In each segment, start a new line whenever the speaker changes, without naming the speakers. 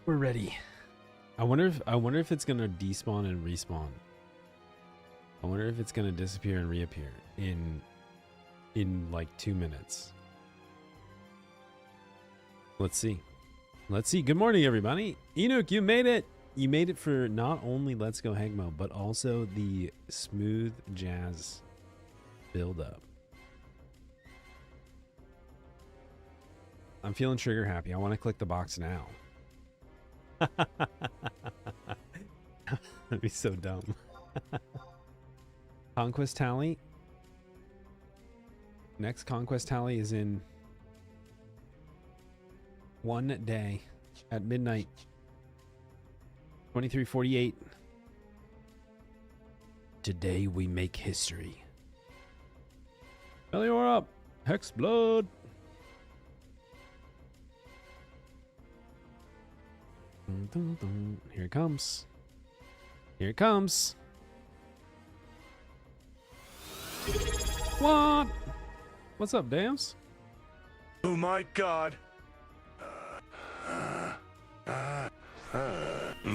We're ready. I wonder if it's gonna despawn and respawn. I wonder if it's gonna disappear and reappear in like 2 minutes. Let's see. Let's see. Good morning, everybody. Enoch, you made it. You made it for not only Let's Go Hegmo, but also the smooth jazz build up. I'm feeling trigger happy. I want to click the box now. That'd be so dumb. Conquest tally. Next conquest tally is in 1 day at midnight. 23:48. Today we make history. Melior up. Hex blood. Dun, dun, dun. Here it comes. Here it comes. What? What's up, Dams?
Oh my god.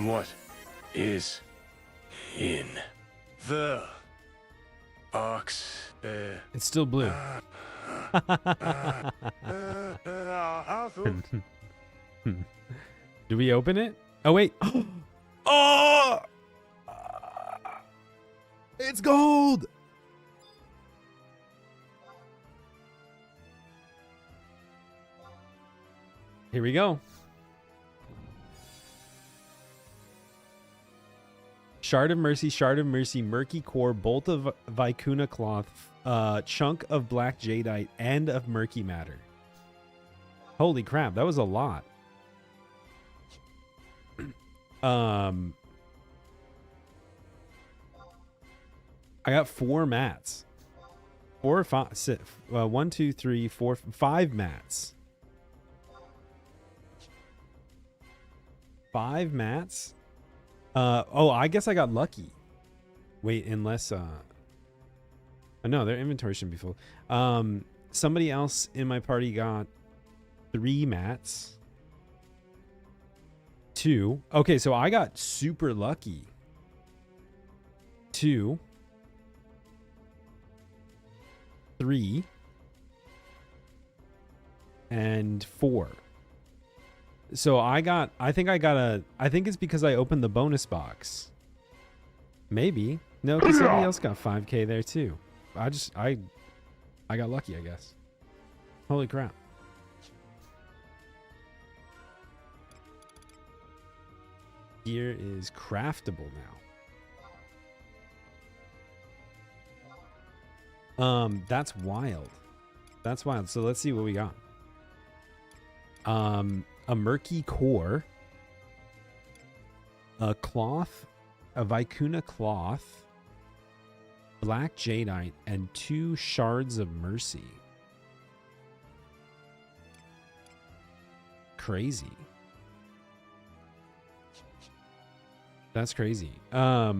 What is in the box?
It's still blue. Do we open it? Oh, wait. Oh! It's gold! Here we go. Shard of Mercy, Murky Core, Bolt of Vicuna Cloth, Chunk of Black Jadeite, and of Murky Matter. Holy crap, that was a lot. I got 4 mats. 4 or 5, 6, 1, 2, 3, 4, 5 mats. 5 mats. Oh, I guess I got lucky. Wait, unless no, their inventory shouldn't be full. Somebody else in my party got 3 mats. 2. Okay, so I got super lucky. 2. 3. And 4. So I think it's because I opened the bonus box. Maybe. No, because somebody else got 5K there too. I got lucky, I guess. Holy crap. Gear is craftable now. That's wild. That's wild. So let's see what we got. A Murky Core, a Cloth, a Vicuna Cloth, Black Jadeite, and 2 Shards of Mercy. Crazy. That's crazy. I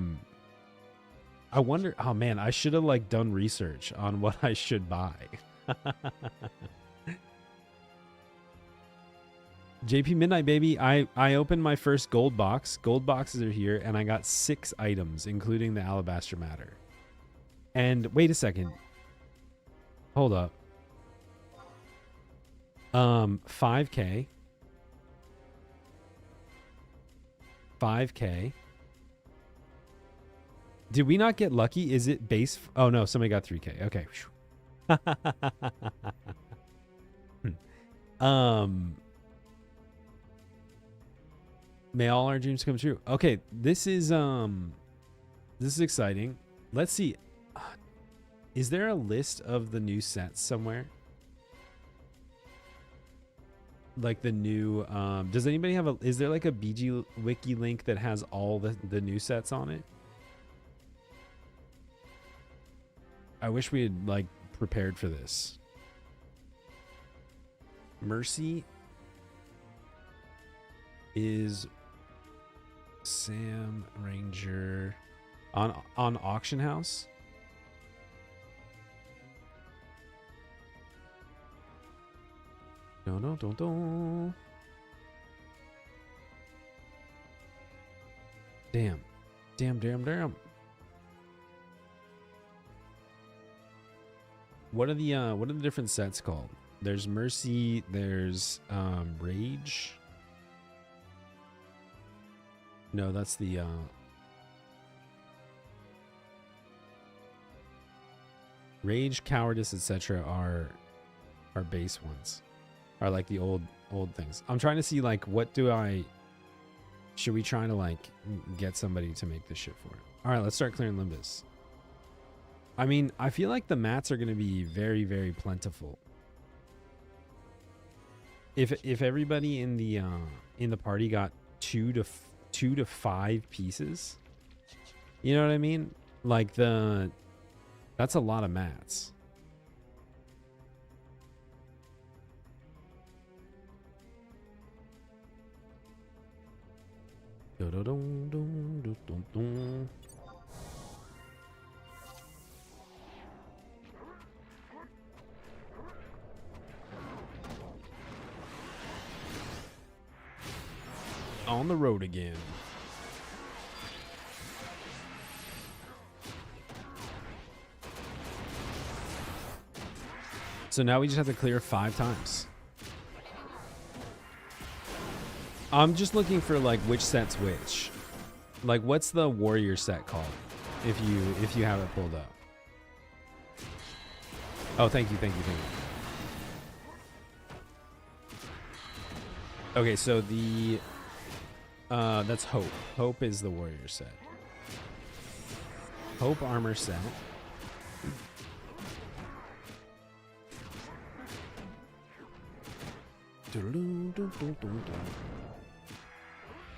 wonder, oh man, I should have like done research on what I should buy. JP Midnight, baby. I opened my first gold box. Gold boxes are here, and I got 6 items, including the Alabaster Matter. And wait a second. Hold up. 5K. 5K. Did we not get lucky? Is it base? Oh no, somebody got 3K. Okay. May all our dreams come true. Okay, this is exciting. Let's see. Is there a list of the new sets somewhere? Like the new does anybody have is there like a BG wiki link that has all the new sets on it? I wish we had like prepared for this. Mercy is Sam Ranger on Auction House. No, don't. Damn. Damn. What are the different sets called? There's Mercy, there's Rage. No, that's the Rage, Cowardice, etc. are base ones. Are like the old things. I'm trying to see like should we try to like get somebody to make this shit for it? All right, let's start clearing Limbus. I mean, I feel like the mats are going to be very, very plentiful. If everybody in the party got two to five pieces, you know what I mean? Like that's a lot of mats. On the road again. So now we just have to clear 5 times. I'm just looking for like which set's which. Like what's the warrior set called? If you have it pulled up. Oh, thank you. Okay, so the that's Hope. Hope is the warrior set. Hope armor set.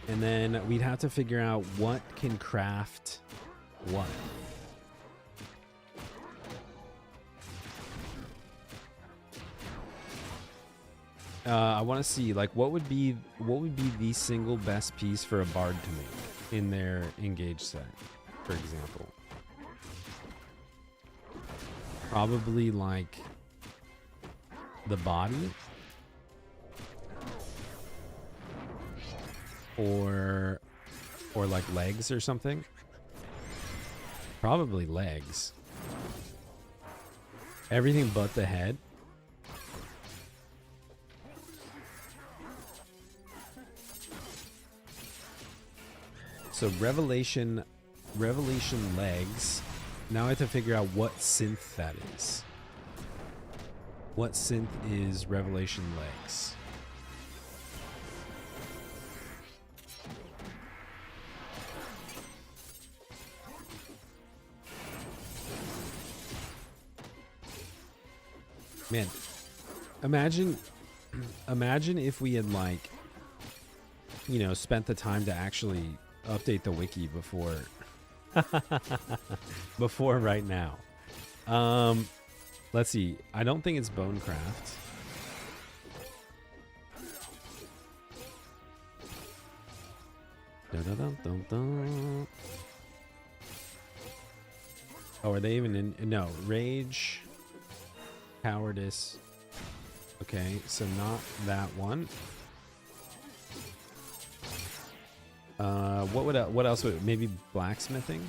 And then we'd have to figure out what can craft what. I want to see like what would be the single best piece for a bard to make in their engage set, for example. Probably like the body or like legs or something. Probably legs. Everything but the head. So Revelation legs. Now I have to figure out what synth that is. What synth is Revelation legs? Man, imagine if we had like, you know, spent the time to actually update the wiki before before right now. Let's see. I don't think it's Bonecraft. Oh, are they even in? No, Rage, Cowardice. Okay, so not that one. What else would, maybe blacksmithing?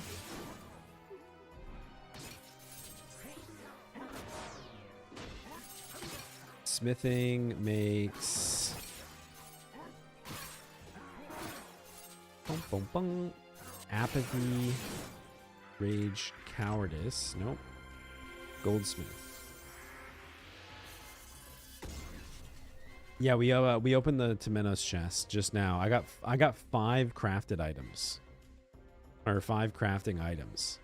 Smithing makes apathy, rage, cowardice. Nope. Goldsmith. Yeah, we opened the Temenos chest just now. I got 5 crafted items. Or 5 crafting items.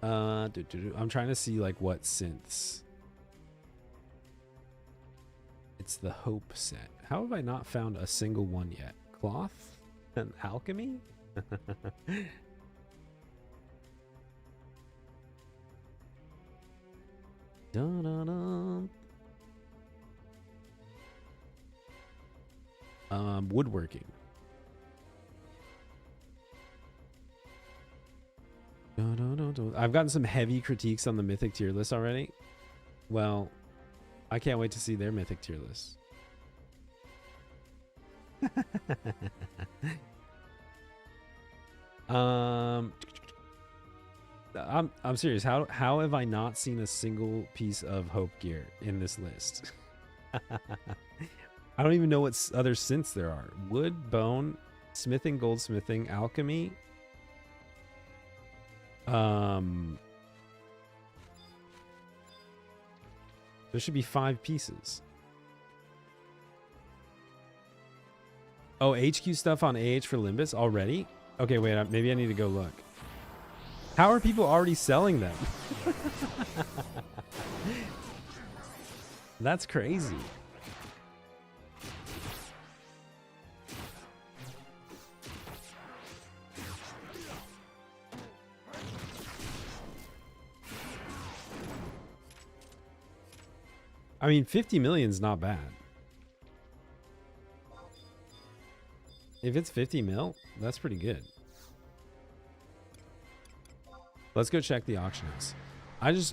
I'm trying to see like what synths. It's the Hope set. How have I not found a single one yet? Cloth? And alchemy? Dun-dun-dun. Woodworking. I've gotten some heavy critiques on the mythic tier list already. Well, I can't wait to see their mythic tier list. I'm serious. How have I not seen a single piece of Hope gear in this list? I don't even know what other synths there are. Wood, bone, smithing, goldsmithing, alchemy. There should be 5 pieces. Oh, HQ stuff on AH for Limbus already? Okay, wait, maybe I need to go look. How are people already selling them? That's crazy. I mean, 50 million is not bad. If it's 50 mil, that's pretty good. Let's go check the auction house.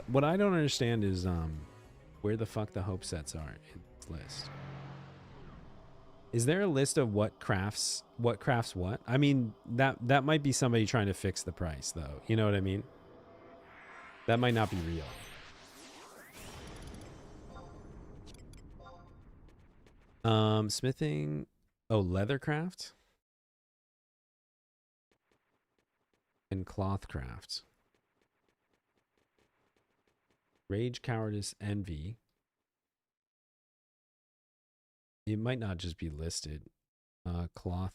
What I don't understand is where the fuck the Hope sets are in this list. Is there a list of what crafts what? I mean, that might be somebody trying to fix the price though. You know what I mean? That might not be real. Smithing. Oh, leathercraft and clothcraft. Rage, cowardice, envy. It might not just be listed. Clothcraft.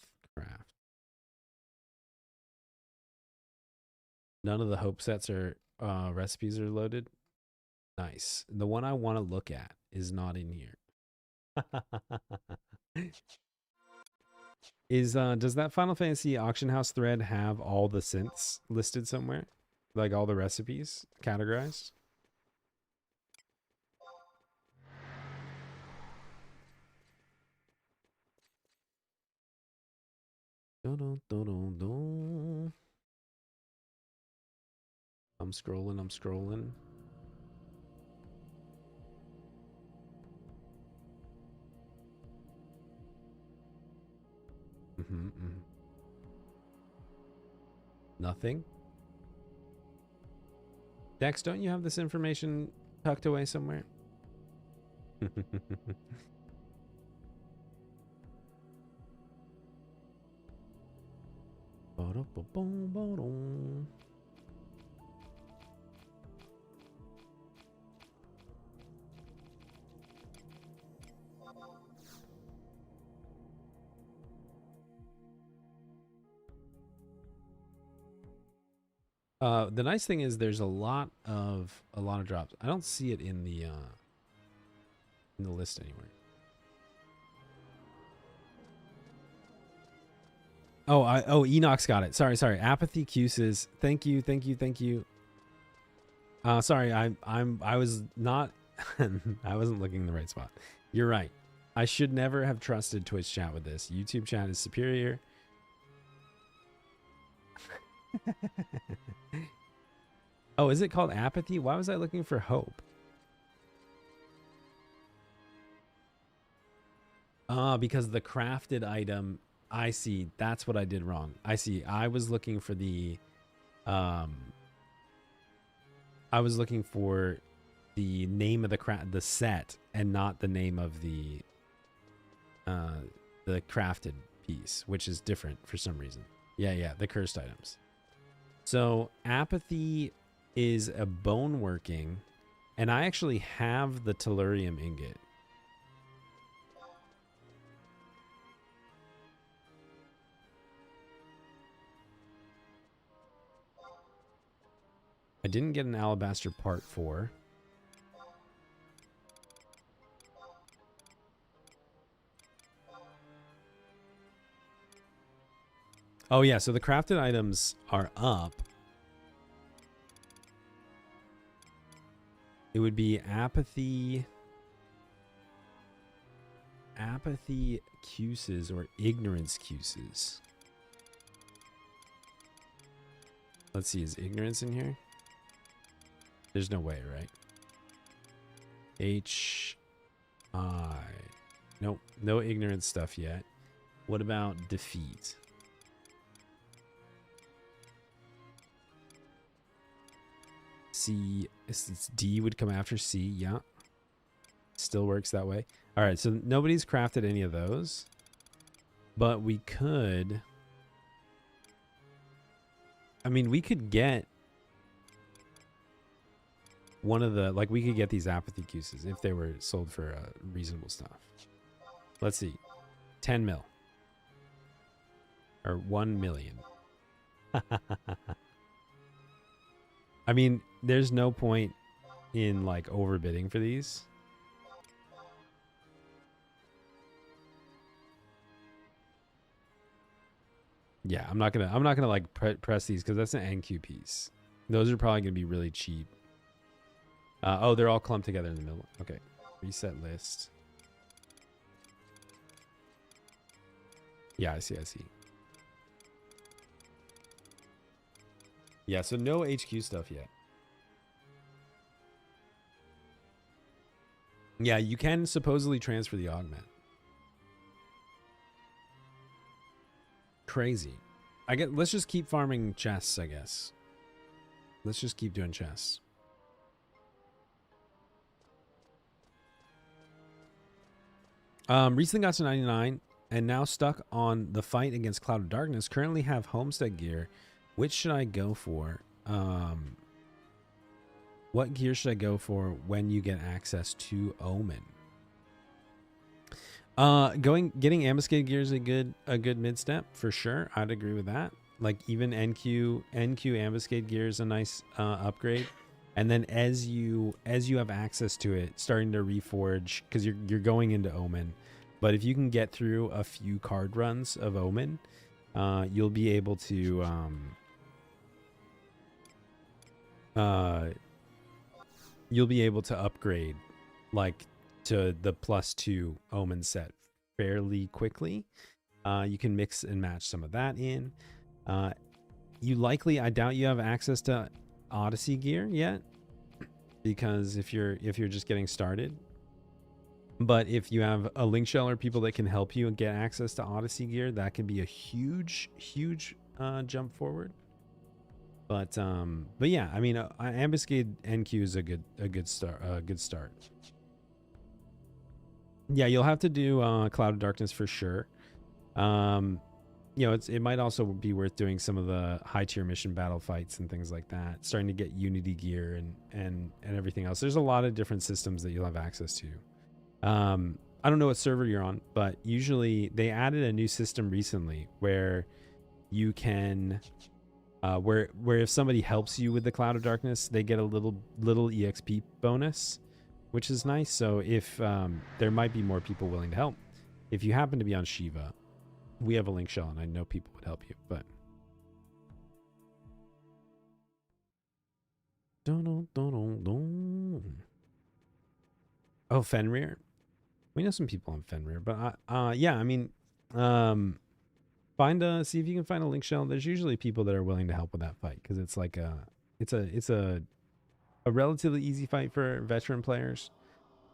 None of the Hope sets are recipes are loaded. Nice. The one I want to look at is not in here. Does that Final Fantasy auction house thread have all the synths listed somewhere? Like all the recipes categorized? I'm scrolling. Nothing. Dex, don't you have this information tucked away somewhere? The nice thing is there's a lot of drops. I don't see it in the list anywhere. Oh, Enoch's got it. Sorry. Apathy Cuses. Thank you. Sorry, I was not I wasn't looking in the right spot. You're right. I should never have trusted Twitch chat with this. YouTube chat is superior. Oh, is it called apathy? Why was I looking for hope? Because the crafted item, I see. That's what I did wrong. I see. I was looking for the name of the set and not the name of the crafted piece, which is different for some reason. Yeah, the cursed items. So apathy is a bone working, and I actually have the tellurium ingot. I didn't get an alabaster part 4. Oh yeah, so the crafted items are up. It would be apathy cuses or ignorance cuses. Let's see, is ignorance in here? There's no way, right? HI. Nope, no ignorance stuff yet. What about defeat? C, it's D would come after C. Yeah. Still works that way. All right, so nobody's crafted any of those. But we could... I mean, we could get one of the... Like, we could get these apathy juices if they were sold for reasonable stuff. Let's see. 10 mil. Or 1 million. I mean, there's no point in, like, overbidding for these. Yeah, I'm not gonna like press these because that's an NQ piece. Those are probably gonna be really cheap. Oh, they're all clumped together in the middle. Okay, reset list. Yeah, I see. Yeah, so no HQ stuff yet. Yeah, you can supposedly transfer the augment. Crazy. Let's just keep farming chests, I guess. Let's just keep doing chests. Recently got to 99 and now stuck on the fight against Cloud of Darkness. Currently have homestead gear. Which should I go for? What gear should I go for when you get access to Omen? Getting ambuscade gear is a good mid step for sure. I'd agree with that. Like even NQ ambuscade gear is a nice upgrade. And then as you have access to it, starting to reforge because you're going into Omen. But if you can get through a few card runs of Omen, you'll be able to upgrade like to the +2 Omen set fairly quickly. You can mix and match some of that in. I doubt you have access to Odyssey gear yet, because if you're just getting started. But if you have a link shell or people that can help you get access to Odyssey gear, that can be a huge jump forward. But yeah, I mean, ambuscade NQ is a good start. Yeah, you'll have to do Cloud of Darkness for sure. You know, it might also be worth doing some of the high tier mission battle fights and things like that. Starting to get Unity gear and everything else. There's a lot of different systems that you'll have access to. I don't know what server you're on, but usually they added a new system recently where you can, where if somebody helps you with the Cloud of Darkness, they get a little EXP bonus, which is nice. So if there might be more people willing to help. If you happen to be on Shiva, we have a link shell and I know people would help you, but oh, Fenrir. We know some people on Fenrir, but yeah, I mean, see if you can find a link shell. There's usually people that are willing to help with that fight because it's like it's a relatively easy fight for veteran players,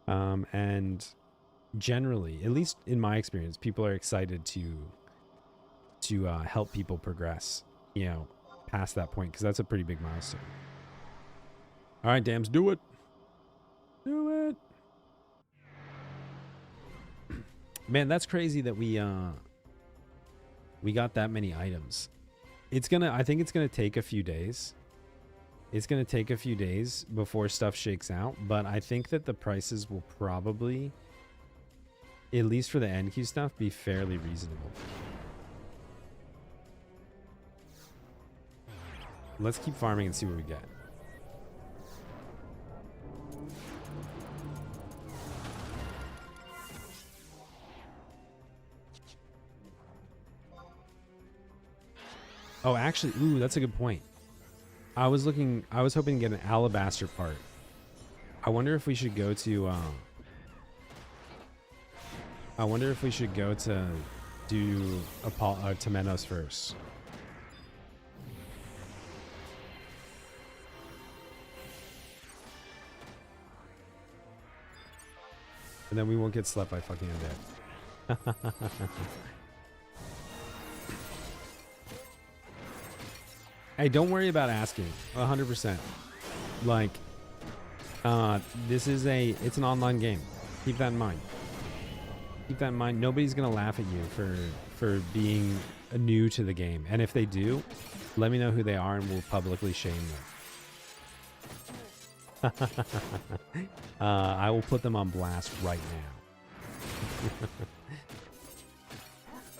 and generally, at least in my experience, people are excited to help people progress, you know, past that point, because that's a pretty big milestone. All right, Dams, do it. Do it. Man, that's crazy that we got that many items. I think it's gonna take a few days. It's gonna take a few days before stuff shakes out, but I think that the prices will probably, at least for the NQ stuff, be fairly reasonable. Let's keep farming and see what we get. Oh, actually, ooh, that's a good point. I was hoping to get an alabaster part. I wonder if we should go to do Temenos first. And then we won't get slept by fucking undead. Hey, don't worry about asking. 100%. Like, it's an online game. Keep that in mind. Keep that in mind. Nobody's gonna laugh at you for being new to the game, and if they do, let me know who they are, and we'll publicly shame them. I will put them on blast right now.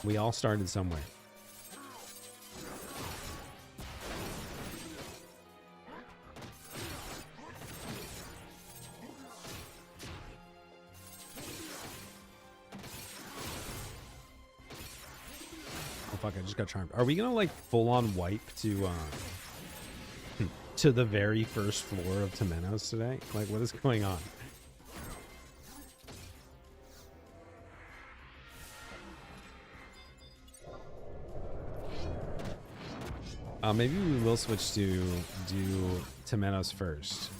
We all started somewhere. Oh fuck, I just got charmed. Are we gonna like full on wipe to the very first floor of Temenos today? Like, what is going on? Maybe we will switch to do Temenos first.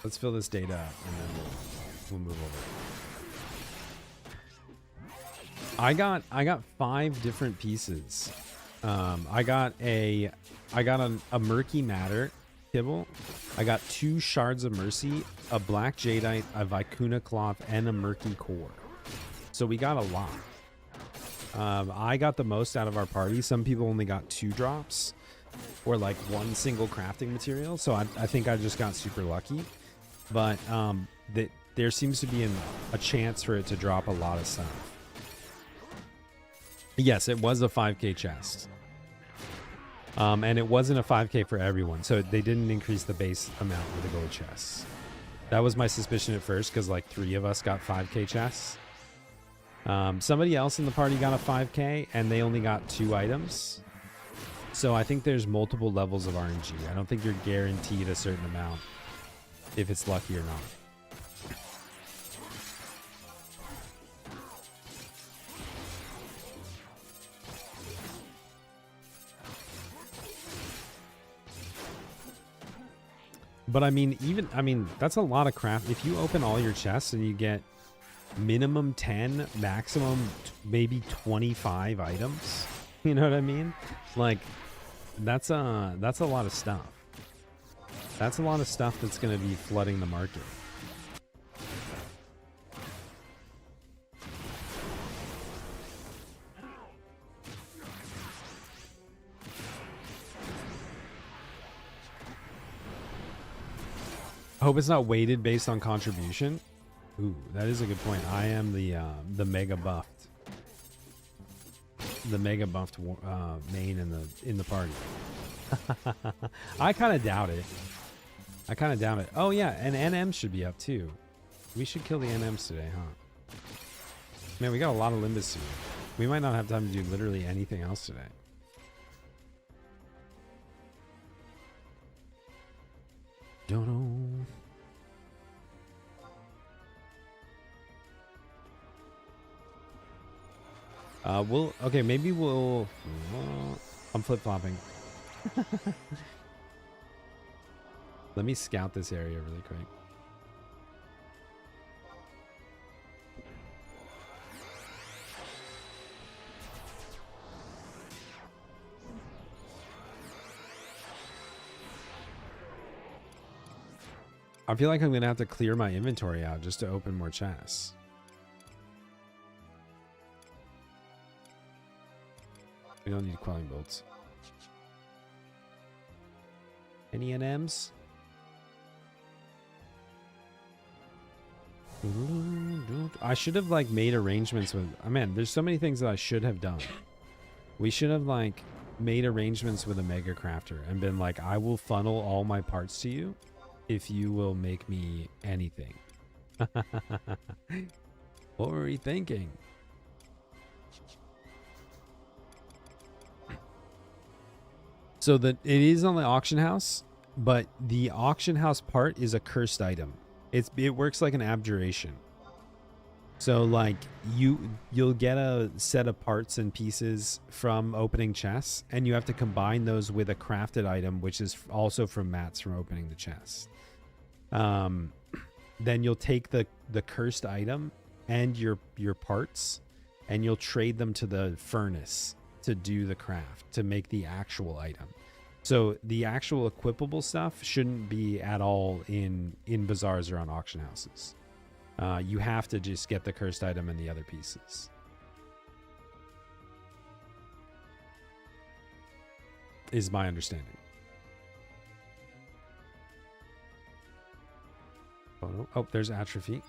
Let's fill this data up and then we'll move over. I got 5 different pieces. I got a murky matter kibble. I got 2 shards of mercy, a black jadeite, a vicuna cloth, and a murky core. So we got a lot. I got the most out of our party. Some people only got 2 drops or like 1 single crafting material. So I think I just got super lucky. But there seems to be a chance for it to drop a lot of stuff. Yes, it was a 5k chest. And it wasn't a 5k for everyone. So they didn't increase the base amount with the gold chests. That was my suspicion at first because like 3 of us got 5k chests. Somebody else in the party got a 5k and they only got 2 items. So I think there's multiple levels of RNG. I don't think you're guaranteed a certain amount if it's lucky or not. But I mean, that's a lot of craft. If you open all your chests and you get minimum 10, maximum maybe 25 items, you know what I mean? Like, that's a lot of stuff. That's a lot of stuff that's going to be flooding the market. I hope it's not weighted based on contribution. Ooh, that is a good point. I am the mega buffed. The mega buffed main in the party. I kind of doubt it. Oh yeah, and NMs should be up too. We should kill the NMs today, huh? Man, we got a lot of Limbus soon. We might not have time to do literally anything else today. Don't know. Maybe we'll I'm flip-flopping. Let me scout this area really quick. I feel like I'm gonna have to clear my inventory out just to open more chests. We don't need quelling bolts. Any NMs? I should have like made arrangements with, oh man, there's so many things that I should have done. We should have like made arrangements with a mega crafter and been like, I will funnel all my parts to you if you will make me anything. What were we thinking? So it is on the auction house, but the auction house part is a cursed item. It works like an abjuration. So like you'll get a set of parts and pieces from opening chests, and you have to combine those with a crafted item, which is also from mats from opening the chest. Then you'll take the cursed item and your parts, and you'll trade them to the furnace to do the craft, to make the actual item. So the actual equipable stuff shouldn't be at all in bazaars or on auction houses. You have to just get the cursed item and the other pieces. Is my understanding. Oh, there's atrophy.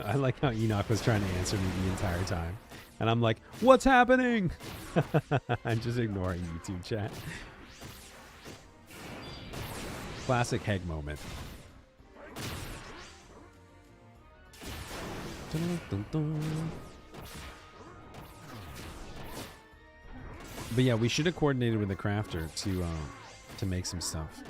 I like how Enoch was trying to answer me the entire time. And I'm like, what's happening? I'm just ignoring YouTube chat. Classic Heg moment. But yeah, we should have coordinated with the crafter to make some stuff.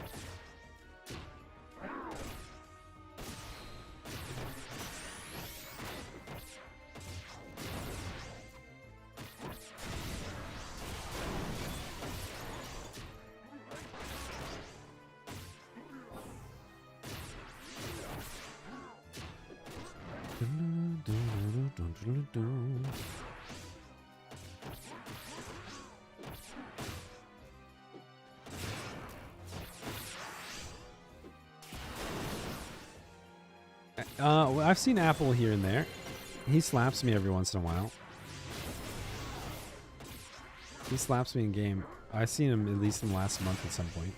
I've seen Apple here and there. He slaps me every once in a while. He slaps me in game. I've seen him at least in the last month at some point.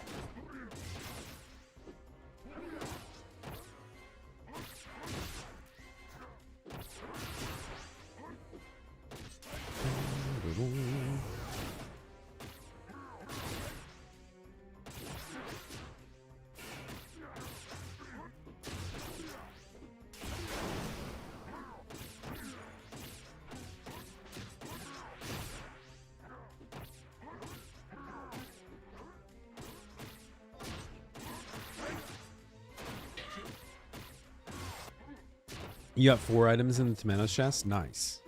You got 4 items in the tomatoes chest? Nice.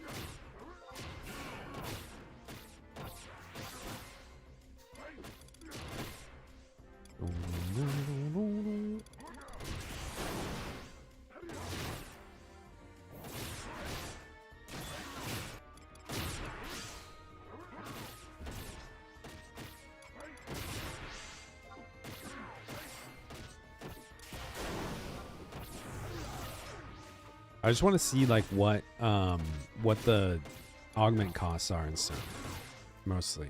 I just want to see like what the augment costs are and stuff. Mostly.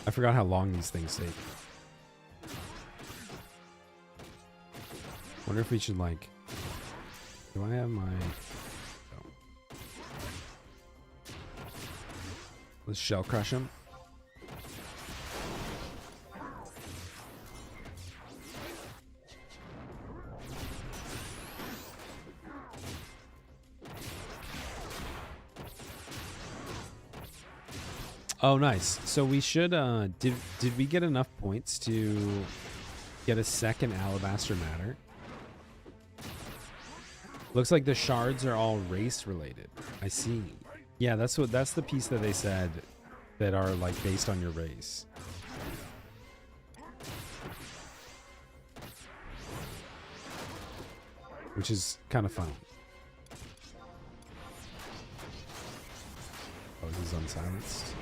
I forgot how long these things take. Wonder if we should like, do I have my, oh. Let's shell crush him. Oh, nice. So we should, did we get enough points to get a second alabaster matter? Looks like the shards are all race related. I see. Yeah, that's the piece that they said that are like based on your race. Which is kind of fun. Oh, he's unsilenced.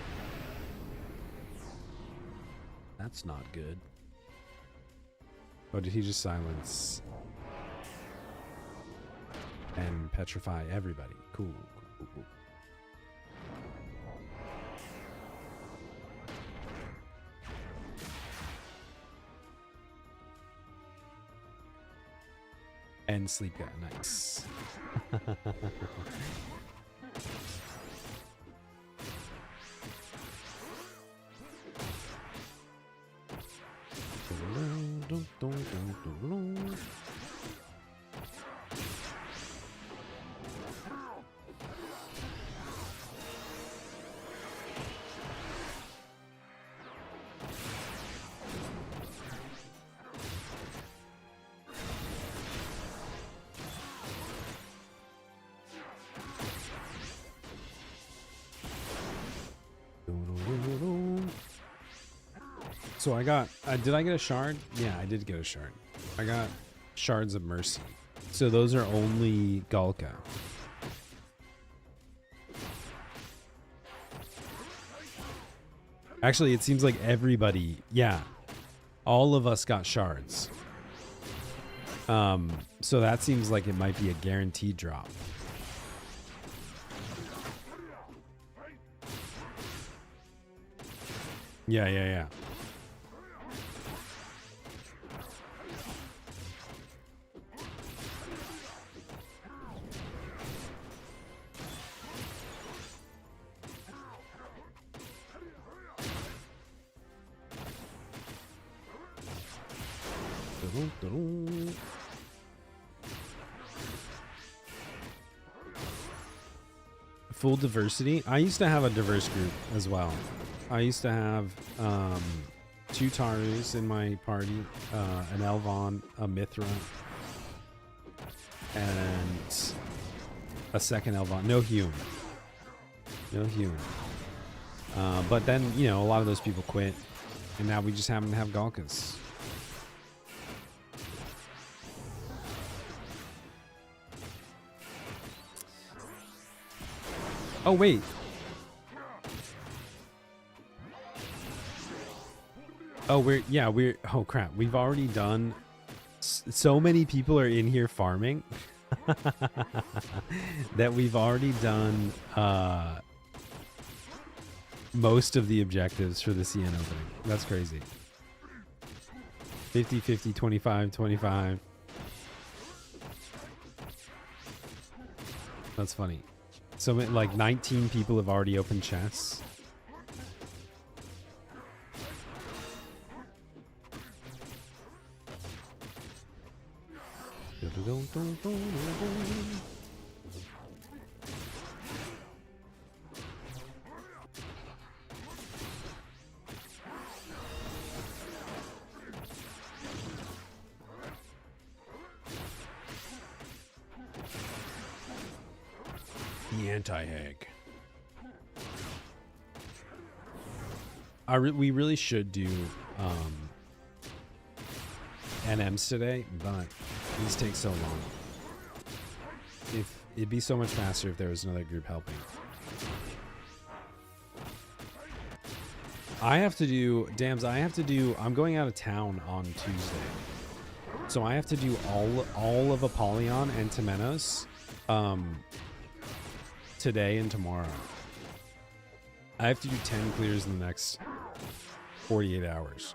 That's not good. Oh, did he just silence and petrify everybody? Cool. Cool, cool. And sleep guy, nice. So I got, did I get a shard? Yeah, I did get a shard. I got shards of mercy. So those are only Galka. Actually, it seems like everybody, yeah, all of us got shards. So that seems like it might be a guaranteed drop. Yeah, yeah, yeah. Full diversity. I used to have a diverse group as well. I used to have 2 Tarus in my party, an Elvon, a Mithra, and a second Elvon. No Hume. No Hume. But then, you know, a lot of those people quit, and now we just happen to have Galkas. Oh, wait. Oh, oh crap. We've already done, so many people are in here farming that we've already done most of the objectives for the CN opening. That's crazy. 50, 50, 25, 25. That's funny. So like 19 people have already opened chests. The anti-hag. We really should do NMs today, but these take so long. It'd be so much faster if there was another group helping. I have to do, Dams, I'm going out of town on Tuesday. So I have to do all of Apollyon and Temenos today and tomorrow. I have to do 10 clears in the next 48 hours.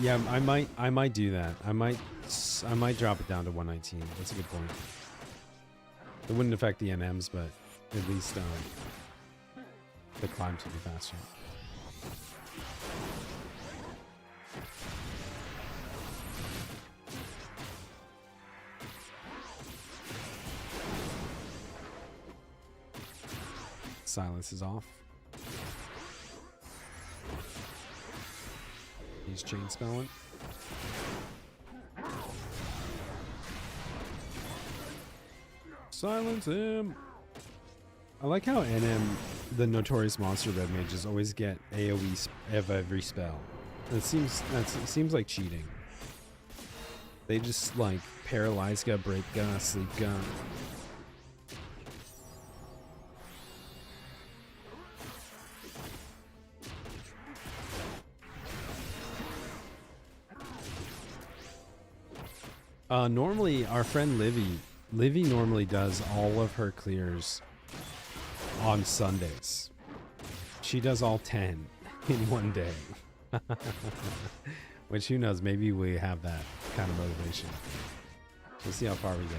Yeah, I might do that. I might drop it down to 119. That's a good point. It wouldn't affect the NMs, but at least the climbs would be faster. Silence is off. he's chain spelling. Silence him. I like how NM, the notorious monster red mages, always get AoE of every spell. It seems like cheating. They just like paralyze ga, break ga, sleep ga. Normally our friend Livy normally does all of her clears on Sundays. She does all 10 in one day. Which, who knows, maybe we have that kind of motivation. We'll see how far we get.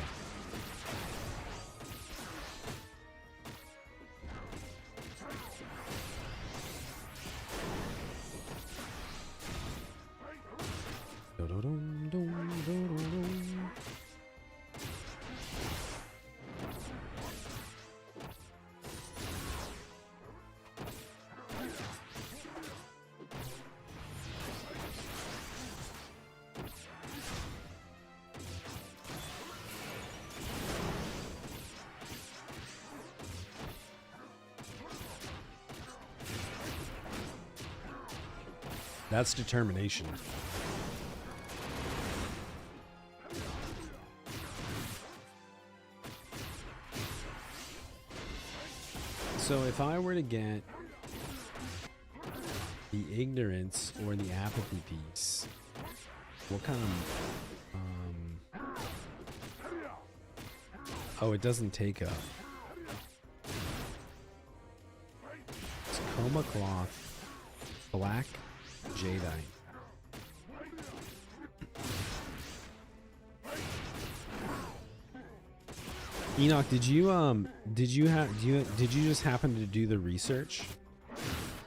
That's determination. So if I were to get the ignorance or the apathy piece, what kind of... oh, it doesn't take a... It's chroma cloth, black, jadeite. Enoch, did you just happen to do the research,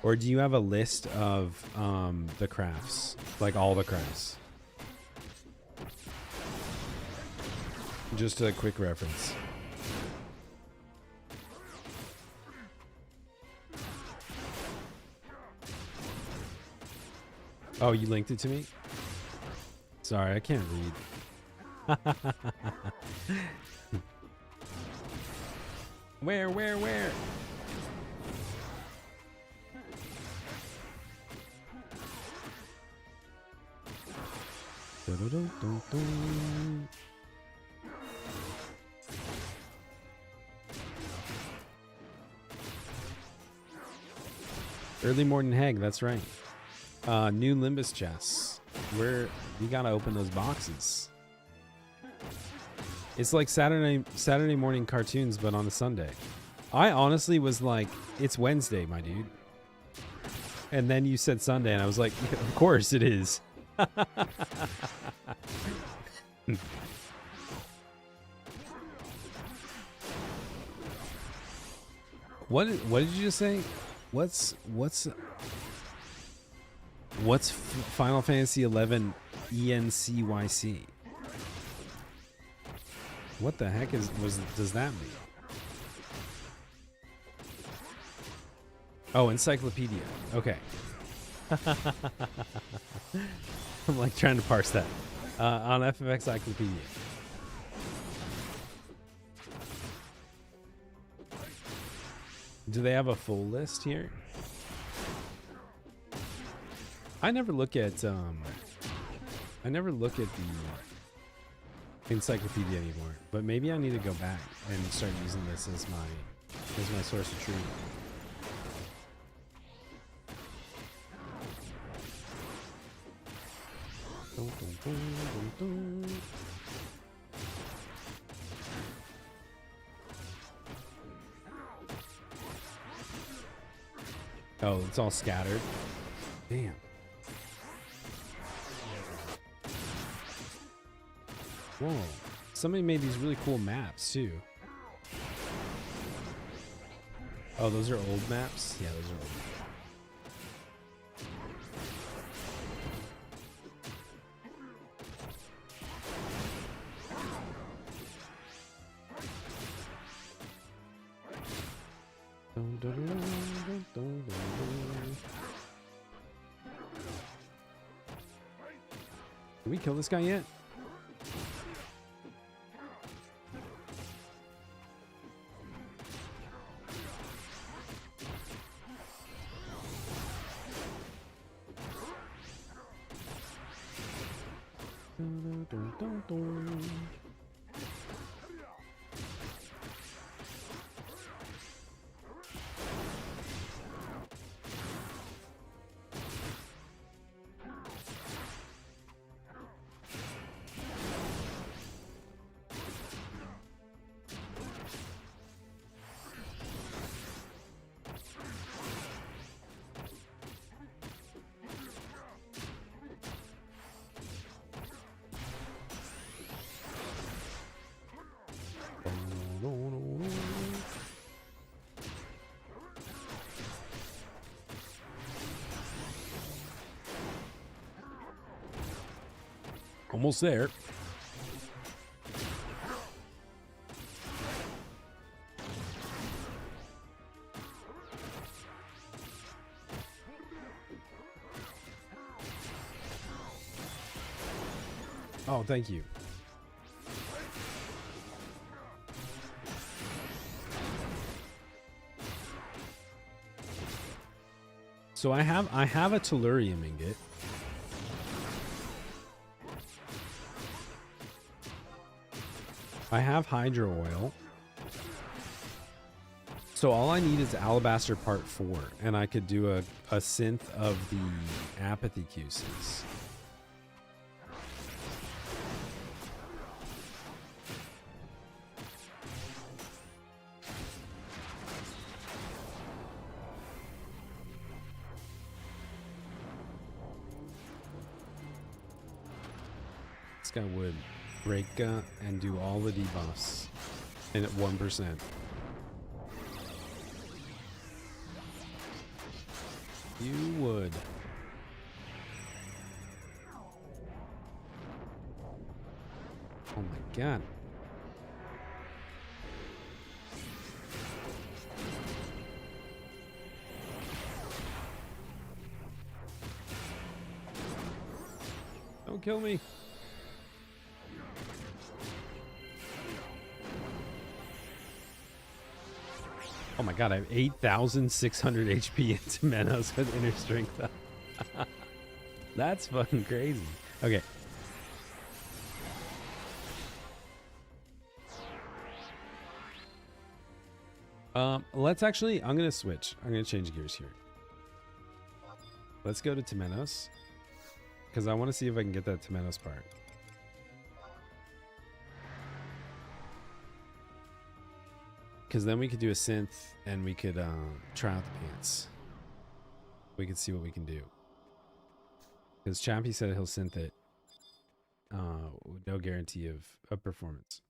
or do you have a list of the crafts, like all the crafts? Just a quick reference. Oh, you linked it to me? Sorry, I can't read. Where? Early morning hag, that's right. New Limbus chests. We gotta open those boxes. It's like Saturday morning cartoons, but on a Sunday. I honestly was like, it's Wednesday, my dude. And then you said Sunday, and I was like, yeah, of course it is. What did you just say? What's Final Fantasy 11 ENCYC? What the heck does that mean? Oh, encyclopedia. Okay. I'm like trying to parse that. On FFXI Encyclopedia. Do they have a full list here? I never look at the encyclopedia anymore, but maybe I need to go back and start using this as my source of truth. Oh, it's all scattered. Damn. Whoa. Somebody made these really cool maps too. Oh, those are old maps? Yeah, those are old. Did we kill this guy yet? Almost there. Oh, thank you. So I have a tellurium ingot. I have hydro oil. So all I need is alabaster part 4, and I could do a synth of the apathy QCs. This guy would break and do all the debuffs and at 1%. You would. Oh my god. Don't kill me. Oh my god, I have 8,600 HP into Menos with inner strength. That's fucking crazy. Okay. Let's actually, I'm gonna switch. I'm gonna change gears here. Let's go to Temenos, because I want to see if I can get that Temenos part. Because then we could do a synth and we could try out the pants. We could see what we can do. Because Chappie said he'll synth it. No guarantee of performance.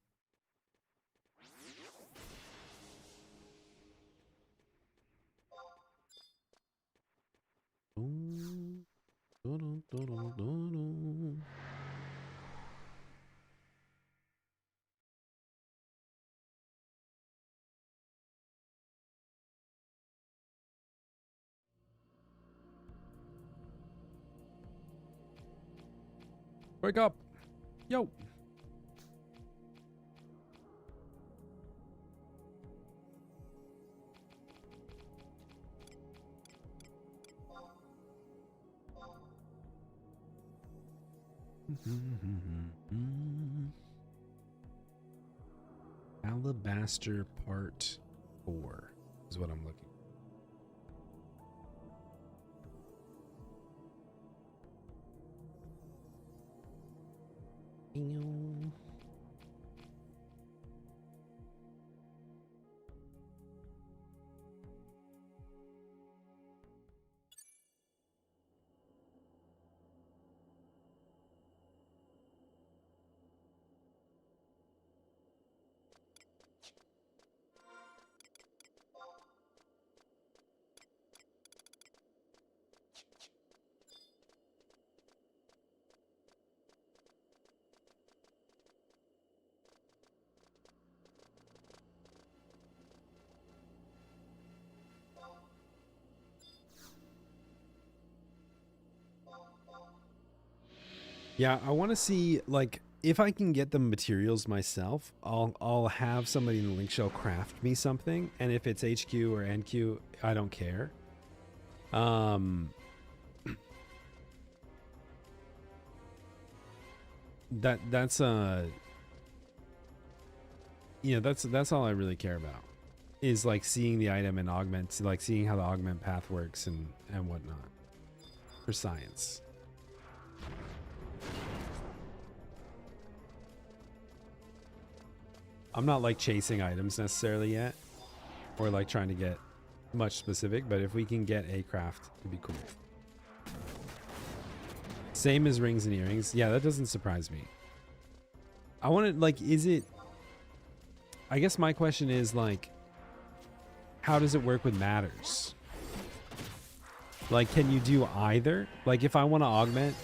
Wake up! Yo! Alabaster Part 4 is what I'm looking for. Yeah, I want to see, like, if I can get the materials myself, I'll have somebody in the link shell craft me something, and if it's HQ or NQ, I don't care. That's you know, that's all I really care about, is like seeing the item and augment, like seeing how the augment path works and whatnot for science. I'm not like chasing items necessarily yet, or like trying to get much specific, but if we can get a craft, it'd be cool. Same as rings and earrings. Yeah, that doesn't surprise me. I want to, like, is it, I guess my question is, like, how does it work with matters? Like, can you do either? Like, if I want to augment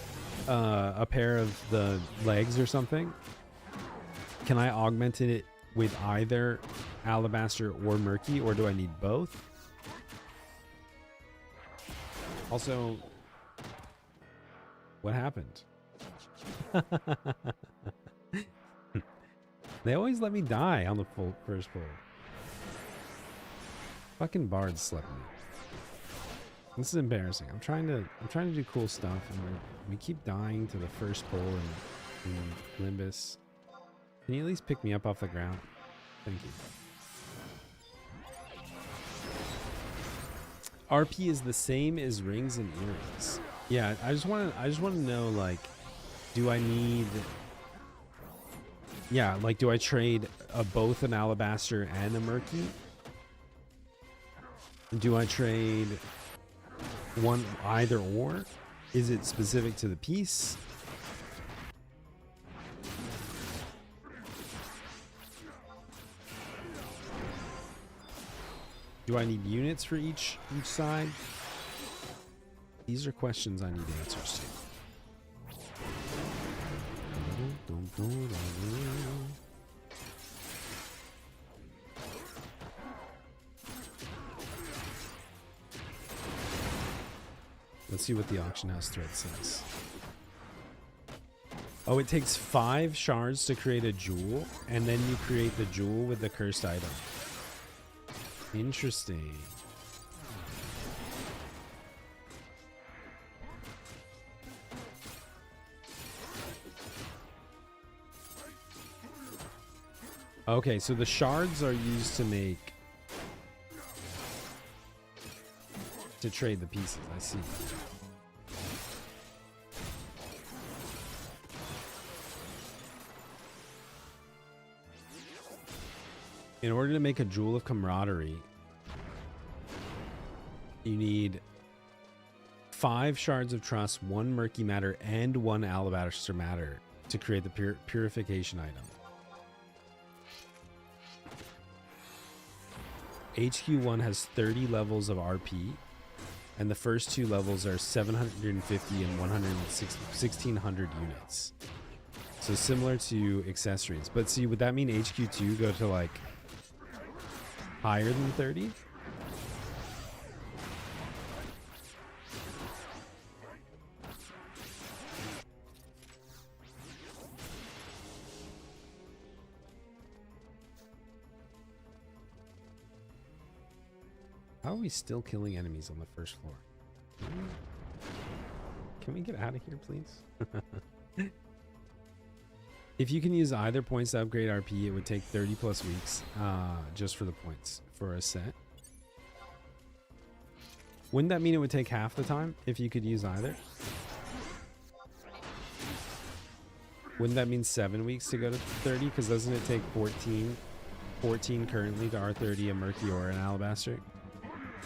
a pair of the legs or something, can I augment it with either alabaster or murky, or do I need both? Also, what happened? They always let me die on the first pull. Fucking bards slept me. This is embarrassing. I'm trying to do cool stuff, and we keep dying to the first pull in Limbus. Can you at least pick me up off the ground? Thank you. RP is the same as rings and earrings. Yeah, I just want to know, like, do I need, yeah, like, do I trade both an alabaster and a murky? Do I trade one either or? Is it specific to the piece? Do I need units for each side? These are questions I need answers to. Let's see what the auction house thread says. Oh, it takes 5 shards to create a jewel, and then you create the jewel with the cursed item. Interesting. Okay, so the shards are used to trade the pieces. I see. In order to make a jewel of camaraderie, you need 5 shards of trust, 1 murky matter, and 1 alabaster matter to create the purification item. HQ1 has 30 levels of RP, and the first 2 levels are 750 and 1600 units. So similar to accessories. But see, would that mean HQ2 go to, like, higher than 30? How are we still killing enemies on the first floor? Can we get out of here, please? If you can use either points to upgrade RP, it would take 30 plus weeks just for the points for a set. Wouldn't that mean it would take half the time if you could use either? Wouldn't that mean 7 weeks to go to 30? Because doesn't it take 14 currently to R30, a murky or an alabaster?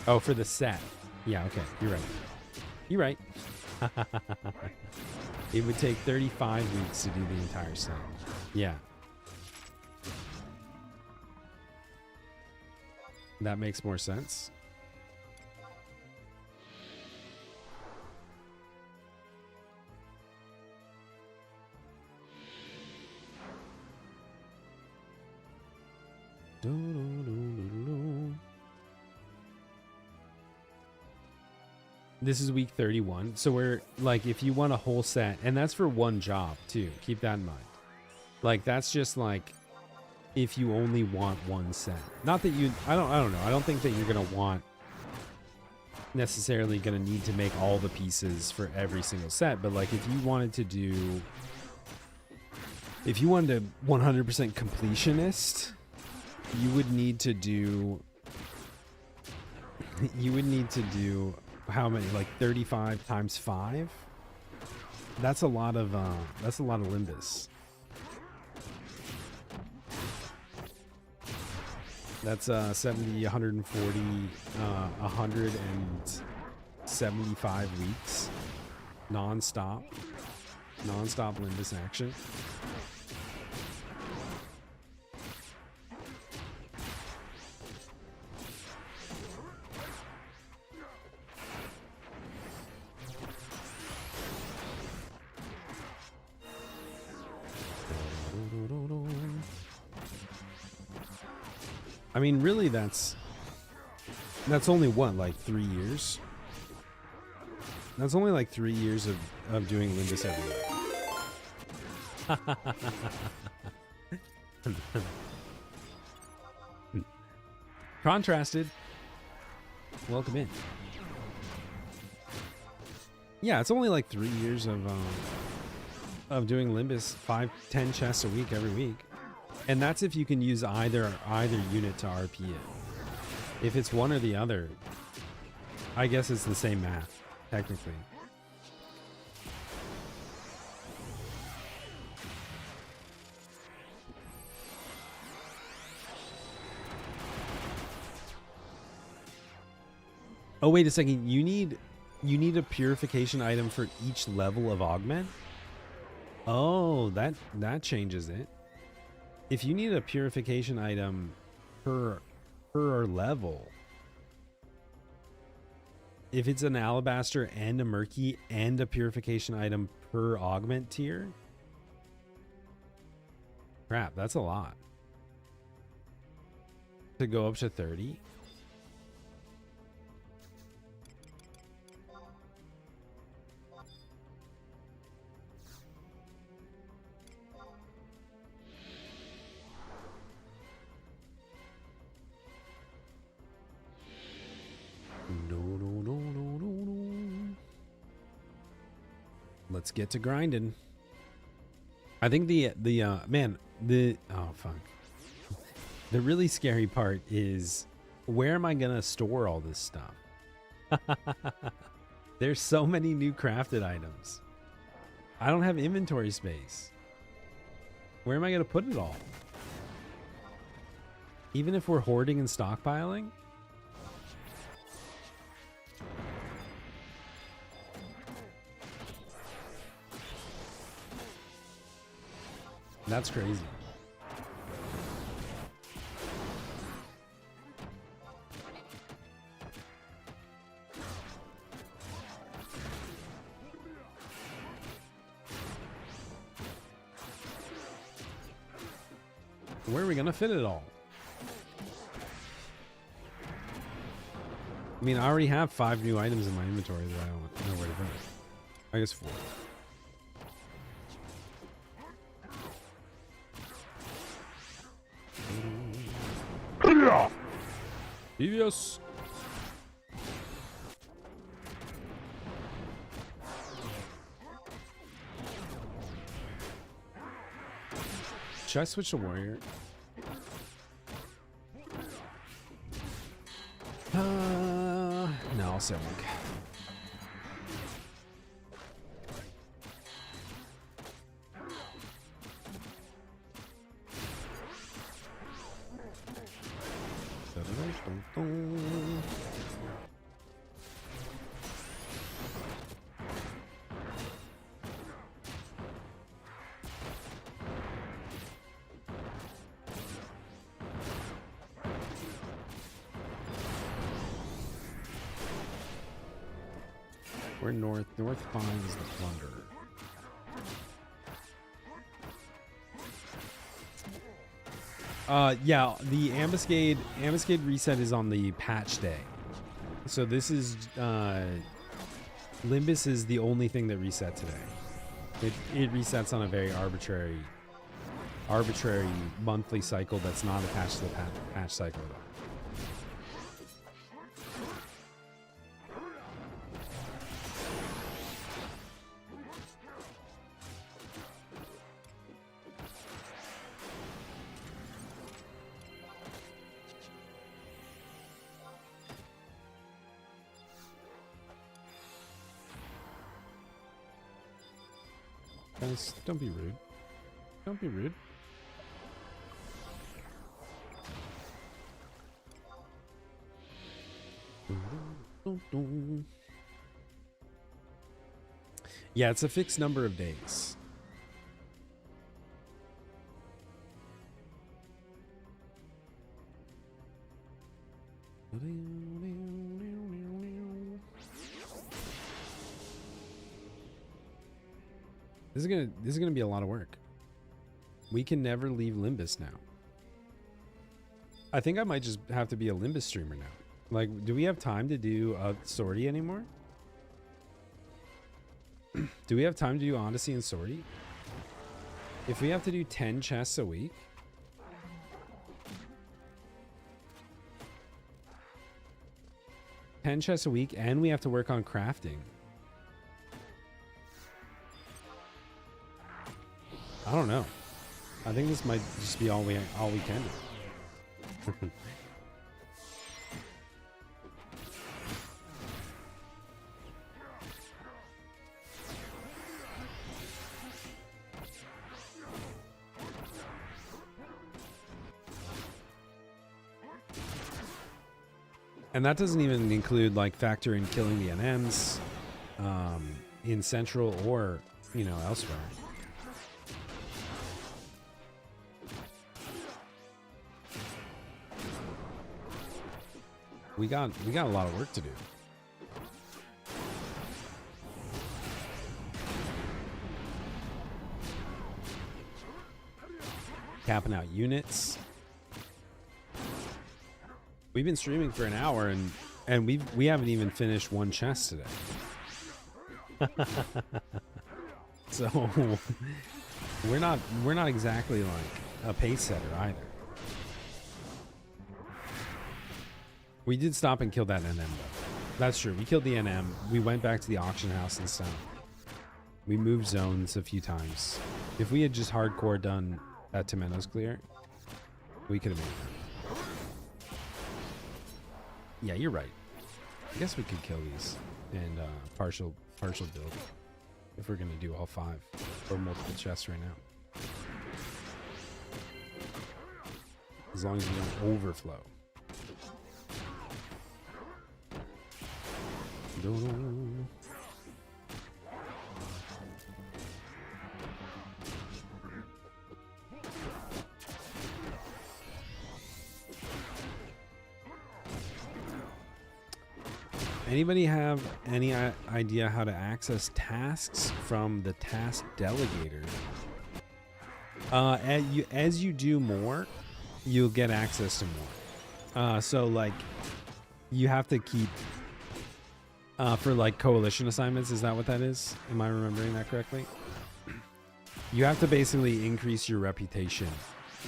Oh, for the set. Yeah, okay. You're right. You're right. It would take 35 weeks to do the entire set. Yeah. That makes more sense. This is week 31. So we're like, if you want a whole set, and that's for one job too. Keep that in mind. Like, that's just like if you only want one set. Not that you, I don't know. I don't think that you're going to want necessarily going to need to make all the pieces for every single set. But like, if you wanted to do, if you wanted to 100% completionist, you would need to do, how many, like 35 times 5? That's a lot of Limbus. That's 70, 140, 175 weeks non-stop Limbus action. I mean, really, that's only what, like 3 years? That's only like 3 years of doing Limbus every year. Contrasted. Welcome in. Yeah, it's only like 3 years of doing Limbus, 5-10 chests a week every week. And that's if you can use either unit to RP it. If it's one or the other, I guess it's the same math, technically. Oh, wait a second. You need a purification item for each level of augment? Oh, that changes it. If you need a purification item per level, if it's an alabaster and a murky and a purification item per augment tier, crap, that's a lot. To go up to 30. Let's get to grinding. I think the really scary part is, where am I gonna store all this stuff? There's so many new crafted items. I don't have inventory space. Where am I gonna put it all? Even if we're hoarding and stockpiling? That's crazy. Where are we gonna fit it all? I mean, I already have 5 new items in my inventory that I don't know where to put it. I guess 4. Devious. Should I switch to warrior? No, I'll say monk. We're north. North 5 is the plunderer. Yeah, the ambuscade reset is on the patch day. So this is Limbus is the only thing that reset today. It resets on a very arbitrary monthly cycle that's not attached to the patch cycle at all. Guys, don't be rude. Don't be rude. Yeah, it's a fixed number of days. This is gonna be a lot of work. We can never leave Limbus now. I think I might just have to be a Limbus streamer now. Like, do we have time to do a sortie anymore? Do we have time to do Odyssey and sortie? If we have to do 10 chests a week, and we have to work on crafting. I don't know. I think this might just be all we can do. And that doesn't even include like factor in killing the NMs in Central or, you know, elsewhere. We got a lot of work to do. Capping out units. We've been streaming for an hour and we haven't even finished one chest today. So we're not exactly like a pace setter either. We did stop and kill that NM though. That's true. We killed the NM. We went back to the auction house and stuff. We moved zones a few times. If we had just hardcore done that Tomatoes clear, we could have made it. Yeah, you're right. I guess we could kill these and partial build if we're gonna do all 5 or multiple chests right now. As long as we don't overflow. Anybody have any idea how to access tasks from the task delegator? As you do more, you'll get access to more. So like you have to keep for like coalition assignments. Is that what that is? Am I remembering that correctly? You have to basically increase your reputation.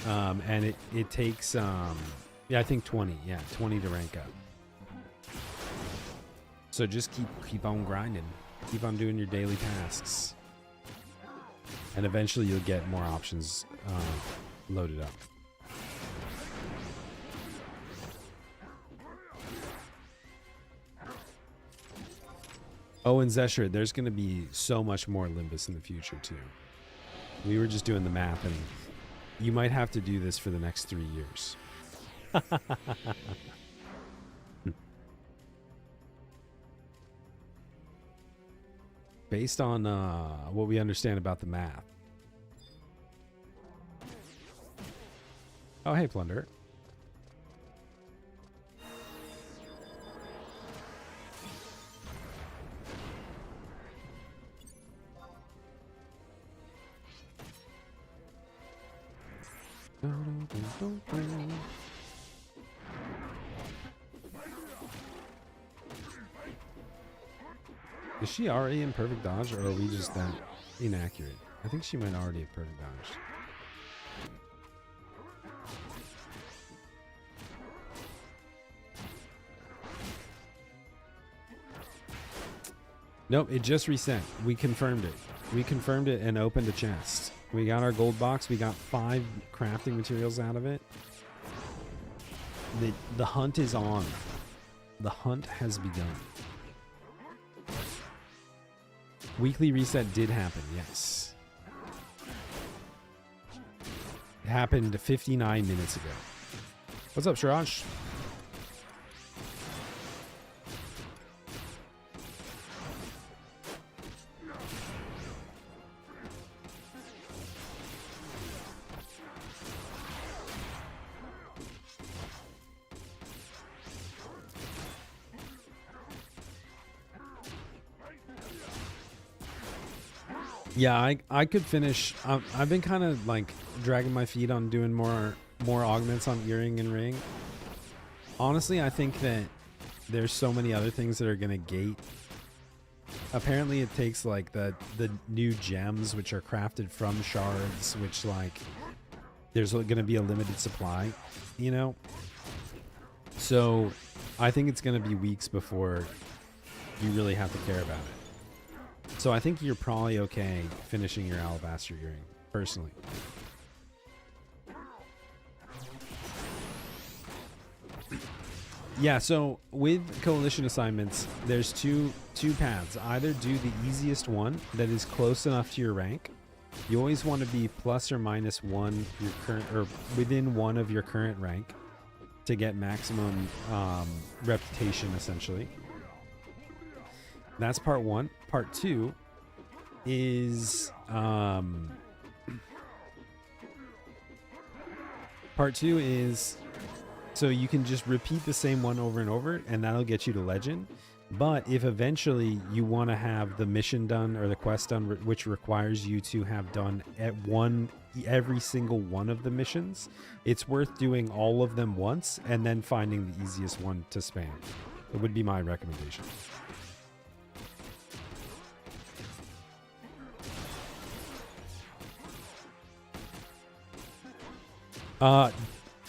And it takes, yeah, I think 20 to rank up. So just keep on grinding. Keep on doing your daily tasks. And eventually you'll get more options loaded up. Oh, and Zesher, there's going to be so much more Limbus in the future, too. We were just doing the math, and you might have to do this for the next 3 years. Based on what we understand about the math. Oh, hey, Plunder. Is she already in perfect dodge, or are we just that inaccurate? I think she might already have perfect dodge. Nope, it just reset. We confirmed it. We confirmed it and opened a chest. We got our gold box. We got 5 crafting materials out of it. The hunt is on. The hunt has begun. Weekly reset did happen, yes. It happened 59 minutes ago. What's up, Shiraj? Yeah, I could finish. I've been kind of like dragging my feet on doing more augments on earring and ring. Honestly, I think that there's so many other things that are gonna gate. Apparently, it takes like the new gems, which are crafted from shards, which like there's gonna be a limited supply, you know. So I think it's gonna be weeks before you really have to care about it. So I think you're probably okay finishing your alabaster earring, personally. Yeah, so with coalition assignments, there's two paths. Either do the easiest one that is close enough to your rank. You always want to be plus or minus 1 your current, or within 1 of your current rank to get maximum reputation, essentially. That's part 1. Part 2 is so you can just repeat the same one over and over, and that'll get you to legend. But if eventually you want to have the mission done or the quest done, which requires you to have done every single one of the missions, it's worth doing all of them once and then finding the easiest one to spam. It would be my recommendation.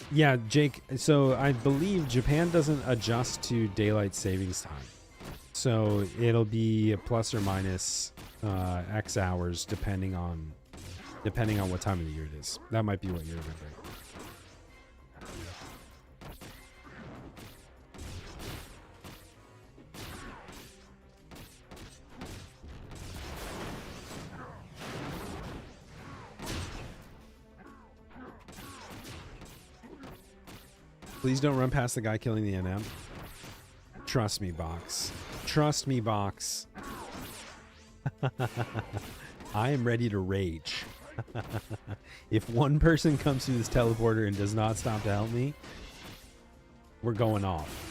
Yeah, Jake, so I believe Japan doesn't adjust to daylight savings time. So it'll be a plus or minus X hours depending on what time of the year it is. That might be what you're remembering. Please don't run past the guy killing the NM. Trust me, Box. Trust me, Box. I am ready to rage. If one person comes through this teleporter and does not stop to help me, we're going off.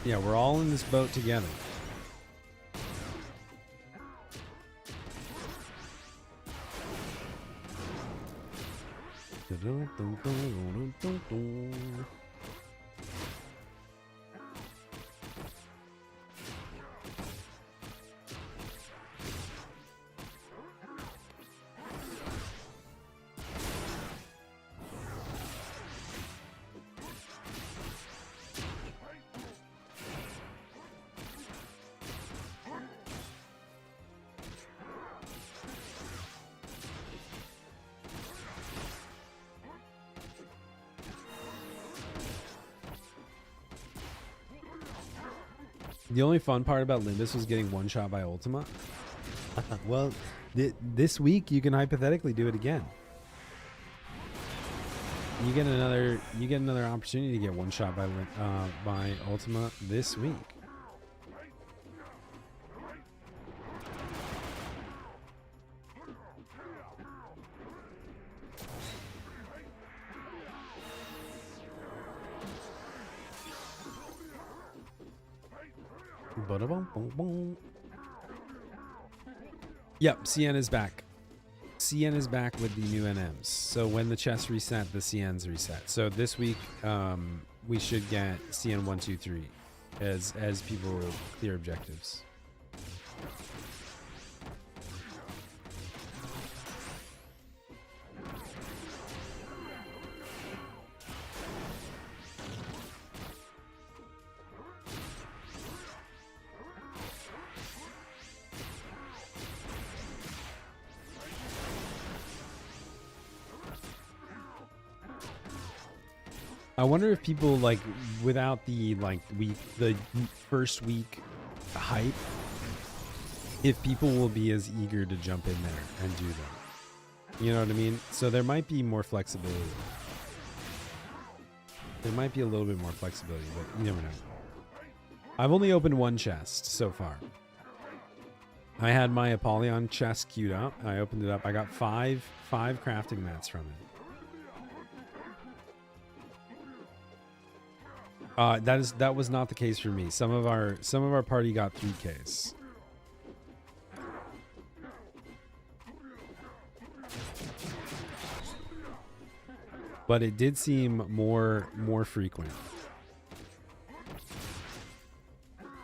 Yeah, we're all in this boat together. The only fun part about Limbus was getting one shot by Ultima. Well, this week you can hypothetically do it again. You get another opportunity to get one shot by Ultima this week. Ba-da-bum, boom, boom. Yep, CN is back. CN is back with the new NMs. So when the chests reset, the CNs reset. So this week, we should get CN 1, 2, 3 as people clear objectives. I wonder if people like without the the first week hype, if people will be as eager to jump in there and do them. You know what I mean? So there might be more flexibility. There might be a little bit more flexibility, but you never know. I've only opened one chest so far. I had my Apollyon chest queued up. I opened it up. I got five crafting mats from it. That was not the case for me. Some of our party got 3Ks. But it did seem more frequent.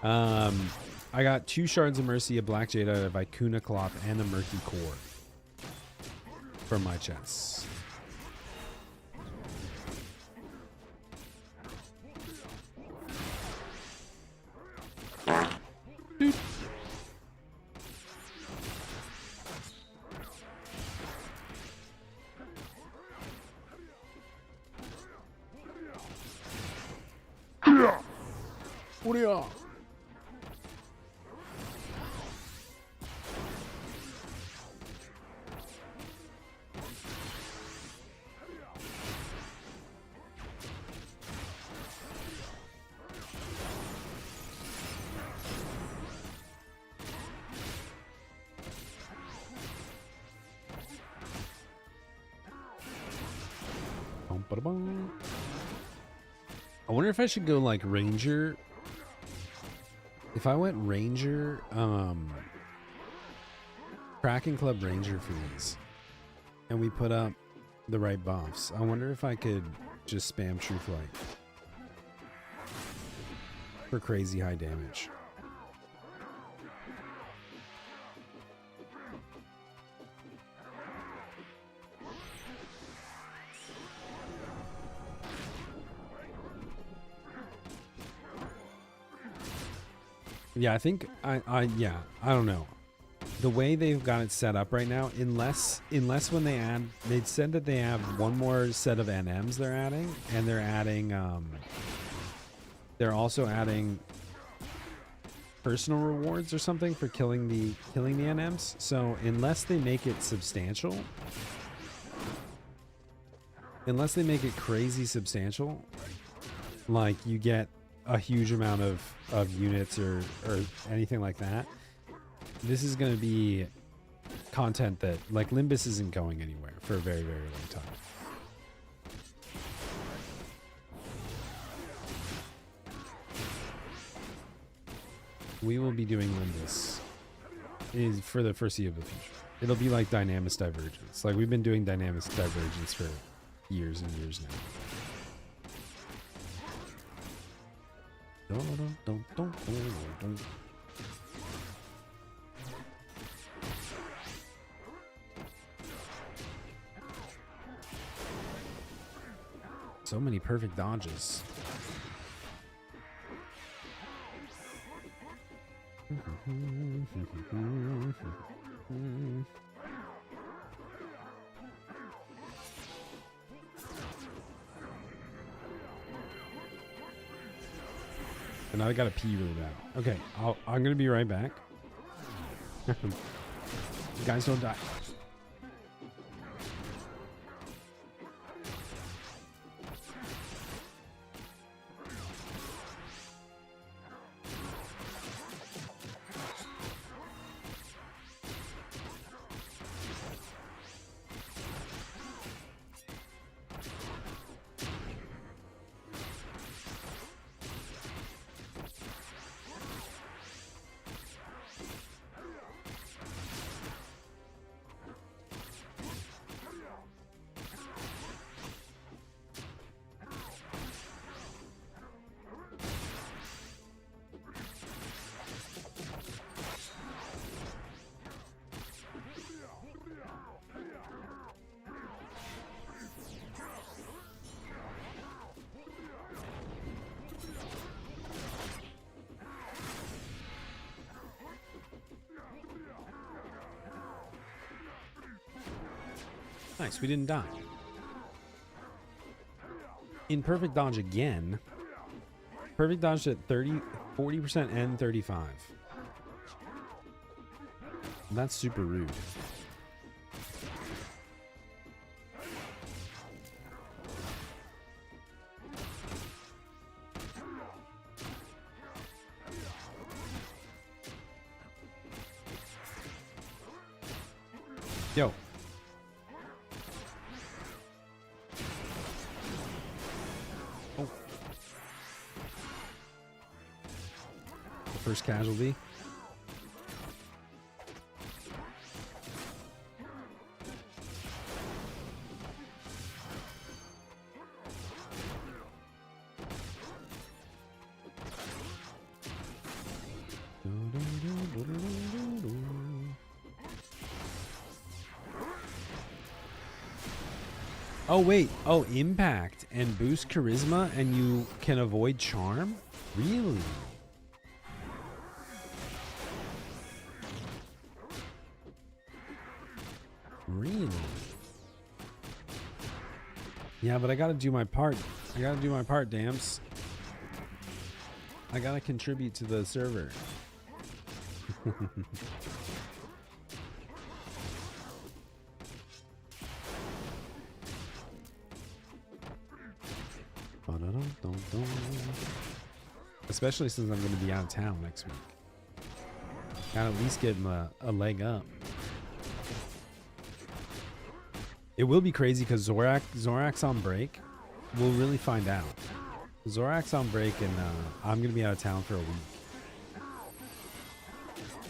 I got 2 shards of mercy, a black jade, a vicuna cloth, and a murky core from my chests. What are y'all? I wonder if I should go like Ranger. If I went Ranger, Kraken Club Ranger for these, and we put up the right buffs, I wonder if I could just spam True Flight for crazy high damage. Yeah, I think I don't know. The way they've got it set up right now, unless when they add, they said that they have one more set of NMs they're adding, and they're also adding personal rewards or something for killing the NMs. So unless they make it substantial, unless they make it crazy substantial, like you get a huge amount of units or anything like that, this is going to be content that, like, Limbus isn't going anywhere for a very, very long time. We will be doing Limbus for the foreseeable future. It'll be like Dynamis Divergence. Like, we've been doing Dynamis Divergence for years and years now. So many perfect dodges. And now I gotta pee really bad. Okay, I'm gonna be right back. You guys don't die. Nice, we didn't die. In perfect dodge again. Perfect dodge at 40% and 35. That's super rude. Yo. Oh. The first casualty. Oh, wait. Oh, impact and boost charisma and you can avoid charm? Really? Really? Yeah, but I gotta do my part. I gotta do my part, Damps. I gotta contribute to the server. Especially since I'm going to be out of town next week. Gotta at least give him a leg up. It will be crazy because Zorak's on break. We'll really find out. Zorak's on break and I'm going to be out of town for a week.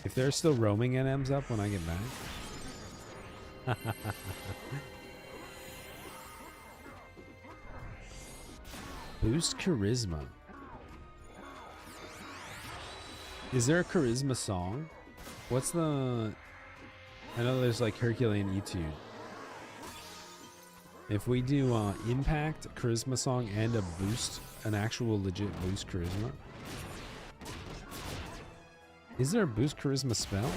If they're still roaming NMs up when I get back. Boost charisma. Is there a charisma song? What's the... I know there's like Herculean Etude. If we do impact, charisma song, and a boost, an actual legit boost charisma. Is there a boost charisma spell?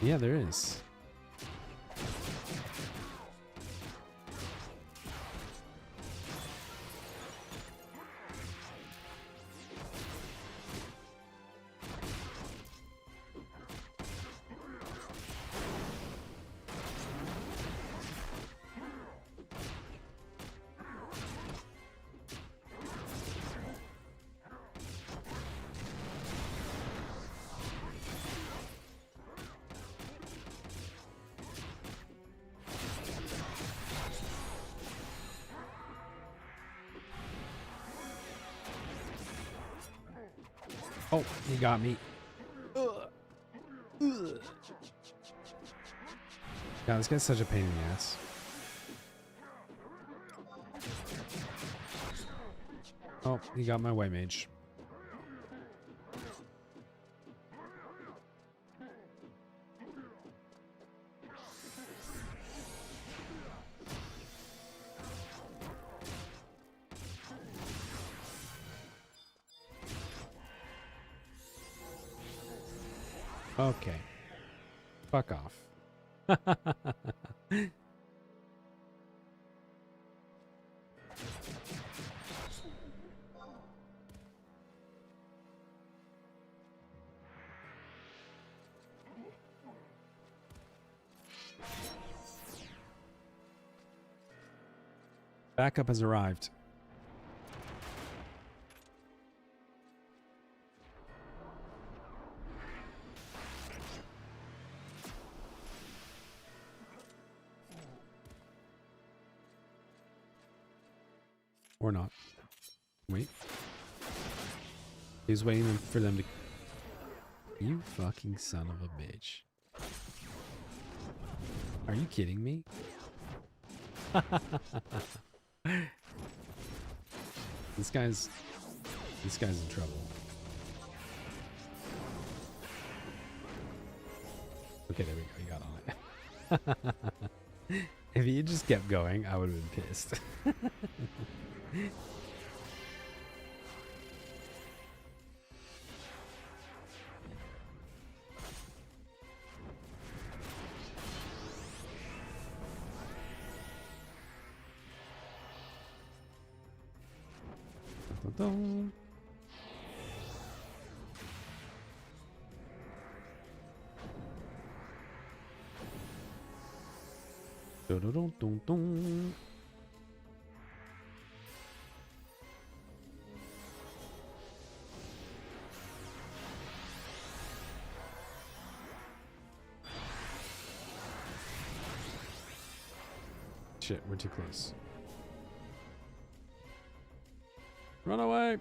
Yeah, there is. Oh, he got me. God, this guy's such a pain in the ass. Oh, he got my white mage. Okay. Fuck off. Backup has arrived. Or not. Wait. He's waiting for them to... You fucking son of a bitch. Are you kidding me? This guy's in trouble. Okay, there we go. He got on it. If he had just kept going, I would have been pissed. dun. Dun, dun, dun, dun, dun. Shit, we're too close. Run away!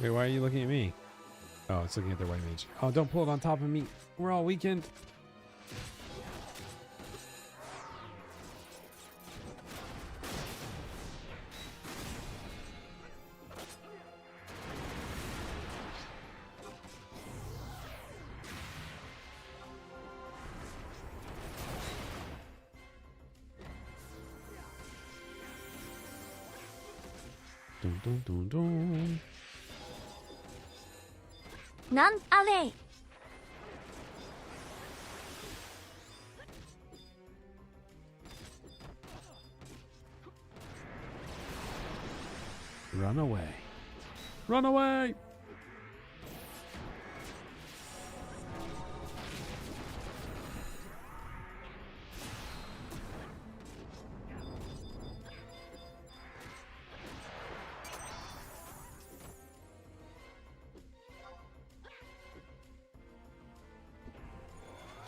Wait, why are you looking at me? Oh, it's looking at the white mage. Oh, don't pull it on top of me. We're all weakened. Dun, dun, dun, dun.
Nan ale.
Run away. Run away!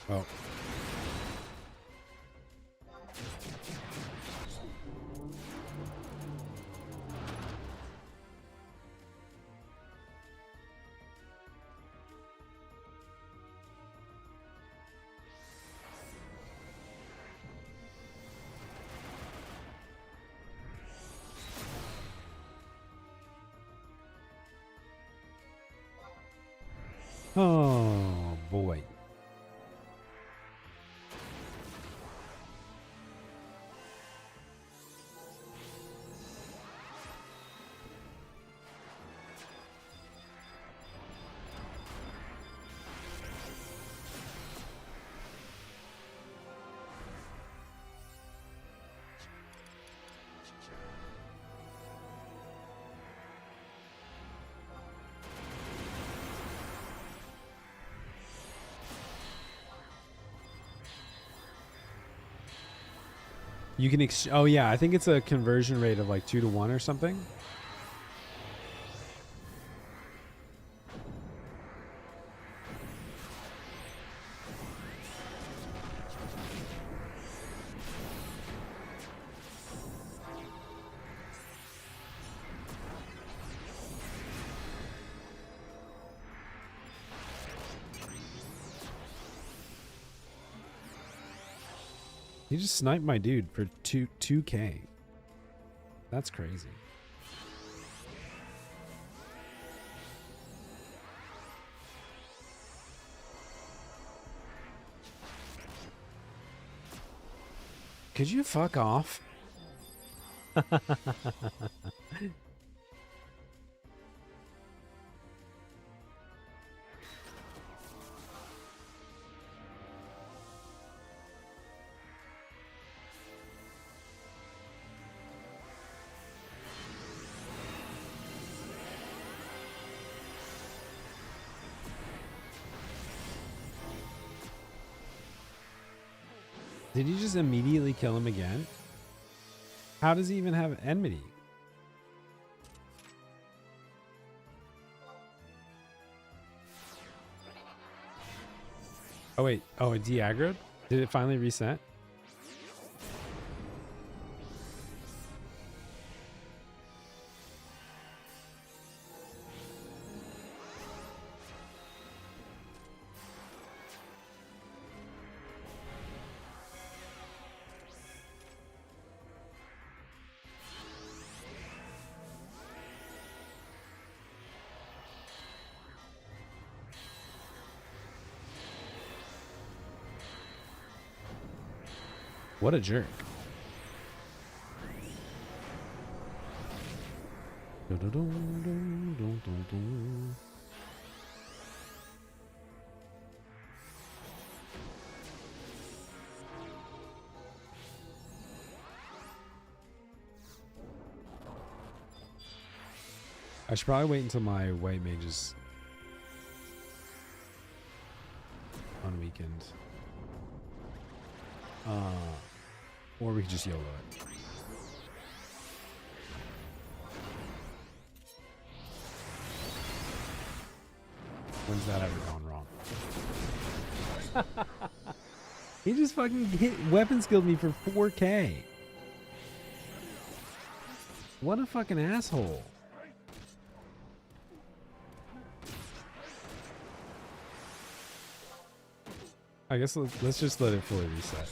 Oh. Oh, boy. You can oh yeah, I think it's a conversion rate of like 2 to 1 or something. He just sniped my dude for 2K. That's crazy. Could you fuck off? Did you just immediately kill him again? How does he even have enmity? Oh wait, oh it de-aggroed? Did it finally reset? What a jerk. I should probably wait until my white mage is on weekend. Or we could just YOLO it. When's that ever gone wrong? He just fucking weapon skilled me for 4K. What a fucking asshole. I guess let's just let it fully reset.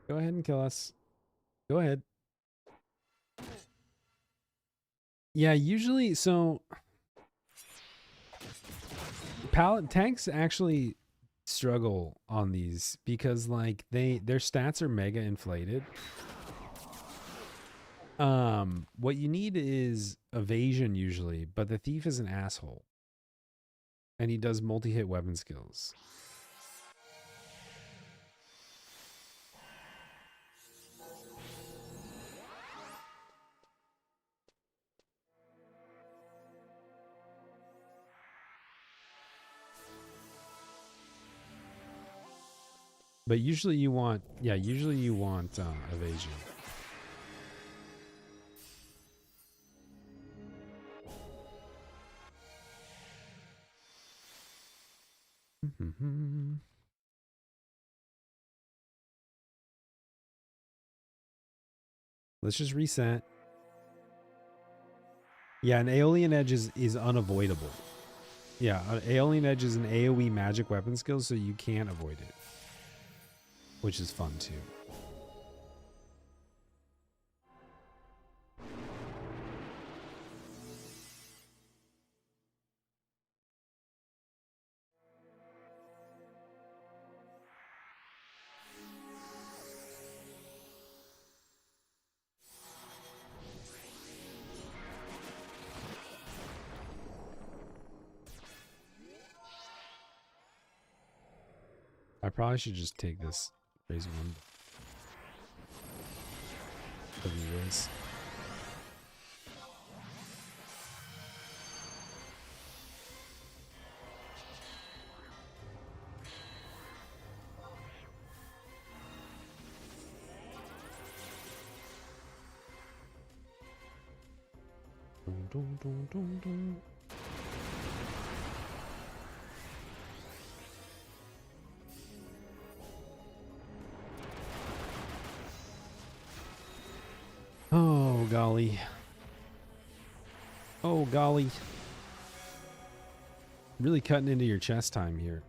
Go ahead and kill us. Go ahead. Yeah, usually, so tanks actually struggle on these because like their stats are mega inflated. What you need is evasion usually, but the thief is an asshole. And he does multi-hit weapon skills. But usually you want, yeah, usually you want evasion. Let's just reset. Yeah, an Aeolian Edge is unavoidable. Yeah, an Aeolian Edge is an AoE magic weapon skill, so you can't avoid it. Which is fun too. I probably should just take this crazy one. Anyways. Dun, dun, dun, dun. Oh, golly. Oh, golly. Really cutting into your chest time here.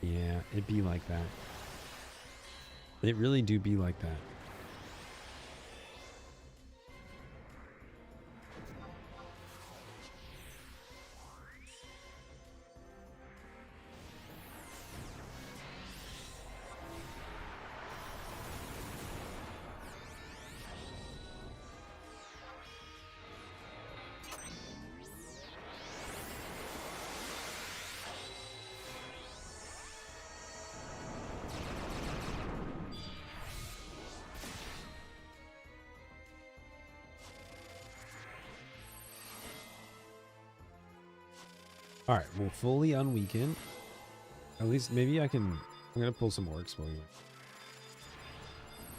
Yeah, it be like that. It really do be like that. All right, we'll fully unweaken. At least maybe I can. I'm gonna pull some orcs for you.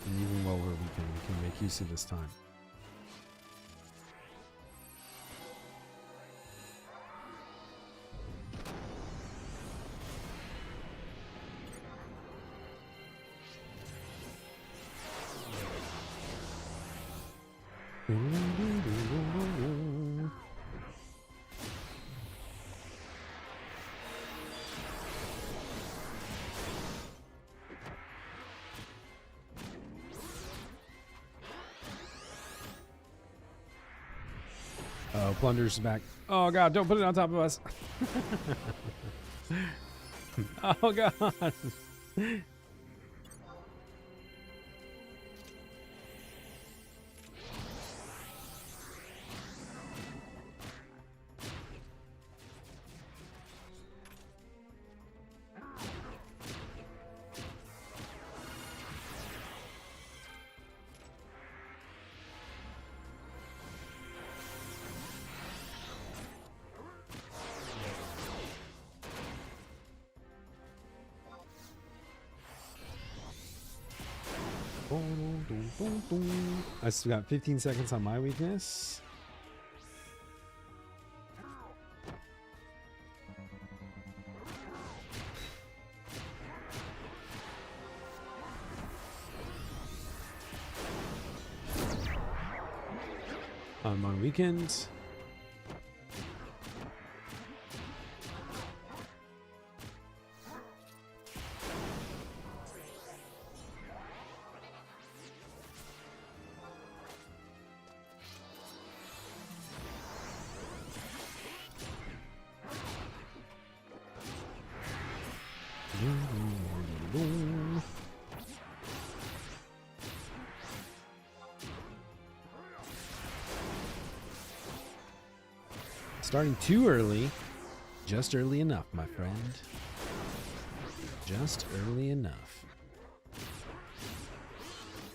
And even while we're weakened, we can make use of this time. Oh, Plunder's back. Oh god, don't put it on top of us. Oh god. I still got 15 seconds on my weakness. On my weekend. Starting too early. Just early enough, my friend. Just early enough.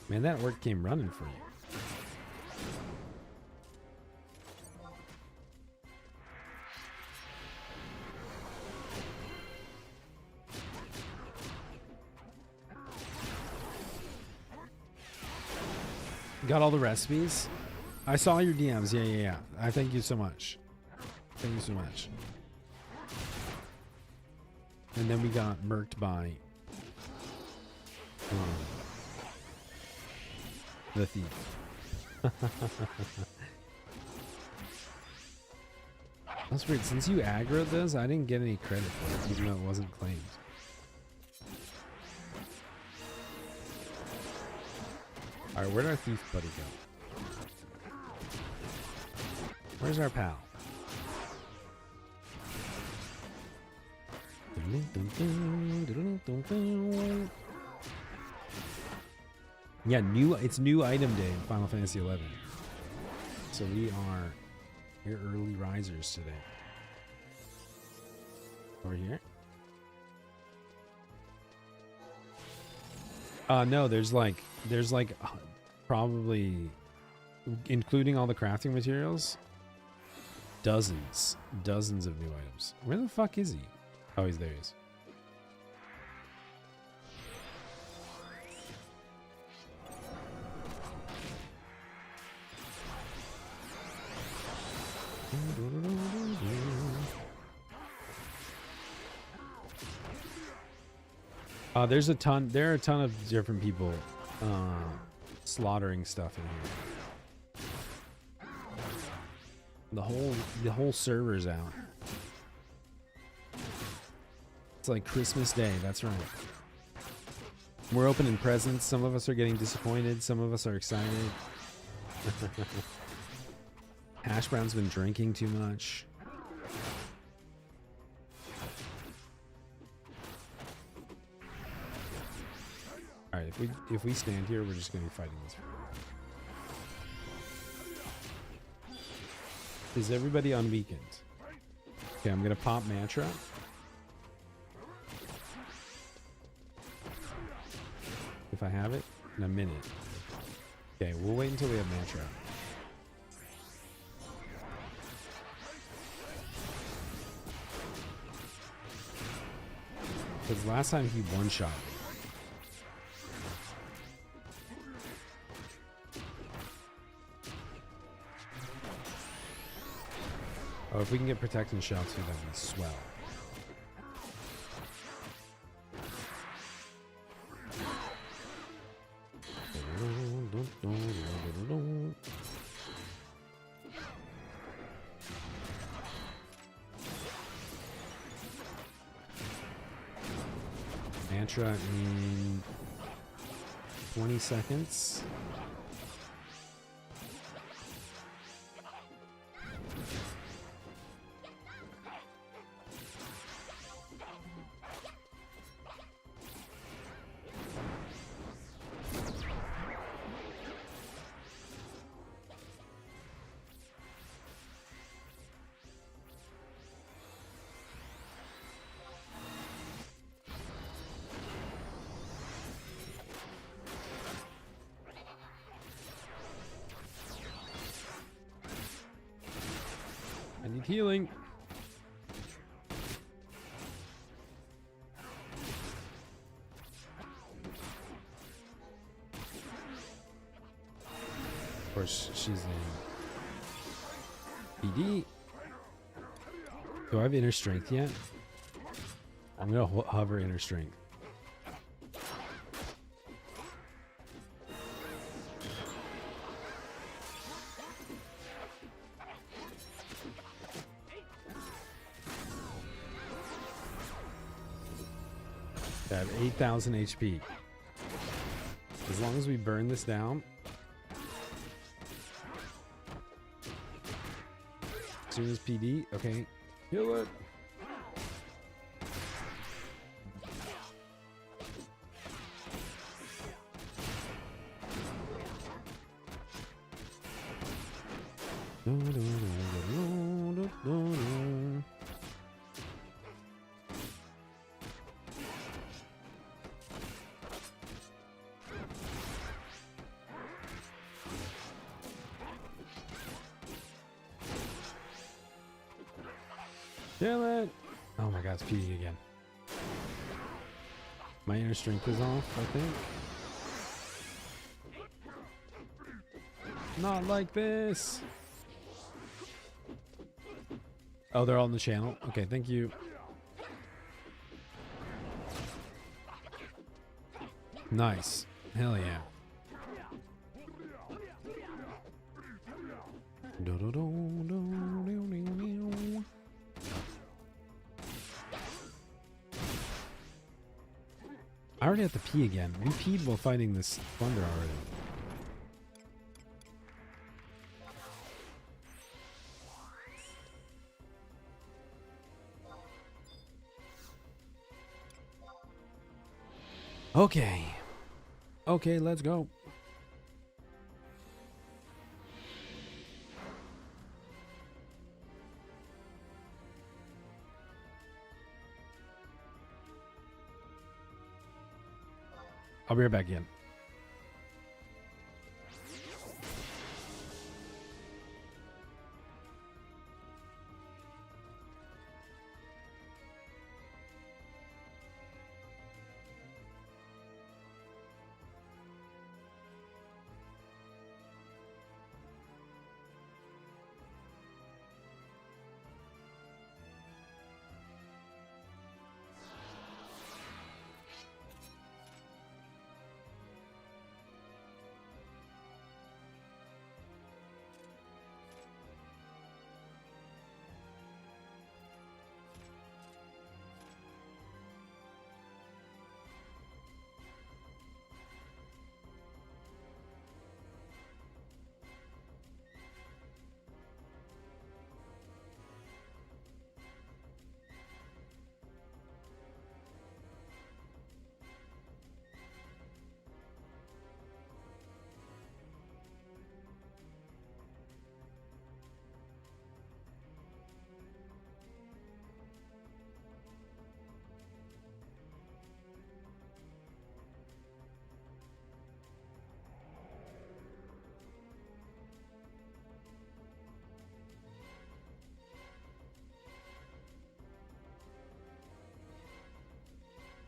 Man, that orc came running for you. Got all the recipes? I saw your DMs. Yeah. I thank you so much. Thank you so much. And then we got murked by the thief. That's weird. Since you aggroed those, I didn't get any credit for it, even though it wasn't claimed. Alright, where'd our thief buddy go? Where's our pal? Yeah, it's new item day in Final Fantasy XI. So we're early risers today. Over here? No, there's like probably, including all the crafting materials, dozens of new items. Where the fuck is he? Oh, he's there. He is. There are a ton of different people slaughtering stuff in here. The whole server's out. It's like Christmas Day, that's right. We're opening presents. Some of us are getting disappointed. Some of us are excited. Hash Brown's been drinking too much. Alright, if we stand here, we're just gonna be fighting this. Is everybody on weekend? Okay, I'm gonna pop Mantra. If I have it in a minute. Okay, we'll wait until we have Mantra. Because last time he one-shot me. Oh, if we can get Protect and Shout too, that'd be swell. Mantra in 20 seconds. Need healing. Of course, she's in PD. Do I have inner strength yet? I'm gonna hover inner strength. I have 8,000 HP. As long as we burn this down. As soon as PD, okay. Heal it. Kill it! Oh my god, it's PD again. My inner strength is off, I think. Not like this! Oh, they're all in the channel? Okay, thank you. Nice. Hell yeah. I already have to pee again. We peed while fighting this thunder already. Okay. Okay, let's go. I'll be right back in.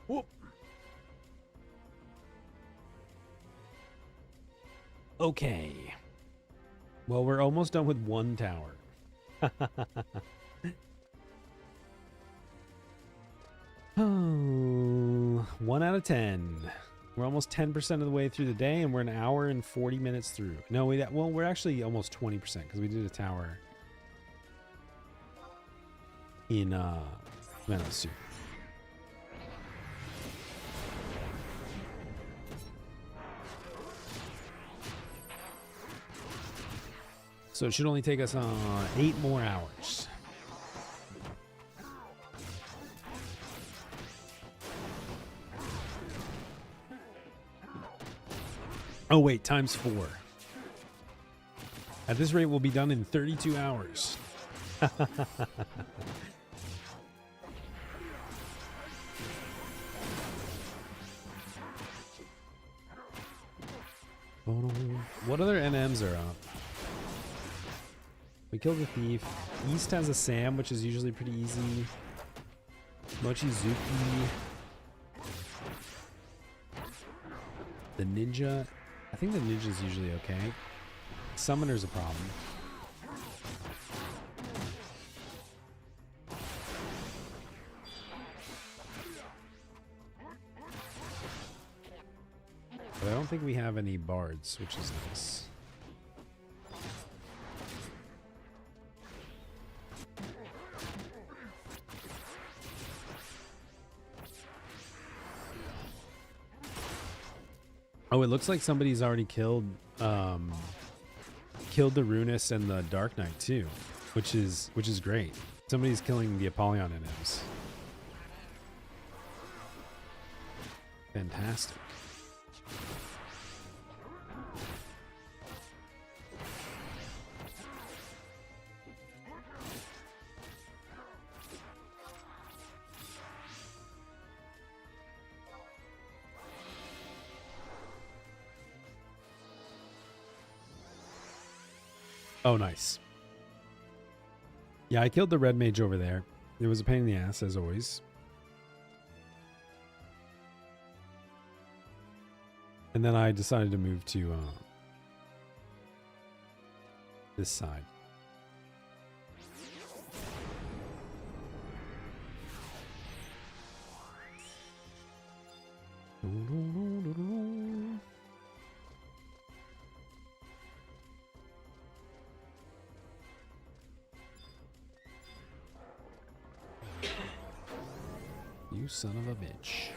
Whoop. Okay. Well, we're almost done with one tower. Oh, 1 out of 10. We're almost 10% of the way through the day, and we're an hour and 40 minutes through. No, we're actually almost 20% because we did a tower in Metal Suit. So it should only take us 8 more hours. Oh wait, times 4. At this rate, we'll be done in 32 hours. What other NMs are up? We killed the thief. East has a Sam, which is usually pretty easy. Mochizuki. The ninja. I think the ninja's usually okay. Summoner's a problem. But I don't think we have any bards, which is nice. Oh, it looks like somebody's already killed killed the Runus and the Dark Knight too, which is great. Somebody's killing the Apollyon NMs. Fantastic. Oh, nice. Yeah, I killed the red mage over there. It was a pain in the ass, as always. And then I decided to move to this side. You son of a bitch.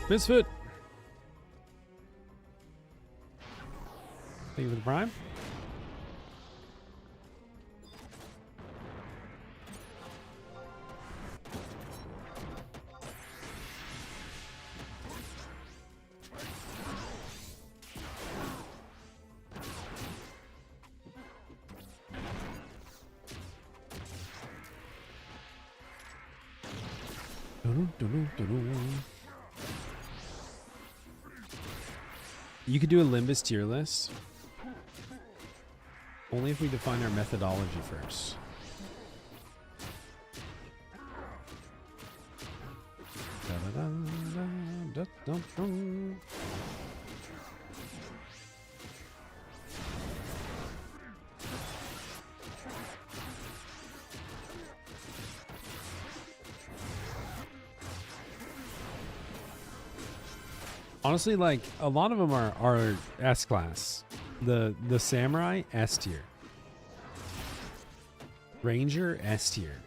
Misfit. Thank you for the prime. You could do a Limbus tier list. Only if we define our methodology first. Honestly, like a lot of them are S class. The samurai S tier. Ranger S tier.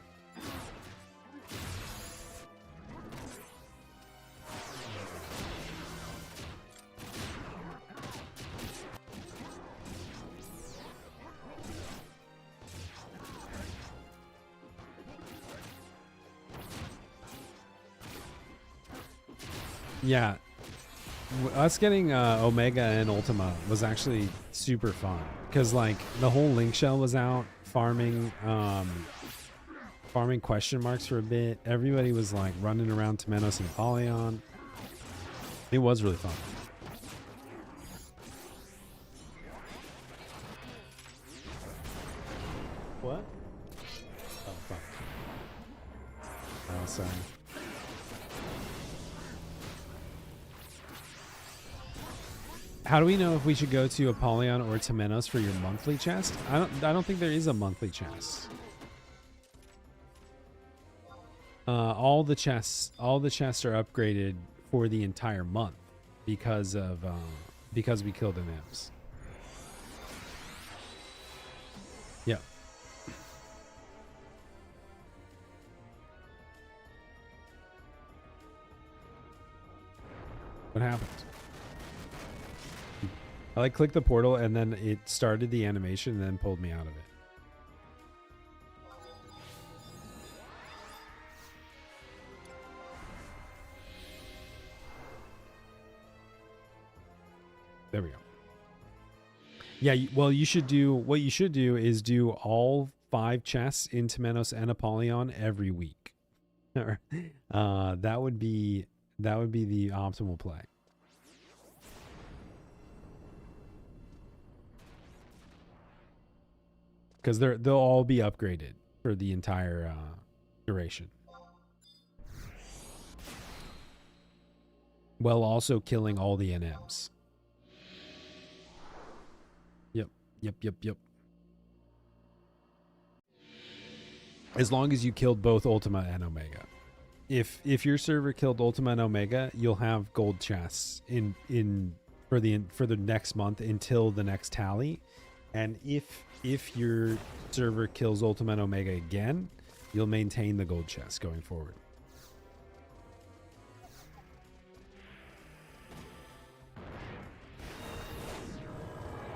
Yeah. Us getting Omega and Ultima was actually super fun because like the whole Link Shell was out farming question marks for a bit. Everybody was like running around Temenos and Apollyon. It was really fun. What? Oh fuck. Oh sorry. How do we know if we should go to Apollyon or Temenos for your monthly chest? I don't think there is a monthly chest. All the chests are upgraded for the entire month because we killed the nymphs. Yeah. What happened? I like clicked the portal and then it started the animation and then pulled me out of it. There we go. Yeah, well, you should do what you should do is do all 5 chests in Temenos and Apollyon every week. That would be the optimal play. because they'll all be upgraded for the entire duration. While also killing all the NMs. Yep. As long as you killed both Ultima and Omega. If your server killed Ultima and Omega, you'll have gold chests for the next month until the next tally. And if your server kills Ultima and Omega again, you'll maintain the gold chest going forward.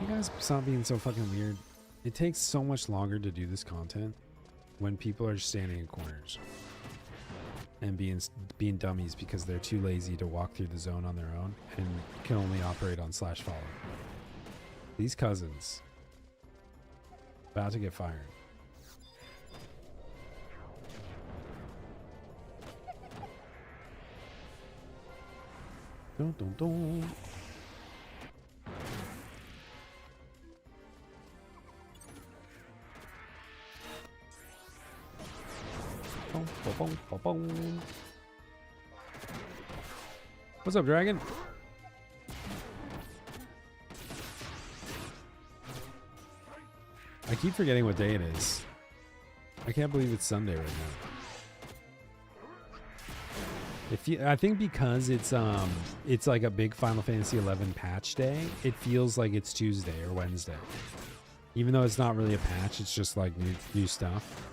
You guys stop being so fucking weird. It takes so much longer to do this content when people are standing in corners and being dummies because they're too lazy to walk through the zone on their own and can only operate on /follow. These cousins about to get fired. Dun, dun, dun. What's up, Dragon? I keep forgetting what day it is. I can't believe it's Sunday right now. I think because it's like a big Final Fantasy 11 patch day, it feels like it's Tuesday or Wednesday. Even though it's not really a patch, it's just like new stuff.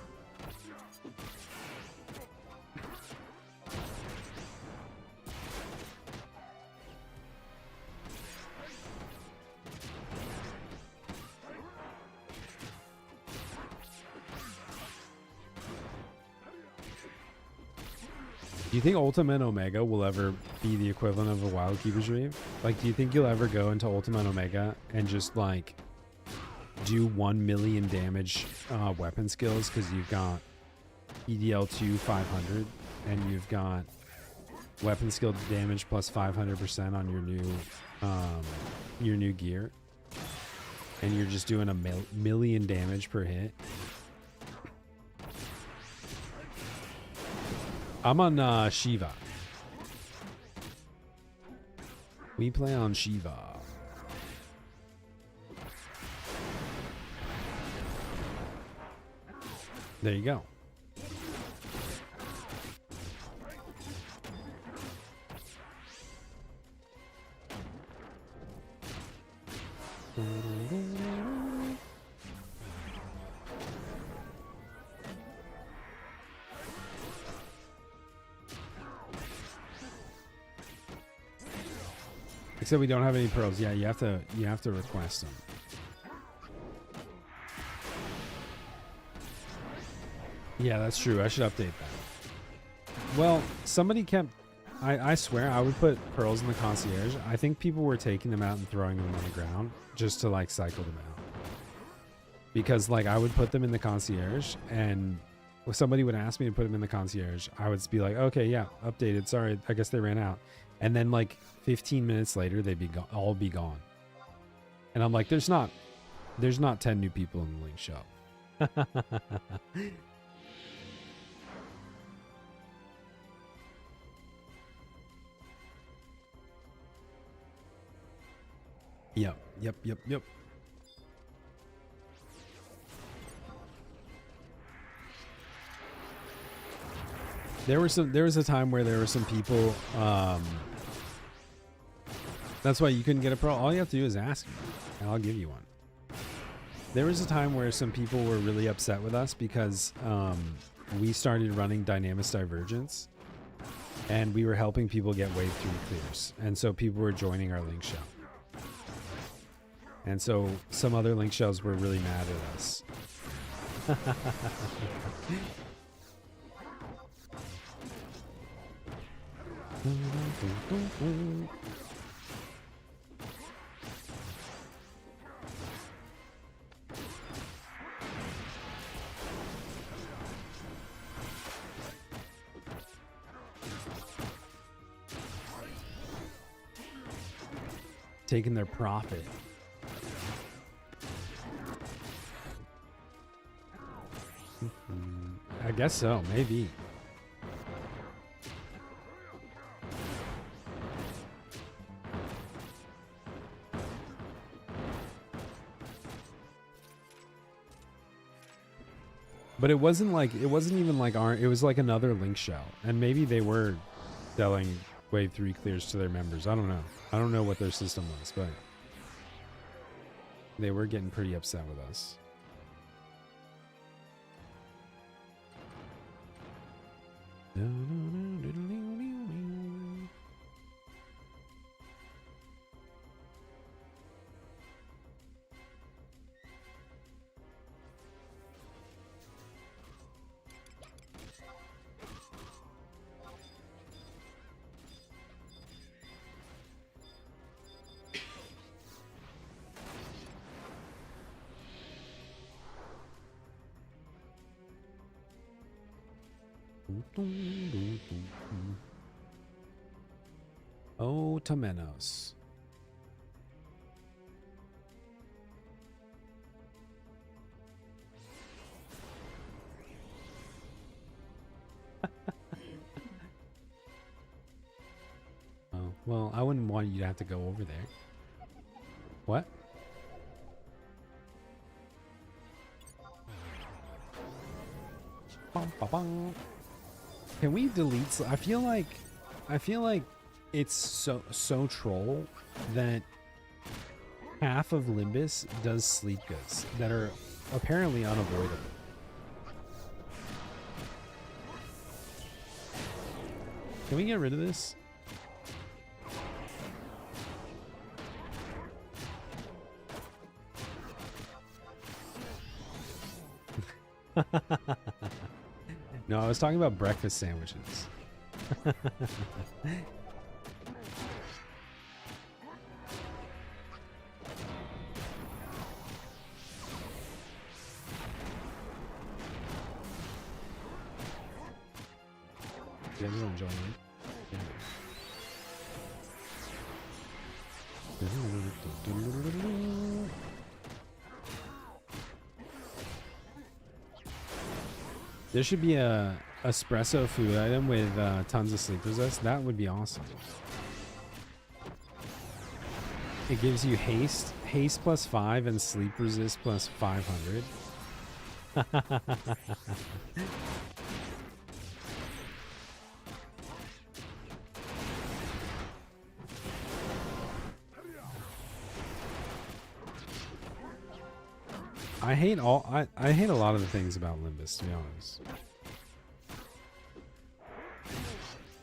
Do you think Ultima and Omega will ever be the equivalent of a Wild Keeper's Reeve? Like, do you think you'll ever go into Ultima and Omega and just, like, do 1 million damage weapon skills because you've got EDL2 500 and you've got weapon skill damage plus 500% on your new gear, and you're just doing a million damage per hit? I'm on Shiva. We play on Shiva. There you go. Except we don't have any pearls. Yeah, you have to request them. Yeah, that's true. I should update that. Well, somebody kept... I swear I would put pearls in the concierge. I think people were taking them out and throwing them on the ground just to, like, cycle them out. Because, like, I would put them in the concierge, and if somebody would ask me to put them in the concierge, I would be like, okay, yeah, updated. Sorry, I guess they ran out. And then, like, 15 minutes later, they'd be all be gone. And I'm like, there's not 10 new people in the link shop. Yep. There was a time where there were some people, that's why you couldn't get a pearl. All you have to do is ask me, and I'll give you one. There was a time where some people were really upset with us because we started running Dynamis Divergence, and we were helping people get wave 3 clears. And so people were joining our link shell. And so some other link shells were really mad at us. Taking their profit. guess so, maybe. But it wasn't even like it was like another link shell. And maybe they were selling Wave 3 clears to their members. I don't know. I don't know what their system was, but they were getting pretty upset with us. Oh, Temenos. Oh, well, I wouldn't want you to have to go over there. What? Bum, ba, bum. Can we delete? I feel like it's so troll that half of Limbus does sleep goods that are apparently unavoidable. Can we get rid of this? No, I was talking about breakfast sandwiches. You guys don't join me? There should be a espresso food item with tons of sleep resist. That would be awesome. It gives you haste plus 5 and sleep resist plus 500. I hate I hate a lot of the things about Limbus, to be honest.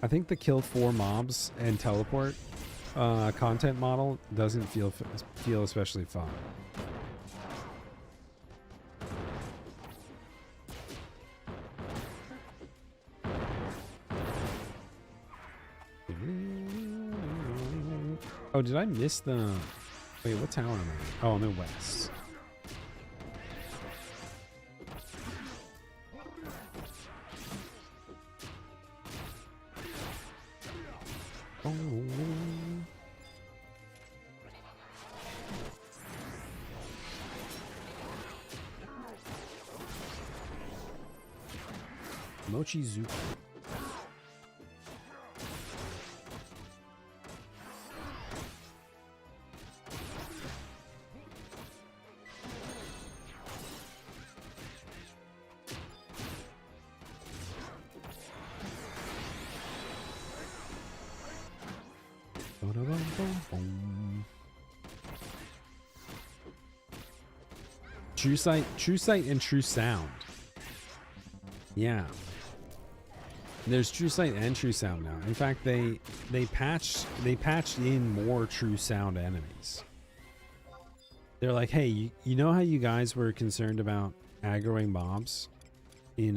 I think the kill 4 mobs and teleport content model doesn't feel especially fun. Oh, did I miss the... Wait, what tower am I in? Oh, I'm in west. Mochizuki. True sight and true sound. Yeah. There's true sight and true sound now. In fact, they patched in more true sound enemies. They're like, hey, you know how you guys were concerned about aggroing mobs in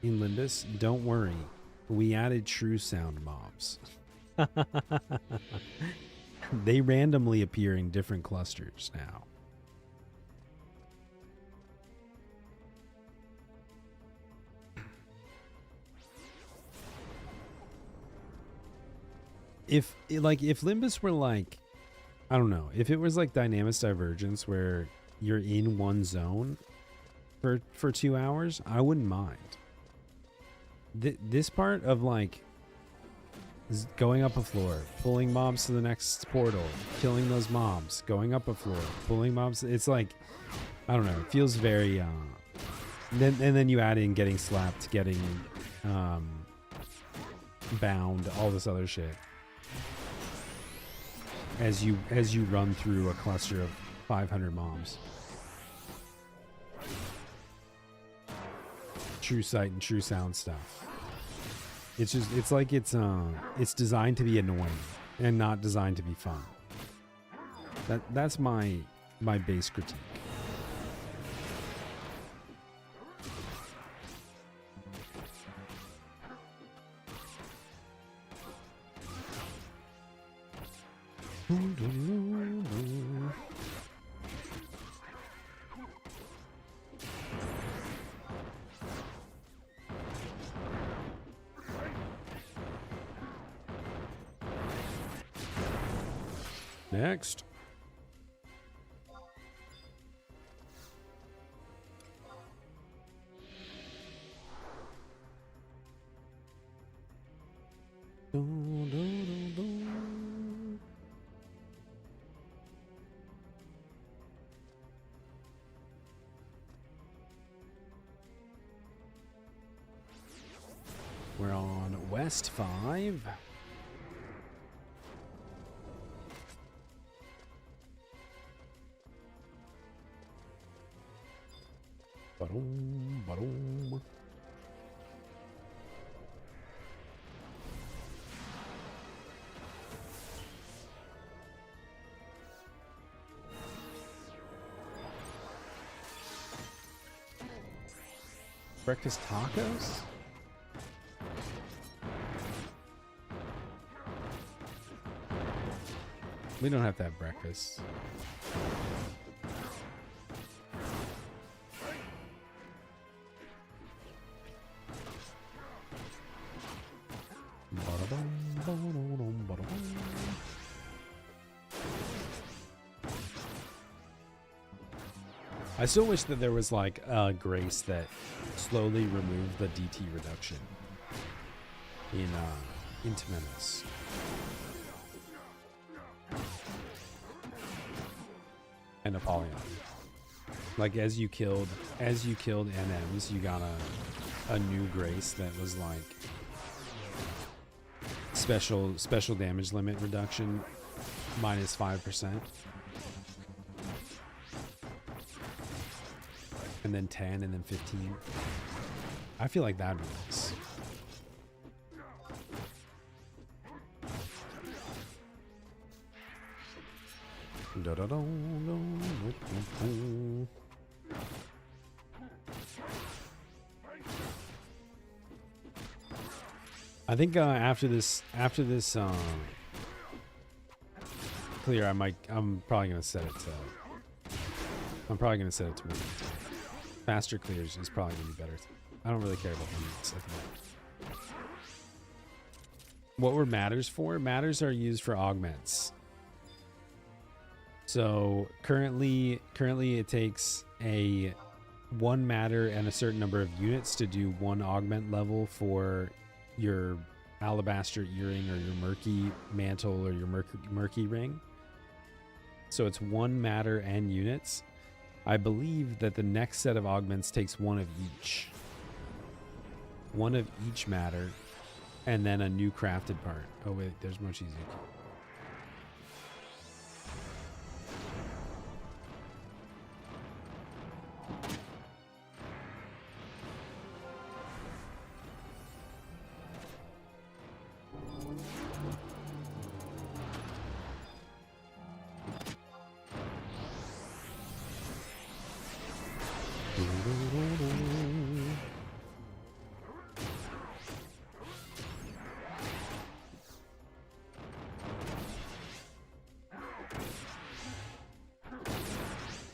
Limbus? Don't worry, we added true sound mobs. They randomly appear in different clusters now. If Limbus were like, I don't know, if it was like Dynamis Divergence where you're in one zone for 2 hours, I wouldn't mind. this part of like going up a floor, pulling mobs to the next portal, killing those mobs, going up a floor, pulling mobs. It's like, I don't know. It feels very. Then you add in getting slapped, getting bound, all this other shit. As you run through a cluster of 500 mobs. True sight and true sound stuff. It's just, it's like it's designed to be annoying and not designed to be fun. That's my base critique. Next. We're on West 5. Ba-dum, ba-dum. Breakfast tacos? We don't have to have breakfast. I still wish that there was like a grace that slowly removed the DT reduction in Menace. And Apollyon. Like as you killed NMs, you got a new grace that was like special damage limit reduction minus 5%. And then 10 and then 15. I feel like that works. I think after this clear, I'm probably gonna set it to movement. Faster clears is probably gonna be better. I don't really care about movements. What were matters for? Matters are used for augments. So currently it takes a 1 matter and a certain number of units to do 1 augment level for your alabaster earring or your murky mantle or your murky ring. So it's 1 matter and units. I believe that the next set of augments takes 1 of each. 1 of each matter, and then a new crafted part. Oh wait, there's Mochizuki.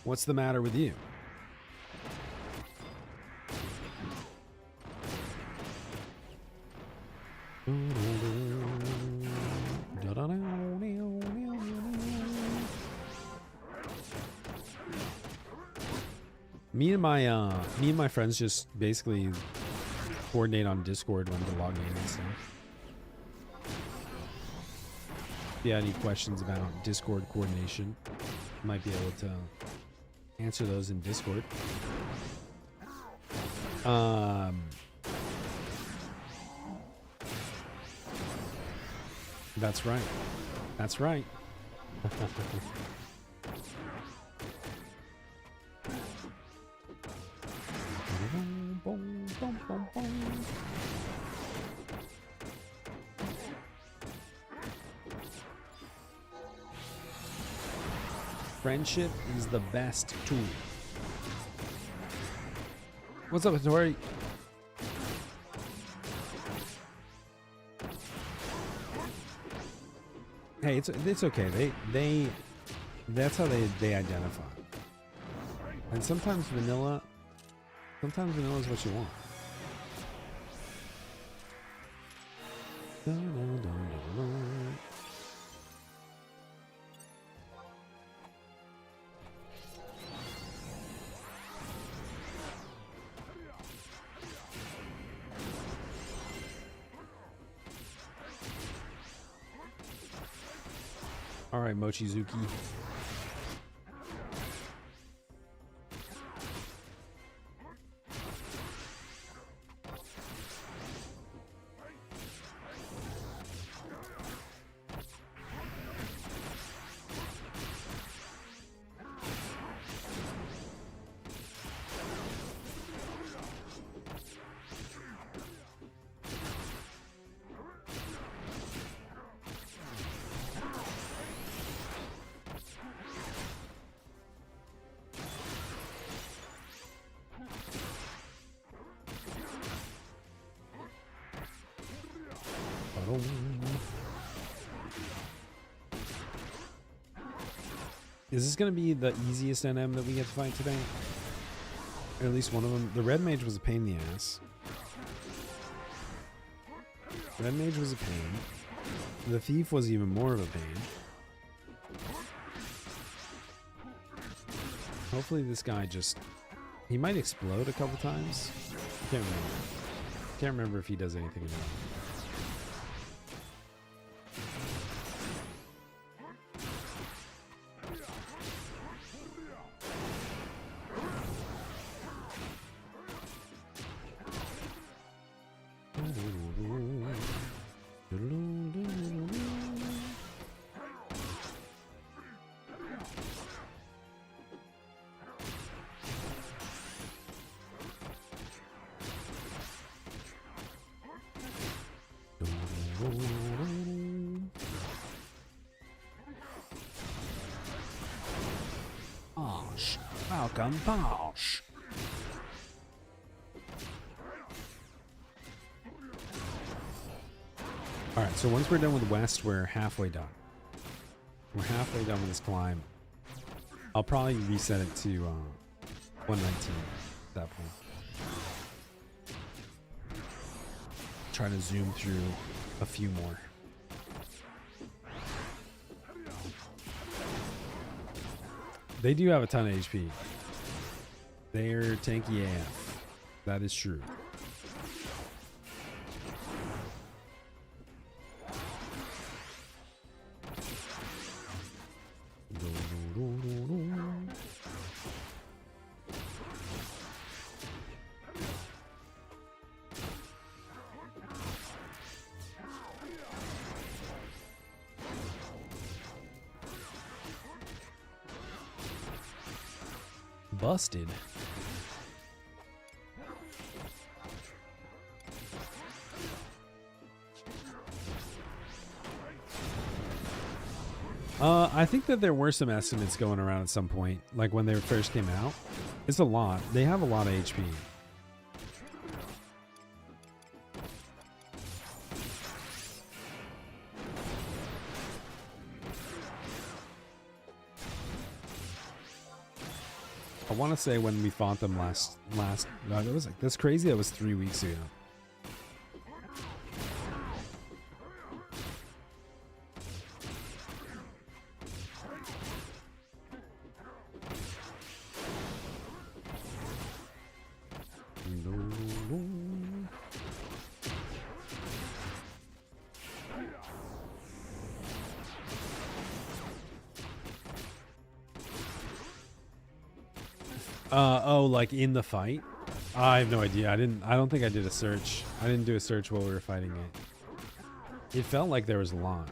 What's the matter with you? Me and my friends just basically coordinate on Discord when to log in and stuff. If you have any questions about Discord coordination, you might be able to answer those in Discord. That's right. That's right. Friendship is the best tool. What's up, Tori? Hey, it's okay. They that's how they identify. And sometimes vanilla is what you want. All right, Mochizuki. Is this going to be the easiest NM that we get to fight today? Or at least one of them. The Red Mage was a pain in the ass. Red Mage was a pain. The Thief was even more of a pain. Hopefully this guy just... He might explode a couple times. Can't remember. Can't remember if he does anything about it. Bosh. Welcome, Bosh. Alright, so once we're done with West, we're halfway done. We're halfway done with this climb. I'll probably reset it to 119 at that point. Try to zoom through a few more. They do have a ton of HP. They're tanky AF. That is true. Busted. I think that there were some estimates going around at some point, like when they first came out. It's a lot. They have a lot of HP. I want to say when we fought them last it was like that's crazy. That was 3 weeks ago. Oh, like in the fight? I have no idea. I don't think I did a search. I didn't do a search while we were fighting it. It felt like there was a lot.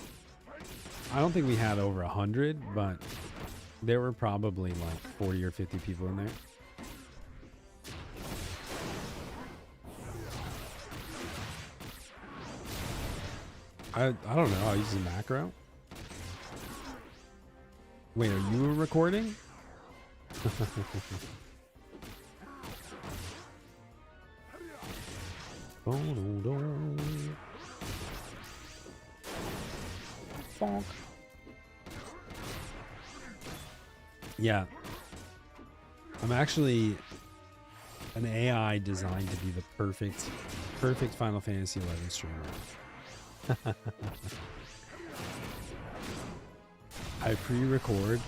I don't think we had over 100, but there were probably like 40 or 50 people in there. I don't know. I'll use a macro. Wait, are you recording? Bonk. Yeah. I'm actually an AI designed to be the perfect Final Fantasy 11 streamer. I pre-record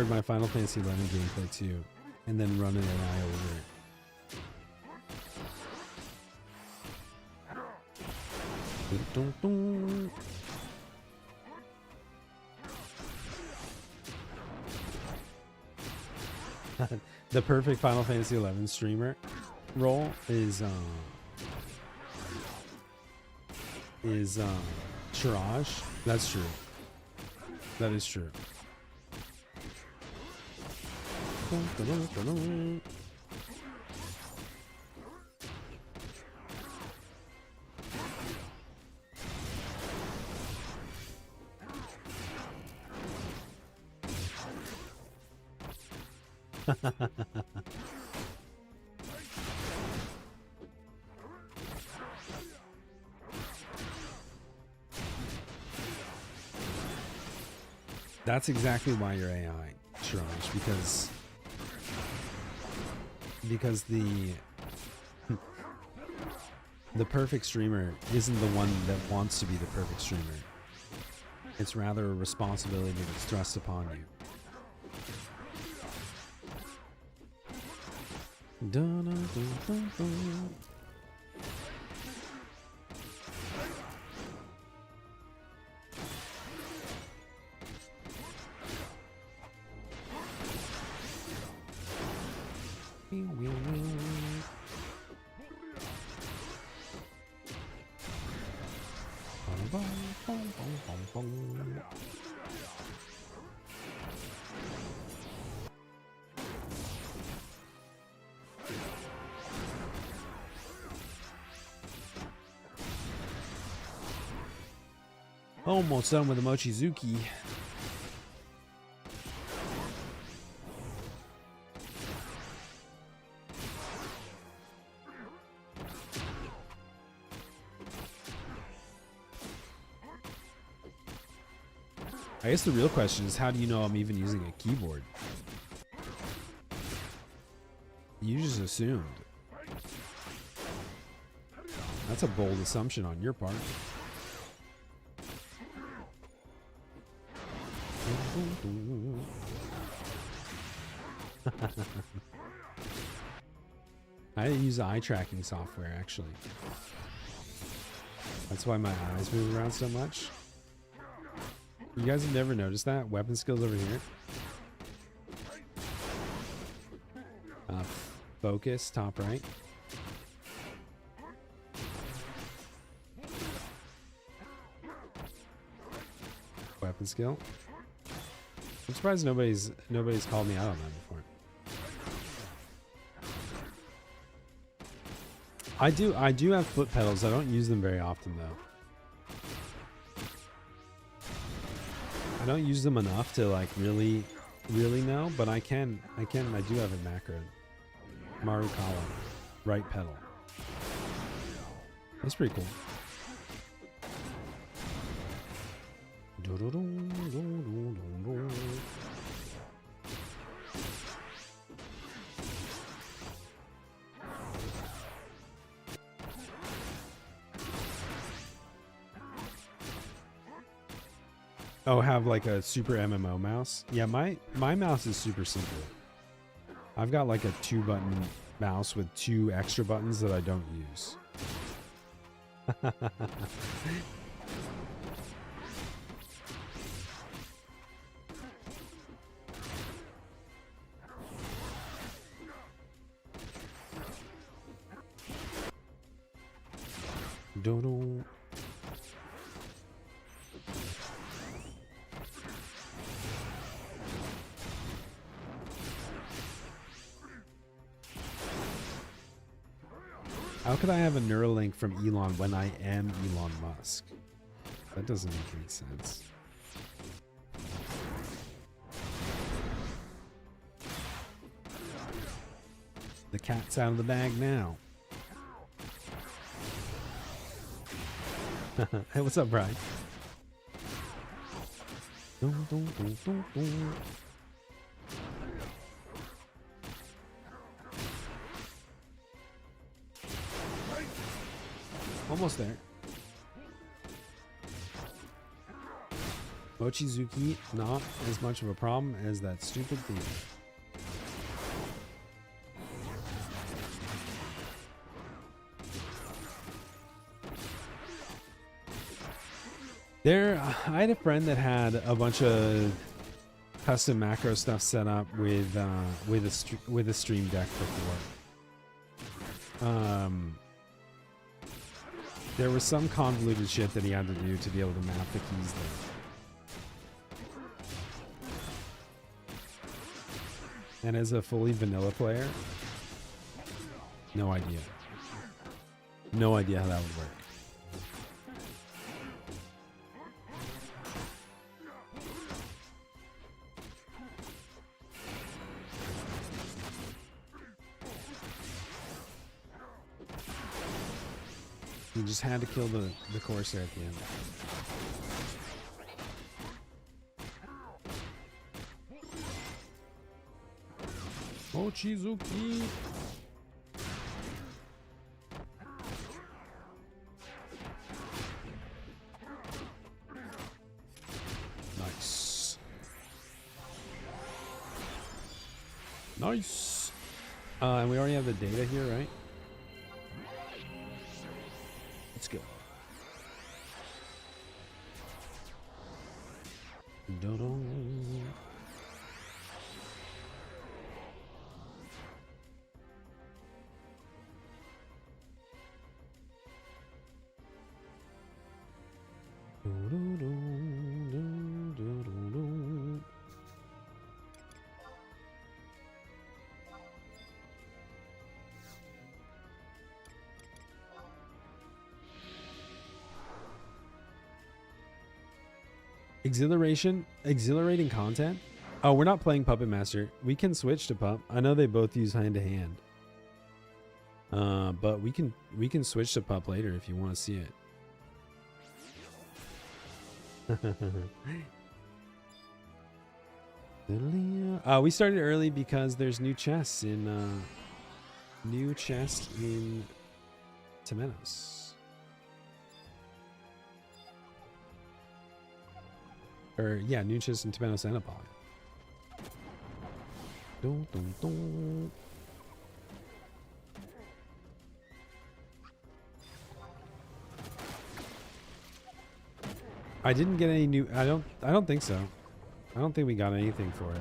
my Final Fantasy 11 gameplay too, and then run an AI over it. Dun, dun, dun. The perfect Final Fantasy 11 streamer role is Shiraj. That's true. That is true. That's exactly why you're AI, Shiraj, because the perfect streamer isn't the one that wants to be the perfect streamer. It's rather a responsibility that's thrust upon you. Dun, dun, dun, dun, dun. Almost done with the Mochizuki. I guess the real question is, how do you know I'm even using a keyboard? You just assumed. That's a bold assumption on your part. I use eye tracking software, actually. That's why my eyes move around so much. You guys have never noticed that? Weapon skills over here. Focus, top right. Weapon skill. I'm surprised nobody's called me out on that before. I do have foot pedals. I don't use them very often though. I don't use them enough to like really know, but I do have a macro. Marukawa, right pedal. That's pretty cool. Oh, have like a super MMO mouse? Yeah, my mouse is super simple. I've got like a 2-button mouse with 2 extra buttons that I don't use. Do-do. How could I have a Neuralink from Elon when I am Elon Musk? That doesn't make any sense. The cat's out of the bag now. Hey, what's up, Brian? Dun, dun, dun, dun, dun. Almost there. Mochizuki, not as much of a problem as that stupid thing. I had a friend that had a bunch of custom macro stuff set up with a Stream Deck before. There was some convoluted shit that he had to do to be able to map the keys there. And as a fully vanilla player, no idea. No idea how that would work. You just had to kill the Corsair at the end. Mochizuki! Nice. Nice! And we already have the data here, right? Let's go. Dun-dun. Dun-dun-dun-dun-dun-dun-dun. Exhilarating content. Oh, we're not playing Puppet Master. We can switch to Pup. I know they both use hand to hand. But we can switch to Pup later if you want to see it. We started early because there's new chests in Temenos. Or yeah, new chests in Temenos and Apollo. Dun, dun, dun. I didn't get any new. I don't think so. I don't think we got anything for it.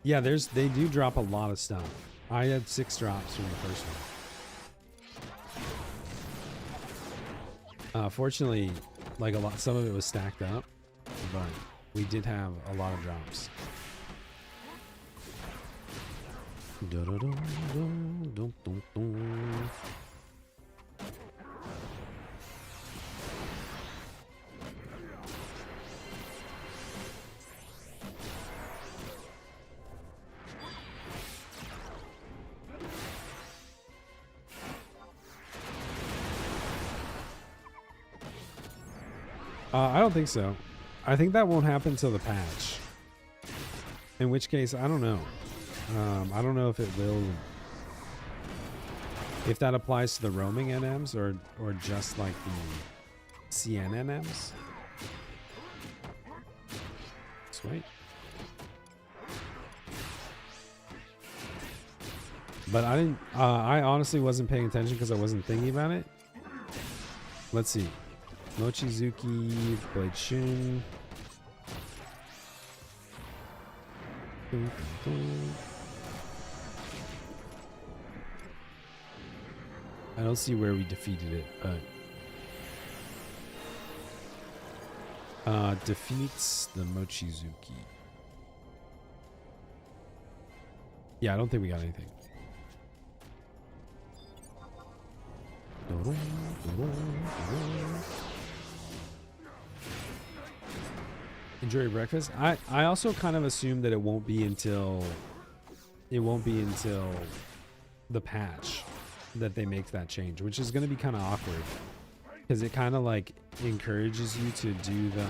Yeah, they do drop a lot of stuff. I had 6 drops from the first one. Fortunately, like some of it was stacked up, but we did have a lot of drops. I don't think so. I think that won't happen till the patch. In which case, I don't know. I don't know if it will. If that applies to the roaming NMs or just like the CN NMs. Sweet. But I didn't. I honestly wasn't paying attention because I wasn't thinking about it. Let's see. Mochizuki, Blade Shun. I don't see where we defeated it, but defeats the Mochizuki. Yeah, I don't think we got anything. Enjoy your breakfast. I also kind of assume that it won't be until the patch that they make that change, which is going to be kind of awkward because it kind of like encourages you to do the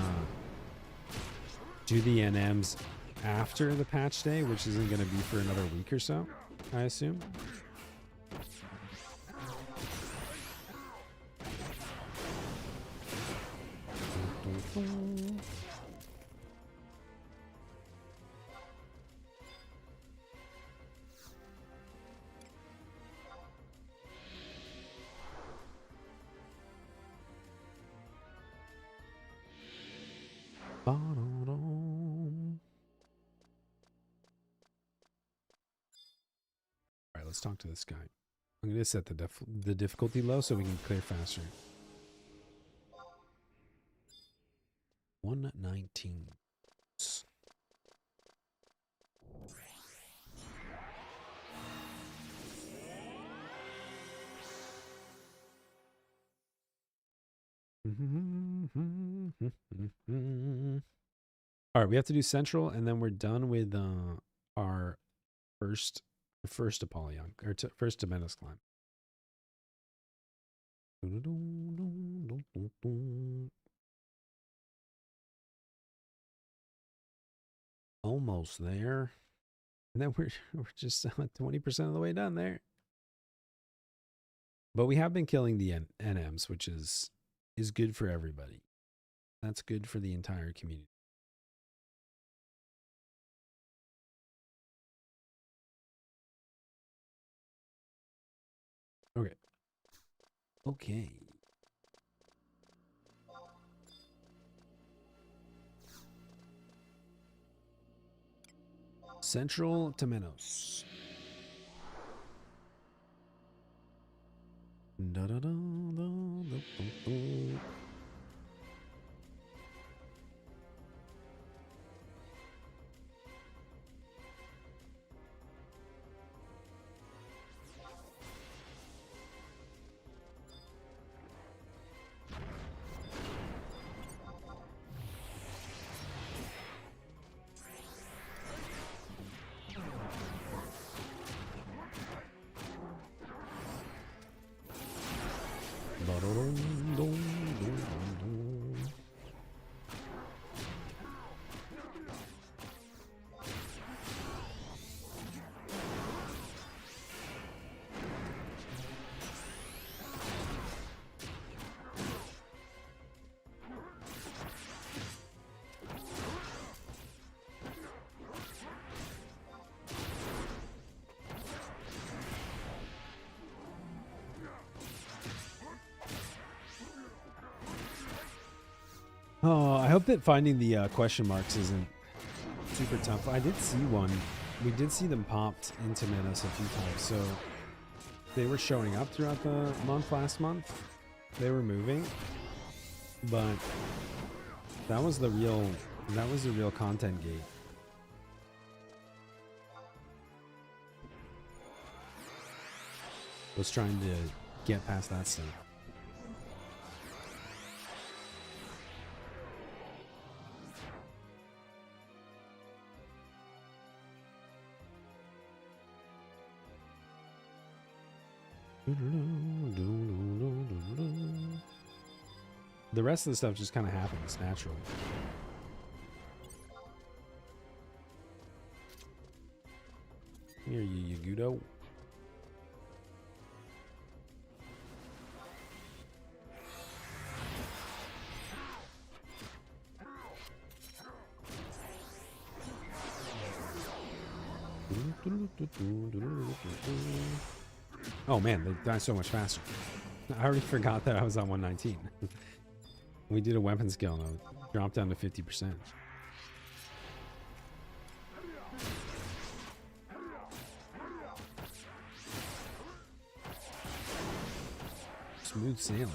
NMs after the patch day, which isn't going to be for another week or so, I assume. Alright, let's talk to this guy. I'm going to set the difficulty low so we can clear faster. 119. All right, we have to do Central, and then we're done with our first Apollyon, or first Demenos climb. Almost there. And then we're just 20% of the way done there. But we have been killing the NMs, which is good for everybody. That's good for the entire community. Okay. Okay. Central Temenos. Da, da, da, da, da, da, da. Oh, I hope that finding the question marks isn't super tough. I did see one. We did see them popped into Menos a few times, so they were showing up throughout the month last month. They were moving, but that was the real content gate. Was trying to get past that stuff. The rest of the stuff just kind of happens naturally. Here, you Yagudo. Oh man, they die so much faster. I already forgot that I was on 119. We did a weapon skill and I dropped down to 50%. Smooth sailing.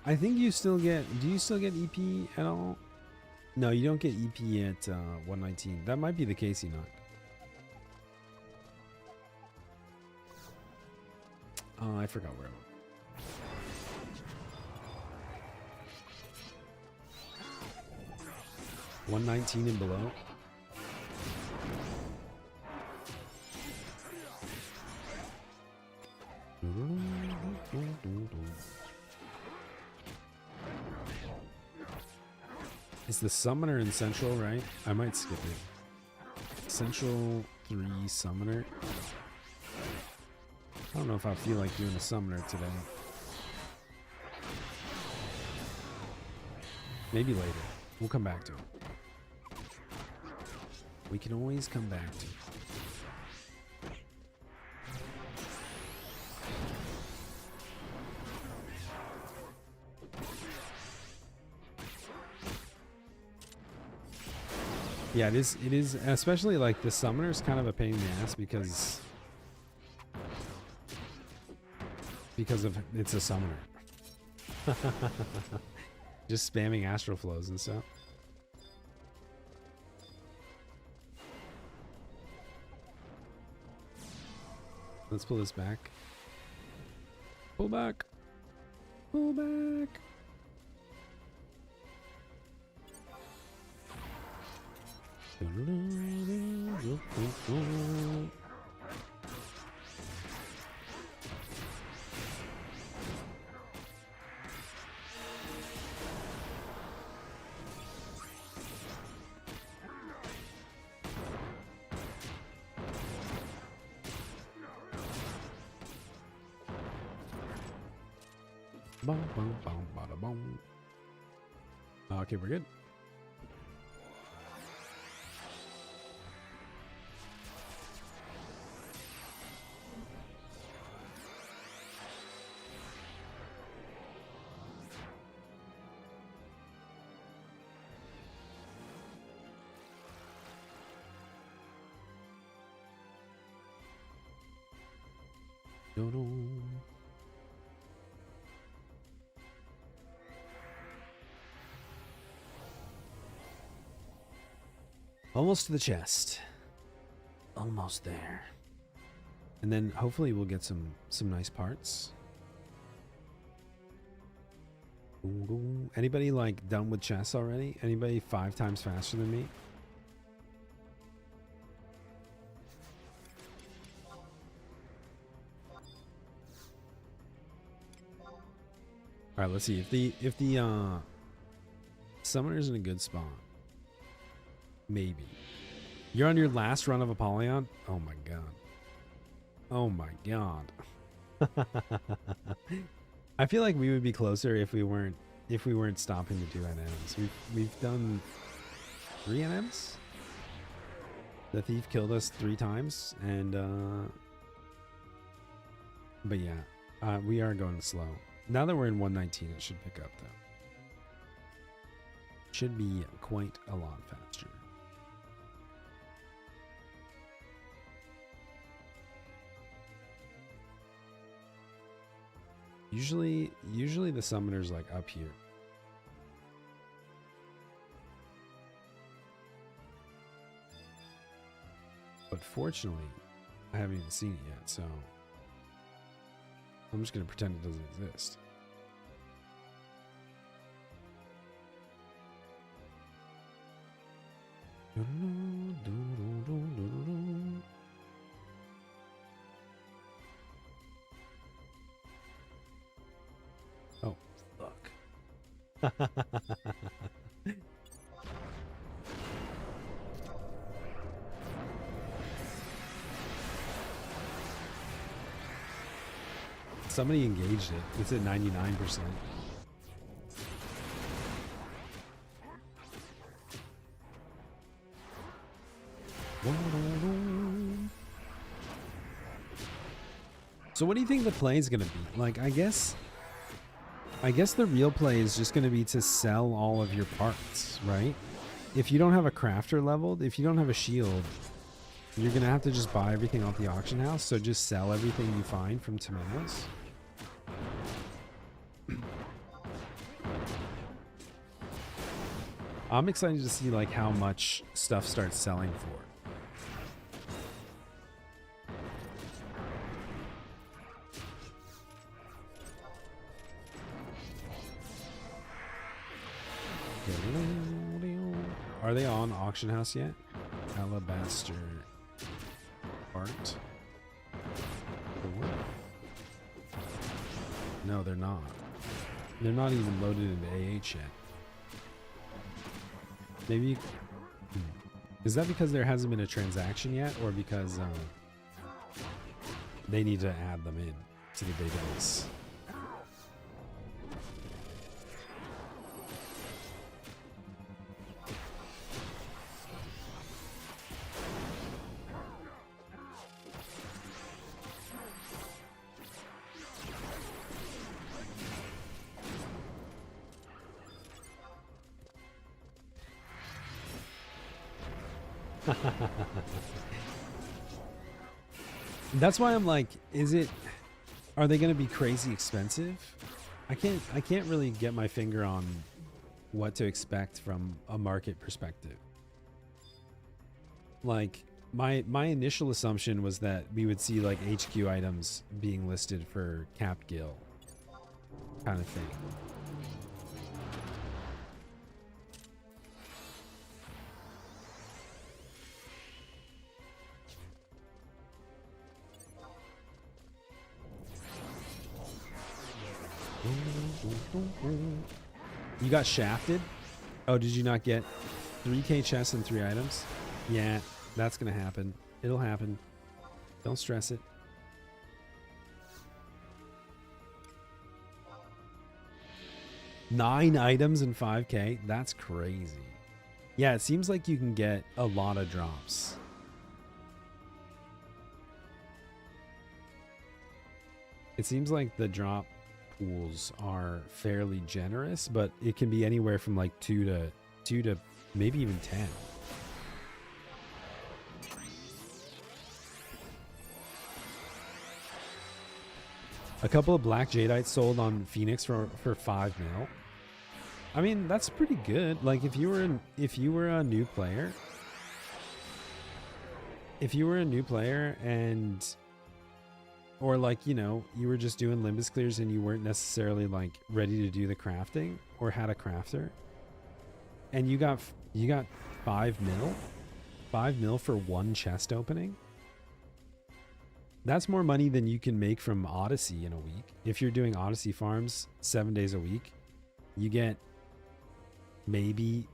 I think you still get. Do you still get EP at all? No, you don't get EP at 119. That might be the case, Enoch. Oh, I forgot where. 119 and below. Is the summoner in Central, right? I might skip it. Central 3 summoner. I don't know if I feel like doing a summoner today. Maybe later. We'll come back to it. We can always come back to it. Yeah, it is, especially like the summoner's kind of a pain in the ass because of it's a summoner. Just spamming astral flows and stuff. Let's pull this back. Pull back. Pull back. Okay, we're good. Almost to the chest. Almost there. And then hopefully we'll get some nice parts. Anybody like done with chests already? Anybody 5 times faster than me? All right, let's see if the summoner's in a good spot. Maybe. You're on your last run of Apollyon? Oh my god. Oh my god. I feel like we would be closer if we weren't stopping to do NMs. We've done 3 NMs? The thief killed us 3 times and but yeah, we are going slow. Now that we're in 119, it should pick up though. Should be quite a lot faster. Usually the summoner's like up here. But fortunately, I haven't even seen it yet, so I'm just gonna pretend it doesn't exist. Oh, fuck. Somebody engaged it. It's at 99%. So what do you think the play is going to be? Like, I guess the real play is just going to be to sell all of your parts, right? If you don't have a crafter leveled, if you don't have a shield, you're going to have to just buy everything off the auction house. So just sell everything you find from Tomatoes. I'm excited to see like how much stuff starts selling for. Are they on auction house yet? Alabaster art. No, they're not. They're not even loaded into AH yet. Maybe. Is that because there hasn't been a transaction yet, or because they need to add them in to the database? That's why I'm like, are they going to be crazy expensive? I can't really get my finger on what to expect from a market perspective. Like my initial assumption was that we would see like HQ items being listed for cap gil kind of thing. You got shafted? Oh, did you not get 3k chests and 3 items? Yeah, that's gonna happen. It'll happen. Don't stress it. Nine items and 5k? That's crazy. Yeah, it seems like you can get a lot of drops. It seems like the drop pools are fairly generous, but it can be anywhere from like 2 to maybe even 10. A couple of black jadites sold on Phoenix for 5 mil. I mean, that's pretty good. Like if you were a new player, and or like, you know, you were just doing Limbus clears and you weren't necessarily like ready to do the crafting or had a crafter, and you got 5 mil for one chest opening. That's more money than you can make from Odyssey in a week. If you're doing Odyssey farms 7 days a week, you get maybe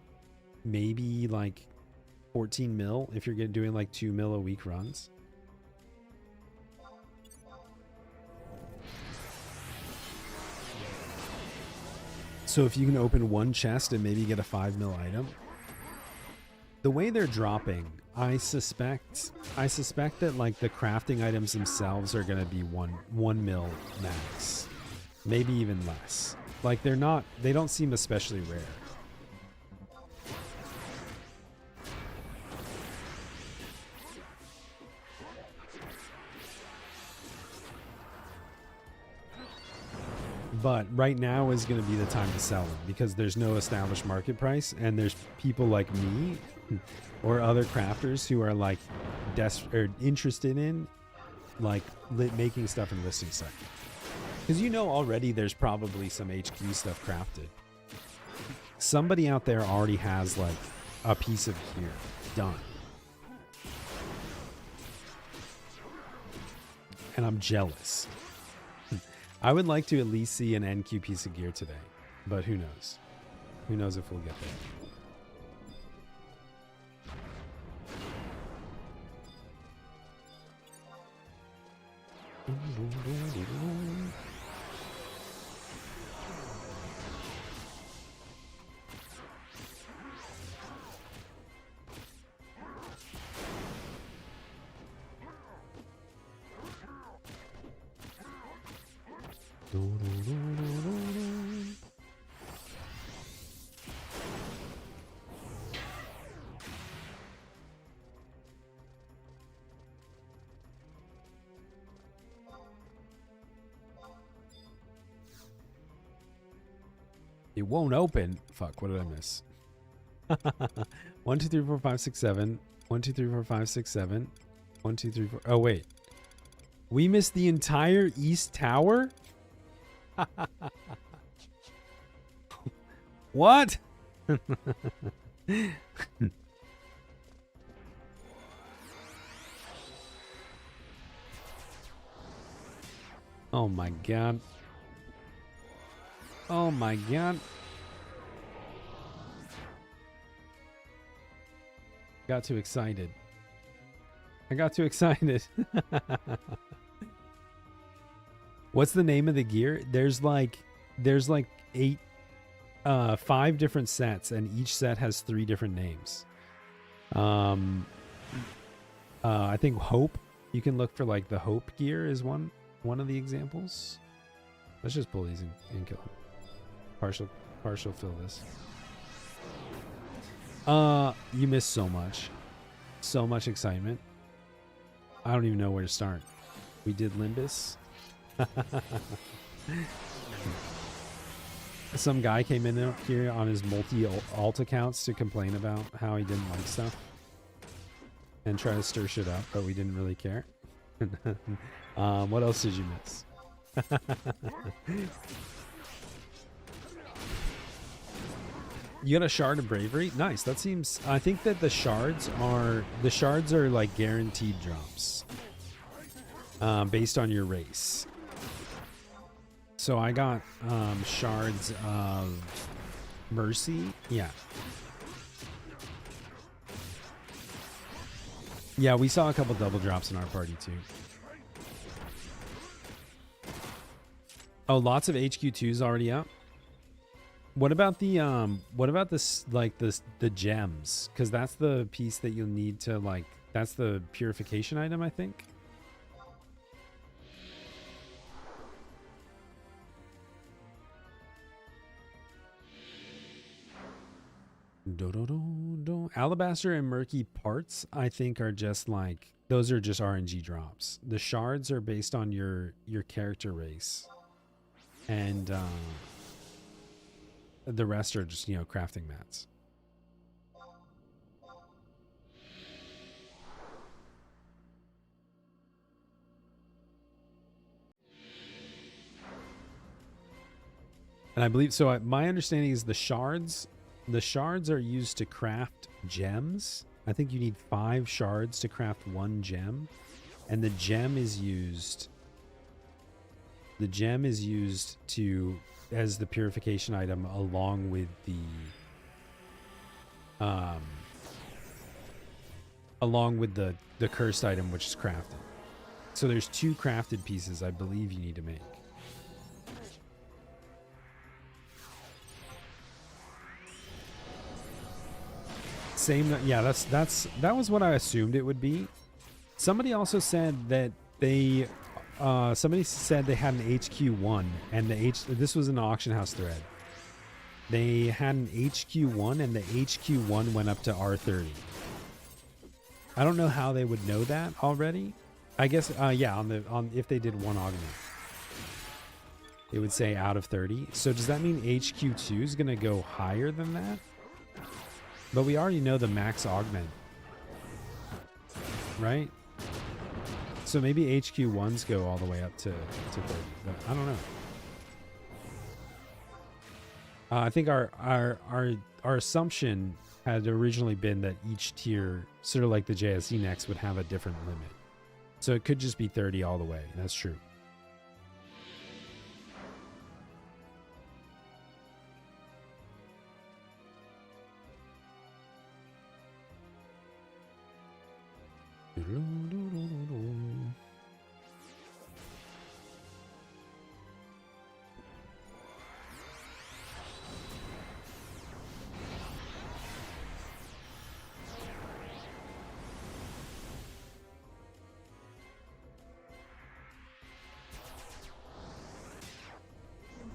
like 14 mil if you're doing like 2 mil a week runs. So if you can open one chest and maybe get a 5 mil item, the way they're dropping, I suspect that like the crafting items themselves are going to be one mil max, maybe even less. Like they don't seem especially rare. But right now is going to be the time to sell them because there's no established market price, and there's people like me or other crafters who are like interested in like making stuff and listing stuff. Because you know already there's probably some HQ stuff crafted. Somebody out there already has like a piece of gear done. And I'm jealous. I would like to at least see an NQ piece of gear today, but who knows? Who knows if we'll get there. It won't open. Fuck, what did I miss? 1, 2, 3, 4, 5, 6, 7. 1, 2, 3, 4, 5, 6, 7. 1, 2, 3, 4. Oh, wait. We missed the entire East Tower? What? Oh my god. Oh my god. Got too excited. I got too excited. What's the name of the gear? There's like 5 different sets, and each set has 3 different names. I think Hope. You can look for like the Hope gear is one of the examples. Let's just pull these and kill them. Partial fill this. You missed so much. So much excitement. I don't even know where to start. We did Limbus. Some guy came in here on his multi-alt accounts to complain about how he didn't like stuff and try to stir shit up, but we didn't really care. What else did you miss? You got a shard of bravery? Nice. That seems. I think that the shards are like guaranteed drops, based on your race. So I got shards of mercy. Yeah. Yeah, we saw a couple double drops in our party too. Oh, lots of HQ2s already out. What about the this like the gems? Because that's the piece that you'll need to like. That's the purification item, I think. Alabaster and murky parts, I think, are just like those are just RNG drops. The shards are based on your character race, and the rest are just, crafting mats. And I believe so. My understanding is the shards are used to craft gems. I think you need 5 shards to craft 1 gem, and the gem is used to as the purification item along with the cursed item, which is crafted. So there's 2 crafted pieces I believe you need to make. Same, yeah, that was what I assumed it would be. Somebody also said that they had an HQ1, and this was an auction house thread. They had an HQ1, and the HQ1 went up to R30. I don't know how they would know that already. I guess yeah, on if they did one augment, it would say out of 30. So does that mean HQ2 is going to go higher than that? But we already know the max augment, right? So maybe HQ1s go all the way up to 30, but I don't know. I think our assumption had originally been that each tier, sort of like the JSE next, would have a different limit. So it could just be 30 all the way. That's true.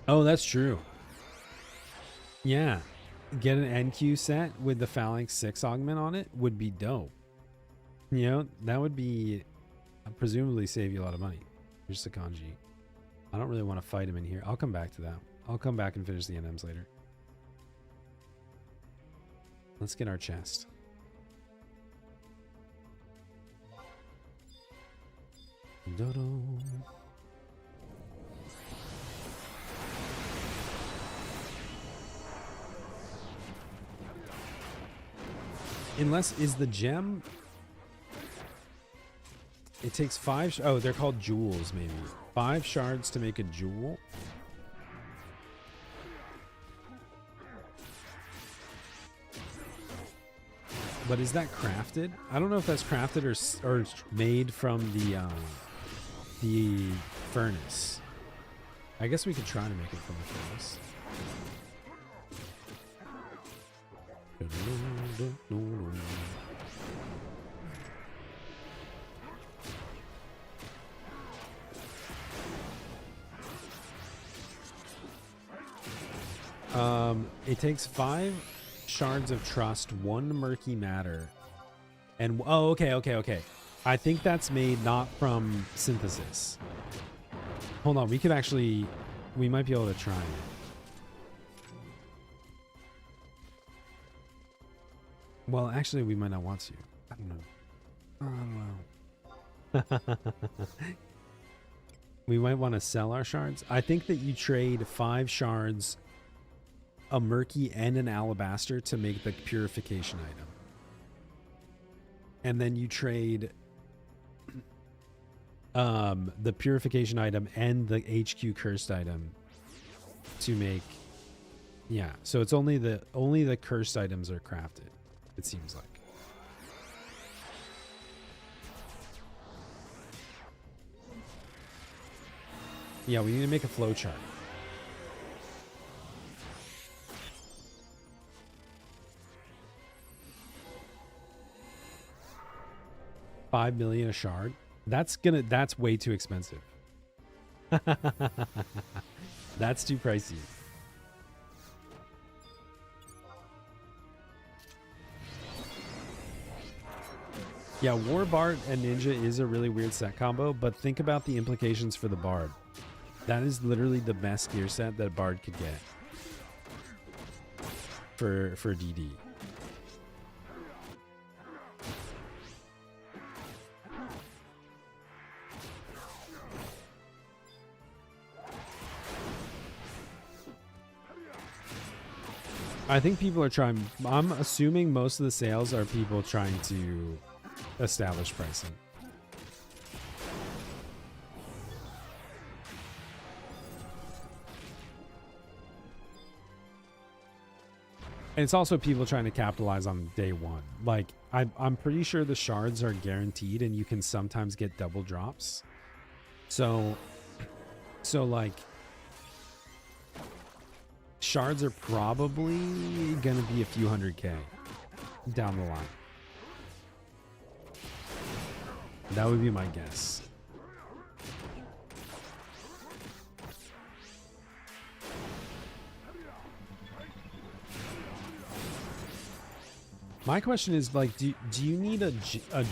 Oh, that's true. Yeah. Get an NQ set with the Phalanx 6 augment on it would be dope. You know, that would be presumably save you a lot of money. Here's Sakanji. I don't really want to fight him in here. I'll come back to that. I'll come back and finish the NMs later. Let's get our chest. Dodo. Unless, is the gem... It takes 5... Oh, they're called jewels, maybe. 5 shards to make a jewel. But is that crafted? I don't know if that's crafted or made from the furnace. I guess we could try to make it from the furnace. It takes 5 shards of trust, 1 murky matter, and oh, okay. I think that's made not from synthesis. Hold on, we might be able to try it. Well, actually, we might not want to. I don't know. We might want to sell our shards. I think that you trade 5 shards, a murky, and an alabaster to make the purification item. And then you trade the purification item and the HQ cursed item to make... Yeah, so it's only the cursed items are crafted, it seems like. Yeah, we need to make a flowchart. $5 million a shard. That's way too expensive. That's too pricey. Yeah, War Bard and Ninja is a really weird set combo, but think about the implications for the Bard. That is literally the best gear set that a Bard could get for DD. I think people are trying... I'm assuming most of the sales are people trying to establish pricing. And it's also people trying to capitalize on day one. Like, I'm pretty sure the shards are guaranteed and you can sometimes get double drops. So like... Shards are probably going to be a few 100K down the line. That would be my guess. My question is, like, do you need a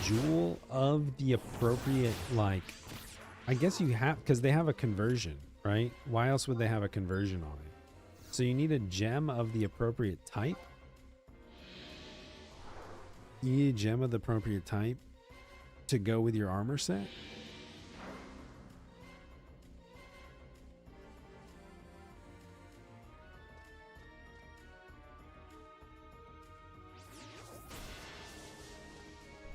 jewel of the appropriate, like, I guess you have, because they have a conversion, right? Why else would they have a conversion on it? So you need a gem of the appropriate type? You need a gem of the appropriate type to go with your armor set?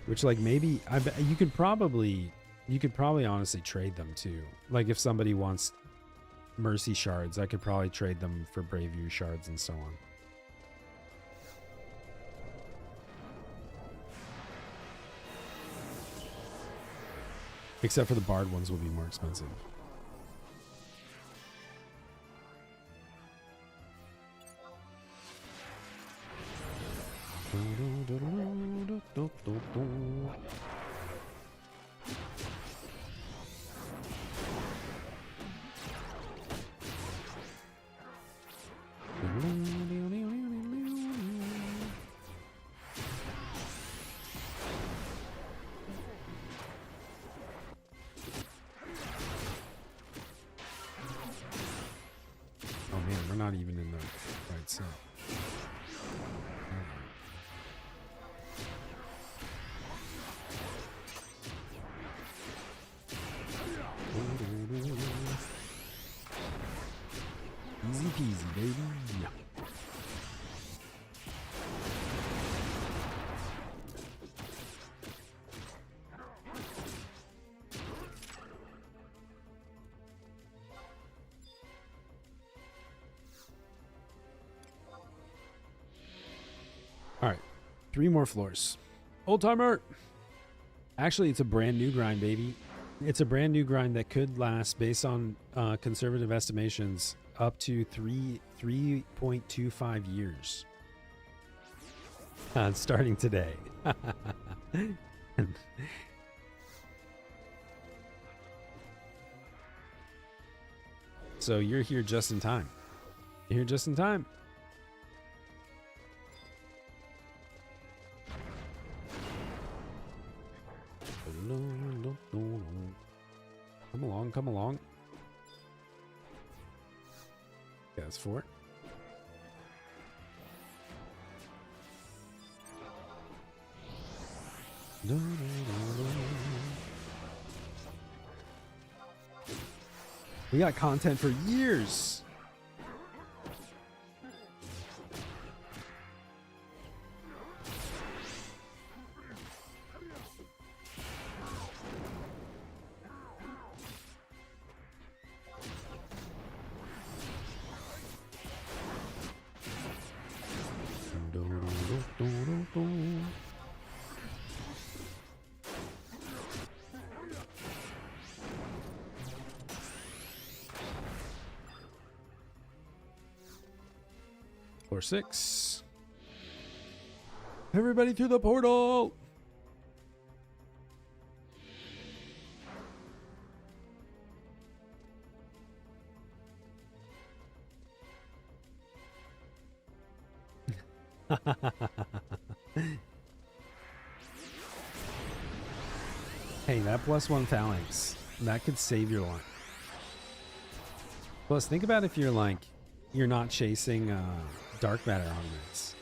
Which, like, maybe I bet you could probably honestly trade them too. Like, if somebody wants Mercy shards, I could probably trade them for Bravely shards and so on. Except for the Bard ones will be more expensive. 3 more floors. Old timer. Actually, it's a brand new grind, baby. It's a brand new grind that could last, based on conservative estimations, up to 3.25 years. Starting today. So you're here just in time. You're here just in time. Come along, come along. Yeah, that's 4. We got content for years. Floor 6. Everybody through the portal. Hey, that +1 phalanx, that could save your life. Plus, think about if you're like, you're not chasing dark matter augments.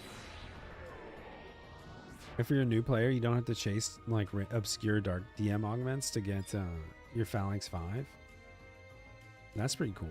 If you're a new player, you don't have to chase like obscure dark DM augments to get your phalanx 5. That's pretty cool.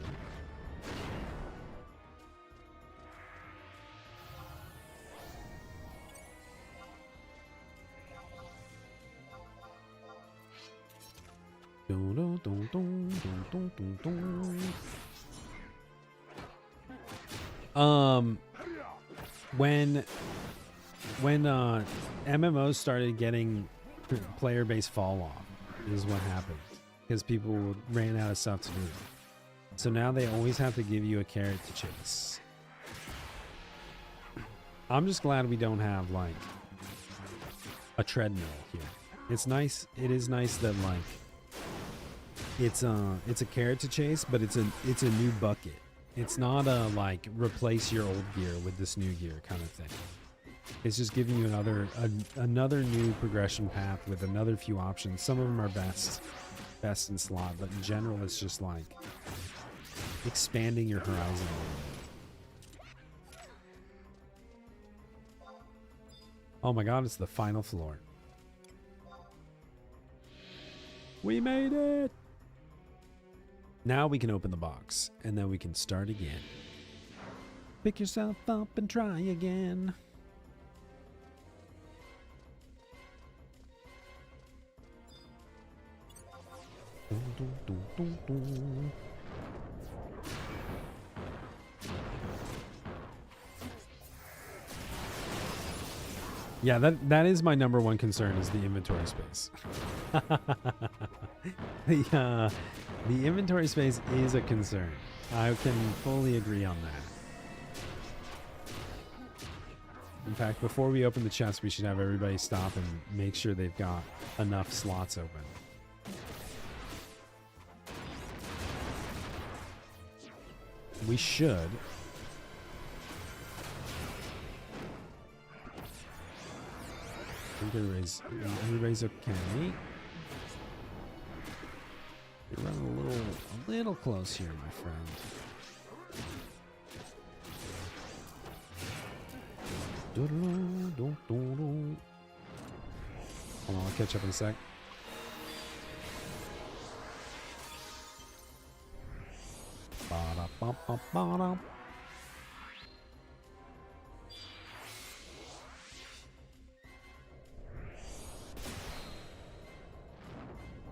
When MMOs started getting player base fall off is what happened, because people ran out of stuff to do. So now they always have to give you a carrot to chase. I'm just glad we don't have like a treadmill here. It's nice. It is nice that like it's a carrot to chase, but it's a new bucket. It's not a like replace your old gear with this new gear kind of thing. It's just giving you another new progression path with another few options. Some of them are best in slot, but in general, it's just like expanding your horizon. Oh my god, it's the final floor. We made it! Now we can open the box, and then we can start again. Pick yourself up and try again. Yeah, that is my number one concern, is the inventory space. The inventory space is a concern. I can fully agree on that. In fact, before we open the chest, we should have everybody stop and make sure they've got enough slots open. We should. I think everybody's okay. You're running a little close here, my friend. Hold on, I'll catch up in a sec.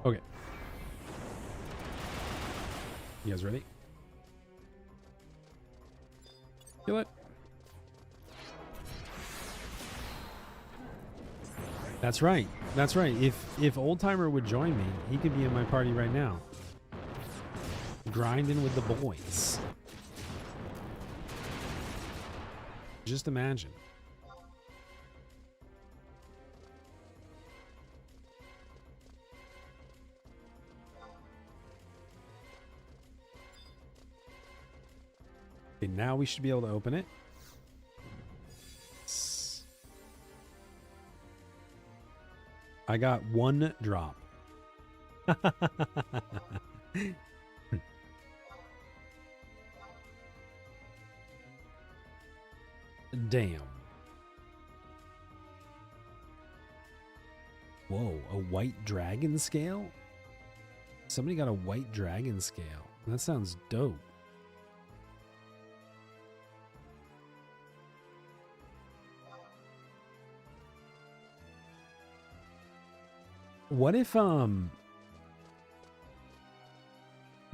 Okay. You guys ready? Kill it. That's right. That's right. If Old Timer would join me, he could be in my party right now. Grinding with the boys. Just imagine. Okay, now we should be able to open it. I got one drop. Damn. Whoa, a white dragon scale? Somebody got a white dragon scale. That sounds dope. What if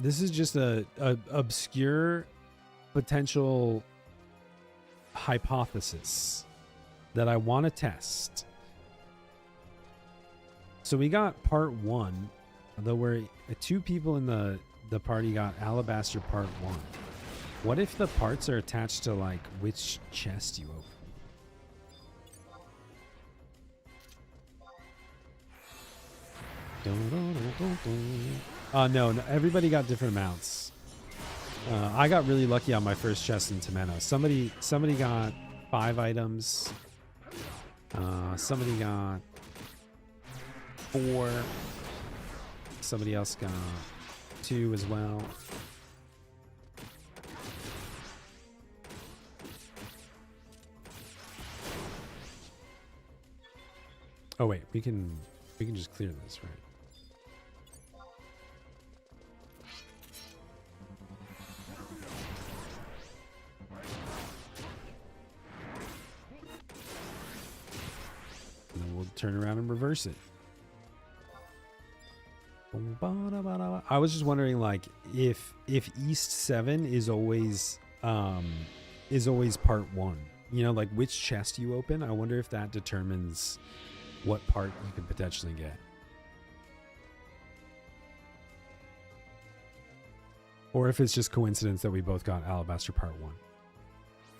this is just a obscure potential hypothesis that I want to test. So we got part 1, although we're 2 people in the party got Alabaster part 1. What if the parts are attached to like which chest you open? No, everybody got different amounts. I got really lucky on my first chest in Temeno. Somebody got 5 items. Somebody got 4. Somebody else got 2 as well. Oh wait, we can just clear this, right? And then we'll turn around and reverse it. I was just wondering, like, if East 7 is always part 1. You know, like which chest you open. I wonder if that determines what part you could potentially get. Or if it's just coincidence that we both got Alabaster part 1.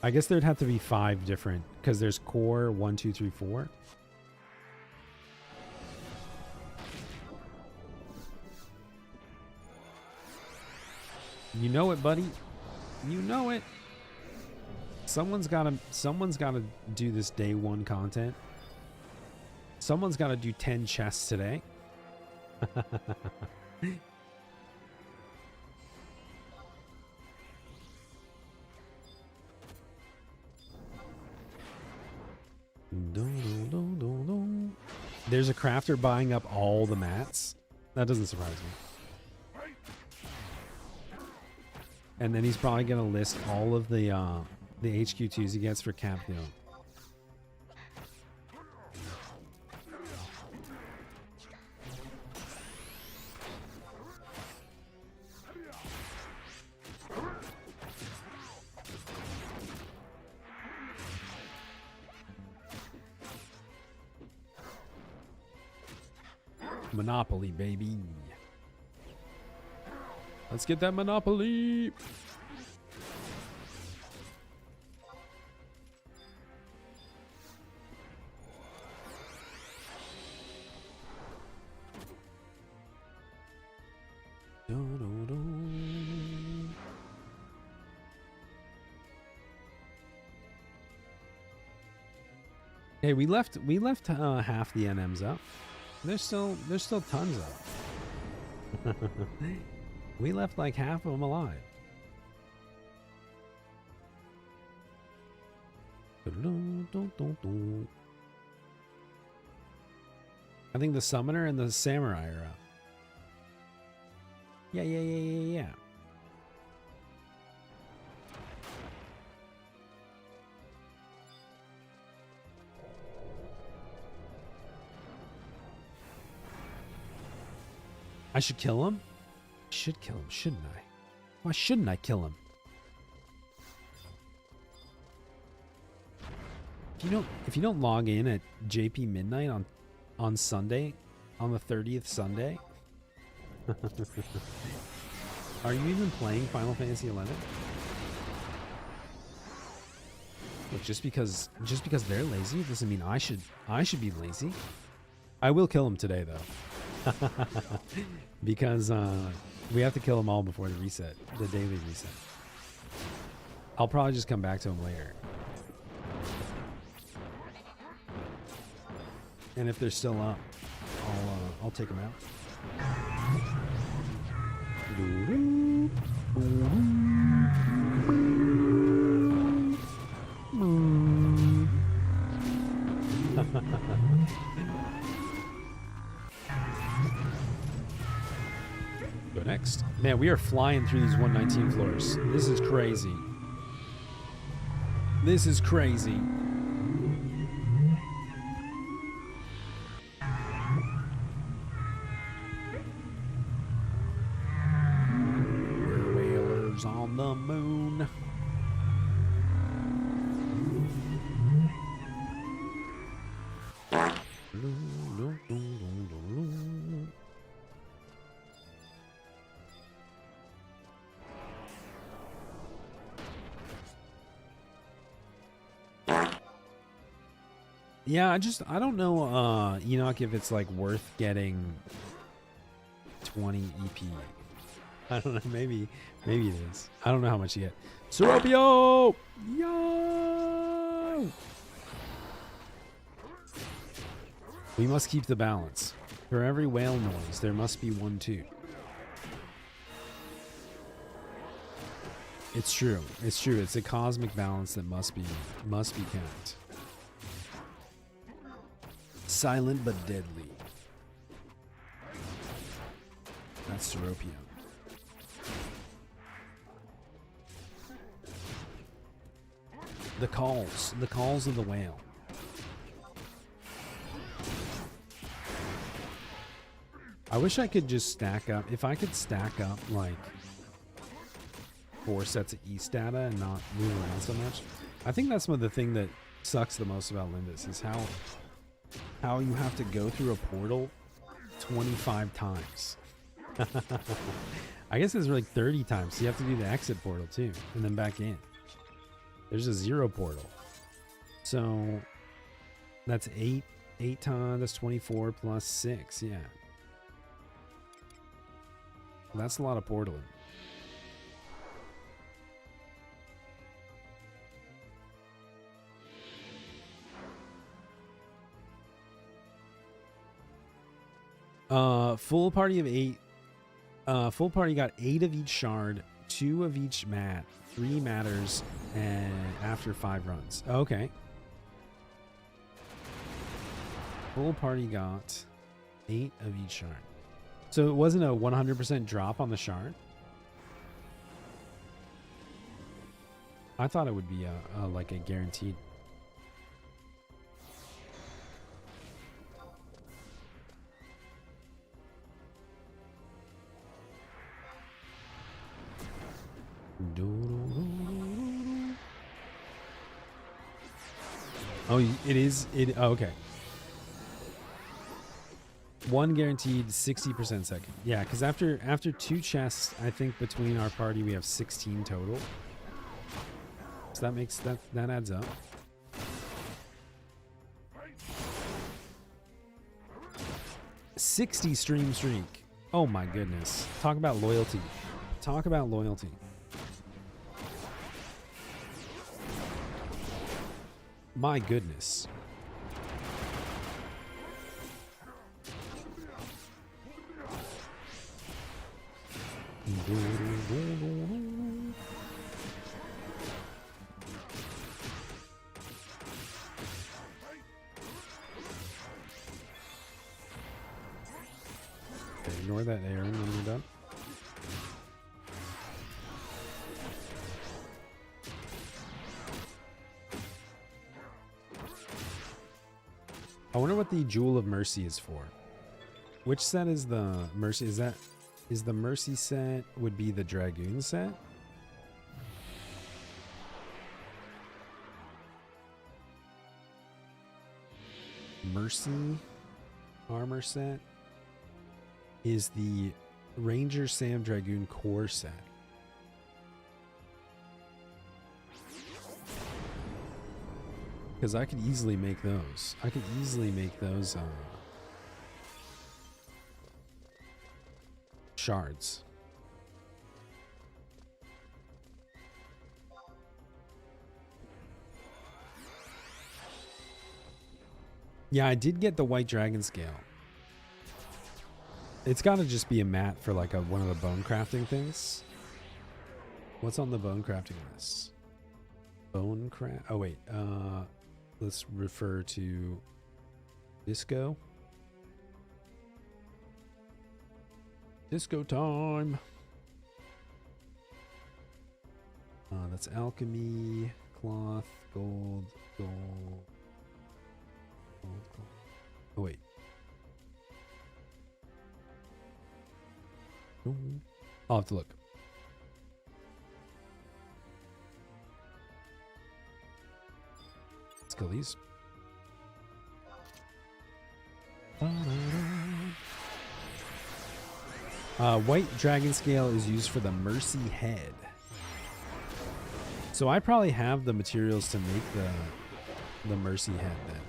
I guess there'd have to be 5 different, because there's core 1, 2, 3, 4. You know it, buddy. You know it. Someone's gotta do this day 1 content. Someone's gotta do 10 chests today. There's a crafter buying up all the mats. That doesn't surprise me. And then he's probably gonna list all of the HQ2s he gets for Capio. Monopoly, baby. Let's get that Monopoly. Hey, we left half the NMs up. There's still tons of them. We left like half of them alive. I think the summoner and the samurai are up. Yeah. I should kill him? I should kill him, shouldn't I? Why shouldn't I kill him? If you don't log in at JP midnight on on Sunday, on the 30th Sunday. Are you even playing Final Fantasy 11? Look, just because they're lazy doesn't mean I should be lazy. I will kill him today though. Because we have to kill them all before the reset, the daily reset. I'll probably just come back to them later. And if they're still up, I'll take them out. Go next. Man, we are flying through these 119 floors. This is crazy. This is crazy. We're whalers on the moon. Yeah, I don't know, Enoch, if it's like worth getting 20 EP. I don't know, maybe it is. I don't know how much you get. Seropio! Yo! We must keep the balance. For every whale noise, there must be one too. It's true. It's true. It's a cosmic balance that must be kept. Silent but deadly. That's Seropio. The calls of the whale. I wish I could just stack up. If I could stack up like 4 sets of East data and not move around so much. I think that's the thing that sucks the most about Limbus is how you have to go through a portal 25 times. I guess it's like 30 times. So you have to do the exit portal too, and then back in. There's a 0 portal. So that's 8 times. That's 24 plus 6. Yeah. That's a lot of portaling. Full party of 8. Full party got 8 of each shard, 2 of each mat, 3 matters, and after 5 runs. Okay. Full party got 8 of each shard. So it wasn't a 100% drop on the shard? I thought it would be like a guaranteed. Oh, it is. Oh, okay. 1 guaranteed, 60% second. Yeah, because after 2 chests, I think between our party we have 16 total. So that makes that adds up. $60 stream streak. Oh my goodness. Talk about loyalty. Talk about loyalty. My goodness. Okay, ignore that Aaron when you're done. I wonder what the Jewel of Mercy is for. Which set is the Mercy? Is the Mercy set would be the Dragoon set? Mercy. armor set is the Ranger Sam Dragoon core set. Because I could easily make those. I could easily make those shards. Yeah, I did get the white dragon scale. It's got to just be a mat for like one of the bone crafting things. What's on the bone crafting list? Bone craft. Oh wait. Let's refer to disco. Disco time. That's alchemy, cloth, gold. Oh wait. I'll have to look. Let's kill these. White dragon scale is used for the mercy head. So I probably have the materials to make the mercy head then.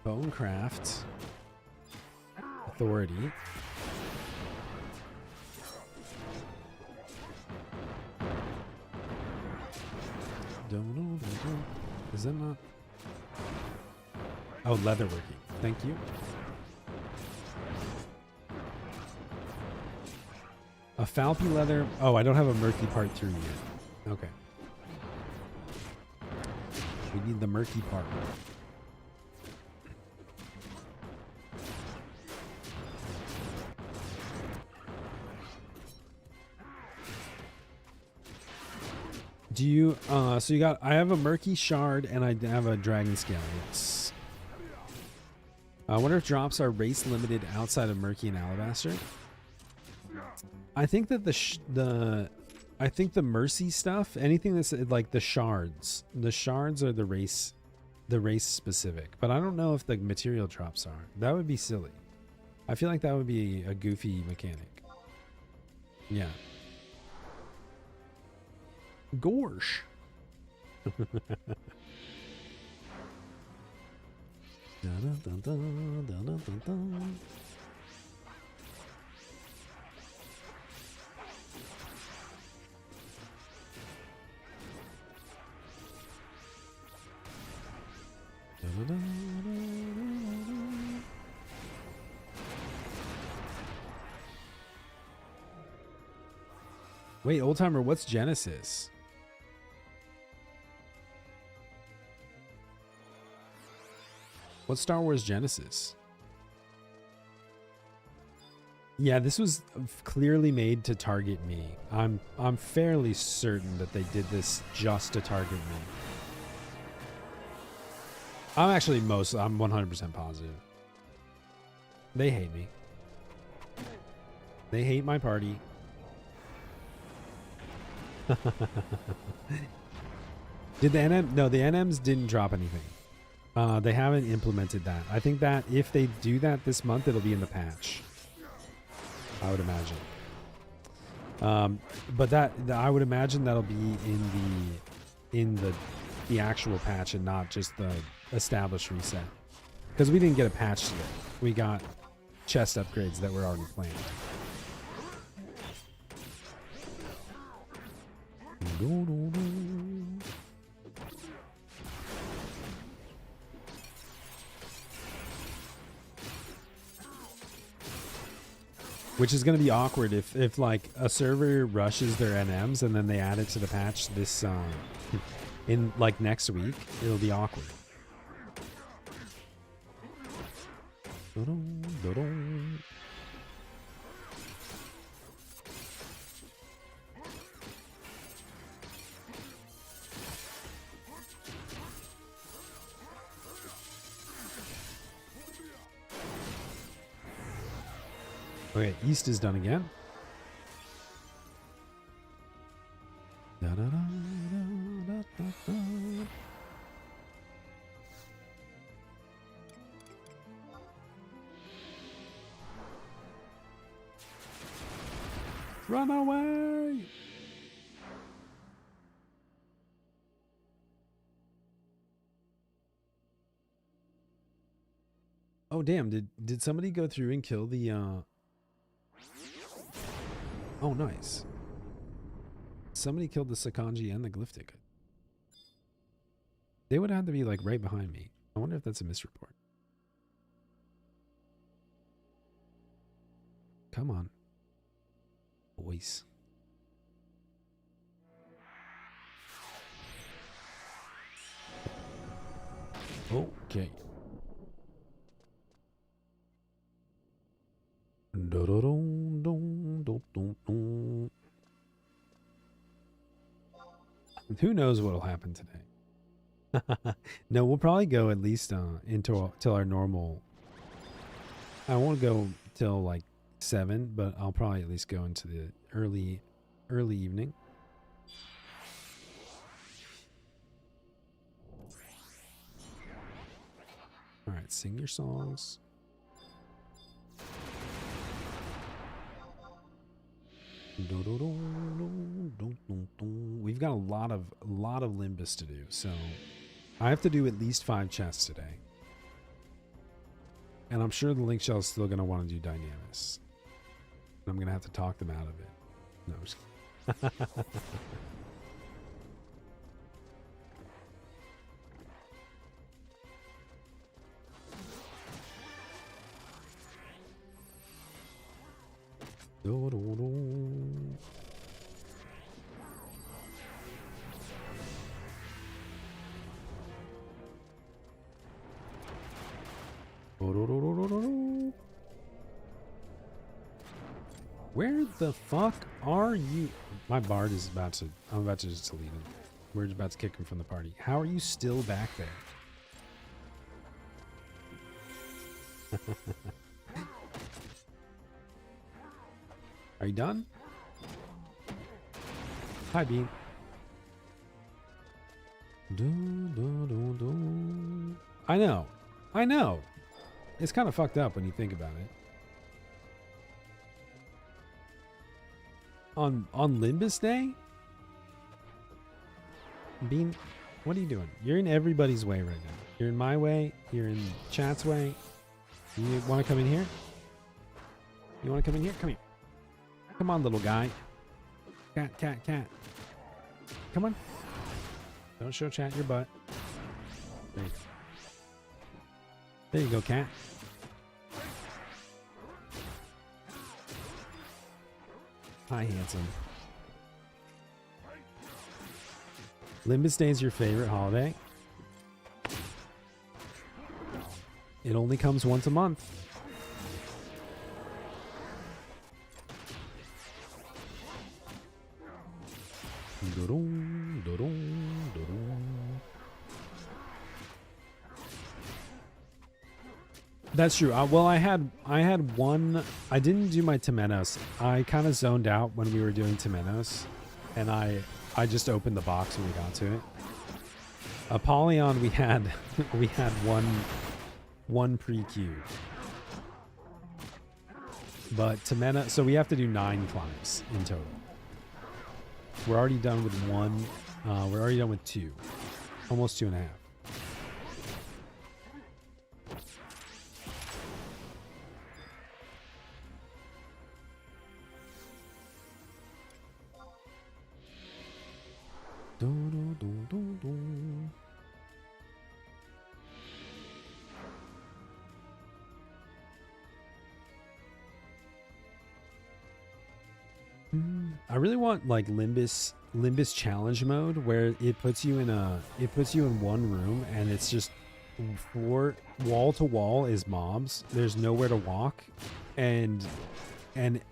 Bonecraft. Authority. Is that not? Oh, leatherworking. Thank you. A Falpy leather. Oh, I don't have a murky part 3 yet. Okay. We need the murky part. Do you, so you got, I have a murky shard and I have a dragon scale. Yes. I wonder if drops are race limited outside of murky and alabaster. I think that I think the mercy stuff, anything that's like the shards are the race specific, but I don't know if the material drops are. That would be silly. I feel like that would be a goofy mechanic. Yeah. Gorsh. Wait, old timer, what's Genesis? What's Star Wars Genesis? Yeah, this was clearly made to target me. I'm fairly certain that they did this just to target me. I'm 100% positive. They hate me. They hate my party. Did the NM? No, the NMs didn't drop anything. They haven't implemented that. I think that if they do that this month, it'll be in the patch. I would imagine. But I would imagine that'll be in the actual patch and not just the established reset. Because we didn't get a patch to it. We got chest upgrades that were already planned. Which is going to be awkward if like a server rushes their NMs and then they add it to the patch this in like next week. It'll be awkward. Okay, East is done again. Run away! Oh damn, did somebody go through and kill the Oh nice. Somebody killed the Sakanji and the Glyph ticket. They would have to be like right behind me. I wonder if that's a misreport. Come on. Boys. Okay. Who knows what'll happen today? No, we'll probably go at least till our normal. I won't go till like 7, but I'll probably at least go into the early evening. All right, sing your songs. We've got a lot of Limbus to do, so I have to do at least 5 chests today. And I'm sure the Link Shell is still going to want to do Dynamis. I'm going to have to talk them out of it. No, I'm just kidding. Where the fuck are you? My bard is about to... I'm about to just delete him. We're about to kick him from the party. How are you still back there? Are you done? Hi, Bean. I know. I know. It's kind of fucked up when you think about it. On Limbus Day? Bean, what are you doing? You're in everybody's way right now. You're in my way. You're in chat's way. You want to come in here? You want to come in here? Come here. Come on, little guy. Cat, cat, cat. Come on. Don't show chat your butt. There you go. There you go, cat. Hi, handsome. Limbus Day is your favorite holiday? It only comes once a month. That's true. Well, I had one. I didn't do my Temenos. I kind of zoned out when we were doing Temenos, and I just opened the box when we got to it. Apollyon, we had one pre-queue, but Temenos. So we have to do 9 climbs in total. We're already done with 1. We're already done with 2, almost 2.5. I really want like Limbus challenge mode where it puts you in one room and it's just wall to wall is mobs. There's nowhere to walk, and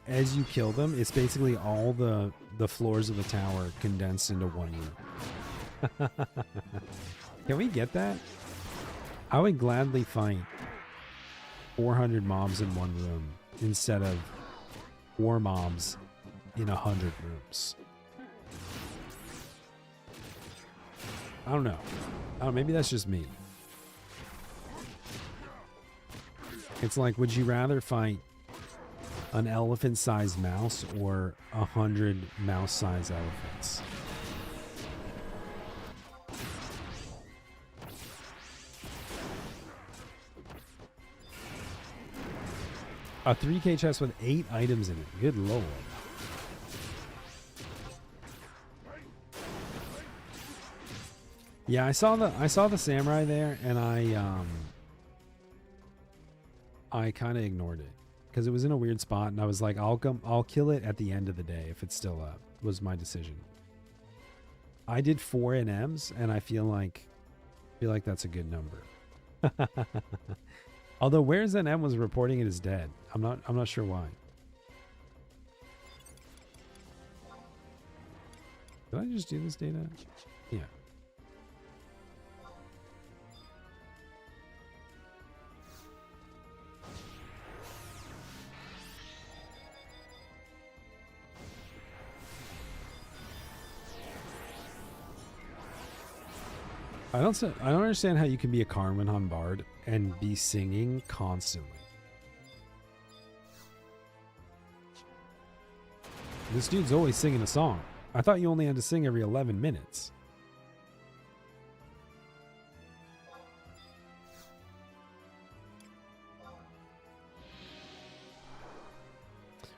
as you kill them, it's basically all the floors of the tower condensed into one room. Can we get that? I would gladly fight 400 mobs in one room instead of 4 mobs in 100 rooms. I don't know. Maybe that's just me. It's like, would you rather fight an elephant-sized mouse or 100 mouse-sized elephants. A 3K chest with 8 items in it. Good lord. Yeah, I saw the samurai there, and I kind of ignored it because it was in a weird spot, and I was like, I'll kill it at the end of the day if it's still up. Was my decision. I did 4 NMs, and I feel like that's a good number. Although Where's NM was reporting it as dead. I'm not sure why. Did I just do this data? Yeah. I don't understand how you can be a Karmanhan bard and be singing constantly. This dude's always singing a song. I thought you only had to sing every 11 minutes.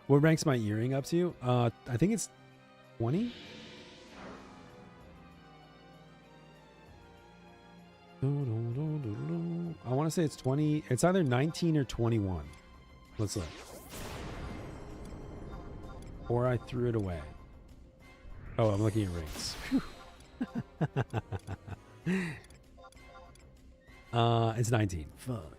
What ranks my earring up to? I think it's 20. I want to say it's 20. It's either 19 or 21. Let's look. Or I threw it away. Oh, I'm looking at rings. It's 19. Fuck.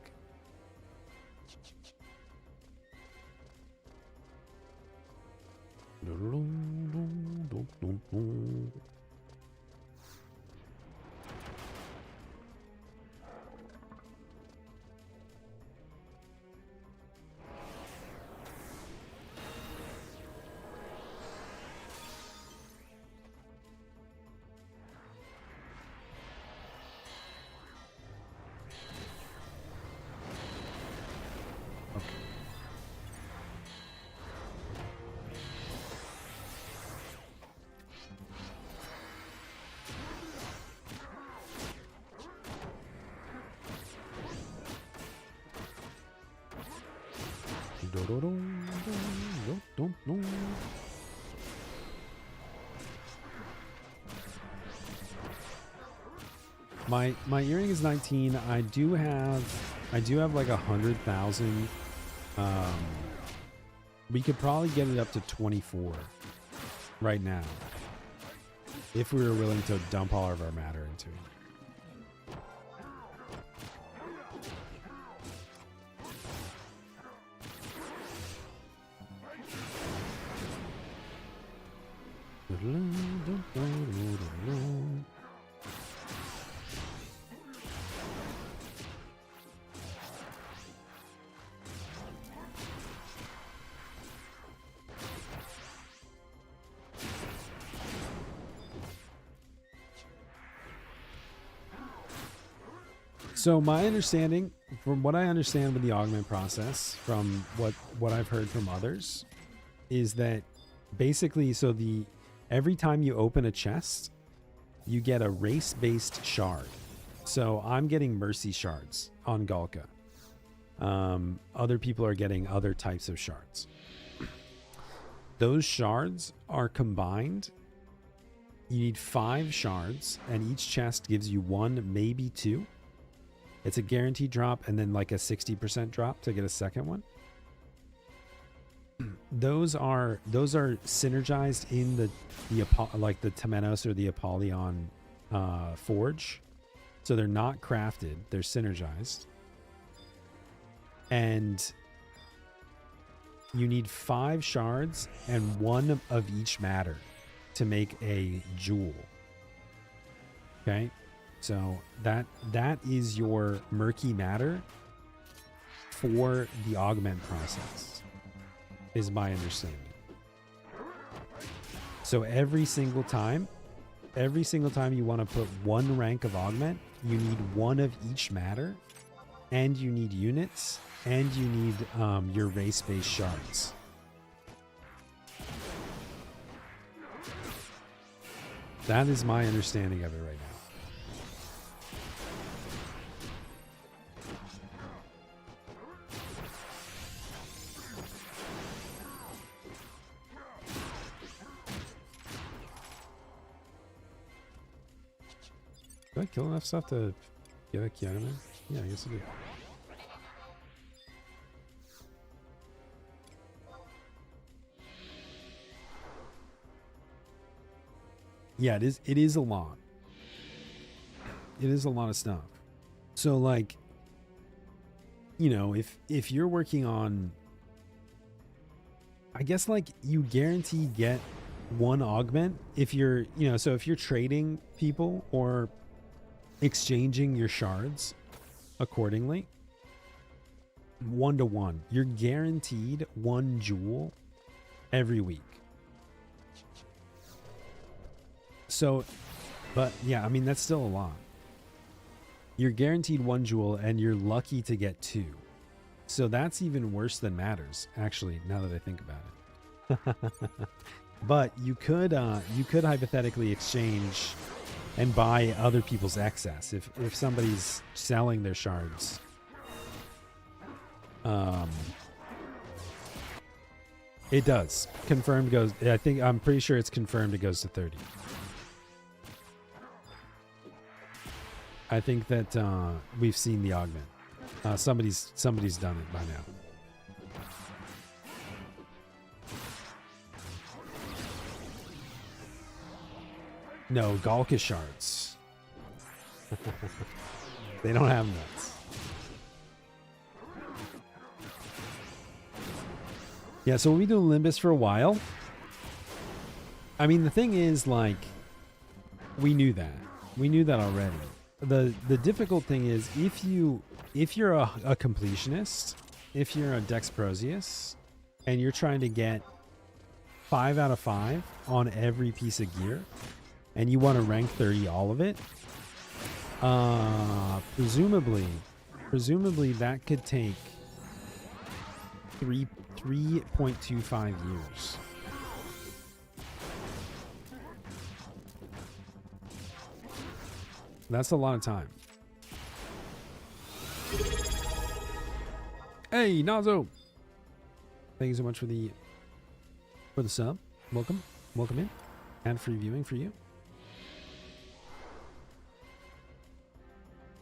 My earring is 19. I do have like 100,000. We could probably get it up to 24 right now if we were willing to dump all of our matter into it. So my understanding, from what I understand with the augment process, from what I've heard from others, is that basically, every time you open a chest, you get a race-based shard. So I'm getting mercy shards on Galka. Other people are getting other types of shards. Those shards are combined. You need 5 shards, and each chest gives you 1, maybe 2. It's a guaranteed drop, and then like a 60% drop to get a second one. Those are synergized in the Temenos or the Apollyon forge. So they're not crafted, they're synergized. And you need 5 shards and 1 of each matter to make a jewel. Okay? So that is your murky matter for the augment process, is my understanding. So every single time you want to put 1 rank of augment, you need 1 of each matter, and you need units, and you need your race-based shards. That is my understanding of it right now. Did I kill enough stuff to get a Kiana man? Yeah, I guess I did. Yeah, it is a lot. It is a lot of stuff. So like, you know, if you're working on, I guess like you guarantee get one augment if you're, you know, so if you're trading people or exchanging your shards accordingly, 1-to-1, you're guaranteed one jewel every week. So, but yeah, I mean, that's still a lot. You're guaranteed one jewel and you're lucky to get 2. So that's even worse than matters, actually, now that I think about it. But you could hypothetically exchange and buy other people's excess if somebody's selling their shards. It does. Confirmed goes, I'm pretty sure it's confirmed it goes to 30. I think that we've seen the augment. Somebody's done it by now. No, Galka shards. They don't have nuts. Yeah, so we'll be doing Limbus for a while. I mean, the thing is, like, we knew that. We knew that already. The difficult thing is if you're a completionist, if you're a Dexprosius, and you're trying to get 5 out of 5 on every piece of gear, and you want to rank 30 all of it, presumably that could take 3.25 years. That's a lot of time. Hey, Nazo! Thank you so much for the sub. Welcome in. And free viewing for you.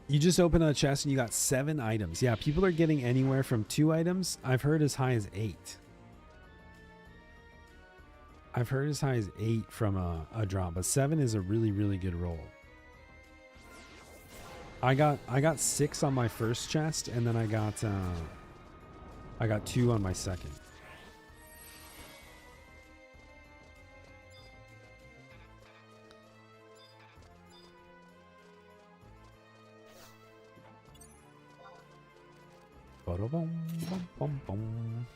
You just opened a chest and you got 7 items. Yeah, people are getting anywhere from 2 items. I've heard as high as 8. I've heard as high as 8 from a drop, but 7 is a really, really good roll. I got 6 on my first chest, and then I got 2 on my second. Ba-da-bum-bum-bum-bum.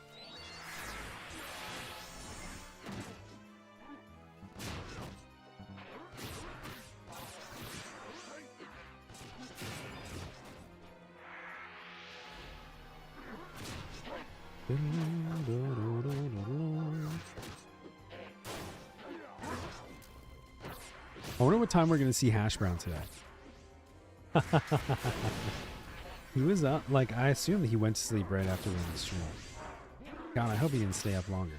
I wonder what time we're going to see Hash Brown today. He was up, like, I assume that he went to sleep right after we ended the stream. God, I hope he didn't stay up longer.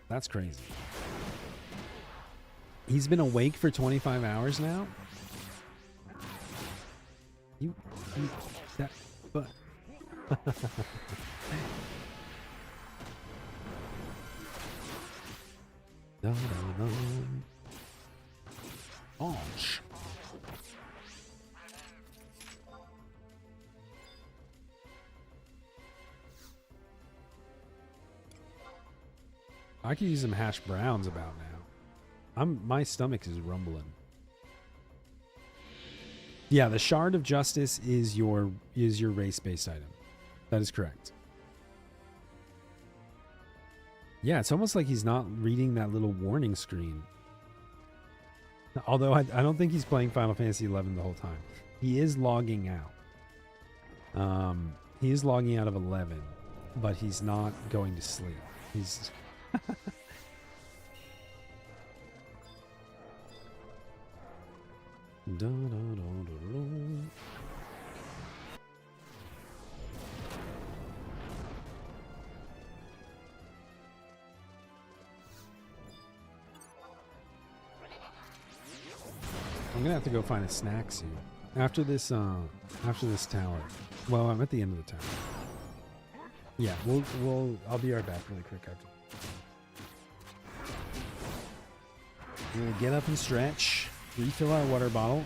That's crazy. He's been awake for 25 hours now? That, but... Ouch. I could use some hash browns about now. My stomach is rumbling. Yeah, the Shard of Justice is your race-based item. That is correct. Yeah, it's almost like he's not reading that little warning screen. Although I don't think he's playing Final Fantasy XI the whole time. He is logging out. He is logging out of 11, but he's not going to sleep. He's Da, da, da, da, da. I'm gonna have to go find a snack soon. After this tower. Well, I'm at the end of the tower. Yeah, I'll be right back really quick after. We'll get up and stretch, refill our water bottle,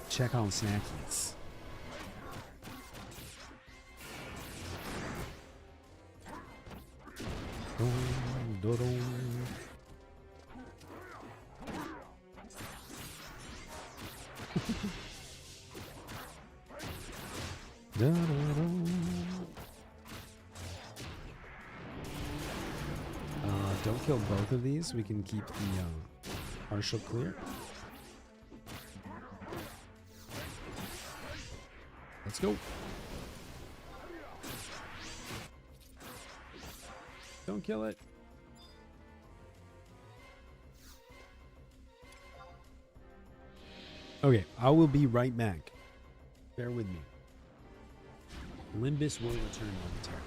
check on snackies. Don't kill both of these. We can keep the partial clear. Let's go. Don't kill it. Okay, I will be right back. Bear with me. Limbus will return momentarily.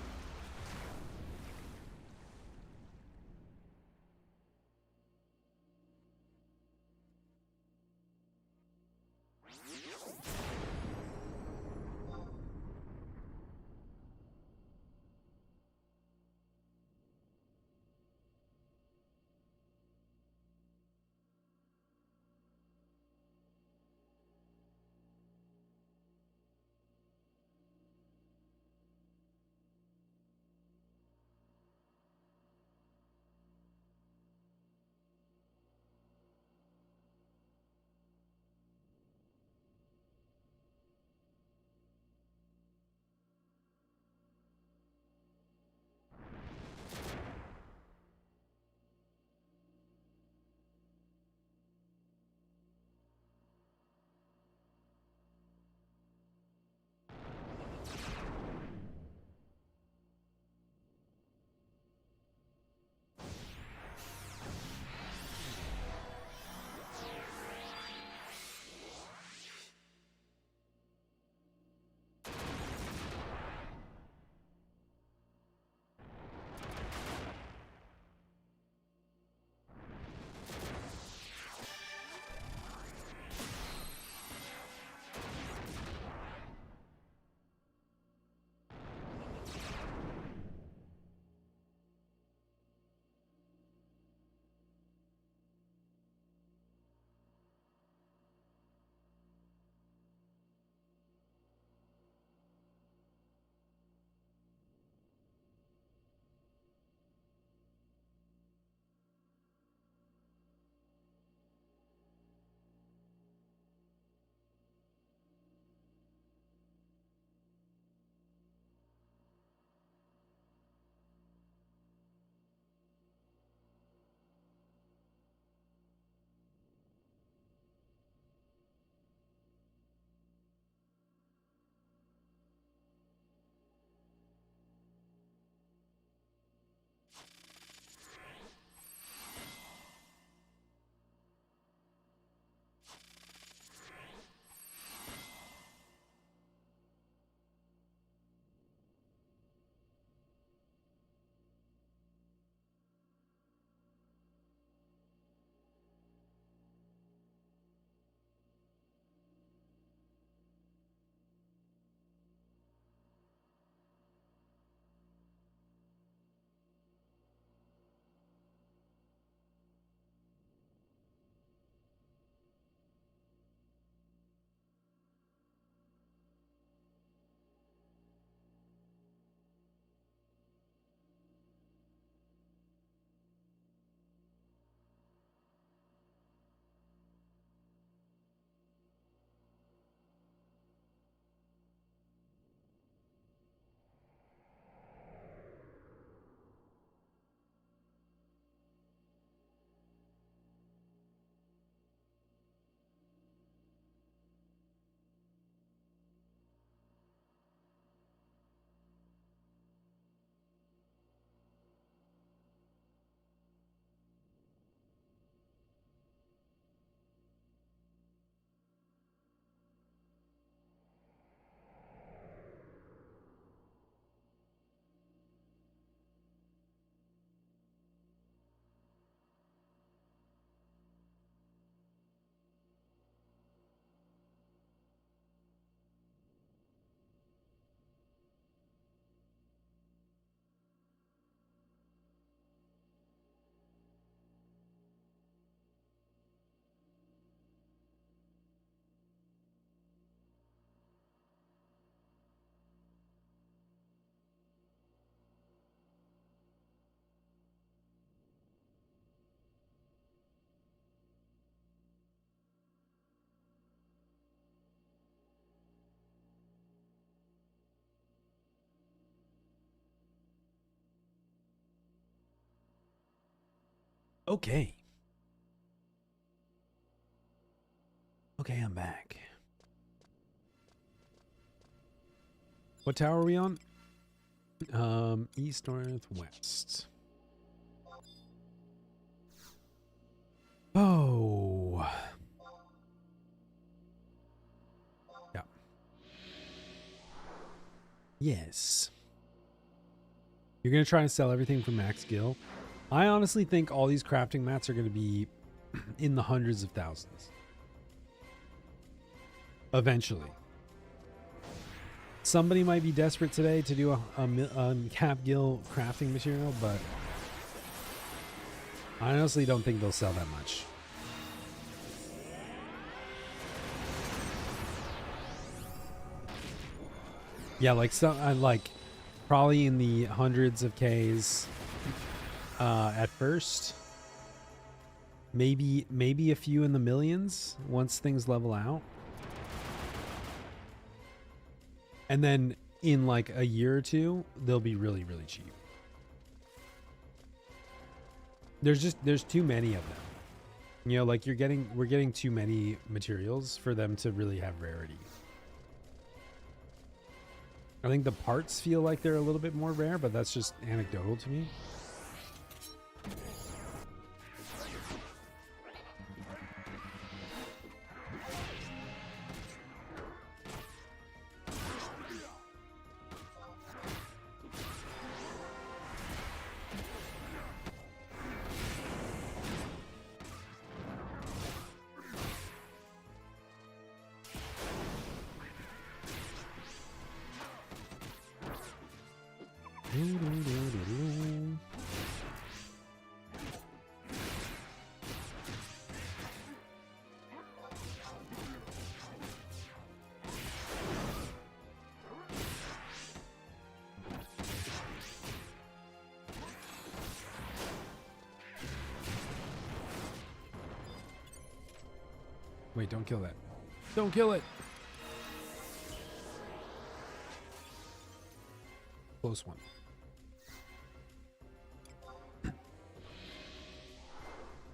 Okay. Okay, I'm back. What tower are we on? East, north, west. Oh. Yeah. Yes. You're going to try and sell everything for max gil. I honestly think all these crafting mats are going to be in the hundreds of thousands. Eventually. Somebody might be desperate today to do a cap gil crafting material, but I honestly don't think they'll sell that much. Yeah, like some, like probably in the hundreds of Ks at first. Maybe a few in the millions once things level out. And then in like a year or two, they'll be really, really cheap. There's too many of them. You know, like we're getting too many materials for them to really have rarity. I think the parts feel like they're a little bit more rare, but that's just anecdotal to me. Wait, don't kill that. Don't kill it. Close one.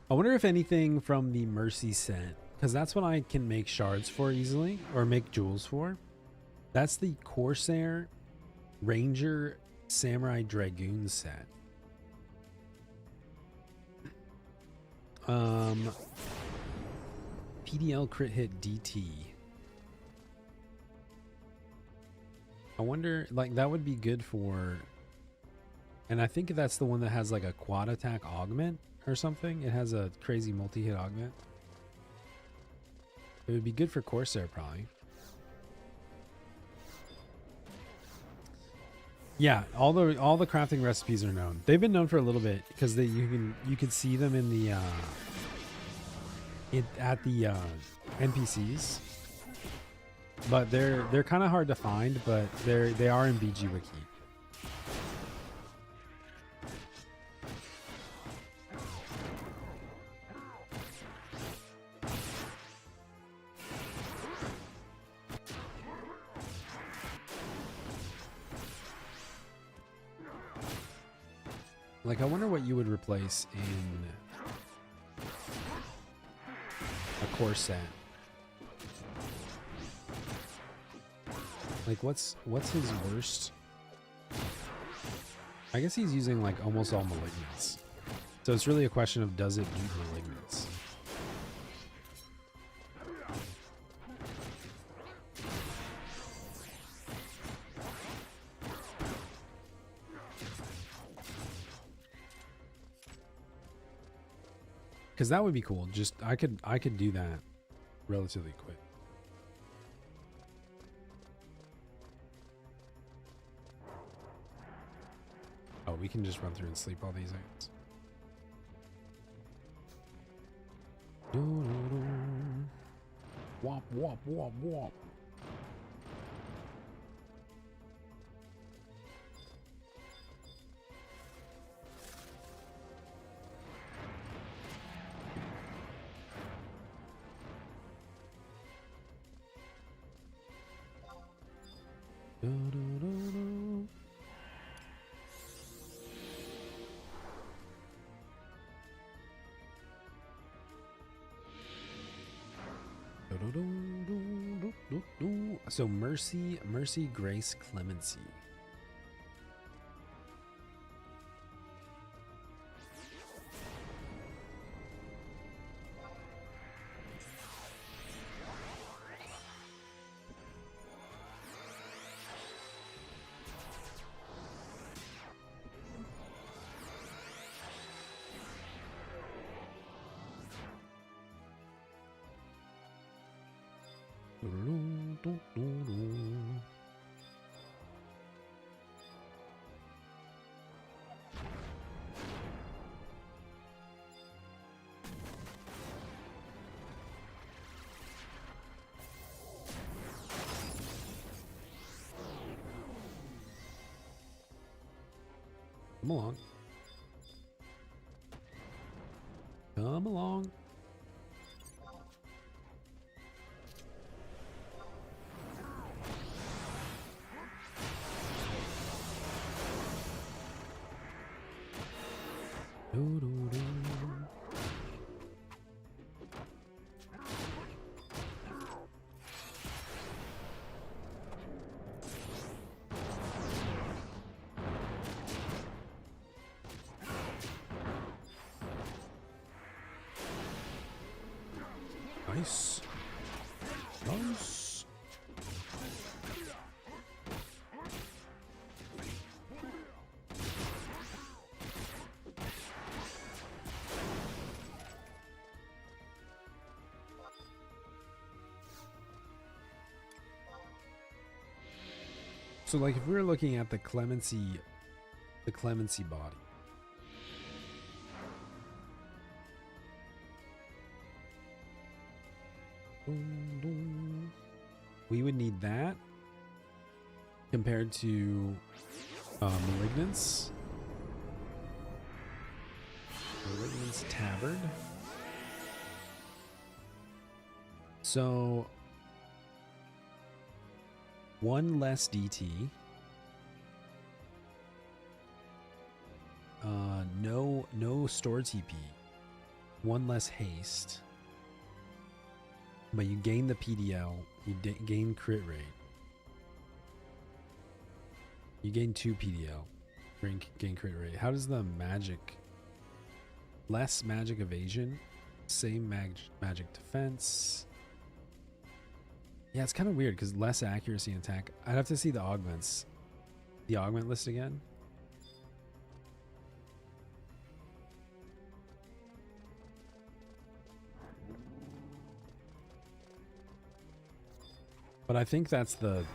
I wonder if anything from the Mercy set, because that's what I can make shards for easily, or make jewels for. That's the Corsair Ranger Samurai Dragoon set. PDL crit hit DT. I wonder, like, that would be good for, and I think that's the one that has like a quad attack augment or something. It has a crazy multi-hit augment. It would be good for Corsair probably. Yeah, all the crafting recipes are known. They've been known for a little bit because you can see them in the at the NPCs, but they're kind of hard to find, but they are in BG Wiki. Like, I wonder what you would replace in a core set. Like, what's his worst? I guess he's using like almost all malignants. So it's really a question of, does it beat malignants? Because that would be cool. Just I could do that relatively quick. Oh, we can just run through and sleep all these items. Womp womp womp womp. So mercy, grace, clemency. Come along. Come along. Nice. Nice. So like if we were looking at the clemency body. We would need that compared to Malignance. Malignance Tabard. So 1 less DT. No store TP. 1 less haste. But you gain the PDL, you gain crit rate. You gain 2 PDL, gain crit rate. How does the magic... Less magic evasion, same magic defense. Yeah, it's kind of weird because less accuracy and attack. I'd have to see the augments. The augment list again. But I think that's the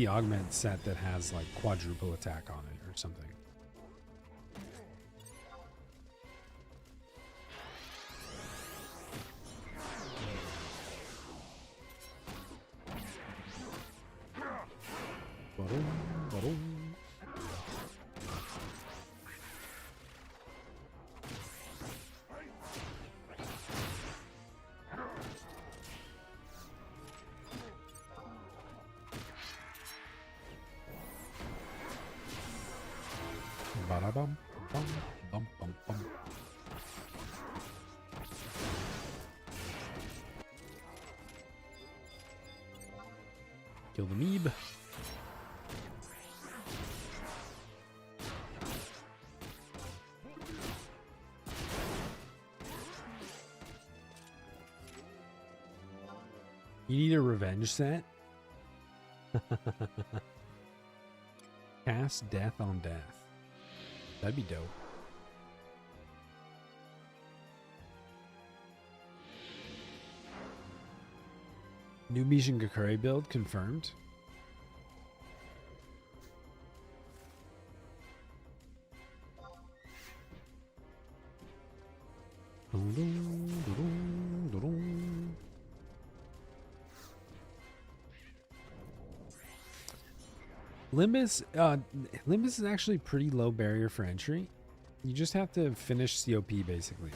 augment set that has like quadruple attack on it or something. Ba-da-bum, bum, bum, bum, bum. Kill the Meeb. You need a revenge set? Cast Death on Death. That'd be dope. New Mishin Gakure build confirmed. Limbus, Limbus is actually pretty low barrier for entry. You just have to finish COP basically.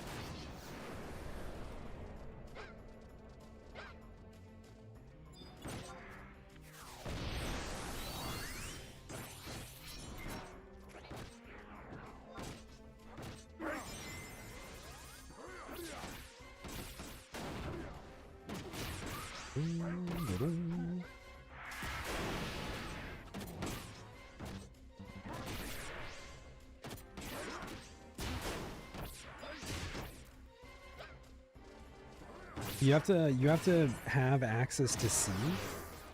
You have to have access to C,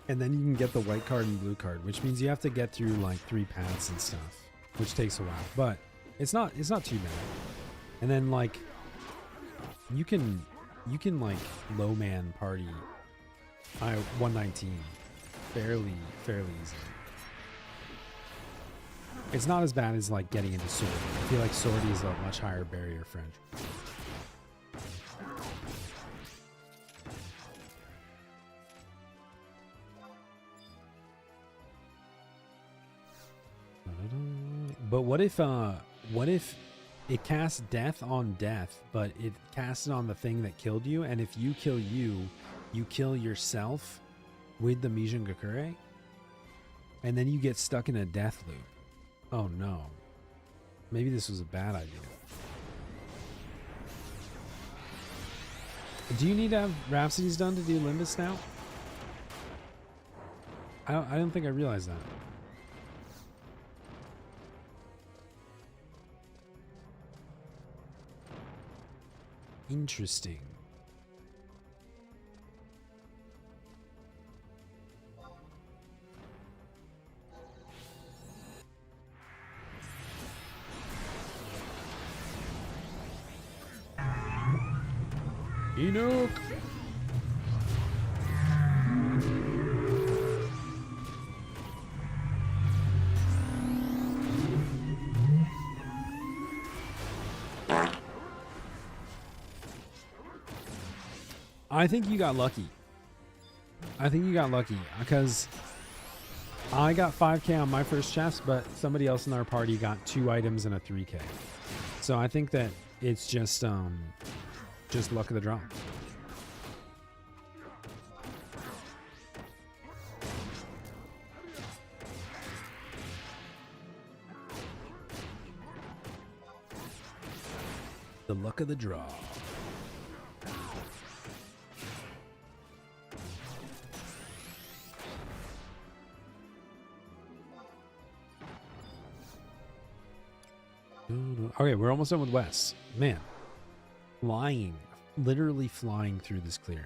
and then you can get the white card and blue card, which means you have to get through like 3 paths and stuff, which takes a while, but it's not too bad. And then like you can like low man party 119 fairly easy. It's not as bad as like getting into Sword. I feel like Sword is a much higher barrier for entry. But what if it casts death on death, but it casts it on the thing that killed you, and if you kill you kill yourself with the Mijin Gakure, and then you get stuck in a death loop. Oh no. Maybe this was a bad idea. Do you need to have Rhapsodies done to do Limbus now? I don't think I realized that. Interesting. Enoch. I think you got lucky. I think you got lucky because I got 5k on my first chest, but somebody else in our party got 2 items and a 3k. So I think that it's just luck of the draw. The luck of the draw. Okay, we're almost done with West. Man, literally flying through this clear.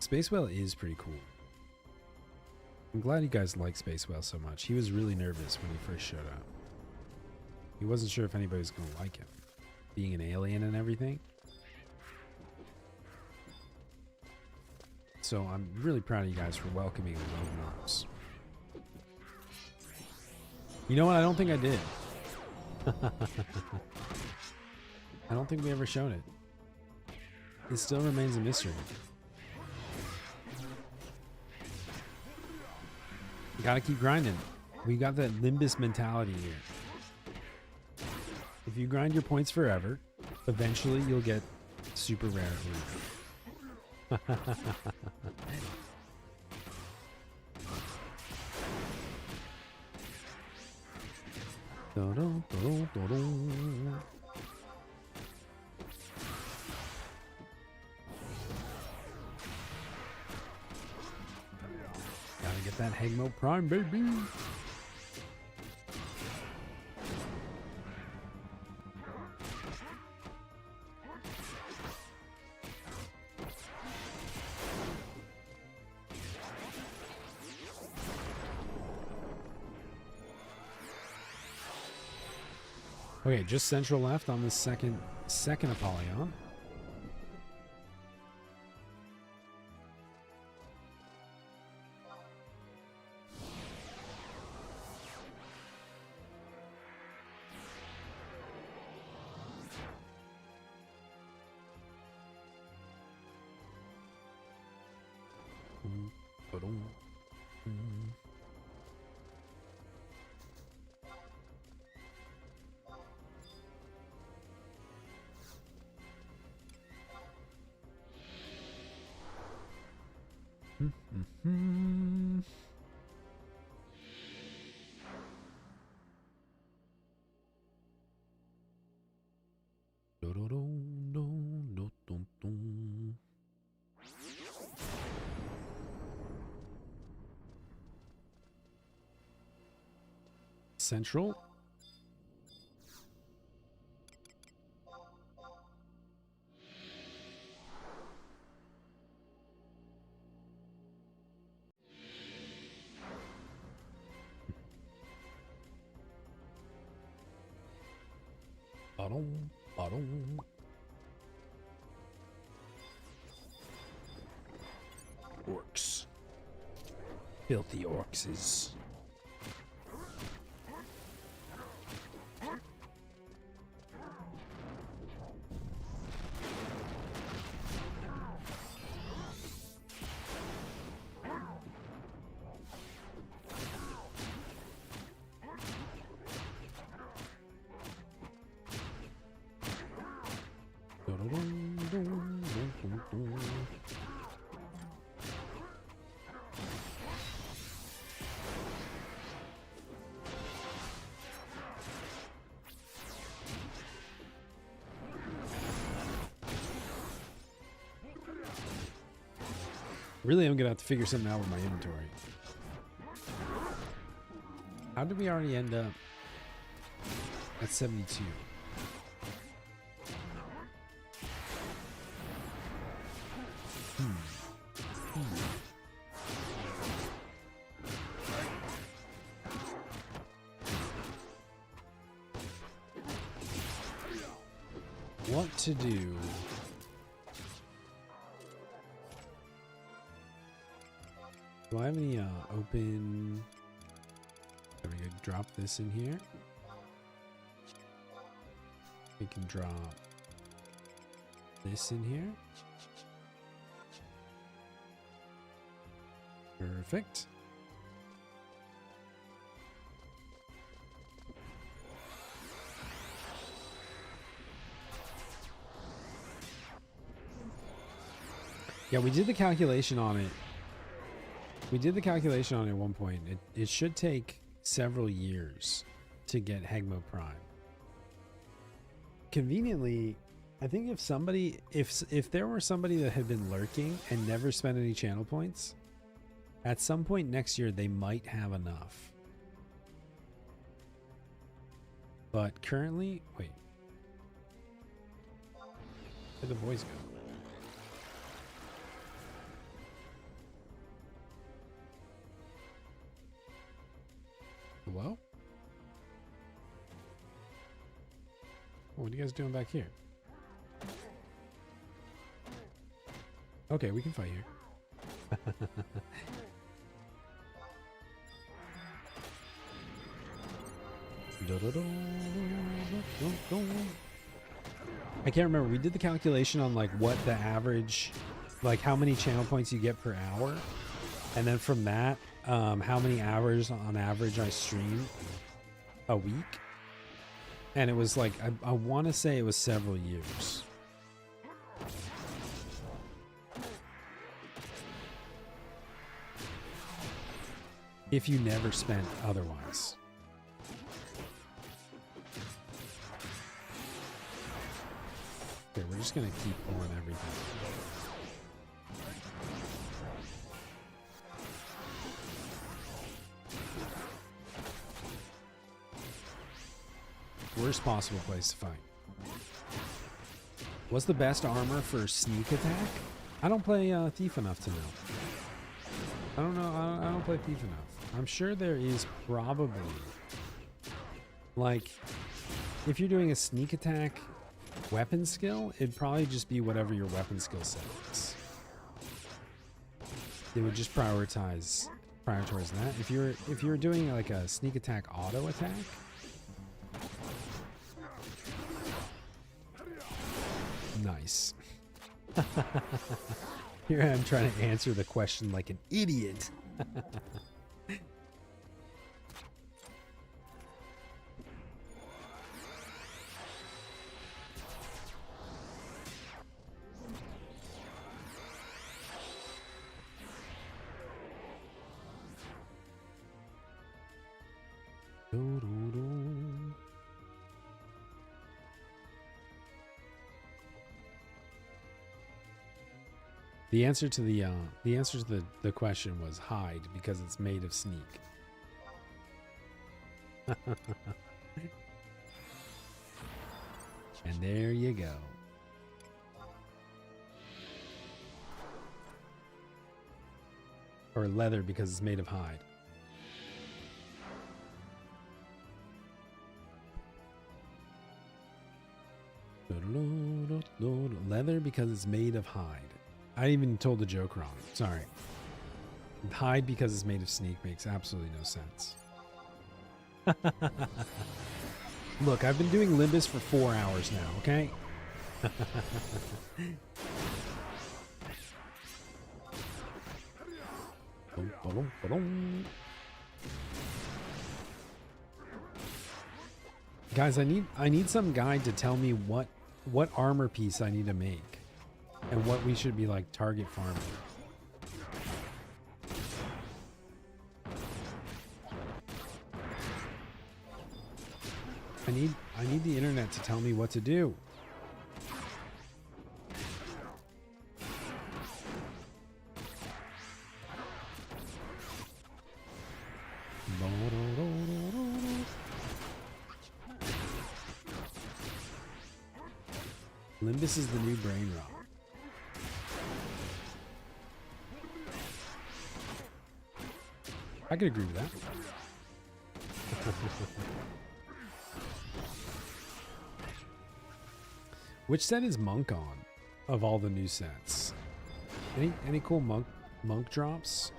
Space Whale is pretty cool. I'm glad you guys like Space Whale so much. He was really nervous when he first showed up. He wasn't sure if anybody was going to like him, being an alien and everything. So I'm really proud of you guys for welcoming him with open arms. You know what? I don't think I did. I don't think we ever showed it. It still remains a mystery. You gotta keep grinding. We got that Limbus mentality here. If you grind your points forever, eventually you'll get super rare. Gotta get that Hagmo Prime, baby. Okay, just central left on the second Apollyon. Central. Bottom, bottom. Orcs. Filthy orcs. Really, I'm gonna have to figure something out with my inventory. How did we already end up at 72? What to do? Do I have any open? There we go. Drop this in here. We can drop this in here. Perfect. Yeah, we did the calculation on it. We did the calculation on it at one point. It should take several years to get Hegmo Prime. Conveniently, I think if there were somebody that had been lurking and never spent any channel points, at some point next year they might have enough. But currently, wait. Where'd the boys go? Hello? What are you guys doing back here? Okay, we can fight here. I can't remember. We did the calculation on like what the average, like how many channel points you get per hour. And then from that, how many hours on average I stream a week. And it was like, I want to say it was several years. If you never spent otherwise. Okay, we're just going to keep pulling everything. Worst possible place to fight. What's the best armor for sneak attack? I don't play Thief enough to know. I don't know. I don't play Thief enough. I'm sure there is probably, like, if you're doing a sneak attack weapon skill, it'd probably just be whatever your weapon skill set is. They would just prioritize that. If you're doing like a sneak attack auto attack, nice. Here I am trying to answer the question like an idiot. The answer to the question was hide because it's made of sneak. And there you go. Or leather because it's made of hide. Leather because it's made of hide. I even told the joke wrong. Sorry. Hide because it's made of sneak makes absolutely no sense. Look, I've been doing Limbus for 4 hours now, okay? Guys, I need some guide to tell me what armor piece I need to make and what we should be like target farming. I need the internet to tell me what to do. Limbus is the new brain rot. I could agree with that. Which set is Monk on of all the new sets? Any cool monk drops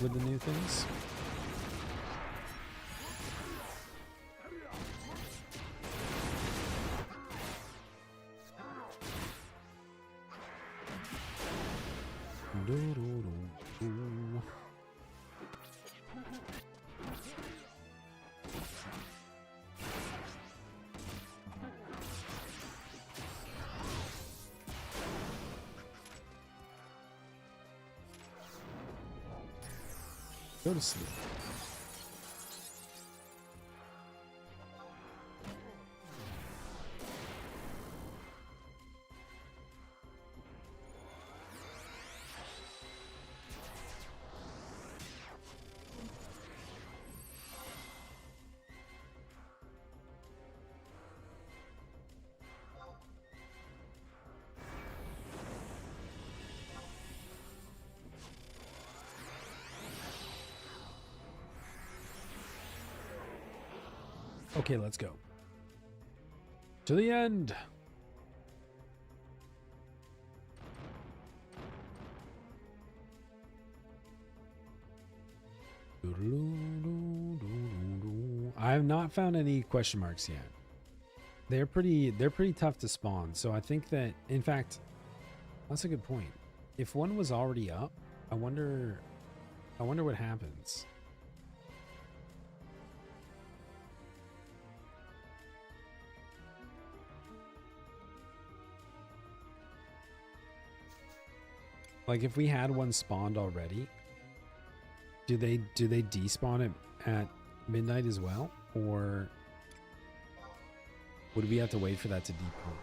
with the new things? Go to sleep. Okay, let's go. To the end. I have not found any question marks yet. They're pretty tough to spawn. So I think that, in fact, that's a good point. If one was already up, I wonder what happens. Like if we had one spawned already, do they despawn it at midnight as well, or would we have to wait for that to despawn?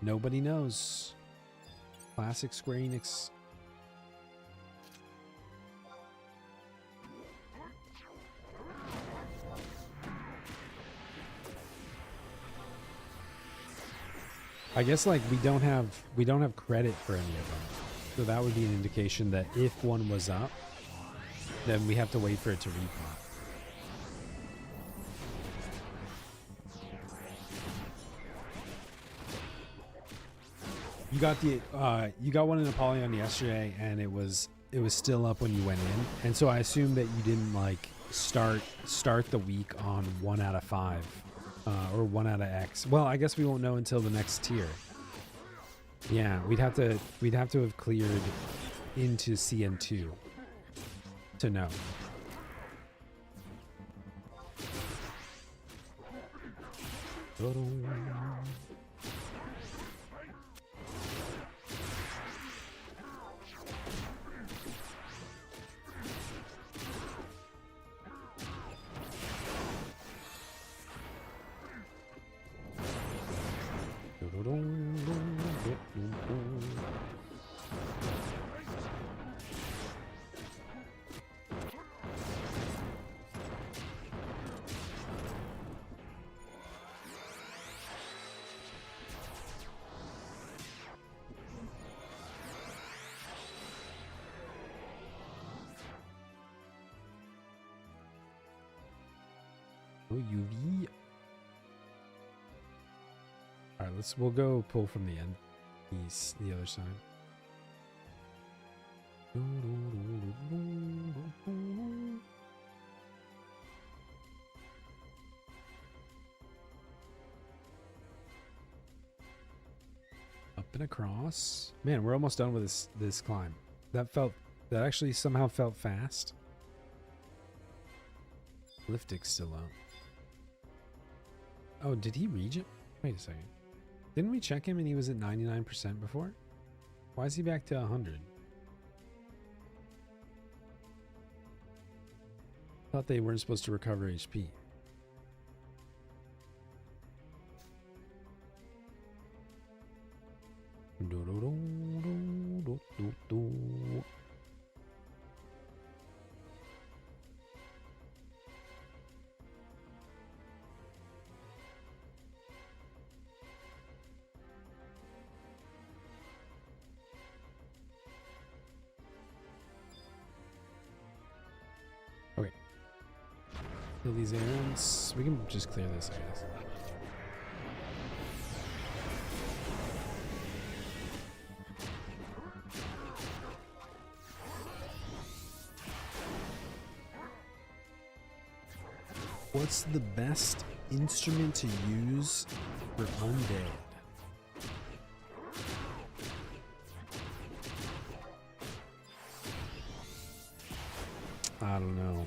Nobody knows. Classic Square Enix. I guess like we don't have credit for any of them. So that would be an indication that if one was up, then we have to wait for it to repop. You got one in Apollyon yesterday, and it was still up when you went in, and so I assume that you didn't like start the week on 1 out of 5 or 1 out of X. Well, I guess we won't know until the next tier. Yeah, we'd have to have cleared into CN2 to know. Oh, UV. All right, we'll go pull from the end. The other side. Up and across. Man, we're almost done with this climb. That actually somehow felt fast. Liftick's still out. Oh, did he regen? Wait a second. Didn't we check him and he was at 99% before? Why is he back to 100? Thought they weren't supposed to recover HP. Okay. Kill these errands. We can just clear this, I guess. What's the best instrument to use for undead? I don't know.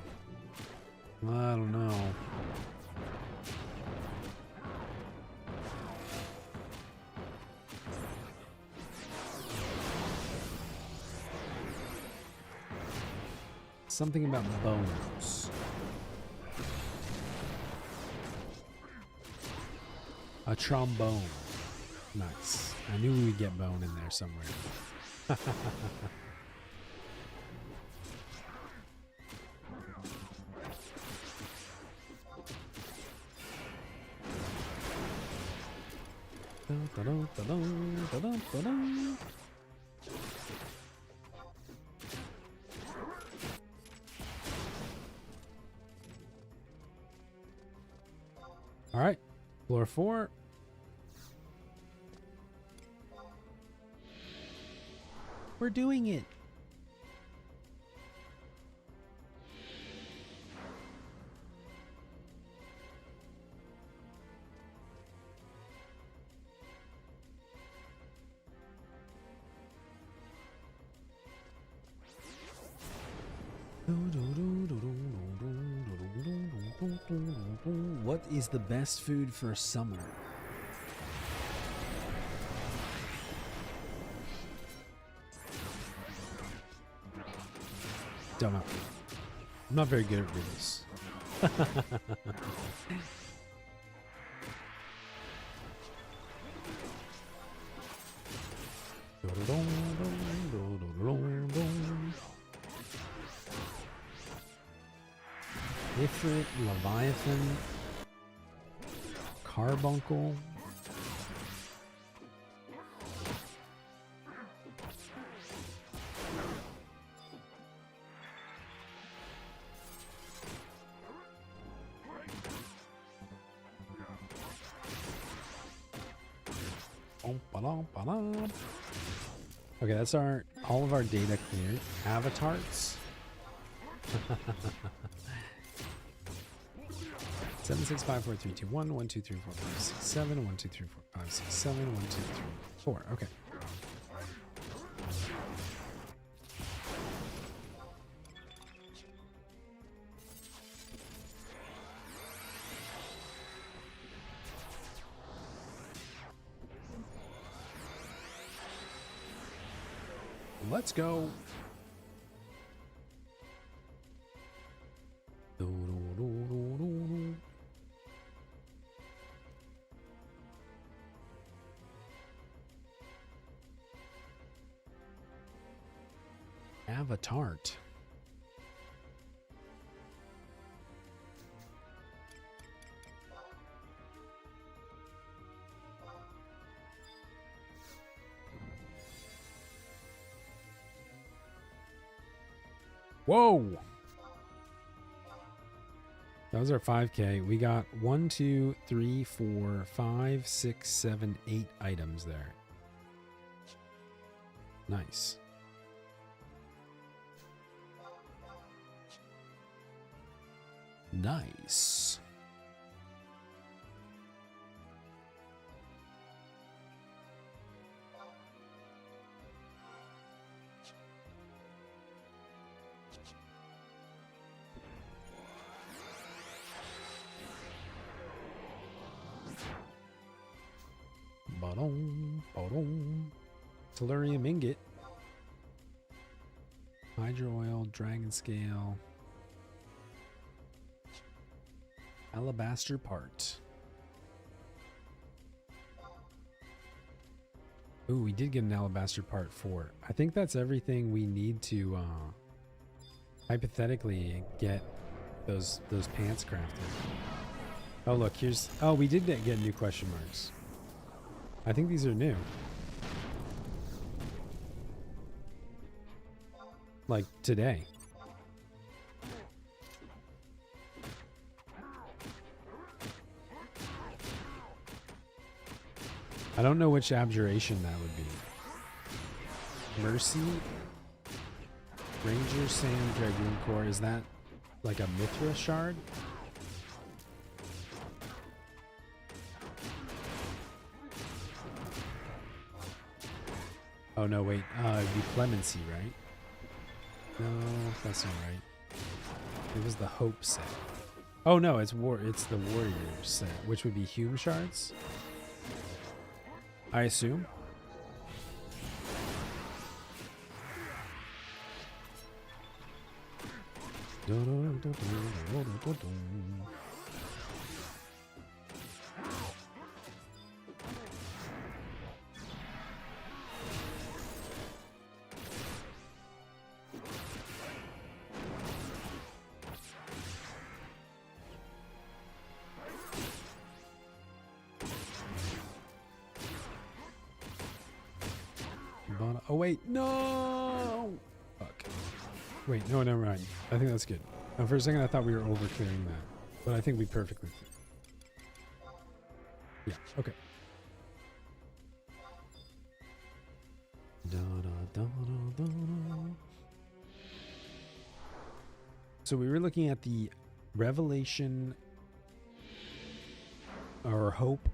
I don't know. Something about bones. A trombone. Nice. I knew we would get bone in there somewhere. All right, floor 4. We're doing it. What is the best food for summer? Don't know. I'm not very good at riddles. Ifrit, Leviathan, Carbuncle. Okay, that's all of our data cleared. Avatars. 7, 6, 5, 4, 3, 2, 1, 1, 2, 3, 4, 5, 6, 7, 1, 2, 3, 4, 5, 6, 7, 1, 2, 3, 4. Okay. Let's go. Avatar. Whoa! That was our 5K. We got 1, 2, 3, 4, 5, 6, 7, 8 items there. Nice. Nice. Ba-dum. Tellurium ingot. Hydro oil, dragon scale. Alabaster part. Ooh, we did get an alabaster part 4. I think that's everything we need to hypothetically get those pants crafted. Oh look, here's we did get new question marks. I think these are new. Like today. I don't know which abjuration that would be. Mercy? Ranger Sand Dragoon Core. Is that like a Mithra shard? Oh no, wait. It'd be Clemency, right? No, that's not right. It was the Hope set. Oh no, it's the Warrior set, which would be Hume shards. I assume. Oh wait, no! Fuck. Wait, no, never mind. I think that's good. Now, for a second I thought we were over clearing that, but I think we perfectly fit. Yeah, okay. So we were looking at the Revelation or Hope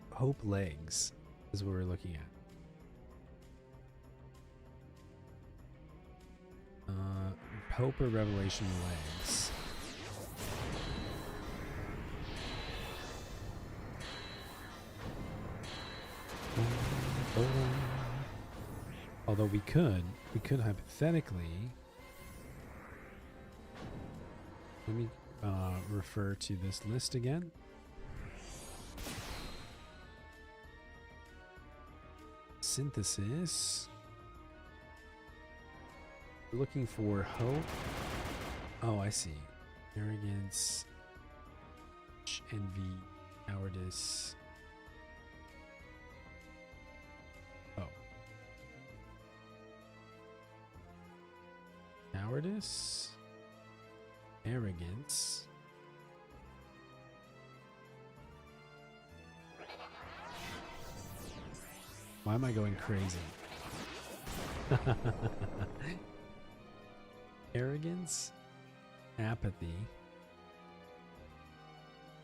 legs is what we're looking at. Hope or Revelation legs. Although we could hypothetically. Let me refer to this list again. Synthesis. We're looking for hope. Oh, I see. Arrogance, envy, cowardice. Oh. Cowardice, arrogance. Why am I going crazy? Arrogance, apathy,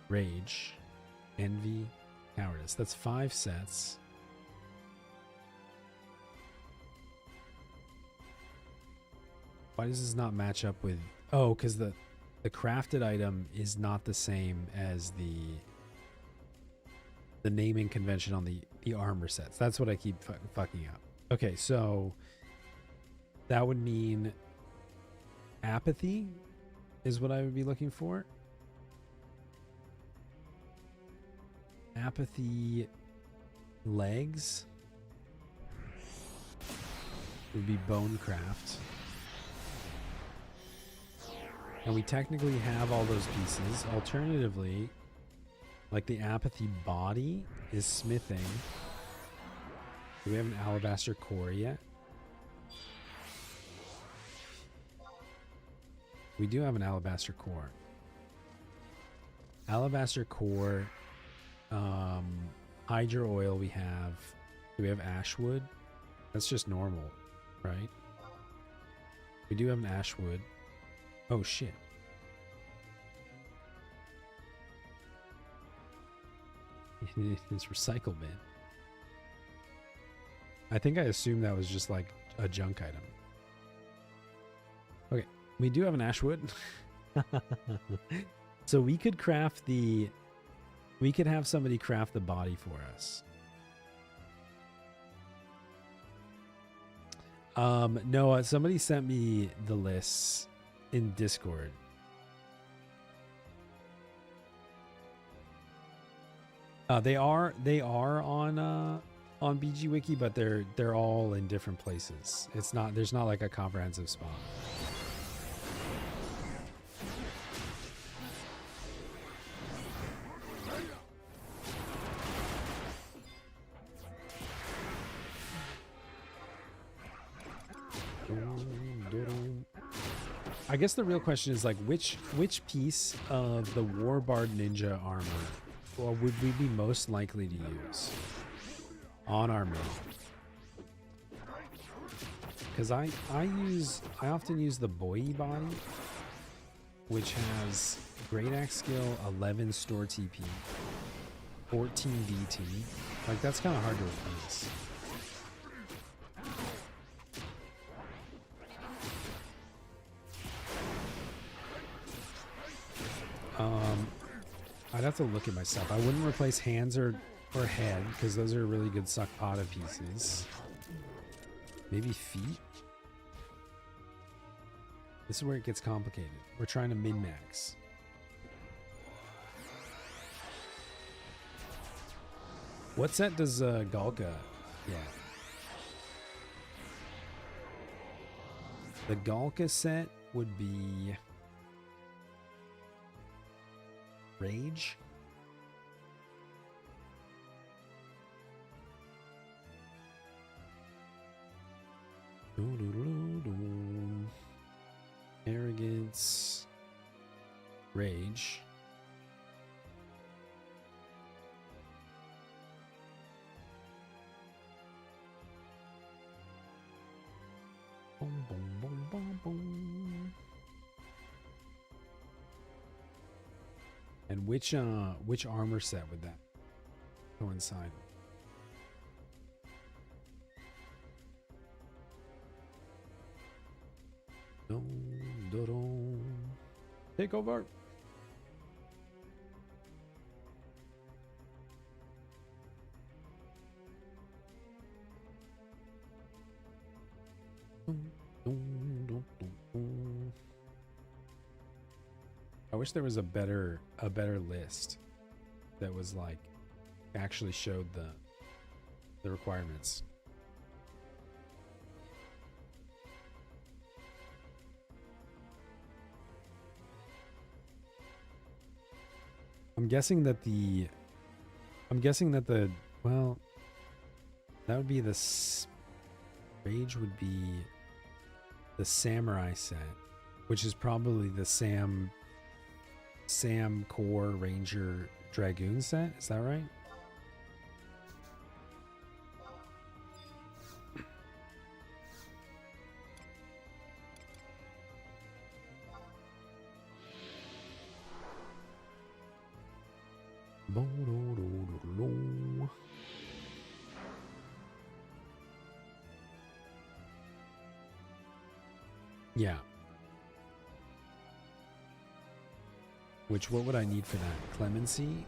rage, envy, cowardice. That's 5 sets. Why does this not match up with... Oh, because the crafted item is not the same as the naming convention on the armor sets. That's what I keep fucking up. Okay, so... That would mean apathy is what I would be looking for. Apathy legs would be bonecraft. And we technically have all those pieces. Alternatively, like the apathy body is smithing. Do we have an alabaster core yet? We do have an alabaster core. Alabaster core, hydro oil we have. Do we have ashwood? That's just normal, right? We do have an ashwood. Oh shit. It's recycle bin. I think I assumed that was just like a junk item. Okay, we do have an ashwood. So we could craft the... We could have somebody craft the body for us. No, somebody sent me the lists in Discord. They are on BG Wiki, but they're all in different places. It's not, there's not like a comprehensive spot. I guess the real question is like which piece of the Warbard Ninja armor would we be most likely to use on our main? Because I often use the Boy body, which has Great Axe skill, 11 store TP, 14 DT. Like that's kind of hard to replace. I'd have to look at myself. I wouldn't replace hands or head because those are really good Suckpata pieces. Maybe feet? This is where it gets complicated. We're trying to min-max. What set does Galka get? The Galka set would be Rage. Arrogance. Rage. Boom, boom, boom, boom, boom. And which armor set would that coincide? Take over. I wish there was a better list that was like actually showed the requirements. I'm guessing that the well, that would be the Rage would be the Samurai set, which is probably the Sam Core Ranger Dragoon set. Is that right? Yeah. Which, what would I need for that? Clemency?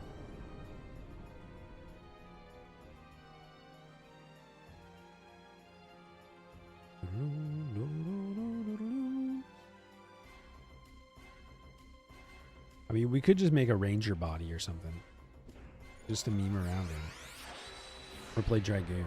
I mean, we could just make a ranger body or something. Just to meme around in. Or play Dragoon.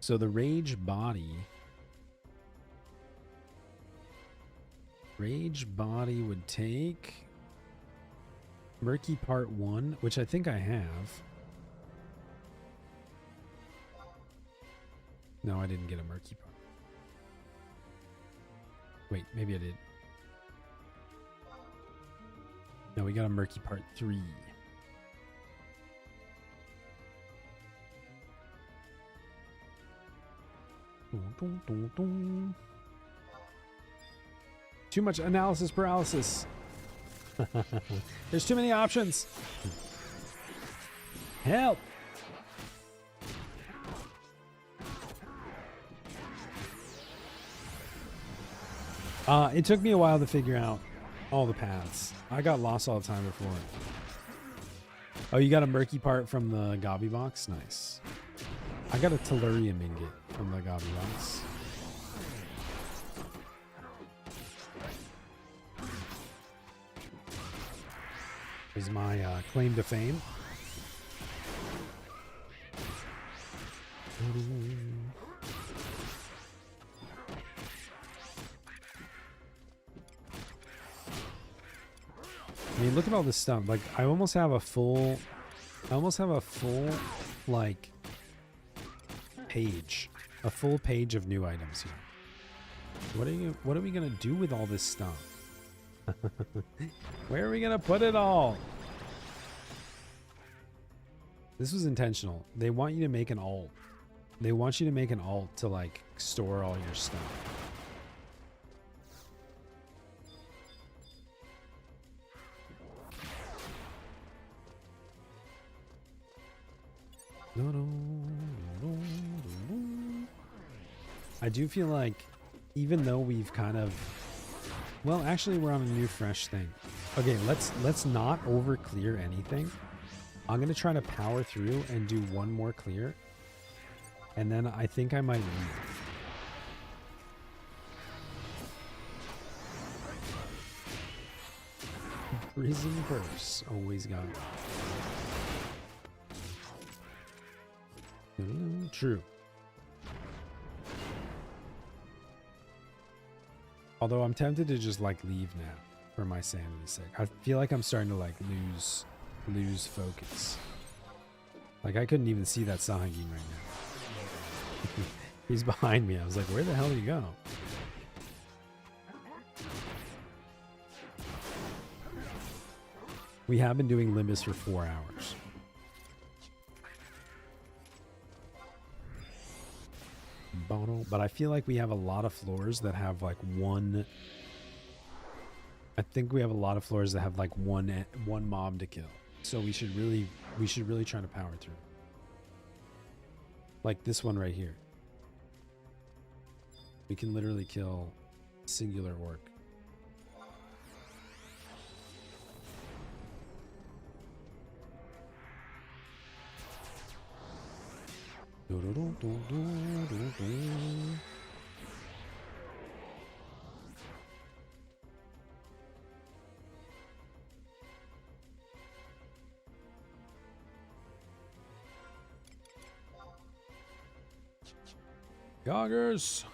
So the rage body would take Murky Part 1, which I think I have. No, I didn't get a Murky Part. Wait, maybe I did. No, we got a Murky Part 3. Too much analysis paralysis. There's too many options. Help. It took me a while to figure out all the paths. I got lost all the time before. Oh, you got a Murky Part from the Gobby box? Nice. I got a Tellurium ingot from the Gobby box. Is my claim to fame. I mean, look at all this stuff. Like, I almost have a full, like, page. A full page of new items here. What are we gonna do with all this stuff? Where are we gonna put it all? This was intentional. They want you to make an alt. They want you to make an alt to, like, store all your stuff. I do feel like, even though we've kind of, well, actually we're on a new fresh thing. Okay, let's not over clear anything. I'm gonna try to power through and do one more clear, and then I think I might leave. Prison purse, always got it. True. Although I'm tempted to just, like, leave now for my sanity's sake. I feel like I'm starting to, like, lose focus. Like, I couldn't even see that Sahagin right now. He's behind me. I was like, where the hell did he go? We have been doing Limbus for 4 hours. But I feel like we have a lot of floors that have, like, one. I think we have a lot of floors that have, like, one mob to kill. So we should really try to power through. Like this one right here. We can literally kill singular orc. Yoggers,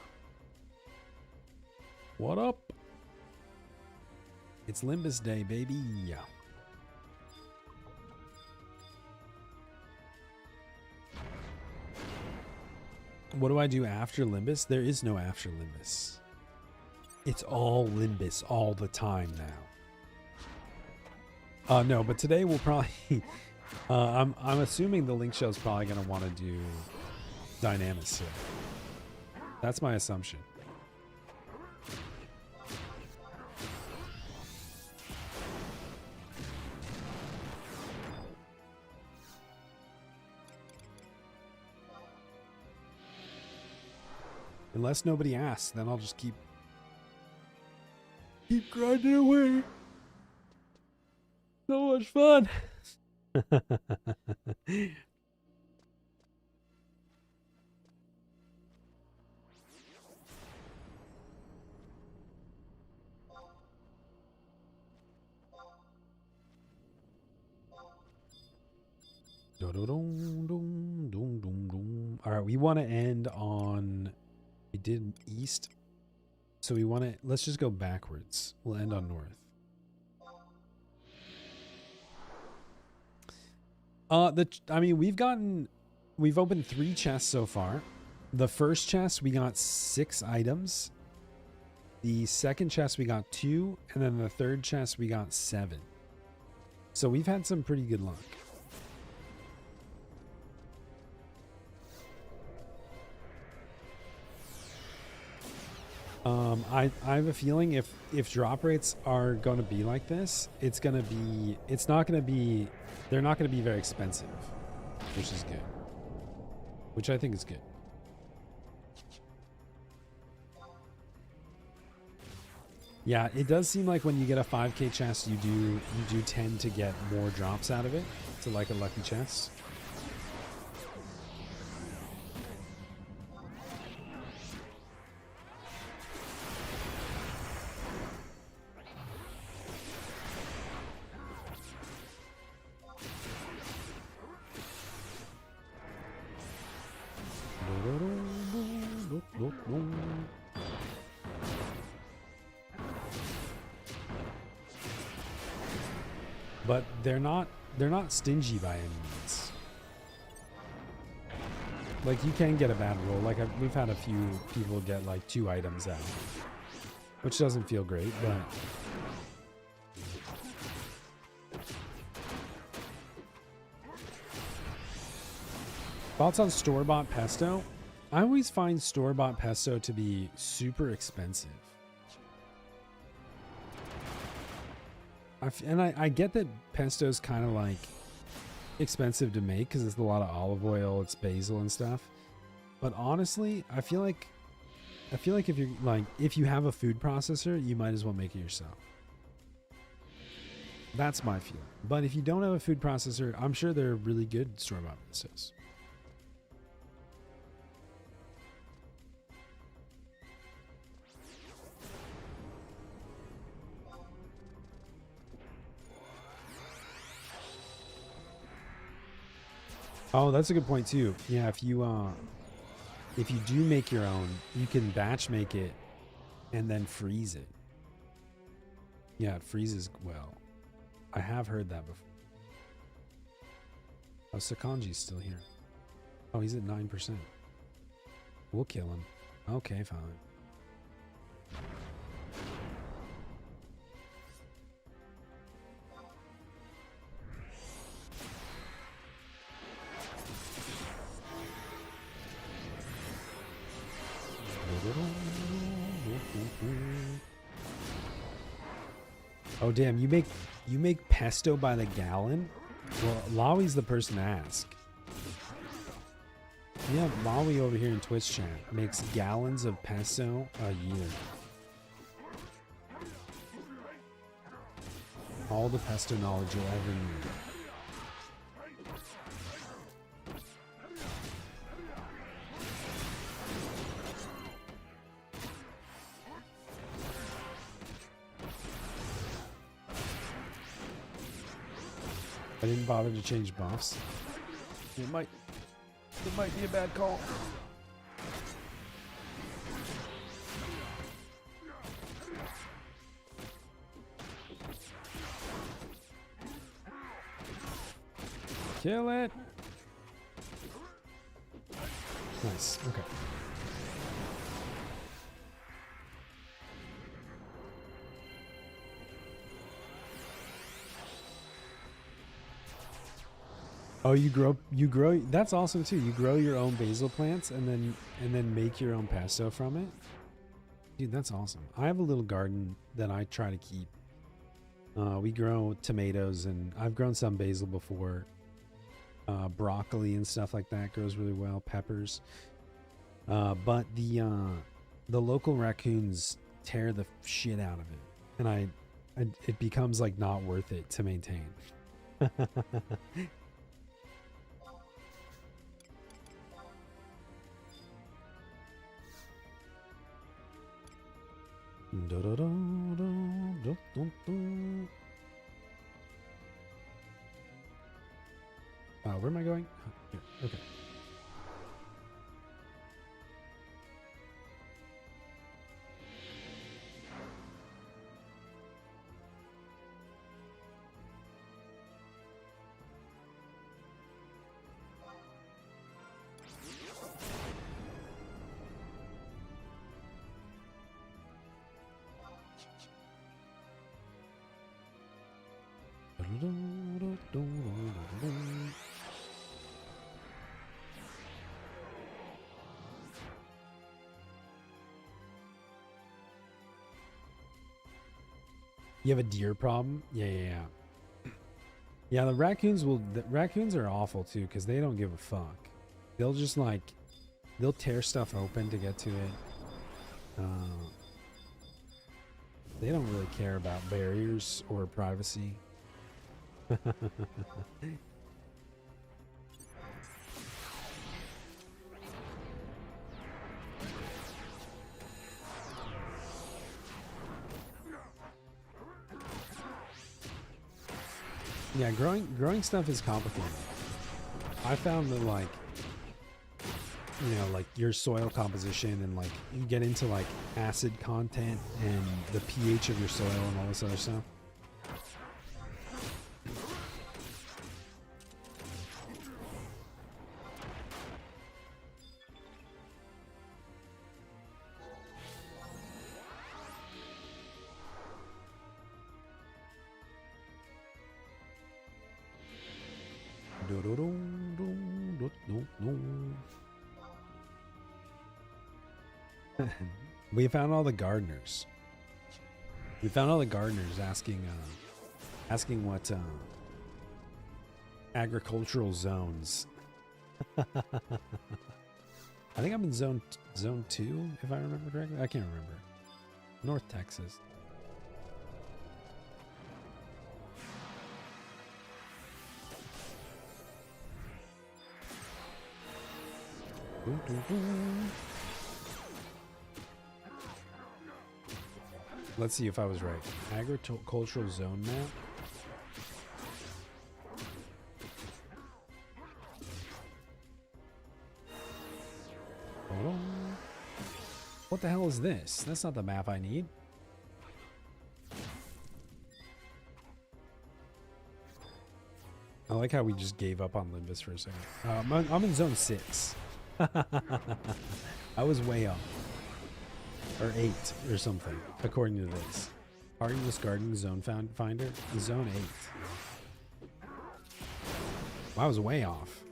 what up? It's Limbus Day, baby. Yeah. What do I do after Limbus? There is no after Limbus. It's all Limbus all the time now. No, but today we'll probably. I'm assuming the Link Show's probably gonna want to do Dynamis today. That's my assumption. Unless nobody asks, then I'll just keep grinding away. So much fun. All right, we want to end on, we did east, so we want to, let's just go backwards. We'll end on north. I mean, we've opened 3 chests so far. The first chest we got 6 items. The second chest we got 2, and then the third chest we got 7. So we've had some pretty good luck. I have a feeling if drop rates are going to be like this, they're not going to be very expensive, which is good. Which I think is good. Yeah, it does seem like when you get a 5k chest, you do tend to get more drops out of it. To like a lucky chest. But they're not stingy by any means. Like, you can get a bad roll. Like, we've had a few people get like 2 items out, which doesn't feel great, but thoughts on store-bought pesto? I always find store-bought pesto to be super expensive. I get that pesto is kind of like expensive to make because it's a lot of olive oil, it's basil and stuff. But honestly, I feel like if you have a food processor, you might as well make it yourself. That's my feeling. But if you don't have a food processor, I'm sure they're really good store-bought pestos. Oh, that's a good point too. Yeah, if you do make your own, you can batch make it and then freeze it. Yeah, it freezes well. I have heard that before. Oh, Sakanji's still here. Oh, he's at 9%. We'll kill him. Okay, fine. Oh damn, you make pesto by the gallon? Well, Lawi's the person to ask. Yeah, Lawi over here in Twitch chat makes gallons of pesto a year. All the pesto knowledge you'll ever need. I didn't bother to change buffs. It might be a bad call. Kill it. Nice. Okay. Oh, you grow, that's awesome too. You grow your own basil plants and then make your own pesto from it. Dude, that's awesome. I have a little garden that I try to keep. We grow tomatoes and I've grown some basil before. Broccoli and stuff like that grows really well. Peppers. But the local raccoons tear the shit out of it, and it becomes like not worth it to maintain. Where am I going? Here. Okay. You have a deer problem? Yeah. Yeah, the raccoons are awful too because they don't give a fuck. They'll just like, they'll tear stuff open to get to it. They don't really care about barriers or privacy. Yeah, growing stuff is complicated. I found that like, you know, like your soil composition and like you get into like acid content and the pH of your soil and all this other stuff. We found all the gardeners. We found all the gardeners asking what agricultural zones. I think I'm in zone 2, if I remember correctly. I can't remember. North Texas. Let's see if I was right. Agricultural zone map. Hold on. What the hell is this? That's not the map I need. I like how we just gave up on Limbus for a second. I'm in zone 6. I was way off. Or 8 or something, according to this. Hardenless Garden Zone Finder, Zone 8. Well, I was way off.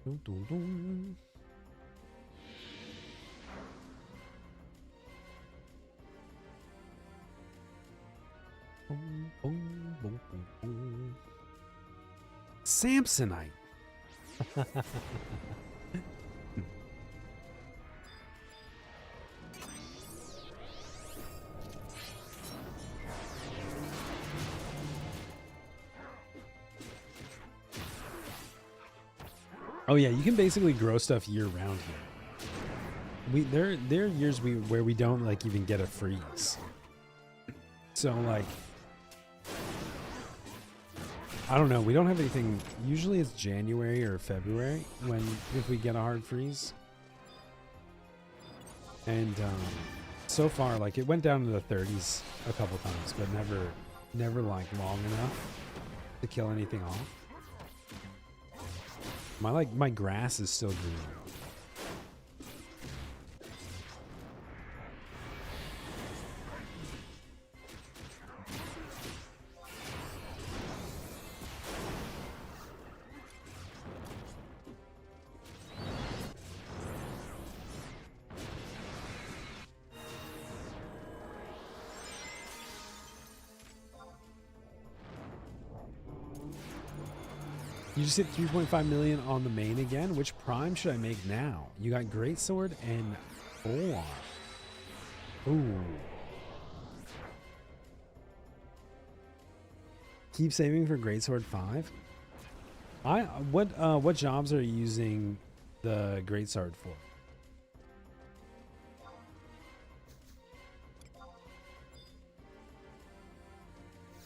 Dun, dun, dun. Boom, boom, boom, boom, boom. Samsonite. Oh yeah, you can basically grow stuff year round here. There are years where we don't like even get a freeze. So like, I don't know. We don't have anything. Usually it's January or February if we get a hard freeze. And so far, like it went down to the 30s a couple times, but never like long enough to kill anything off. My grass is still green. You just hit 3.5 million on the main again. Which prime should I make now? You got Greatsword and Full Arm. Ooh. Keep saving for Greatsword 5. What jobs are you using the Greatsword for?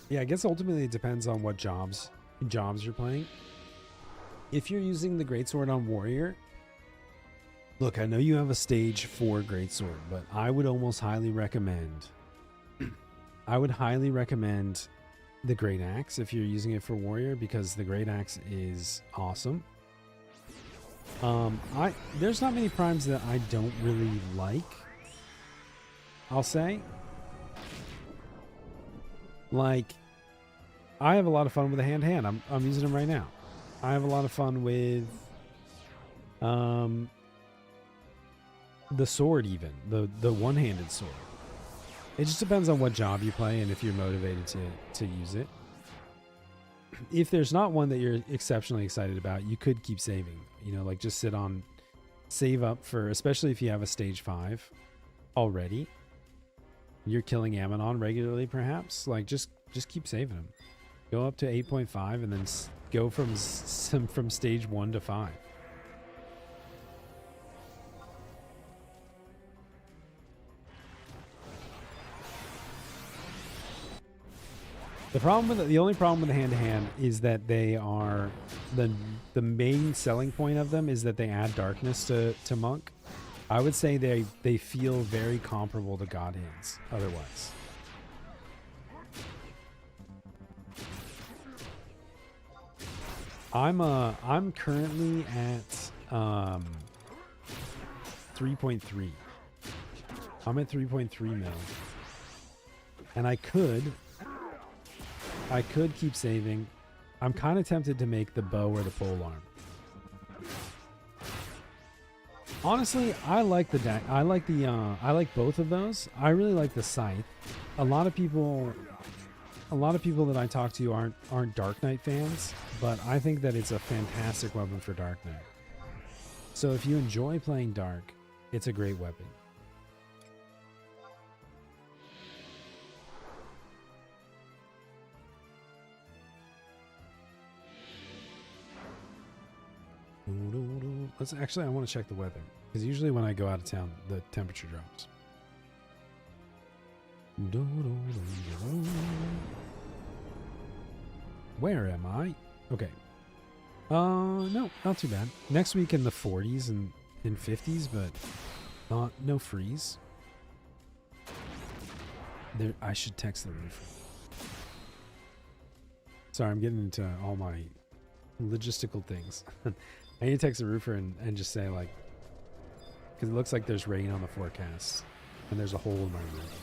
Yeah, I guess ultimately it depends on what jobs you're playing. If you're using the Greatsword on Warrior, look, I know you have a stage 4 Greatsword, but I would almost highly recommend the Great Axe if you're using it for Warrior, because the Great Axe is awesome. There's not many primes that I don't really like, I'll say. Like, I have a lot of fun with the hand-to-hand. I'm using them right now. I have a lot of fun with the sword, even the one-handed sword. It just depends on what job you play and if you're motivated to use it. If there's not one that you're exceptionally excited about, you could keep saving. You know, like just save up for, especially if you have a stage 5 already. You're killing Ammonon regularly, perhaps. Like just keep saving them. Go up to 8.5 and then go from stage 1 to 5. The only problem with the hand-to-hand is that they are the main selling point of them is that they add darkness to Monk. I would say they feel very comparable to God Hands otherwise. I'm currently at 3.3. I'm at 3.3 mil. And I could keep saving. I'm kind of tempted to make the bow or the pole arm. Honestly, I like I like both of those. I really like the scythe. A lot of people that I talk to aren't Dark Knight fans, but I think that it's a fantastic weapon for Dark Knight. So if you enjoy playing Dark, it's a great weapon. I want to check the weather, because usually when I go out of town, the temperature drops. Where am I? Okay. No, not too bad. Next week in the 40s and 50s, but no freeze. There, I should text the roofer. Sorry, I'm getting into all my logistical things. I need to text the roofer and just say, like, because it looks like there's rain on the forecast and there's a hole in my roof.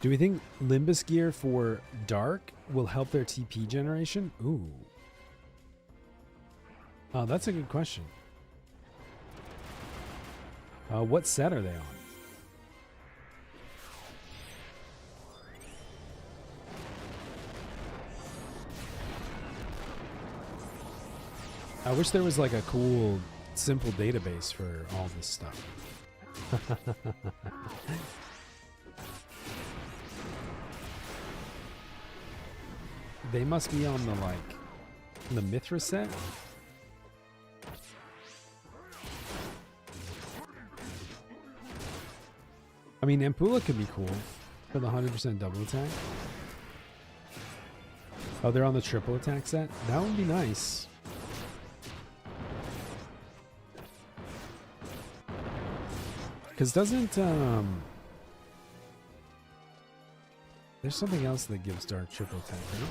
Do we think Limbus gear for Dark will help their TP generation? Ooh. Oh, that's a good question. What set are they on? I wish there was like a cool, simple database for all this stuff. They must be on the Mithra set. I mean, Ampula could be cool for the 100% double attack. Oh, they're on the triple attack set? That would be nice. Because doesn't, there's something else that gives Dark triple attack, right?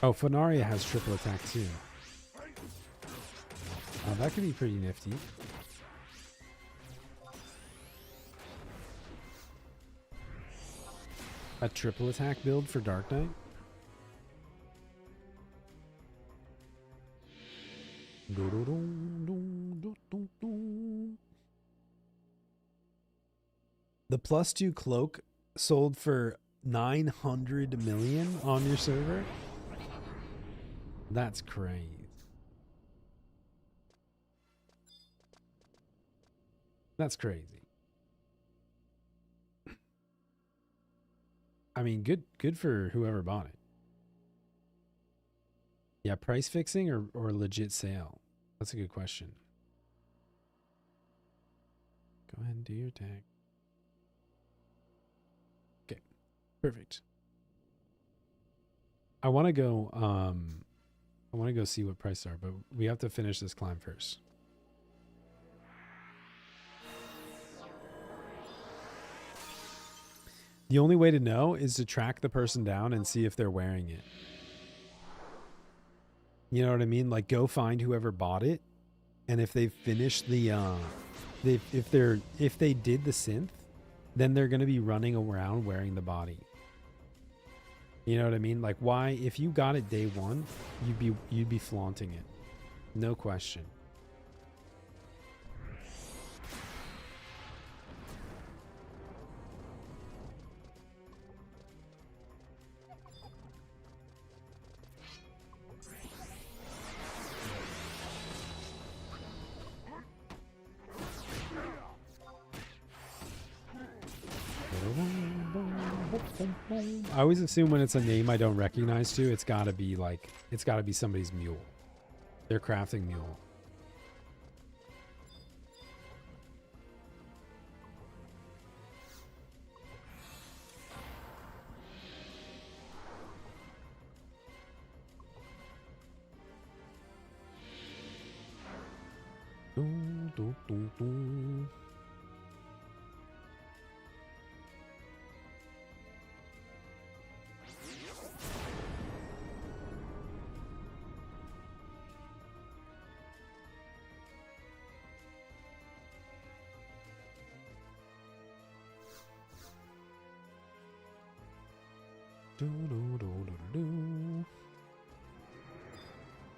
Oh, Fenaria has triple attack too. That could be pretty nifty. A triple attack build for Dark Knight? The +2 cloak sold for 900 million on your server? That's crazy. That's crazy. I mean, good for whoever bought it. Yeah, price fixing or legit sale? That's a good question. Go ahead and do your tag. Okay, perfect. I want to go see what prices are, but we have to finish this climb first. The only way to know is to track the person down and see if they're wearing it. You know what I mean? Like, go find whoever bought it, and if they finished the if they did the synth, then they're going to be running around wearing the body. You know what I mean? Like, why, if you got it day one, you'd be flaunting it. No question. I always assume when it's a name I don't recognize too, it's gotta be somebody's mule. Their crafting mule.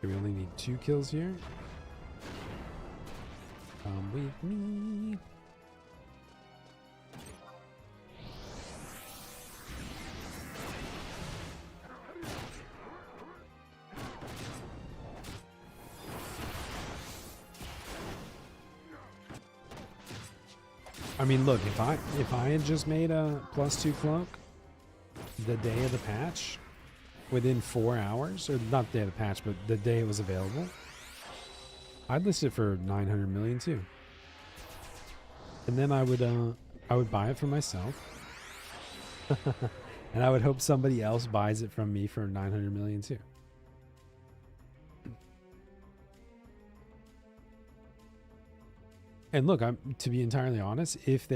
We only need 2 kills here. Come with me. I mean, look, if I had just made a +2 cloak the day of the patch, within 4 hours, or not the day of the patch, but the day it was available, I'd list it for 900 million too. And then I would buy it for myself. And I would hope somebody else buys it from me for 900 million too. And look, to be entirely honest, if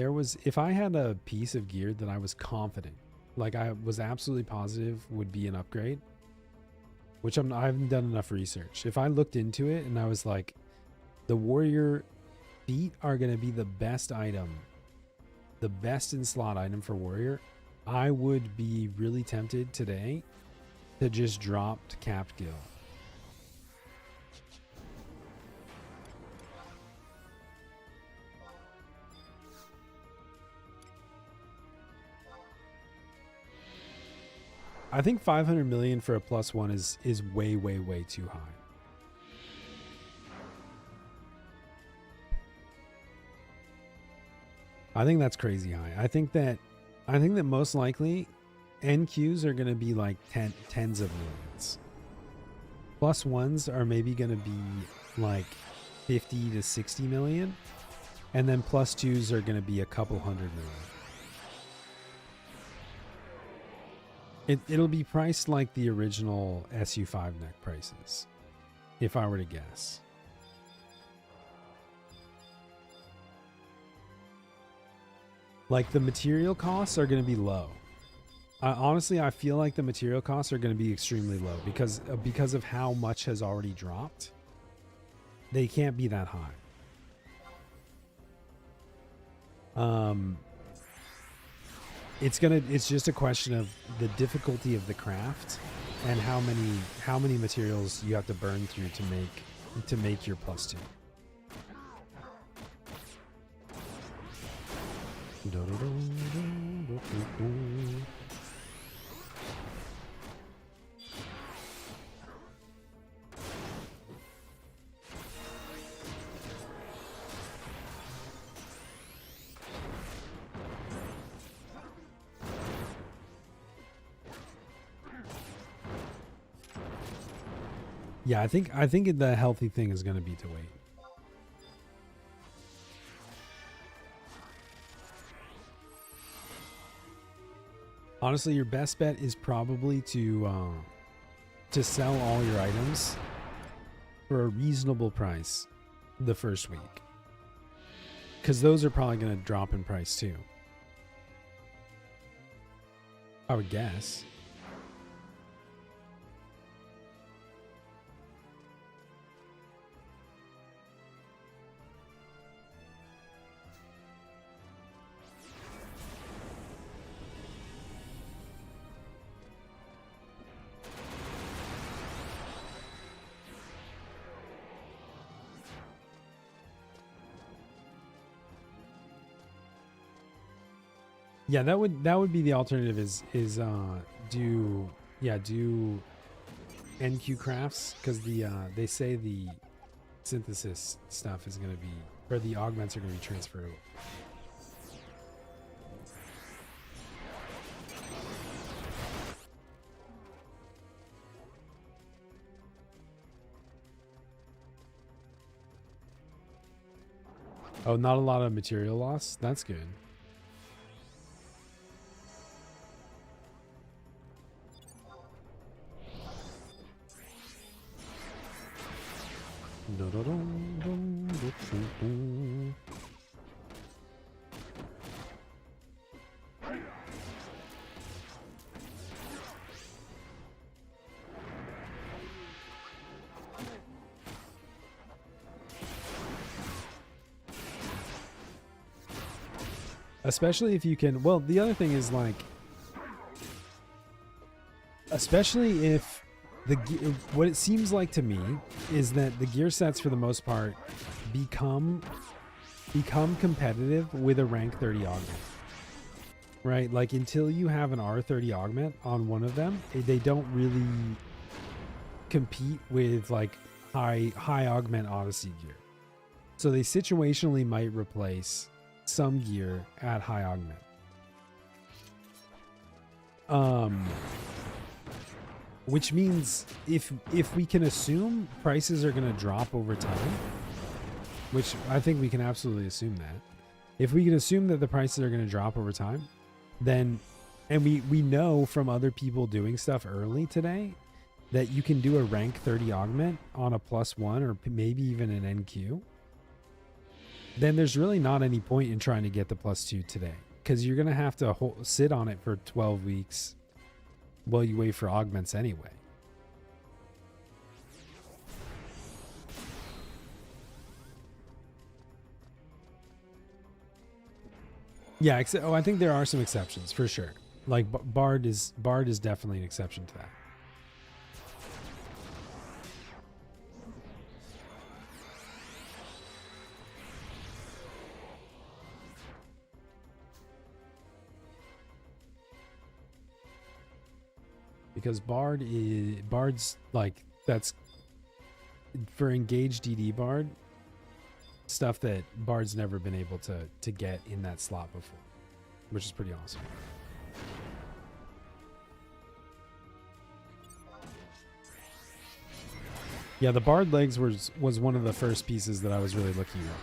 I had a piece of gear that I was confident, like I was absolutely positive would be an upgrade, which I haven't done enough research. If I looked into it and I was like, the warrior feet are going to be the best item, the best in slot item for warrior, I would be really tempted today to just drop to capped gil. I think 500 million for a +1 is way, way, way too high. I think that's crazy high. I think that most likely NQs are going to be like tens of millions. +1s are maybe going to be like 50 to 60 million, and then +2s are going to be a couple hundred million. It'll be priced like the original SU5 neck prices, if I were to guess. Like, the material costs are going to be low. Honestly, I feel like the material costs are going to be extremely low because of how much has already dropped. They can't be that high. it's just a question of the difficulty of the craft and how many materials you have to burn through to make your +2. Yeah, I think the healthy thing is going to be to wait. Honestly, your best bet is probably to sell all your items for a reasonable price the first week, because those are probably going to drop in price too, I would guess. Yeah, that would be the alternative is do NQ crafts, because they say the synthesis stuff is going to be, or the augments are going to be transferred over. Oh, not a lot of material loss. That's good. Especially if you can, well, the other thing is, like, especially if what it seems like to me is that the gear sets for the most part become competitive with a rank 30 augment, right? Like, until you have an R30 augment on one of them, they don't really compete with like high augment Odyssey gear. So they situationally might replace some gear at high augment. Which means if we can assume prices are going to drop over time, which I think we can absolutely assume that. If we can assume that the prices are going to drop over time, then, and we know from other people doing stuff early today that you can do a rank 30 augment on a +1 or maybe even an NQ, then there's really not any point in trying to get the +2 today, because you're going to have to sit on it for 12 weeks while you wait for augments anyway. Yeah, I think there are some exceptions for sure. Like Bard is definitely an exception to that. Because Bard's like, that's for engaged DD Bard stuff that Bard's never been able to get in that slot before, which is pretty awesome. Yeah, the Bard legs was one of the first pieces that I was really looking at.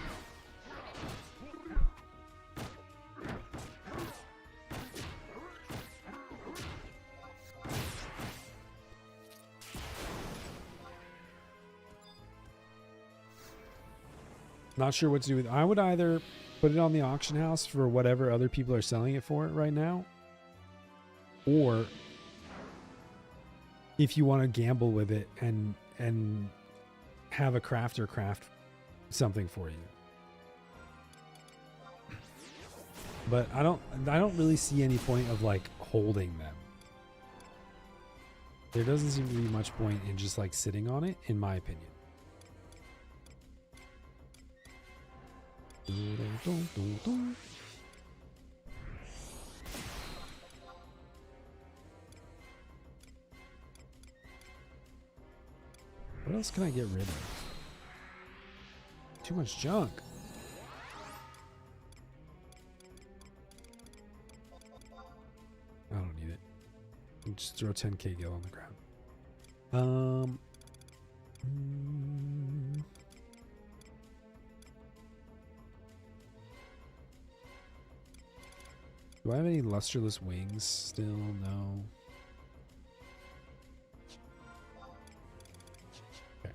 Not sure what to do with. I would either put it on the auction house for whatever other people are selling it for right now, or if you want to gamble with it and have a crafter craft something for you. But I don't really see any point of like holding them. There doesn't seem to be much point in just like sitting on it, in my opinion. What else can I get rid of? Too much junk. I don't need it. I'll just throw 10k gil on the ground. Do I have any lusterless wings still? No. Okay.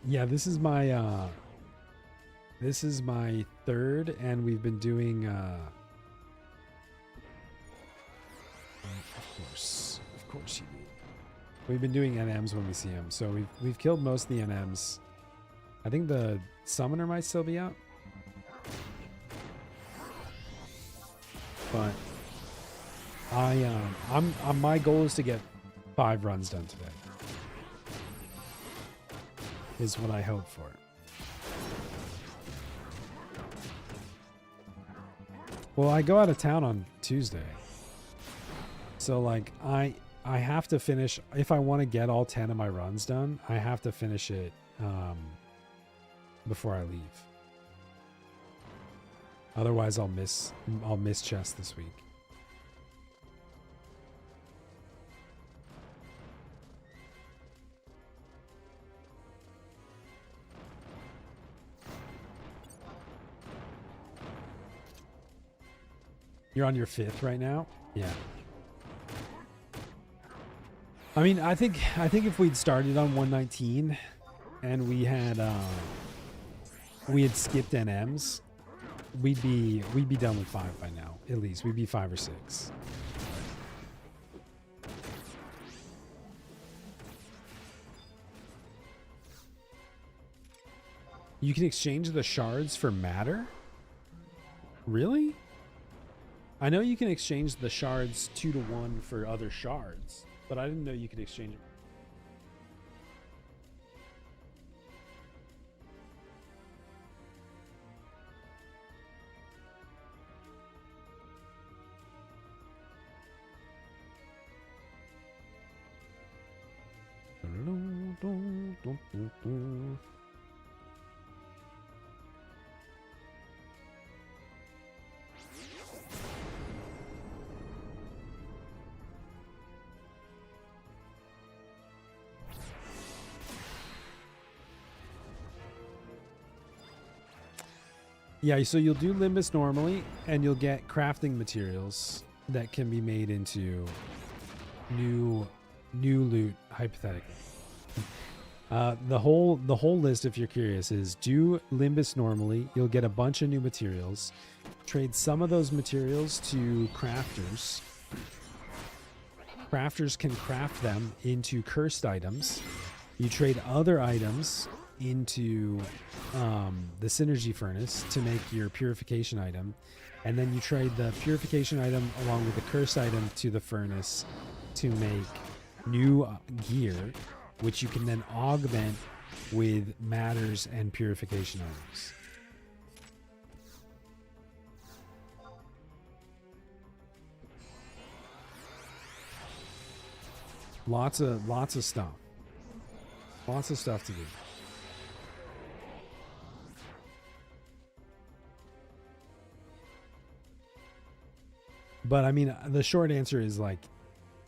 Yeah, this is my third, and we've been doing of course you do. We've been doing NMs when we see them, so we've killed most of the NMs. I think the summoner might still be out, but my goal is to get 5 runs done today. Is what I hope for. Well, I go out of town on Tuesday. So like I have to finish, if I want to get all 10 of my runs done, I have to finish it before I leave. Otherwise I'll miss chess this week. You're on your 5th right now? Yeah. I mean, I think if we'd started on 119 and we had skipped NMs, we'd be done with 5 by now. At least we'd be 5 or 6. You can exchange the shards for matter? Really? I know you can exchange the shards 2 to 1 for other shards, but I didn't know you could exchange them. Yeah, so you'll do Limbus normally, and you'll get crafting materials that can be made into new loot, hypothetically. The whole list, if you're curious, is do Limbus normally. You'll get a bunch of new materials. Trade some of those materials to crafters. Crafters can craft them into cursed items. You trade other items into the synergy furnace to make your purification item, and then you trade the purification item along with the cursed item to the furnace to make new gear, which you can then augment with matters and purification items. Lots of stuff. Lots of stuff to do. But I mean, the short answer is like,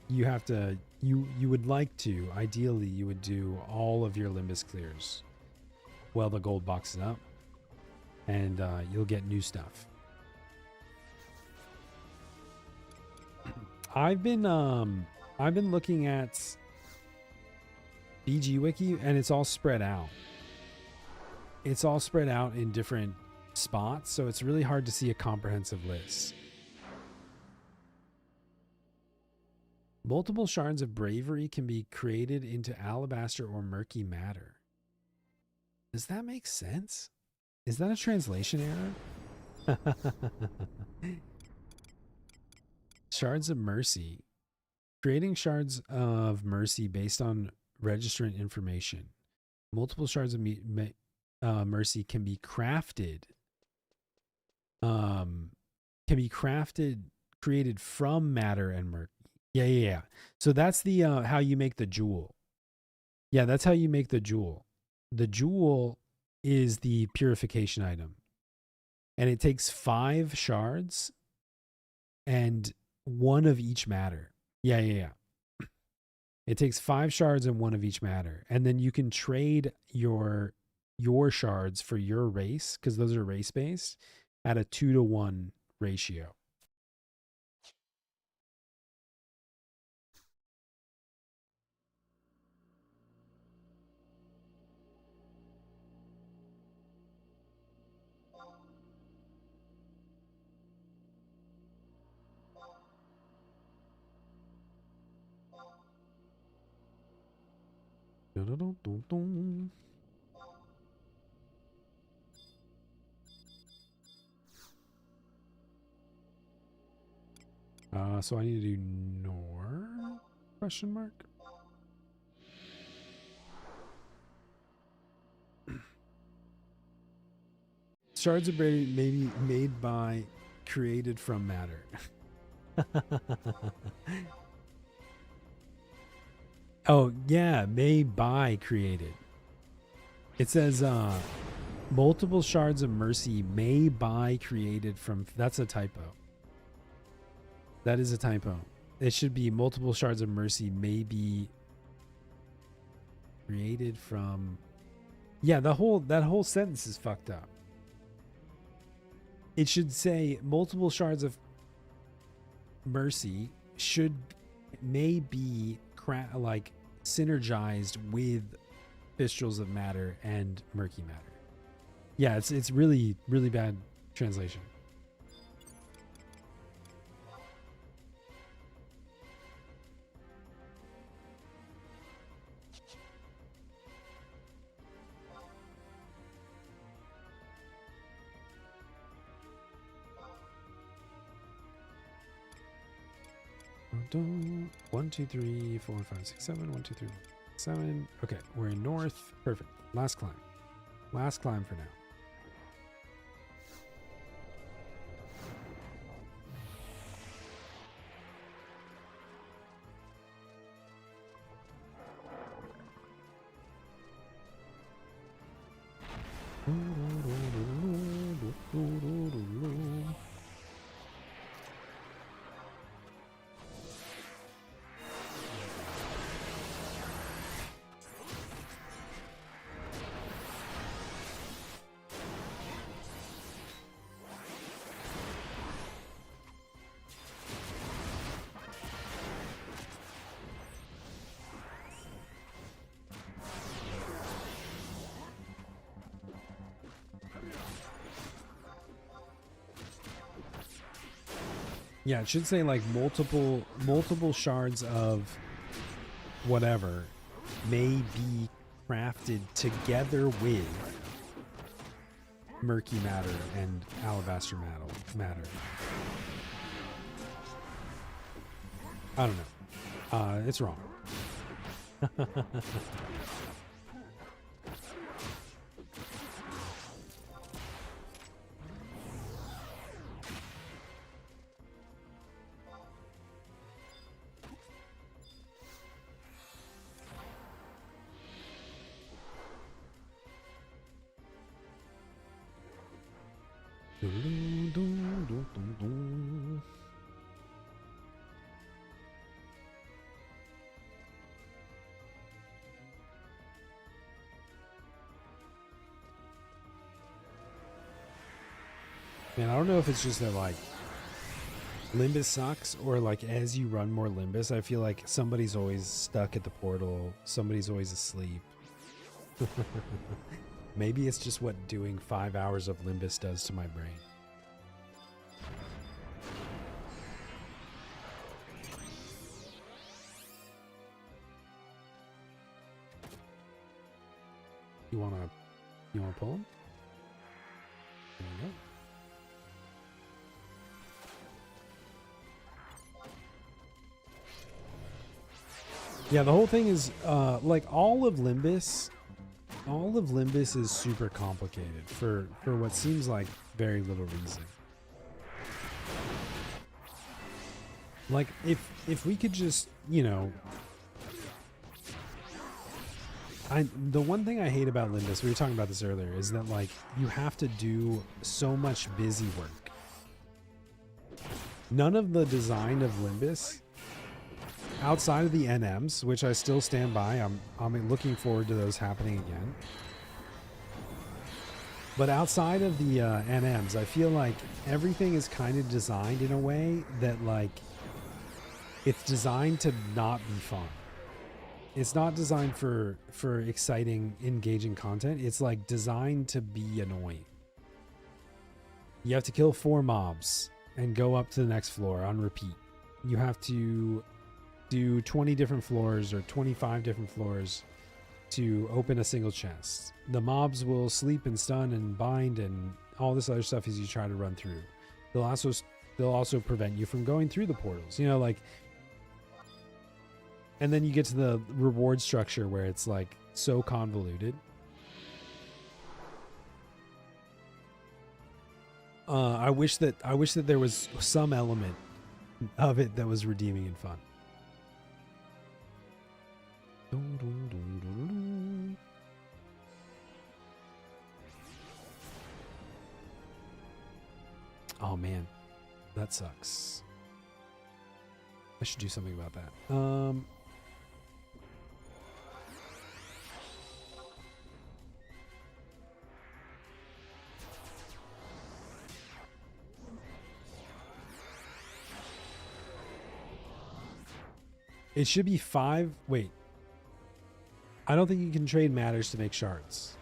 you have to, you would like to, ideally you would do all of your Limbus clears while the gold box is up, and you'll get new stuff. I've been looking at BG Wiki, and it's all spread out. It's all spread out in different spots, so it's really hard to see a comprehensive list. Multiple shards of bravery can be created into alabaster or murky matter. Does that make sense? Is that a translation error? Shards of Mercy. Creating shards of mercy based on registrant information. Multiple shards of mercy can be crafted. Created from matter and mercy. Yeah. So that's the how you make the jewel. Yeah, that's how you make the jewel. The jewel is the purification item. And it takes 5 shards and 1 of each matter. Yeah. It takes 5 shards and 1 of each matter. And then you can trade your shards for your race, because those are race based, at a 2-to-1 ratio. So I need to do Nor? Question mark. Shards of maybe made by, created from matter. Oh yeah, made by, created. It says multiple shards of mercy may by created from. That's a typo. That is a typo. It should be multiple shards of mercy may be created from. Yeah, that whole sentence is fucked up. It should say multiple shards of mercy may be like synergized with fistules of matter and murky matter. Yeah, it's really bad translation. One, two, three, 4, 5, 6, 7. 1, 2, 3, 7. Okay, we're in north. Perfect. Last climb. Last climb for now. Yeah, it should say like multiple shards of whatever may be crafted together with murky matter and alabaster matter. I don't know. It's wrong. Man, I don't know if it's just that like Limbus sucks, or like as you run more Limbus, I feel like somebody's always stuck at the portal. Somebody's always asleep. Maybe it's just what doing 5 hours of Limbus does to my brain. You want to You want to pull him? There you go. Yeah, the whole thing is like all of Limbus is super complicated for what seems like very little reason. Like if we could just, you know, the one thing I hate about Limbus, we were talking about this earlier, is that like you have to do so much busy work. None of the design of Limbus, outside of the NMs, which I still stand by, I'm looking forward to those happening again. But outside of the NMs, I feel like everything is kind of designed in a way that like it's designed to not be fun. It's not designed for exciting, engaging content. It's like designed to be annoying. You have to kill 4 mobs and go up to the next floor on repeat. You have to do 20 different floors or 25 different floors to open a single chest. The mobs will sleep and stun and bind and all this other stuff as you try to run through. They'll also prevent you from going through the portals. You know, like, and then you get to the reward structure where it's like so convoluted. I wish that there was some element of it that was redeeming and fun. Oh man, that sucks. I should do something about that. It should be 5. Wait. I don't think you can trade matters to make shards.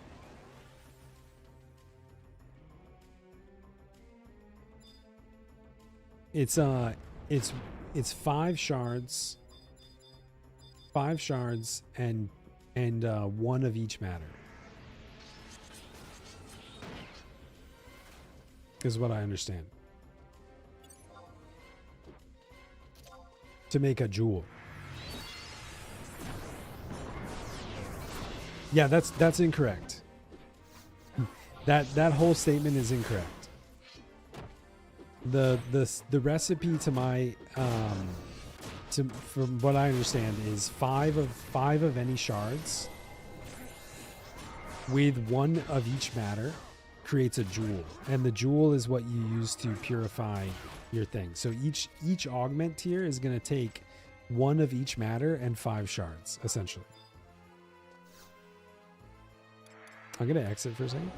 It's 5 shards. 5 shards and 1 of each matter. Is what I understand. To make a jewel. Yeah, that's incorrect. That whole statement is incorrect. The recipe to my from what I understand is 5 of any shards with 1 of each matter creates a jewel, and the jewel is what you use to purify your thing. So each augment tier is going to take 1 of each matter and 5 shards essentially. I'm going to exit for a second.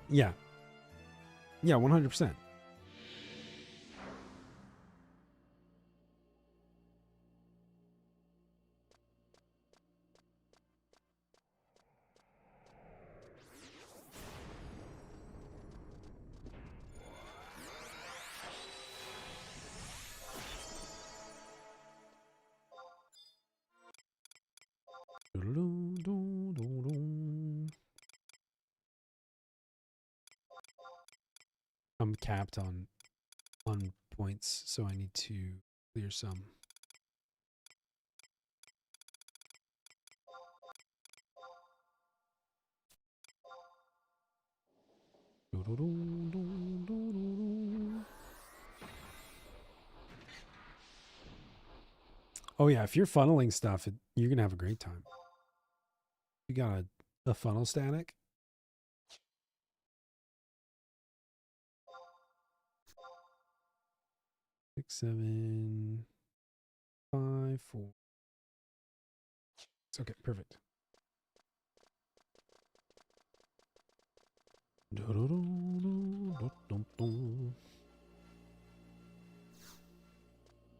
Yeah. Yeah, 100%. I'm capped on points, so I need to clear some. Oh yeah, if you're funneling stuff, you're gonna have a great time. You got a funnel static. Six, 7, 5, 4. It's okay, perfect.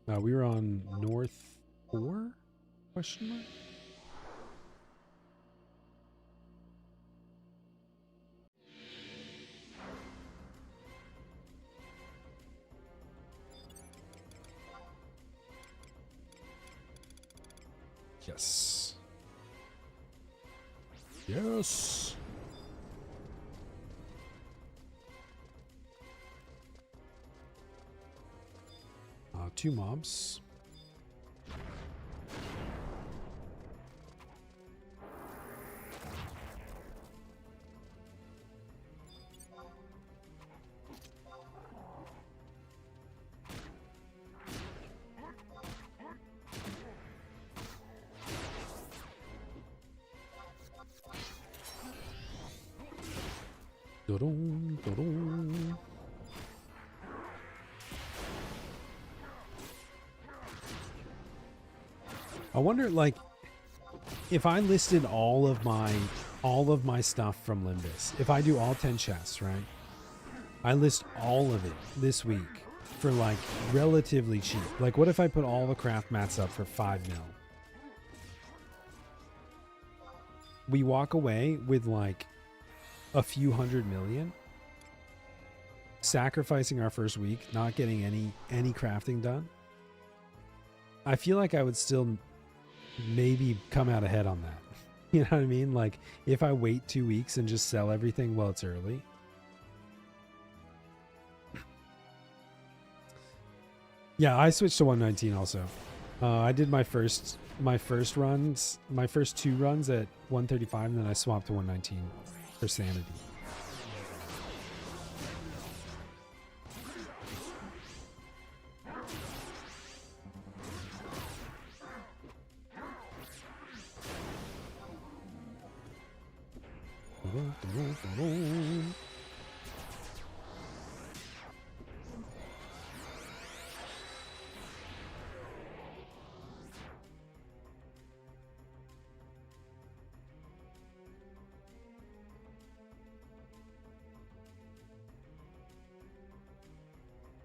We were on North 4? Question mark? Yes. Yes. Two mobs. Dun, dun, dun. I wonder, like, if I listed all of my stuff from Limbus, if I do all 10 chests, right? I list all of it this week for like relatively cheap. Like, what if I put all the craft mats up for 5 mil? We walk away with like a few hundred million, sacrificing our first week, not getting any crafting done. I feel like I would still maybe come out ahead on that. You know what I mean? Like, if I wait 2 weeks and just sell everything while it's early. Yeah, I switched to 119 also. I did my first runs, my first 2 runs at 135, and then I swapped to 119 for sanity.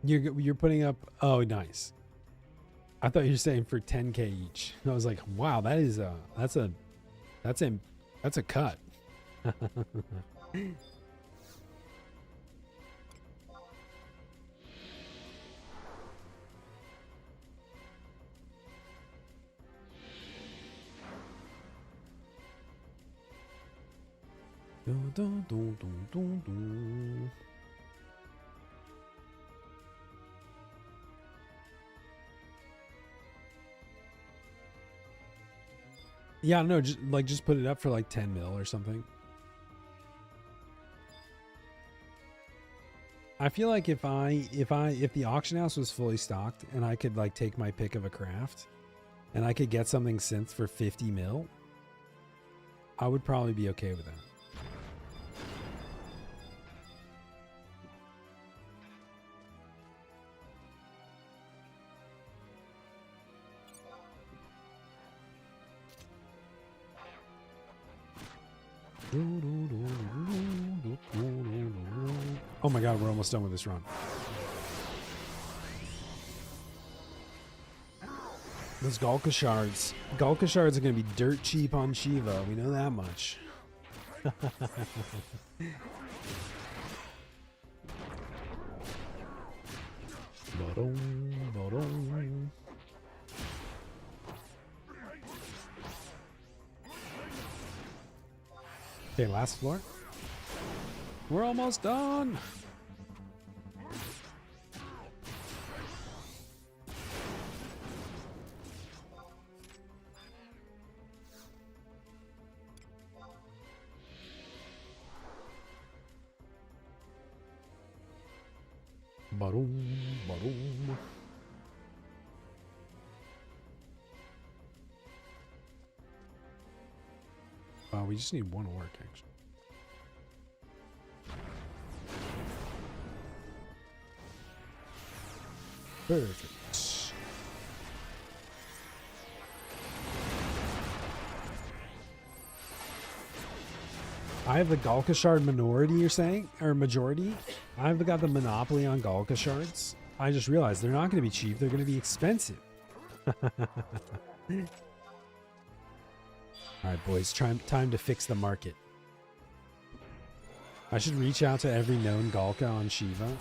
You're putting up. Oh, nice. I thought you were saying for 10K each. I was like, wow, that's a cut. Dun, dun, dun, dun, dun, dun. Yeah, no, just put it up for like 10 mil or something. I feel like if the auction house was fully stocked and I could like take my pick of a craft and I could get something synth for 50 mil, I would probably be okay with that. Oh my god, we're almost done with this run. Those Galka shards. Galka shards are going to be dirt cheap on Shiva. We know that much. Okay, last floor. We're almost done. Barum, barum. We just need one work, actually. Perfect. I have the Galka shard minority, you're saying? Or majority? I've got the monopoly on Galka shards. I just realized they're not going to be cheap. They're going to be expensive. All right, boys. Time to fix the market. I should reach out to every known Galka on Shiva.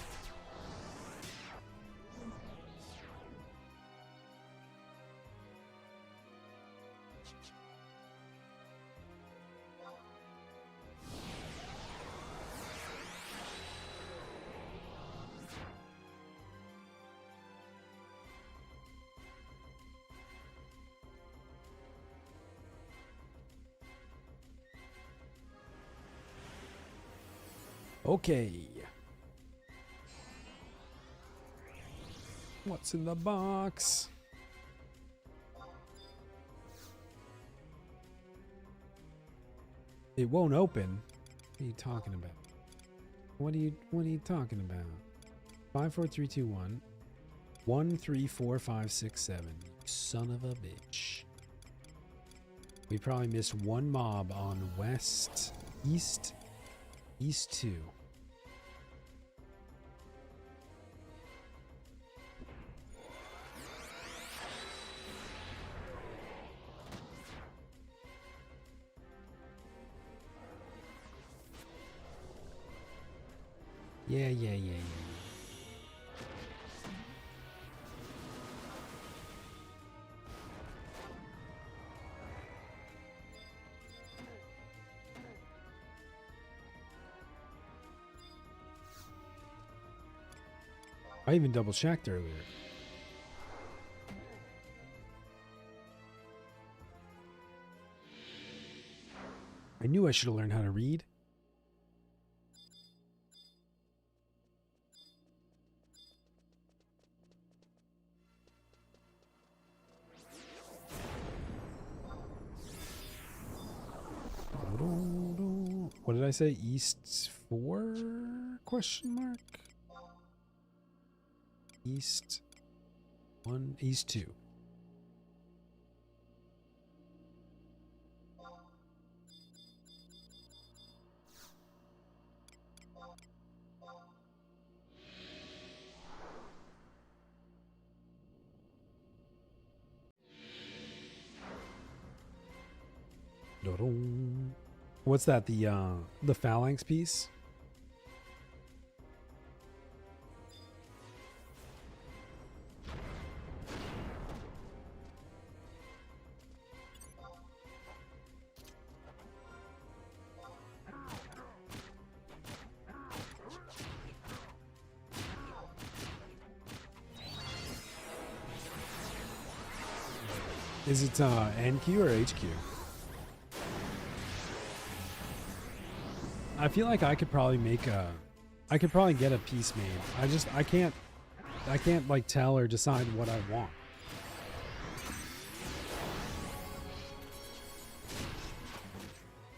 Okay. What's in the box? It won't open. What are you talking about? What are you talking about? 5, 4, 3, 2, 1. 1, 3, 4, 5, 6, 7. Son of a bitch. We probably missed one mob on east 2. Yeah. I even double checked earlier. I knew I should have learned how to read. What did I say? East 4? Question mark? East 1, East 2. What's that? The phalanx piece? Is it NQ or HQ? I feel like I could probably I could probably get a piece made. I can't like tell or decide what I want.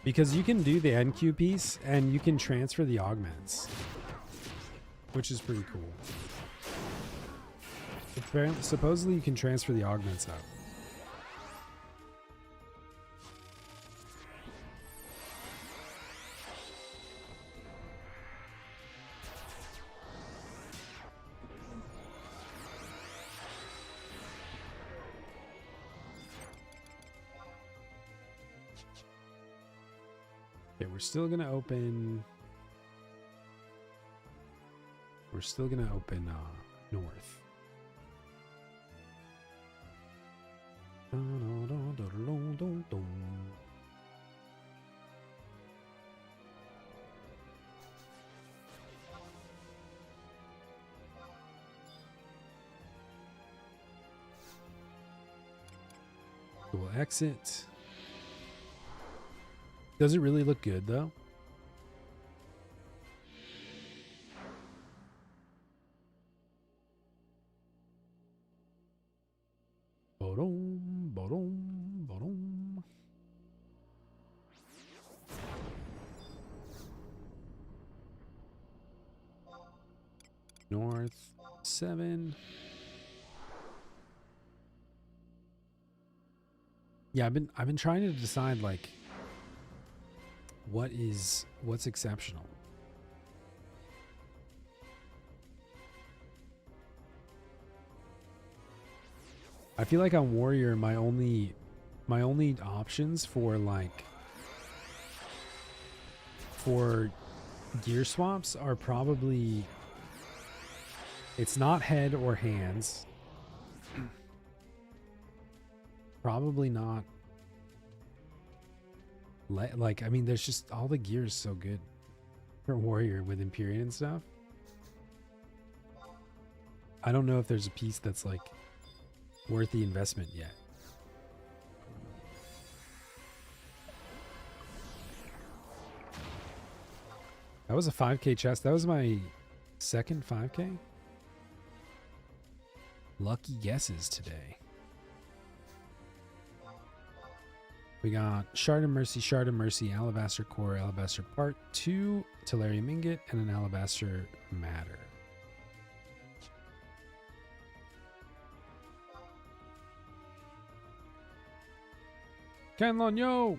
Because you can do the NQ piece and you can transfer the augments, which is pretty cool. Apparently, supposedly you can transfer the augments out. Okay, we're still gonna open north. We'll exit. Does it really look good though? North 7. Yeah, I've been trying to decide like what's exceptional. I feel like on Warrior my only options for gear swaps are probably, it's not head or hands. Probably not. Like, I mean, there's just all the gears so good for Warrior with Empyrean and stuff. I don't know if there's a piece that's like worth the investment yet. That was a 5K chest. That was my second 5K. Lucky guesses today. We got Shard of Mercy, Alabaster Core, Alabaster Part 2, Tellurium Ingot, and an Alabaster Matter. Canlon, yo!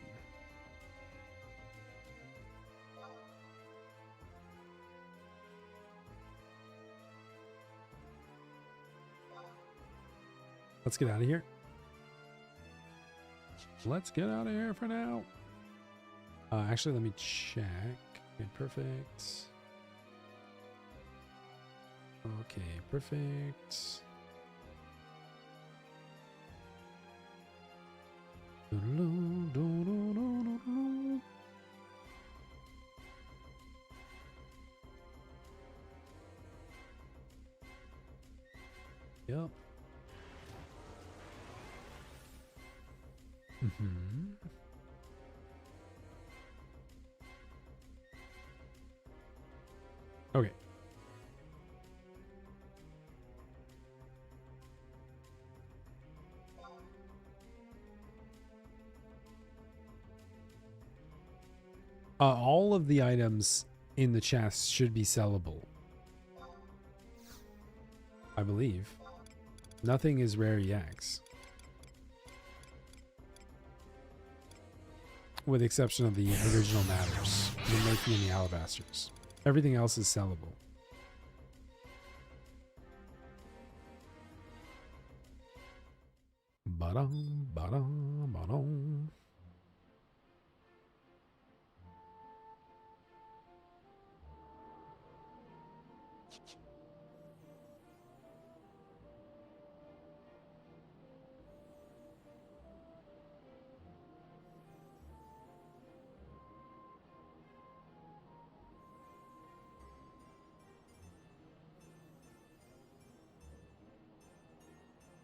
Let's get out of here. Let's get out of here for now. Actually, let me check. Okay, perfect. Okay, perfect. Yep. Okay. All of the items in the chest should be sellable, I believe. Nothing is rare EX. With the exception of the original matters, the Murphy and the Alabasters. Everything else is sellable. Ba-dum, ba-dum, ba-dum.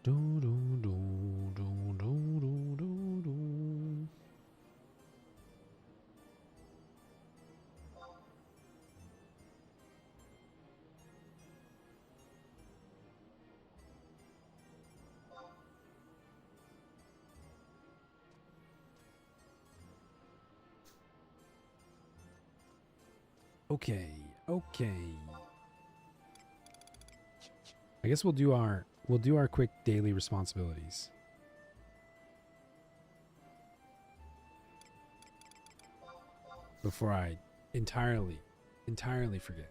Do, do, do, do, do, do, do, do. Okay, okay. I guess we'll do our quick daily responsibilities. Before I entirely forget.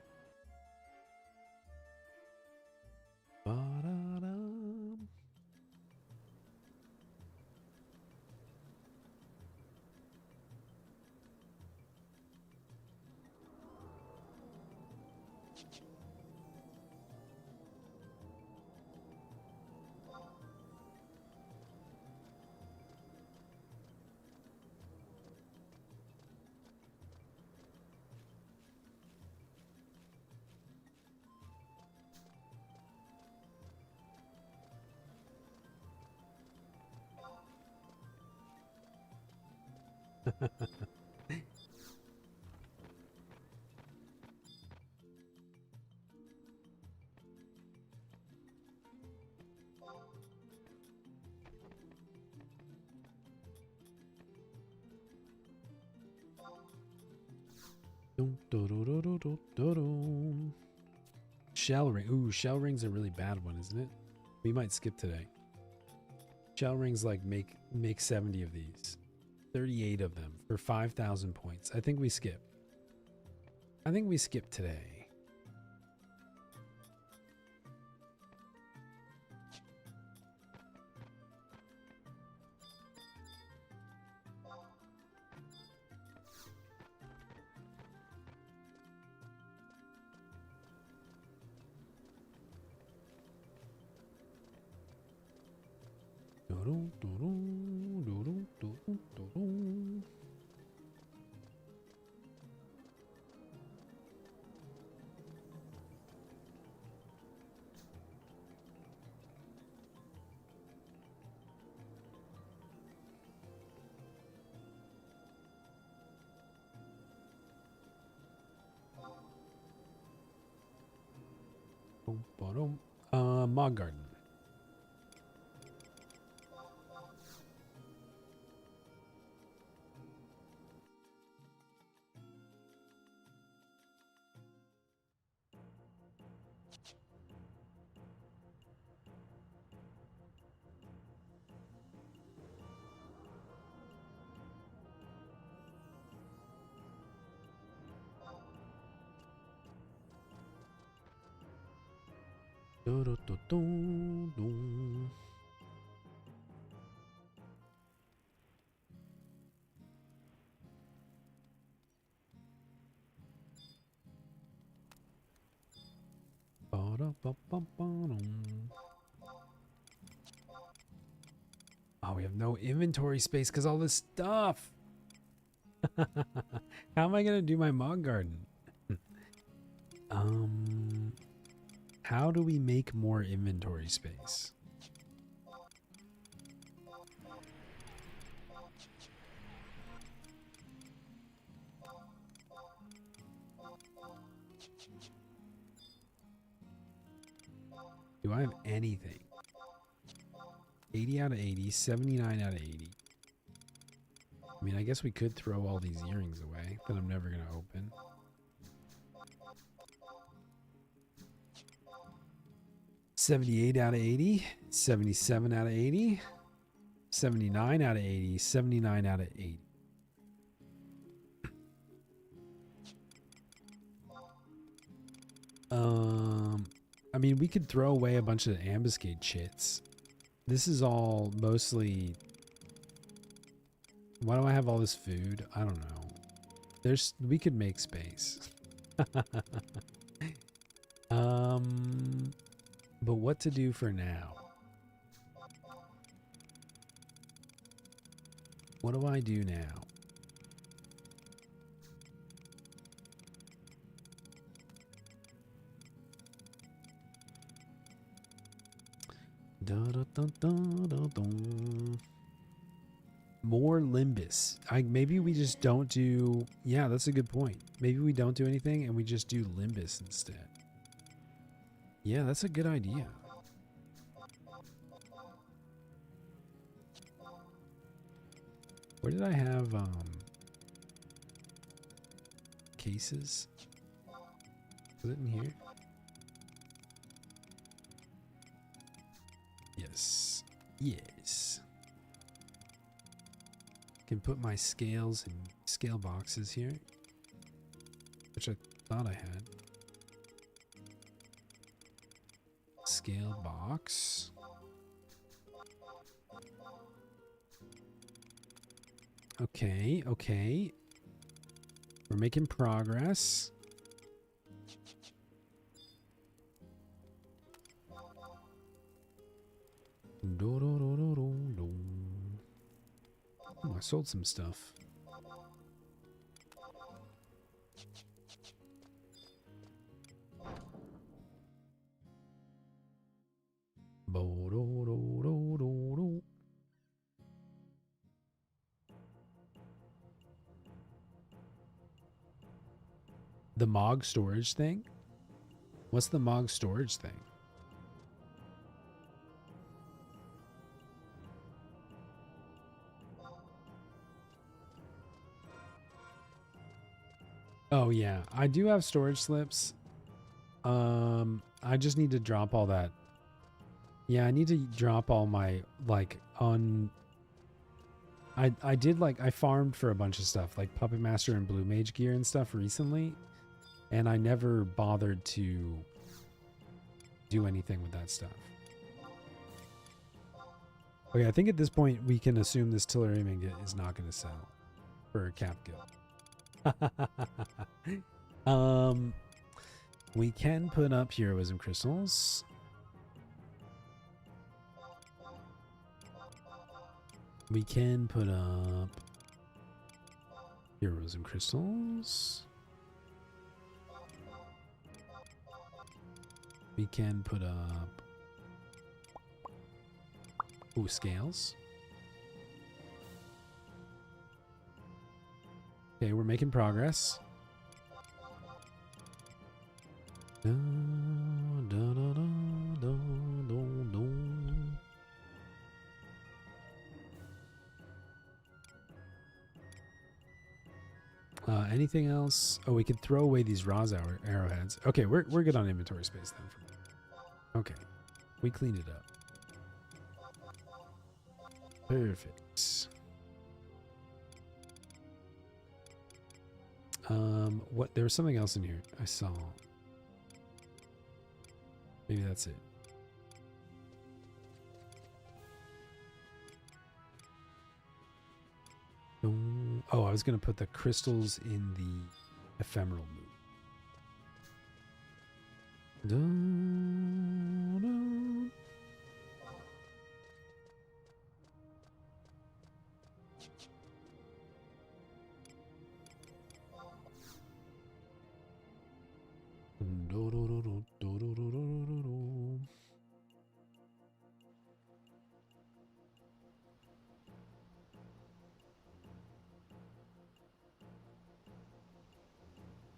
Ba-da-dum. Shell ring. Ooh, shell ring's a really bad one, isn't it? We might skip today. Shell rings like make 70 of these. 38 of them for 5,000 points. I think we skip. I think we skip today. Mog garden. Oh, we have no inventory space because all this stuff. How am I gonna do my mog garden? How do we make more inventory space? Do I have anything? 80 out of 80, 79 out of 80. I mean, I guess we could throw all these earrings away that I'm never going to open. $78 out of 80, 77 out of 80, 79 out of 80, 79 out of 80. I mean, we could throw away a bunch of ambuscade chits. This is all mostly... Why do I have all this food? I don't know. We could make space. But what to do for now? What do I do now? More Limbus. Maybe we just don't do... Yeah, that's a good point. Maybe we don't do anything and we just do Limbus instead. Yeah, that's a good idea. Where did I have cases? Was it in here? Yes. Yes. Can put my scales and scale boxes here, which I thought I had. Scale box. Okay, okay. We're making progress. Oh, I sold some stuff. The Mog storage thing? What's the Mog storage thing? Oh yeah, I do have storage slips. I just need to drop all that. Yeah, I need to drop all my like I did like I farmed for a bunch of stuff like Puppet Master and Blue Mage gear and stuff recently, and I never bothered to do anything with that stuff. Okay, I think at this point we can assume this Tellurium ingot is not going to sell for a cap guild. We can put up heroism crystals. We can put up heroism crystals. We can put up scales. Okay, we're making progress. Da, da, da, Anything else? Oh, we could throw away these arrowheads. Okay, we're good on inventory space then. Okay, we cleaned it up. Perfect. What? There was something else in here I saw. Maybe that's it. Oh, I was gonna put the crystals in the ephemeral moon.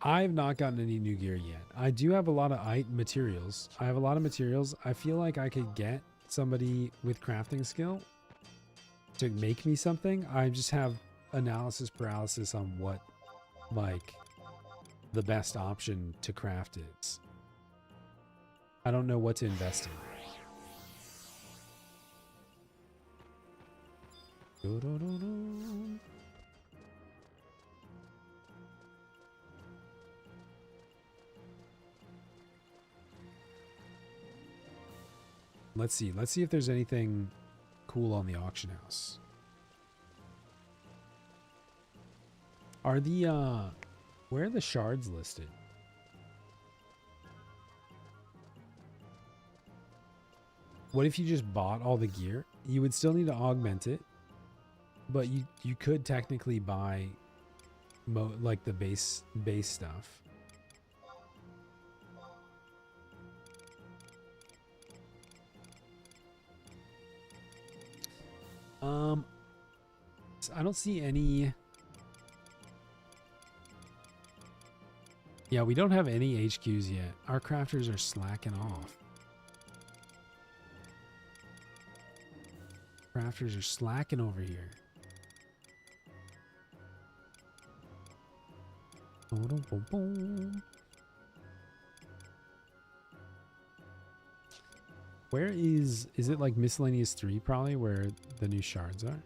I've not gotten any new gear yet. I do have a lot of materials. I have a lot of materials. I feel like I could get somebody with crafting skill to make me something. I just have analysis paralysis on what, like, the best option to craft is. I don't know what to invest in. Let's see. Let's see if there's anything cool on the auction house. Are the where are the shards listed? What if you just bought all the gear? You would still need to augment it, but you could technically buy like the base stuff. I don't see any. Yeah, we don't have any HQs yet. Our crafters are slacking off. Crafters are slacking over here. Where is it like miscellaneous 3 probably where the new shards are?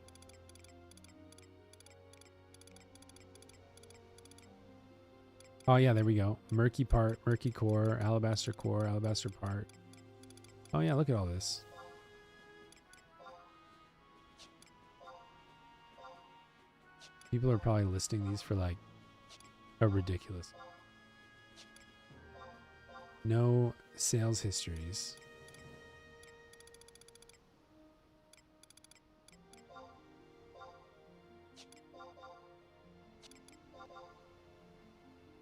Oh yeah, there we go. Murky part, murky core, alabaster part. Oh yeah, look at all this. People are probably listing these for like a ridiculous. No sales histories.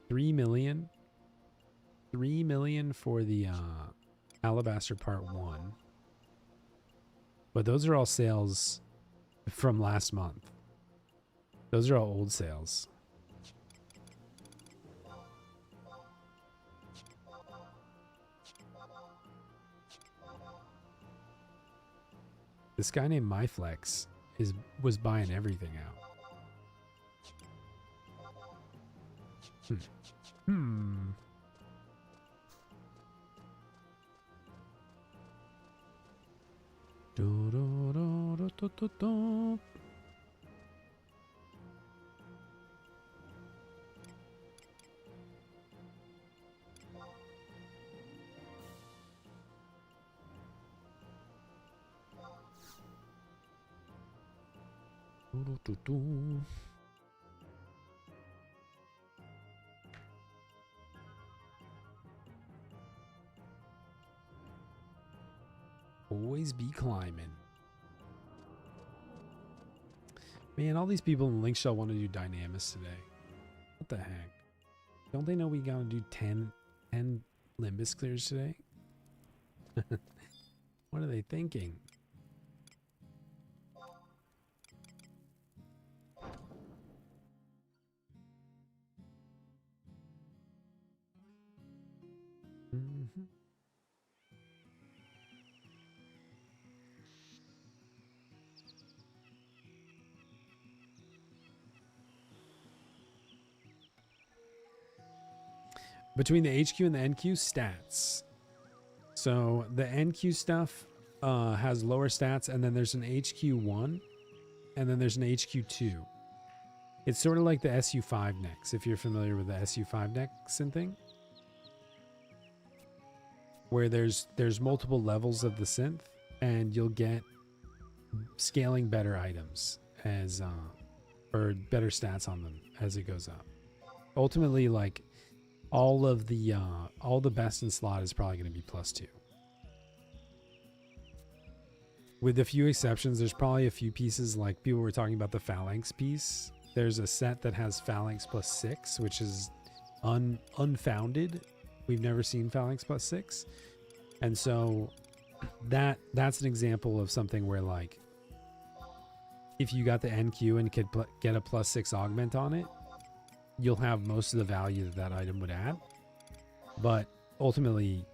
$3 million. $3 million for the alabaster part 1. But those are all sales from last month. Those are all old sales. This guy named MyFlex was buying everything out. Always be climbing. Man, all these people in Link Shell want to do Dynamis today. What the heck? Don't they know we gotta do 10 Limbus clears today? What are they thinking? Between the HQ and the NQ, stats. So the NQ stuff has lower stats, and then there's an HQ1, and then there's an HQ2. It's sort of like the SU5 necks, if you're familiar with the SU5 necks and thing. Where there's multiple levels of the synth, and you'll get scaling better items as or better stats on them as it goes up. Ultimately, like all the best in slot is probably going to be +2. With a few exceptions, there's probably a few pieces, like people were talking about the phalanx piece. There's a set that has phalanx +6, which is unfounded. We've never seen phalanx +6. And so that's an example of something where, like, if you got the NQ and could get a +6 augment on it, you'll have most of the value that that item would add. But ultimately,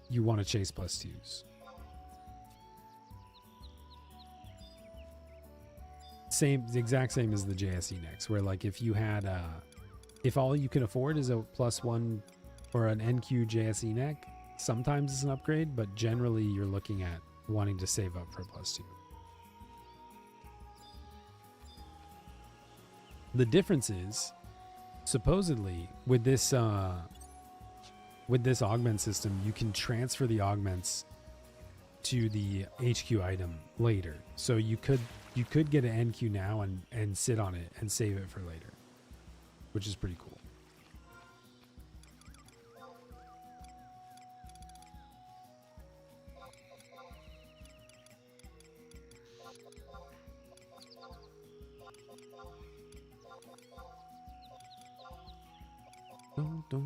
you want to chase +2s. The exact same as the JSE next, where, like, if you had if all you can afford is a +1 or an NQ JSE neck, sometimes it's an upgrade, but generally you're looking at wanting to save up for a +2. The difference is, supposedly, with this augment system, you can transfer the augments to the HQ item later. So you could get an NQ now and sit on it and save it for later, which is pretty cool. Dun, dun,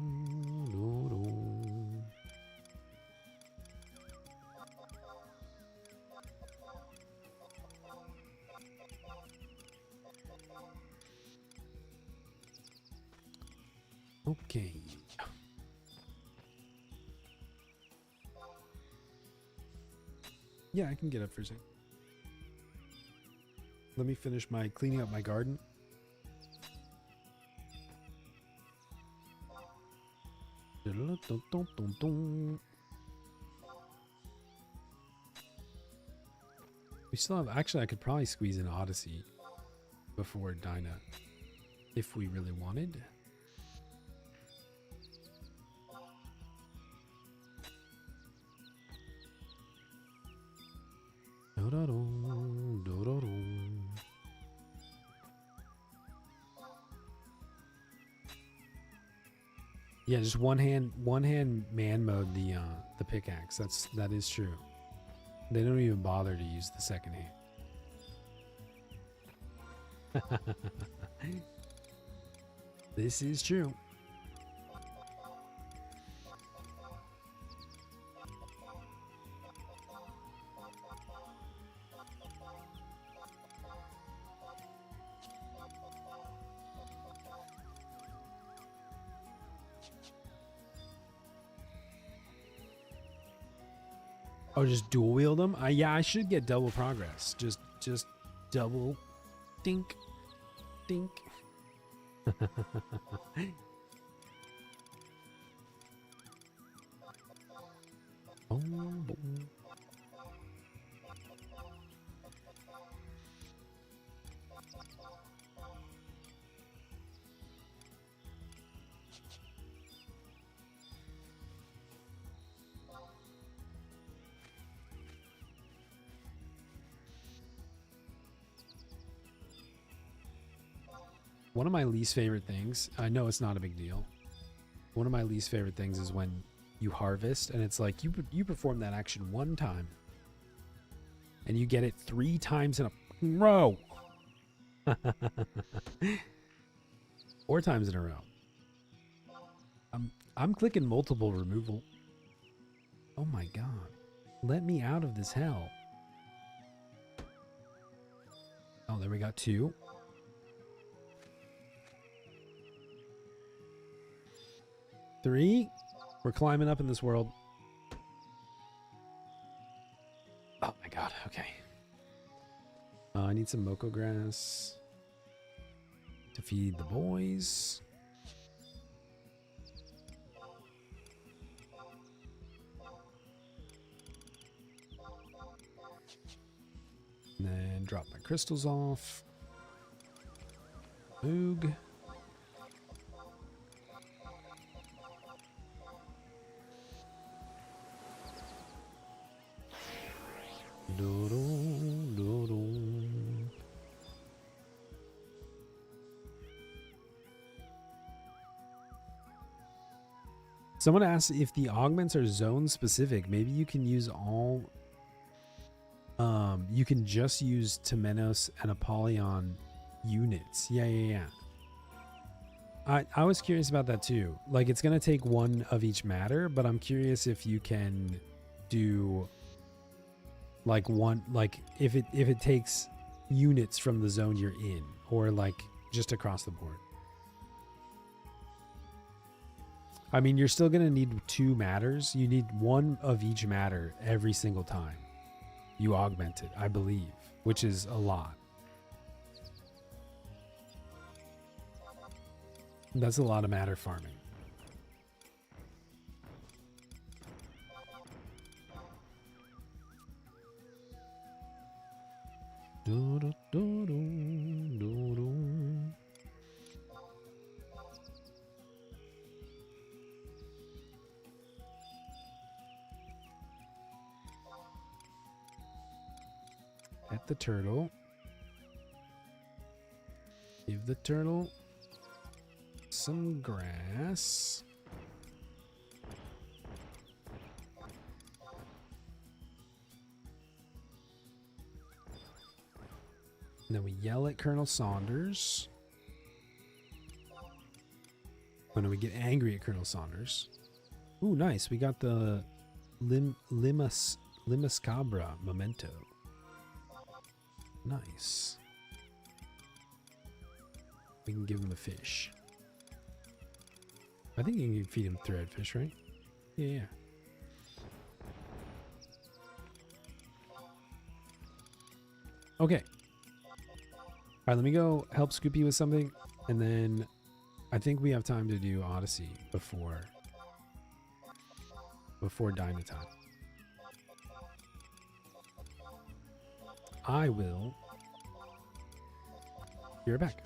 dun, dun. Okay. Yeah, I can get up for a second. Let me finish my cleaning up my garden. We still have, actually I could probably squeeze in Odyssey before Dyna if we really wanted. Yeah, just one hand man mode the pickaxe. That is true. They don't even bother to use the second hand. This is true. Oh, just dual wield them? Yeah, I should get double progress. Just double dink. Dink. Oh, boy. One of my least favorite things, I know it's not a big deal. One of my least favorite things is when you harvest and it's like you perform that action one time and you get it 3 times in a row. 4 times in a row. I'm clicking multiple removal. Oh my god. Let me out of this hell. Oh, there we got 2. 3. We're climbing up in this world. Oh my god, okay. I need some Moko grass to feed the boys. drop my crystals off. Moog. Someone asked if the augments are zone specific. Maybe you can use all. You can just use Temenos and Apollyon units. Yeah. I was curious about that too. Like, it's gonna take one of each matter, but I'm curious if you can do like one, like if it takes units from the zone you're in, or like just across the board. I mean, you're still gonna need 2 matters. You need one of each matter every single time you augment it, I believe, which is a lot. That's a lot of matter farming. Pet the turtle. Give the turtle some grass. And then we yell at Colonel Saunders. Oh no, we get angry at Colonel Saunders. Ooh, nice. We got the Limbus Cabra memento. Nice. We can give him the fish. I think you can feed him threadfish, right? Yeah. Okay. All right, let me go help Scoopy with something, and then I think we have time to do Odyssey before Dyna time. I will be right back.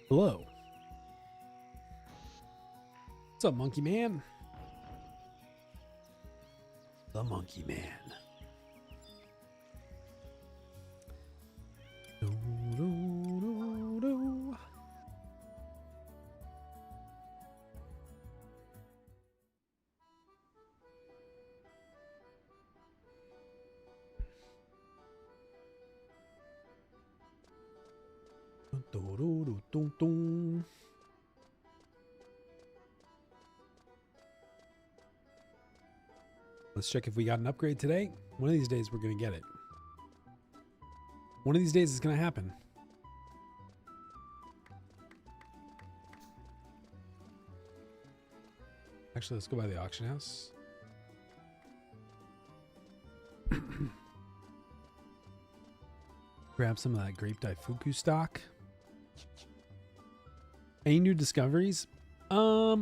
Hello. What's up, Monkey Man? The Monkey Man. Do, do, do, do. Do, do, do, do, do. Let's check if we got an upgrade today. One of these days we're going to get it. One of these days it's going to happen. Actually, let's go by the auction house. Grab some of that grape daifuku stock. Any new discoveries? I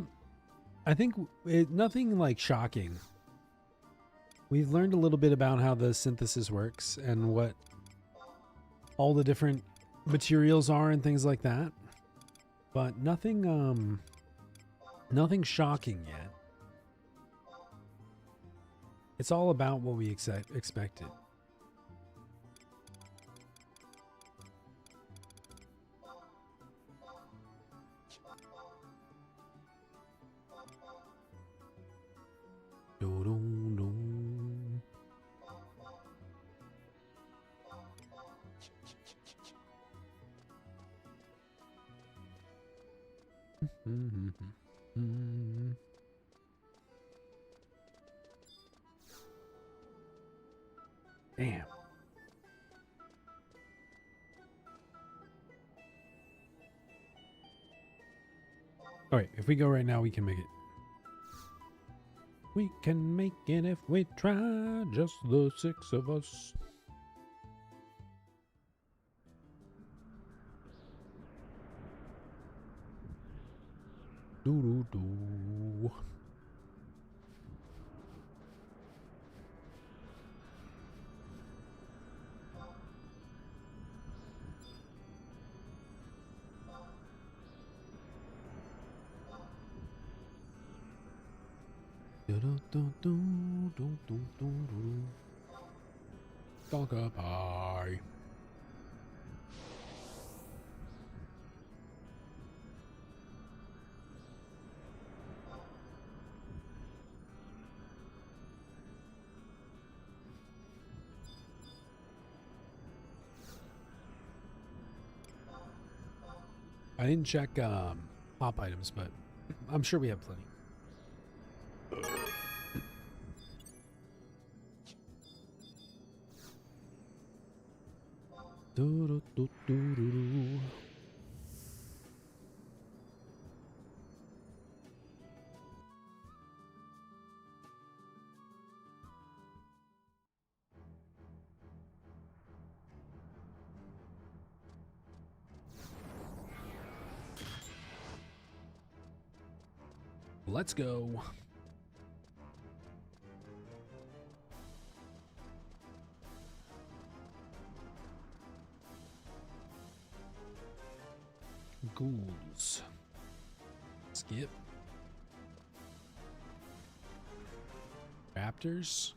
think nothing like shocking. We've learned a little bit about how the synthesis works and what all the different materials are and things like that. But nothing nothing shocking yet. It's all about what we expected. Damn. All right, if we go right now, we can make it. We can make it if we try, just the 6 of us. Do-do-do. Donka pie. I didn't check pop items, but I'm sure we have plenty. Do, do, do, do, do. Let's go. Ghouls. Skip. Raptors.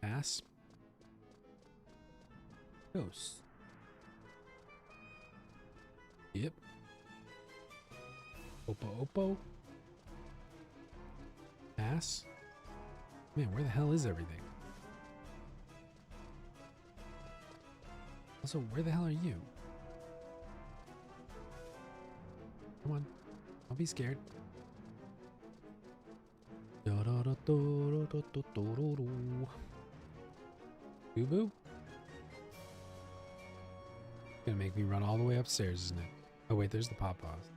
Asp. Ghosts. Yep. Oppo. Pass. Man, where the hell is everything? Also, where the hell are you? Come on. Don't be scared. Boo-boo. Gonna make me run all the way upstairs, isn't it? Oh wait, there's the pop-paws.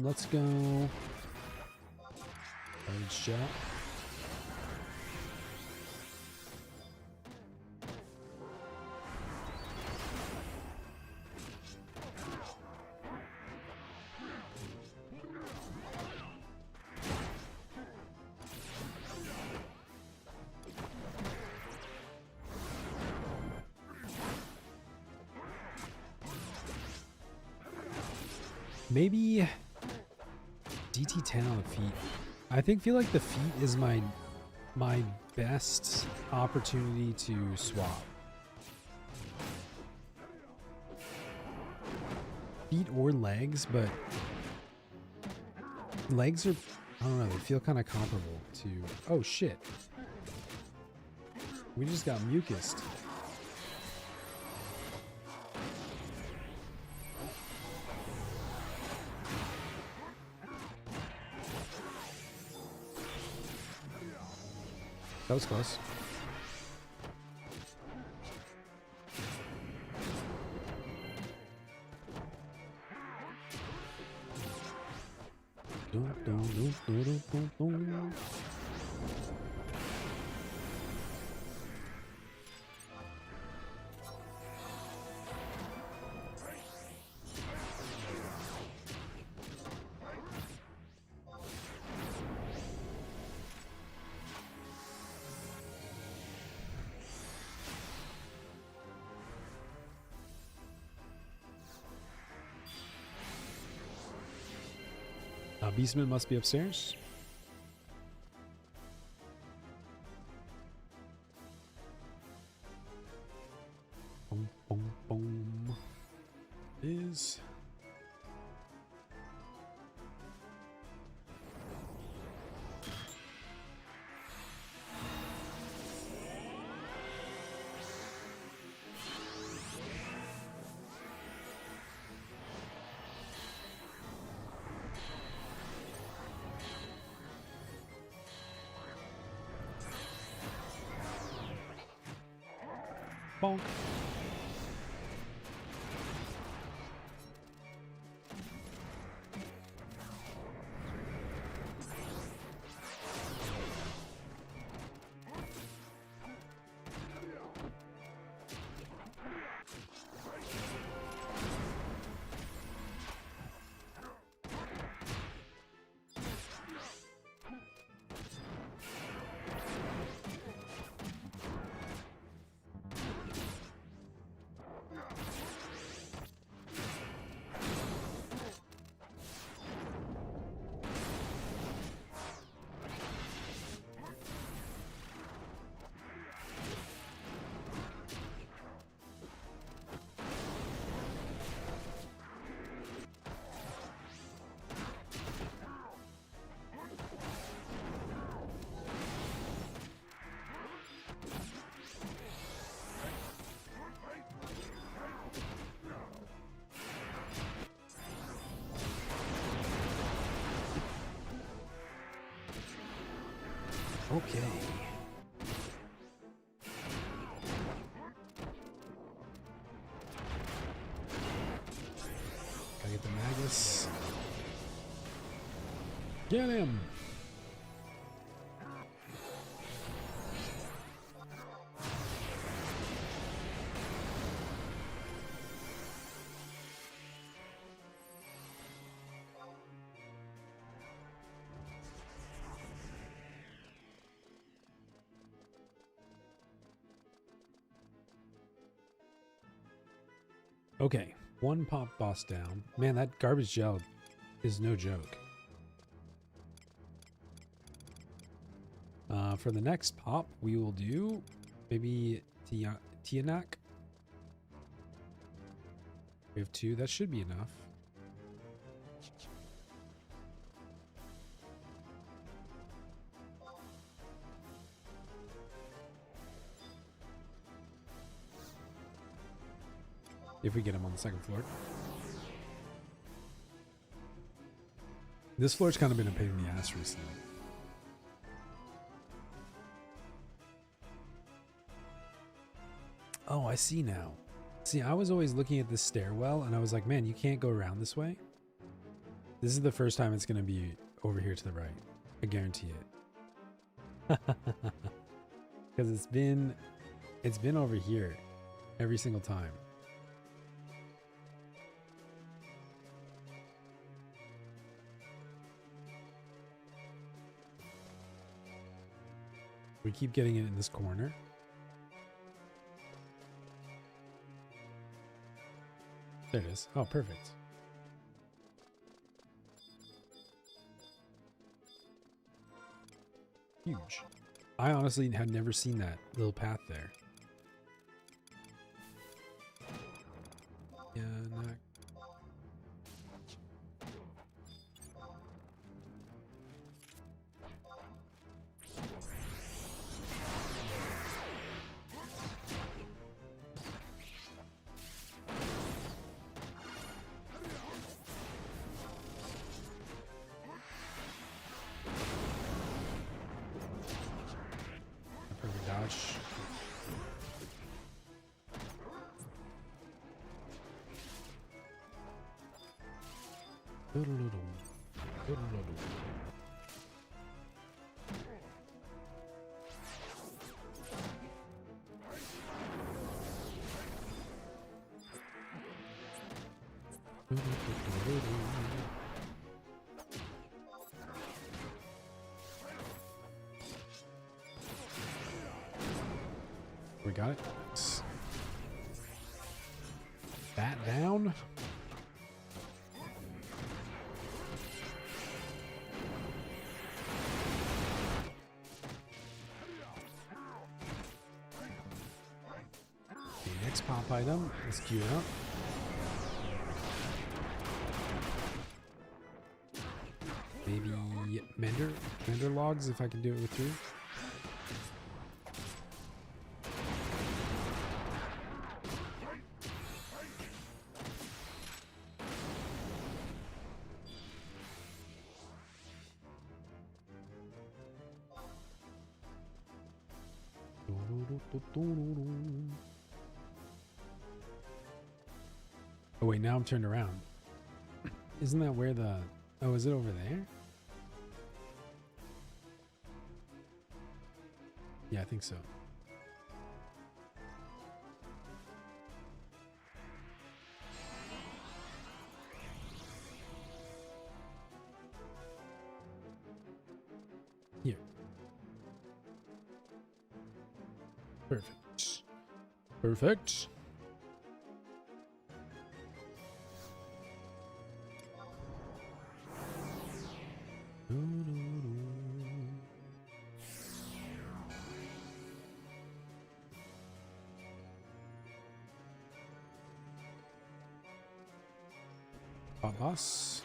Let's go. Garbage shell. Maybe DT10 on the feet. I feel like the feet is my best opportunity to swap. Feet or legs, but legs are, I don't know, they feel kind of comparable to, oh shit. We just got mucused. That was close. Beastman must be upstairs. Boom, boom, boom. Is bonk. Okay. Gotta get the Magus. Get him! Okay, one pop boss down. Man, that garbage gel is no joke. For the next pop, we will do maybe Tianak. We have two. That should be enough. If we get him on the second floor. This floor's kind of been a pain in the ass recently. Oh, I see now. See, I was always looking at this stairwell and I was like, man, you can't go around this way. This is the first time it's going to be over here to the right. I guarantee it. Because it's been over here every single time. We keep getting it in this corner. There it is. Oh, perfect. Huge. I honestly had never seen that little path there. Yeah, not. Perfect dodge. We got it. Bat down. Okay, next pop item. Let's queue it up. Maybe Mender logs if I can do it with 3. Oh wait, now I'm turned around. Isn't that where the... Oh, is it over there? Yeah, I think so. Here. Perfect. Perfect. Boss.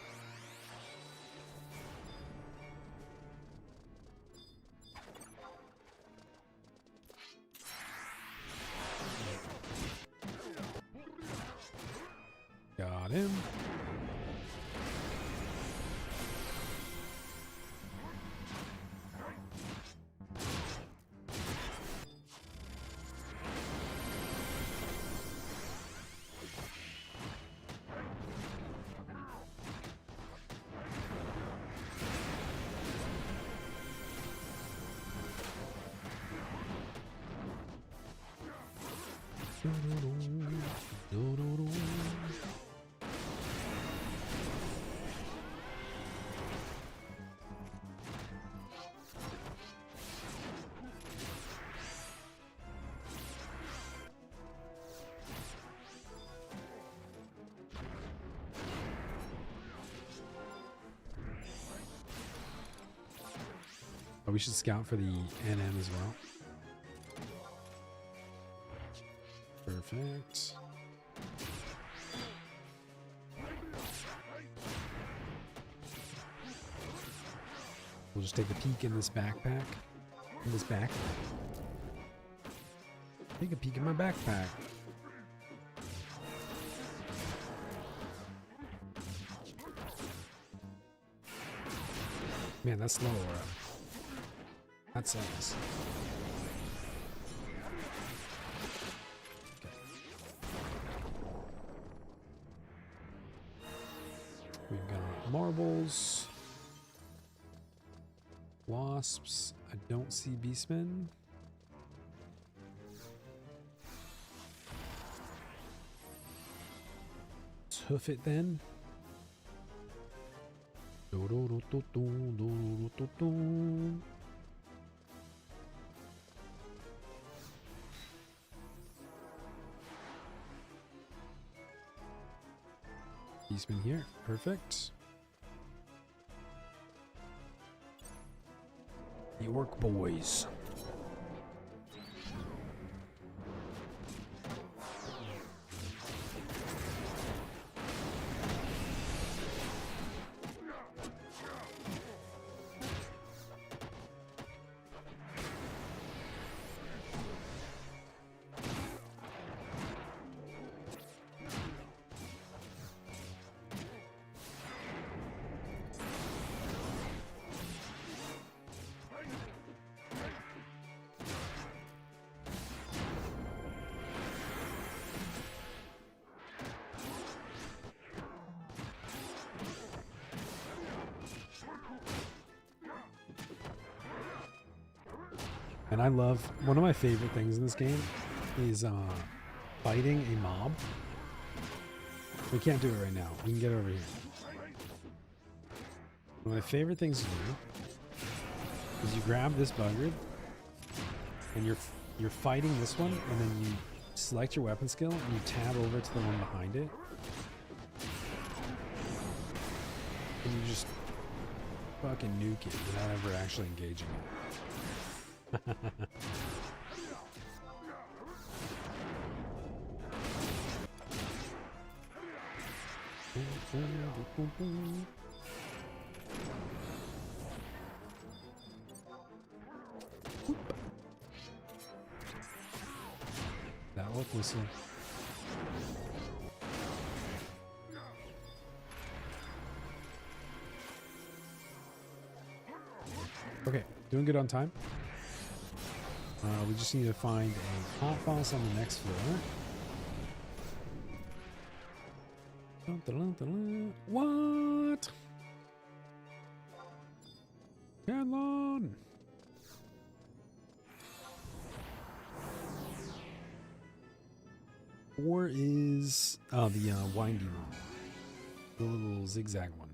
Got him. Oh, we should scout for the NM as well. Perfect. We'll just take a peek in this backpack. In this back. Take a peek in my backpack. Man, that's slow. That sucks. Okay. We've got marbles. Wasps. I don't see beastmen. Let's hoof it then. Beastman here. Perfect. The orc boys. And I love, one of my favorite things in this game is fighting a mob. We can't do it right now. We can get over here. One of my favorite things to do is you grab this bugger and you're fighting this one, and then you select your weapon skill and you tab over to the one behind it. And you just fucking nuke it without ever actually engaging it. That wolf whistle. Okay, doing good on time. We just need to find a hot boss on the next floor. What? Cadlon! Or is the windy one, the little zigzag one.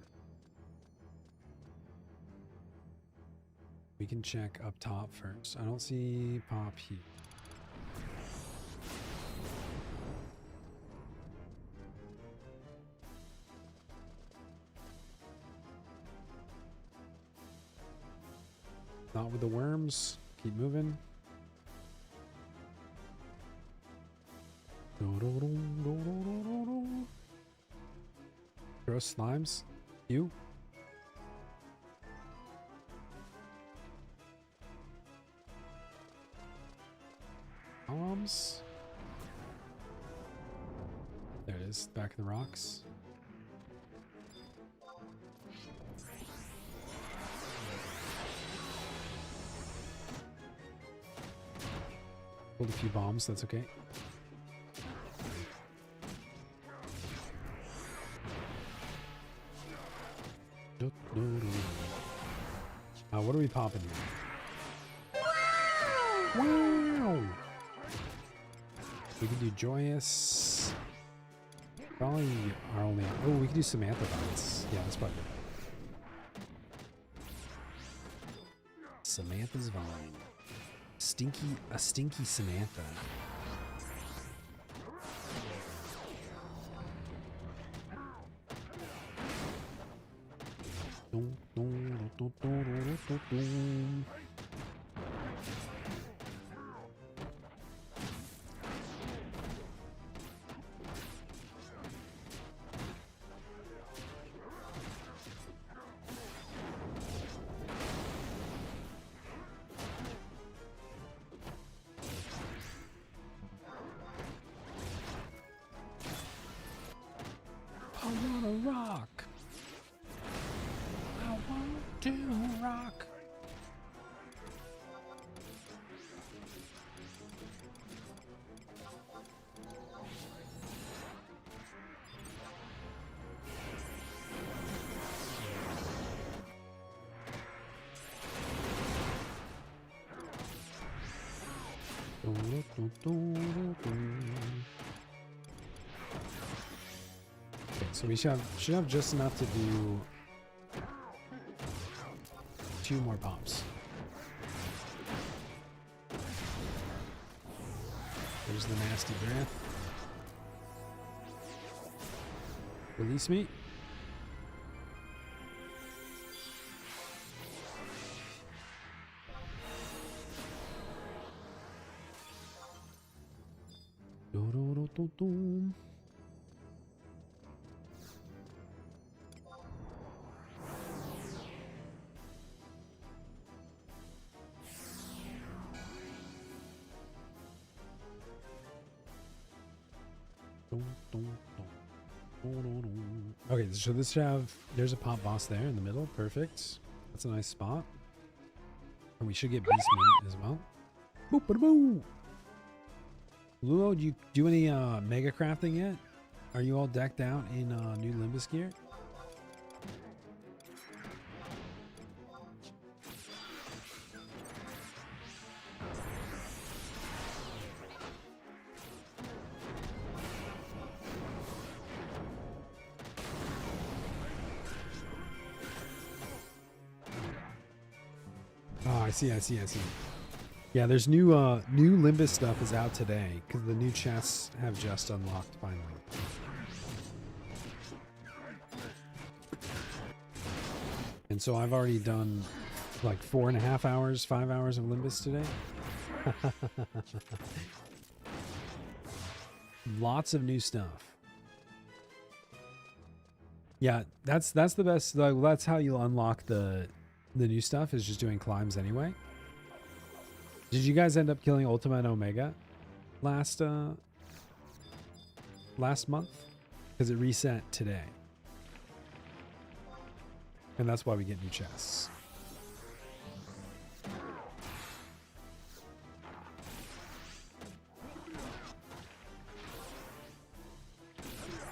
We can check up top first. I don't see Pop here. Not with the worms. Keep moving. Gross slimes. You. Bombs. There it is. Back in the rocks. Hold a few bombs. That's okay. What are we popping here? Wow! We can do joyous. Probably our only. Oh, we can do Samantha vines. Yeah, that's probably good. Samantha's vine. A stinky Samantha. I wanna rock. I want to rock. Okay, so we should have just enough to do 2 more pops. There's the nasty breath. Release me. Okay, so there's a pop boss there in the middle. Perfect. That's a nice spot. And we should get beast meat as well. Boop, ba, boo. Luo, do you do any mega crafting yet? Are you all decked out in new Limbus gear? Oh, I see. Yeah, there's new Limbus stuff is out today because the new chests have just unlocked finally. And so I've already done like 4.5 hours, 5 hours of Limbus today. Lots of new stuff. Yeah, that's the best. Like, that's how you unlock the new stuff, is just doing climbs anyway. Did you guys end up killing Ultima and Omega last month? Because it reset today. And that's why we get new chests.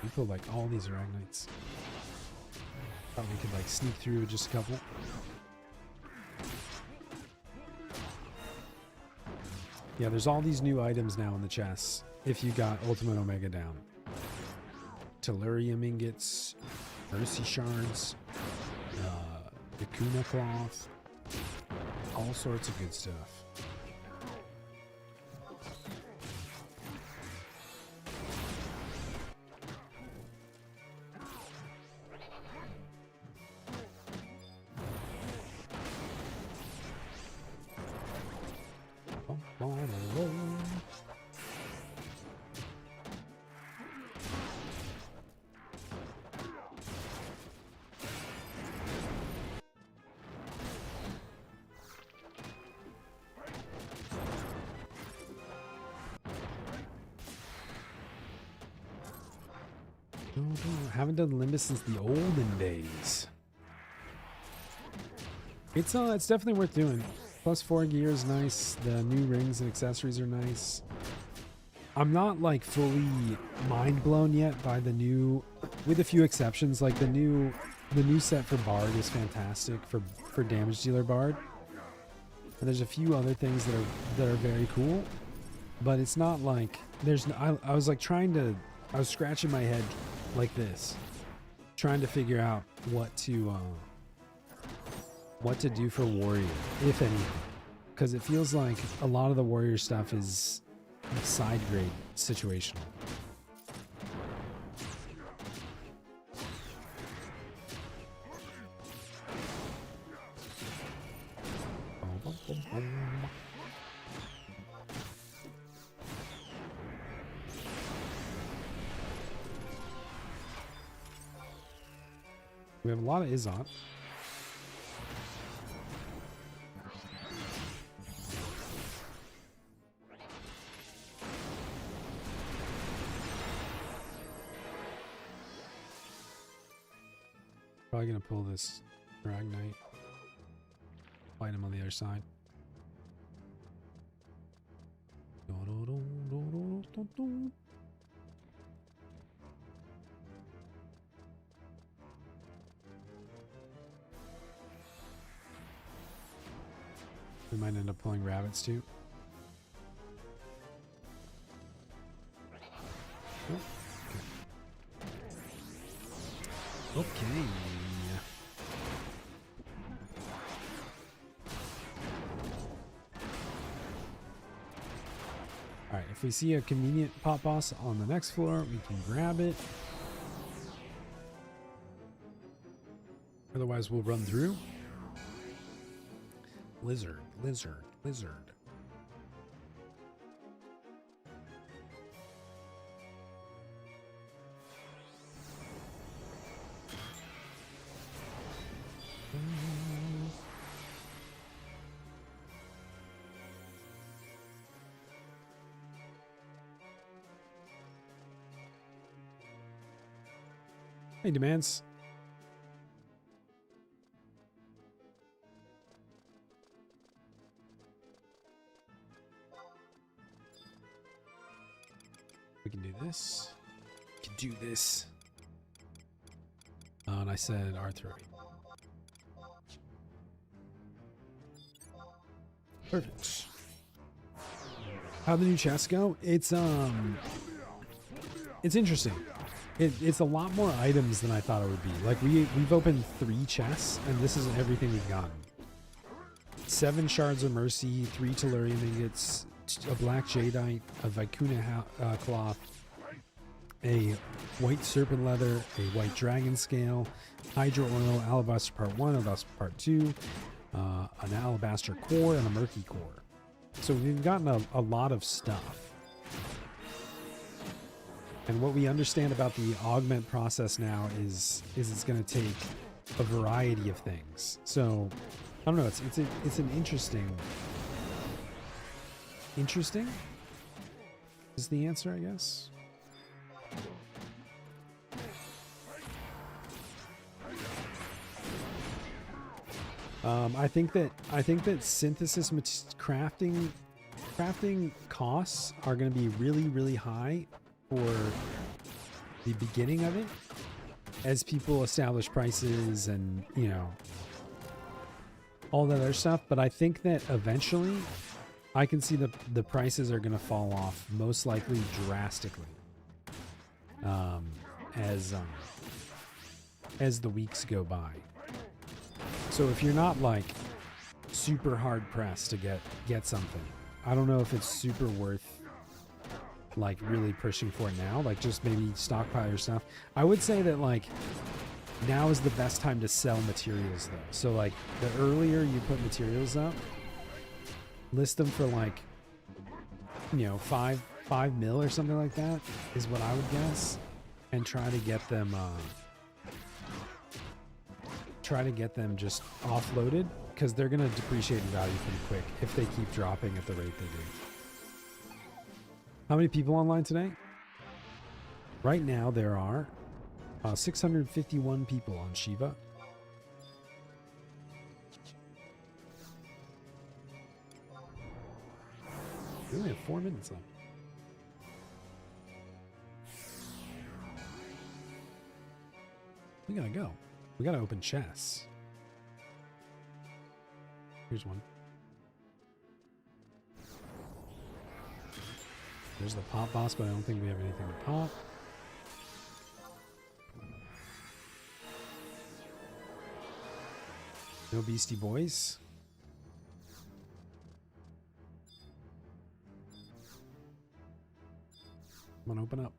We pulled like all these Arachnites. Thought we could like sneak through with just a couple. Yeah, there's all these new items now in the chests if you got Ultimate Omega down. Tellurium ingots, Mercy shards, Vicuna cloth, all sorts of good stuff. Haven't done Limbus since the olden days. It's definitely worth doing. +4 gear is nice. The new rings and accessories are nice. I'm not like fully mind blown yet by the new, with a few exceptions. Like the new set for Bard is fantastic for damage dealer Bard. And there's a few other things that are very cool, but it's not like there's. I was like I was scratching my head like this, trying to figure out what to do for Warrior, if anything, because it feels like a lot of the Warrior stuff is side grade situational. We have a lot of Izzot. Probably gonna pull this Dragnite. Fight him on the other side. We might end up pulling rabbits too. Okay. Alright, if we see a convenient pop boss on the next floor, we can grab it. Otherwise, we'll run through. Lizard, lizard, lizard. Hey, demands. We can do this. We can do this. And I said R3. Perfect. How'd the new chests go? It's interesting. It's a lot more items than I thought it would be. Like we've opened 3 chests, and this is everything we've gotten. 7 shards of mercy, 3 tellurium ingots, a black jadeite, a vicuna cloth, a white serpent leather, a white dragon scale, hydro oil, alabaster part 1, alabaster part 2, an alabaster core, and a murky core. So we've gotten a lot of stuff. And what we understand about the augment process now is it's going to take a variety of things. So I don't know. It's an interesting is the answer, I guess. I think that synthesis crafting costs are going to be really, really high for the beginning of it, as people establish prices and, you know, all that other stuff. But I think that eventually I can see the prices are going to fall off, most likely drastically, as the weeks go by. So if you're not like super hard pressed to get something, I don't know if it's super worth like really pushing for it now. Like just maybe stockpile your stuff. I would say that like now is the best time to sell materials though. So like the earlier you put materials up, list them for like, you know, 5 mil or something like that is what I would guess, and try to get them just offloaded, because they're going to depreciate in value pretty quick if they keep dropping at the rate they do. How many people online today? Right now there are 651 people on Shiva. We only have 4 minutes left. We gotta go. We gotta open chests. Here's one. There's the pop boss, but I don't think we have anything to pop. No Beastie Boys. Come on, open up.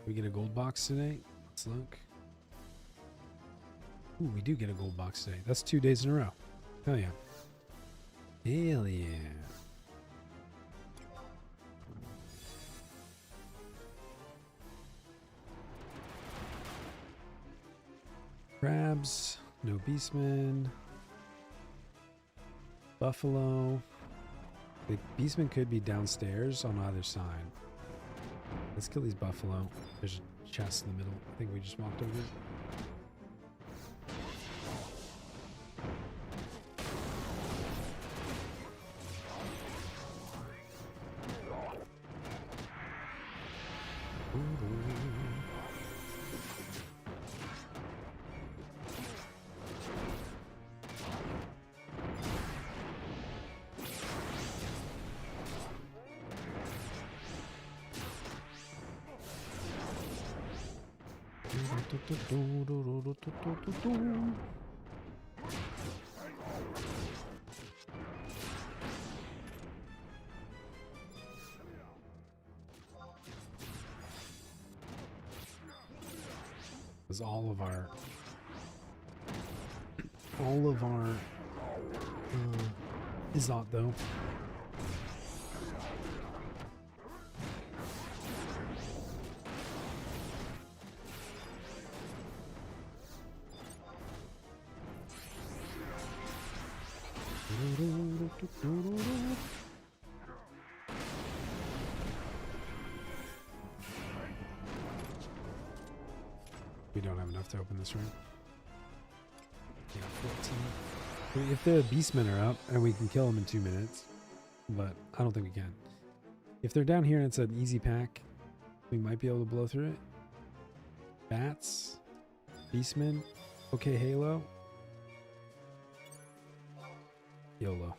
We get a gold box today? Let's look. Ooh, we do get a gold box today. That's 2 days in a row. Hell yeah. Hell yeah. Crabs. No Beastman. Buffalo. The Beastman could be downstairs on either side. Let's kill these buffalo. There's a chest in the middle. I think we just walked over it. Was all of our Izot though. We don't have enough to open this room. Yeah, 14. If the beastmen are up and we can kill them in 2 minutes, but I don't think we can. If they're down here and it's an easy pack, we might be able to blow through it. Bats, beastmen, okay, Halo, YOLO.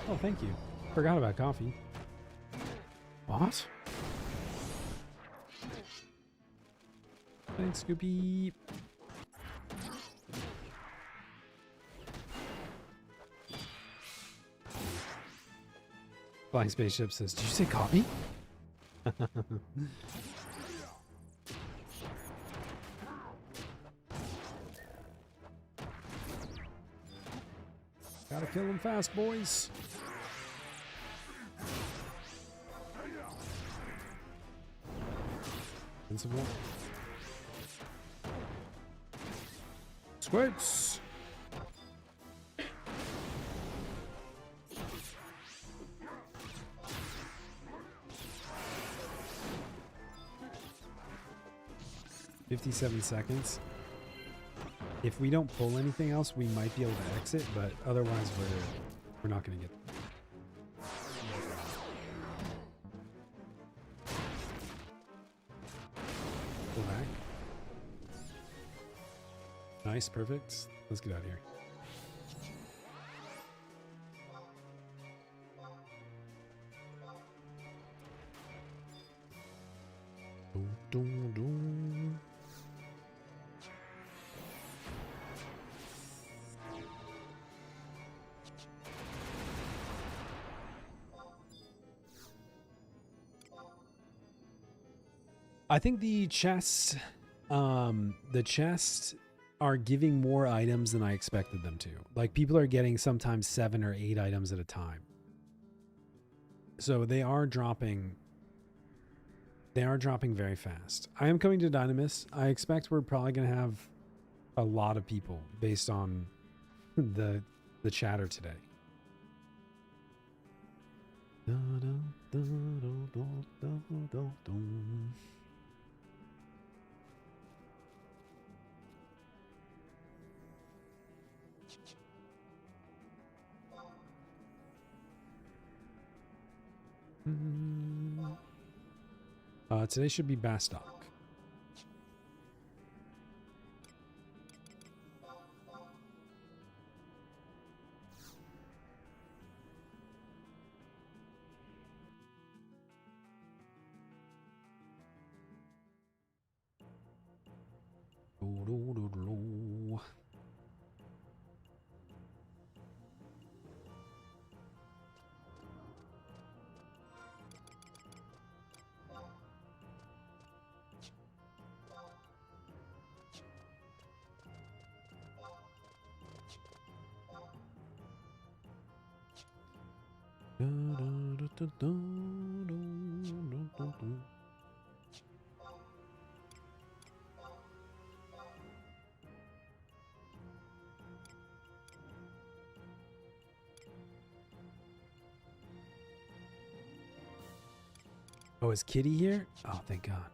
Oh, thank you. Forgot about coffee. What? Thanks, Scoopy. Flying Spaceship says, did you say coffee? Gotta kill him fast, boys. Invincible. Squirts. $57. If we don't pull anything else, we might be able to exit, but otherwise we're not going to get. Pull back. Nice, perfect. Let's get out of here. Dun, dun, dun. I think the chests are giving more items than I expected them to. Like, people are getting sometimes 7 or 8 items at a time. So they are dropping very fast. I am coming to Dynamis. I expect we're probably going to have a lot of people based on the chatter today. Today should be Bastock. Oh, is Kitty here? Oh, thank God.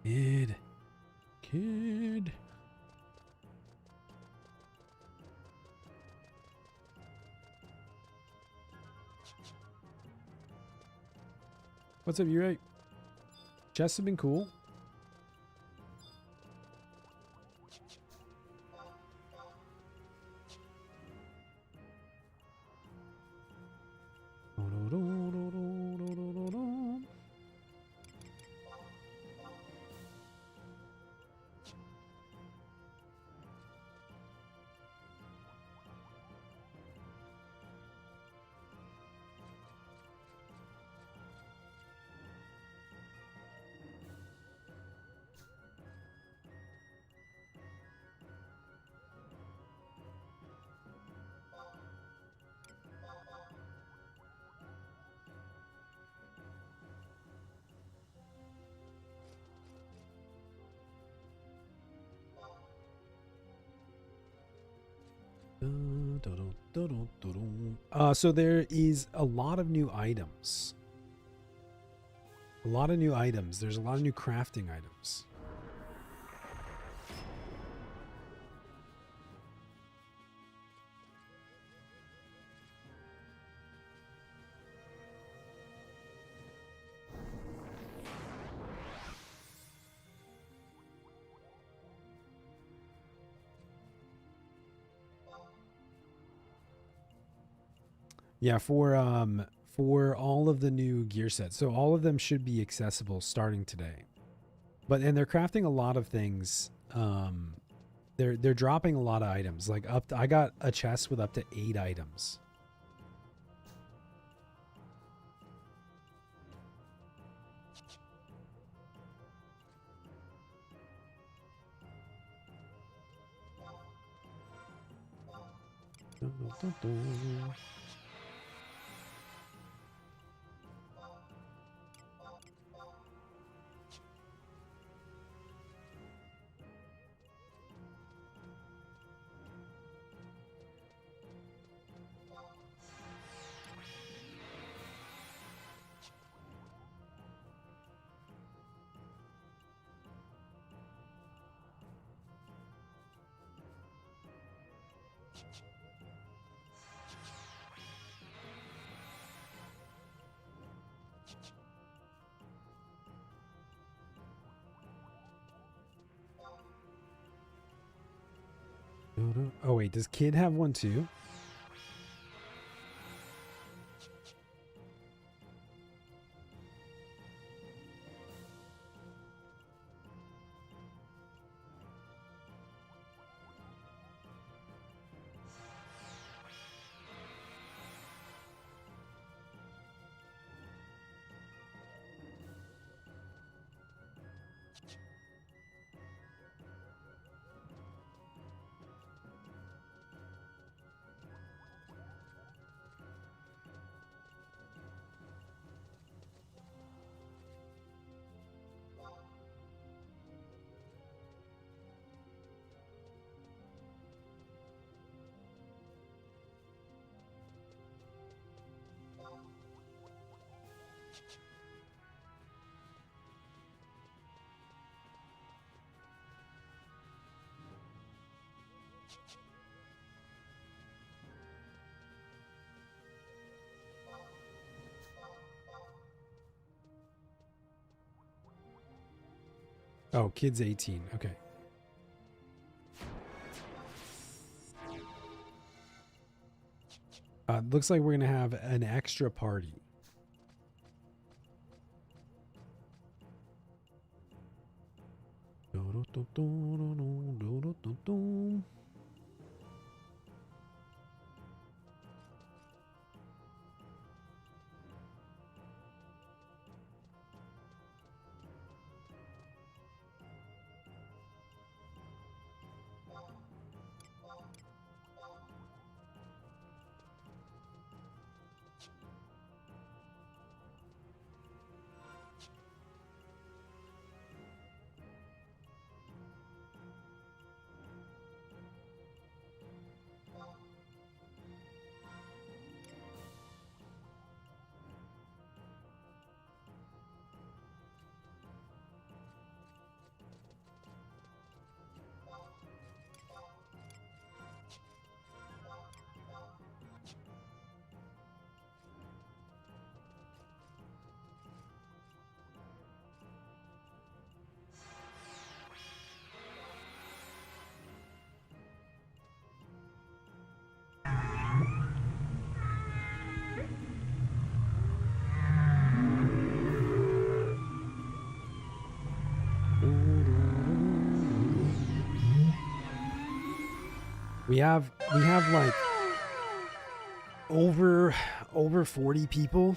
Kid. What's up, you right? Chests have been cool. So there is a lot of new items. A lot of new items. There's a lot of new crafting items. Yeah, for all of the new gear sets. So all of them should be accessible starting today. And they're crafting a lot of things. They're dropping a lot of items. Like I got a chest with up to 8 items. Oh wait, does Kid have one too? Oh, Kid's 18. Okay. Looks like we're going to have an extra party. We have like over 40 people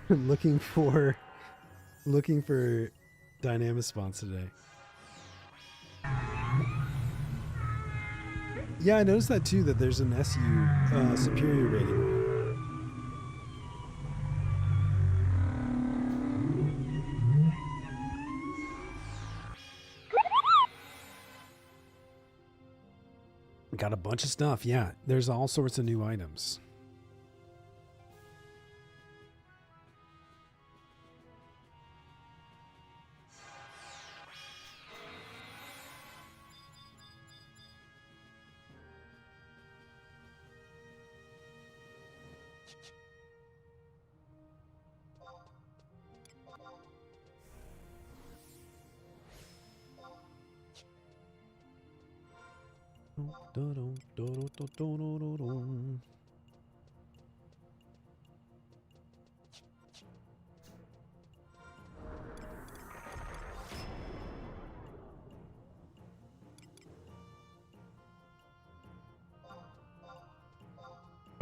looking for dynamic spawns today. Yeah, I noticed that too, that there's an SU superior rating. got a bunch of stuff. Yeah, there's all sorts of new items.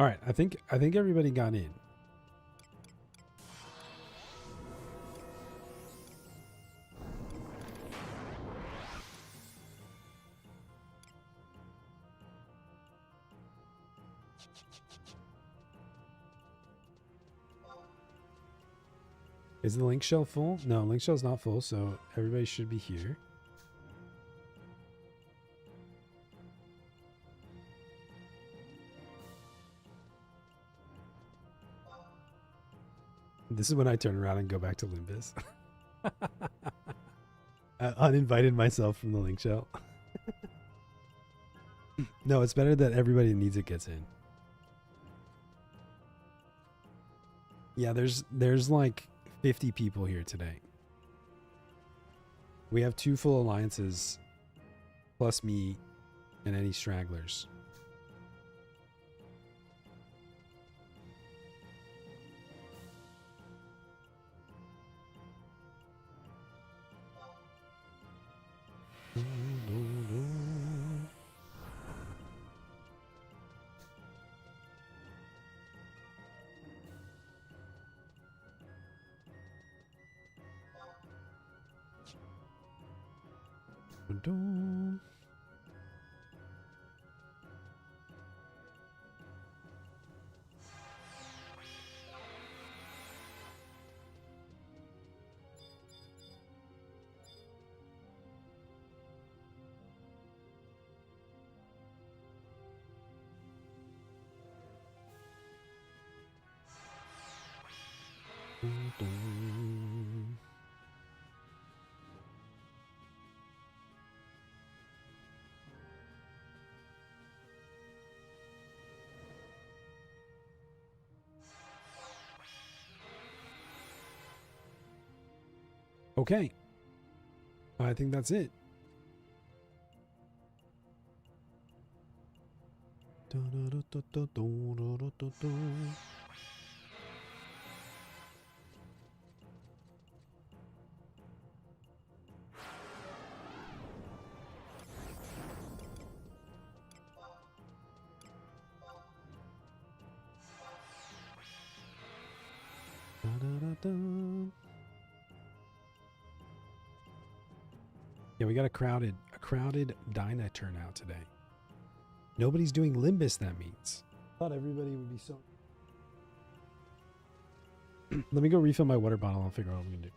All right, I think everybody got in. Is the link shell full? No, link shell's not full, so everybody should be here. This is when I turn around and go back to Limbus. I uninvited myself from the link shell. No, it's better that everybody that needs it gets in. Yeah, there's like 50 people here today. We have 2 full alliances, plus me and any stragglers. Okay. I think that's it. Yeah, we got a crowded Dyna turnout today. Nobody's doing Limbus, that means. Thought everybody would be so. Let me go refill my water bottle. I'll figure out what I'm gonna do.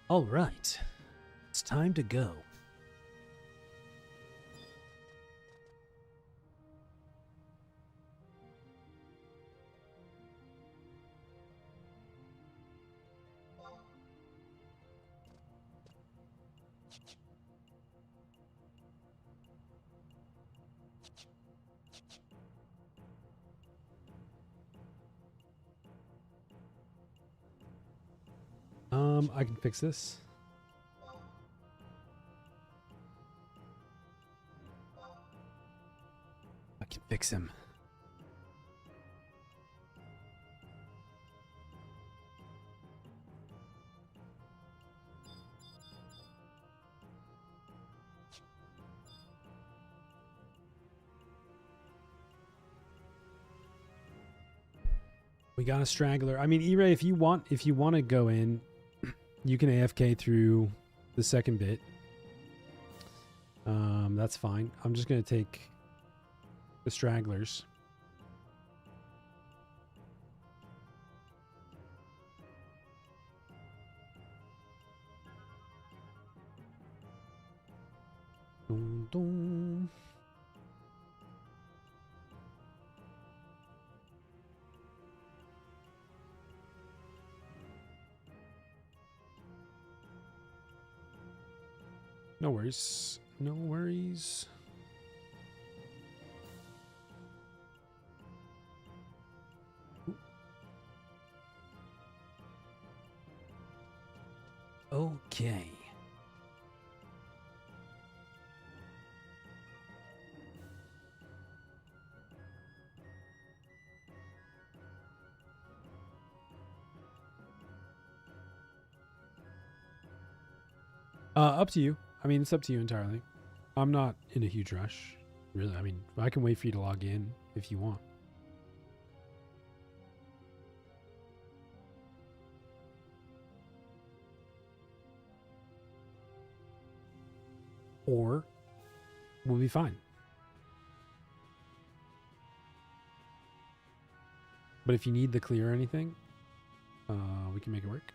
All right. It's time to go. I can fix this. I can fix him. We got a straggler. I mean, E-Ray, if you want to go in, you can AFK through the second bit. That's fine. I'm just gonna take the stragglers. Dun, dun. No worries. No worries. Okay. Up to you. I mean, it's up to you entirely. I'm not in a huge rush, really. I mean, I can wait for you to log in if you want. Or we'll be fine. But if you need the clear or anything, we can make it work.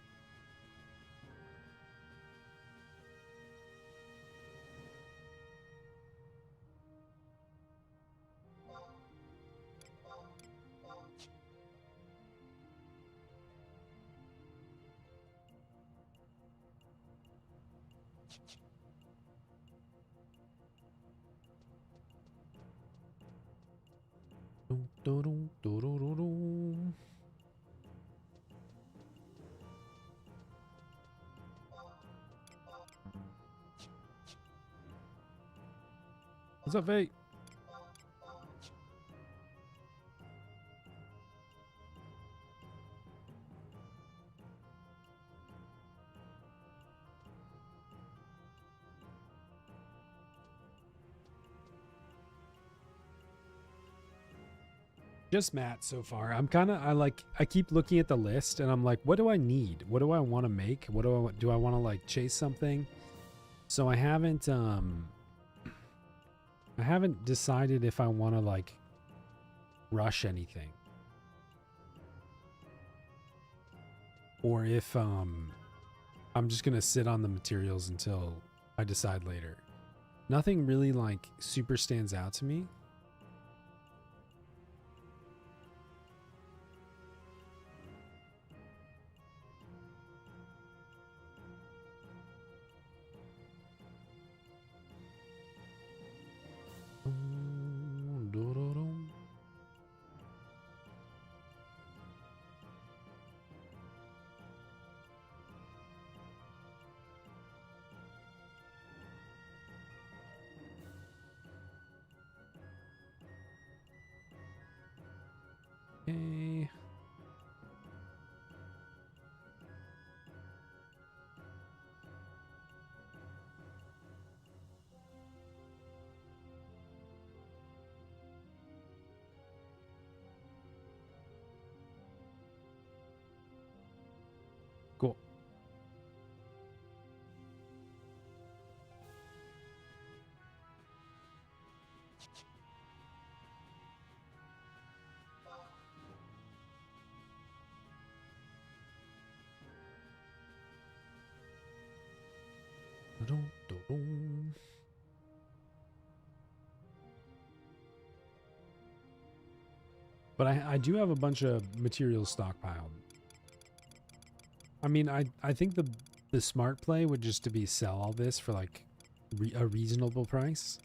What's up, Vate? Just Matt so far. I keep looking at the list and I'm like, what do I need? What do I want to make? What do I want to like chase something? So I haven't decided if I want to like rush anything. Or if I'm just going to sit on the materials until I decide later. Nothing really like super stands out to me. Okay. Cool. But I do have a bunch of materials stockpiled. I mean, I think the smart play would just to be sell all this for like a reasonable price,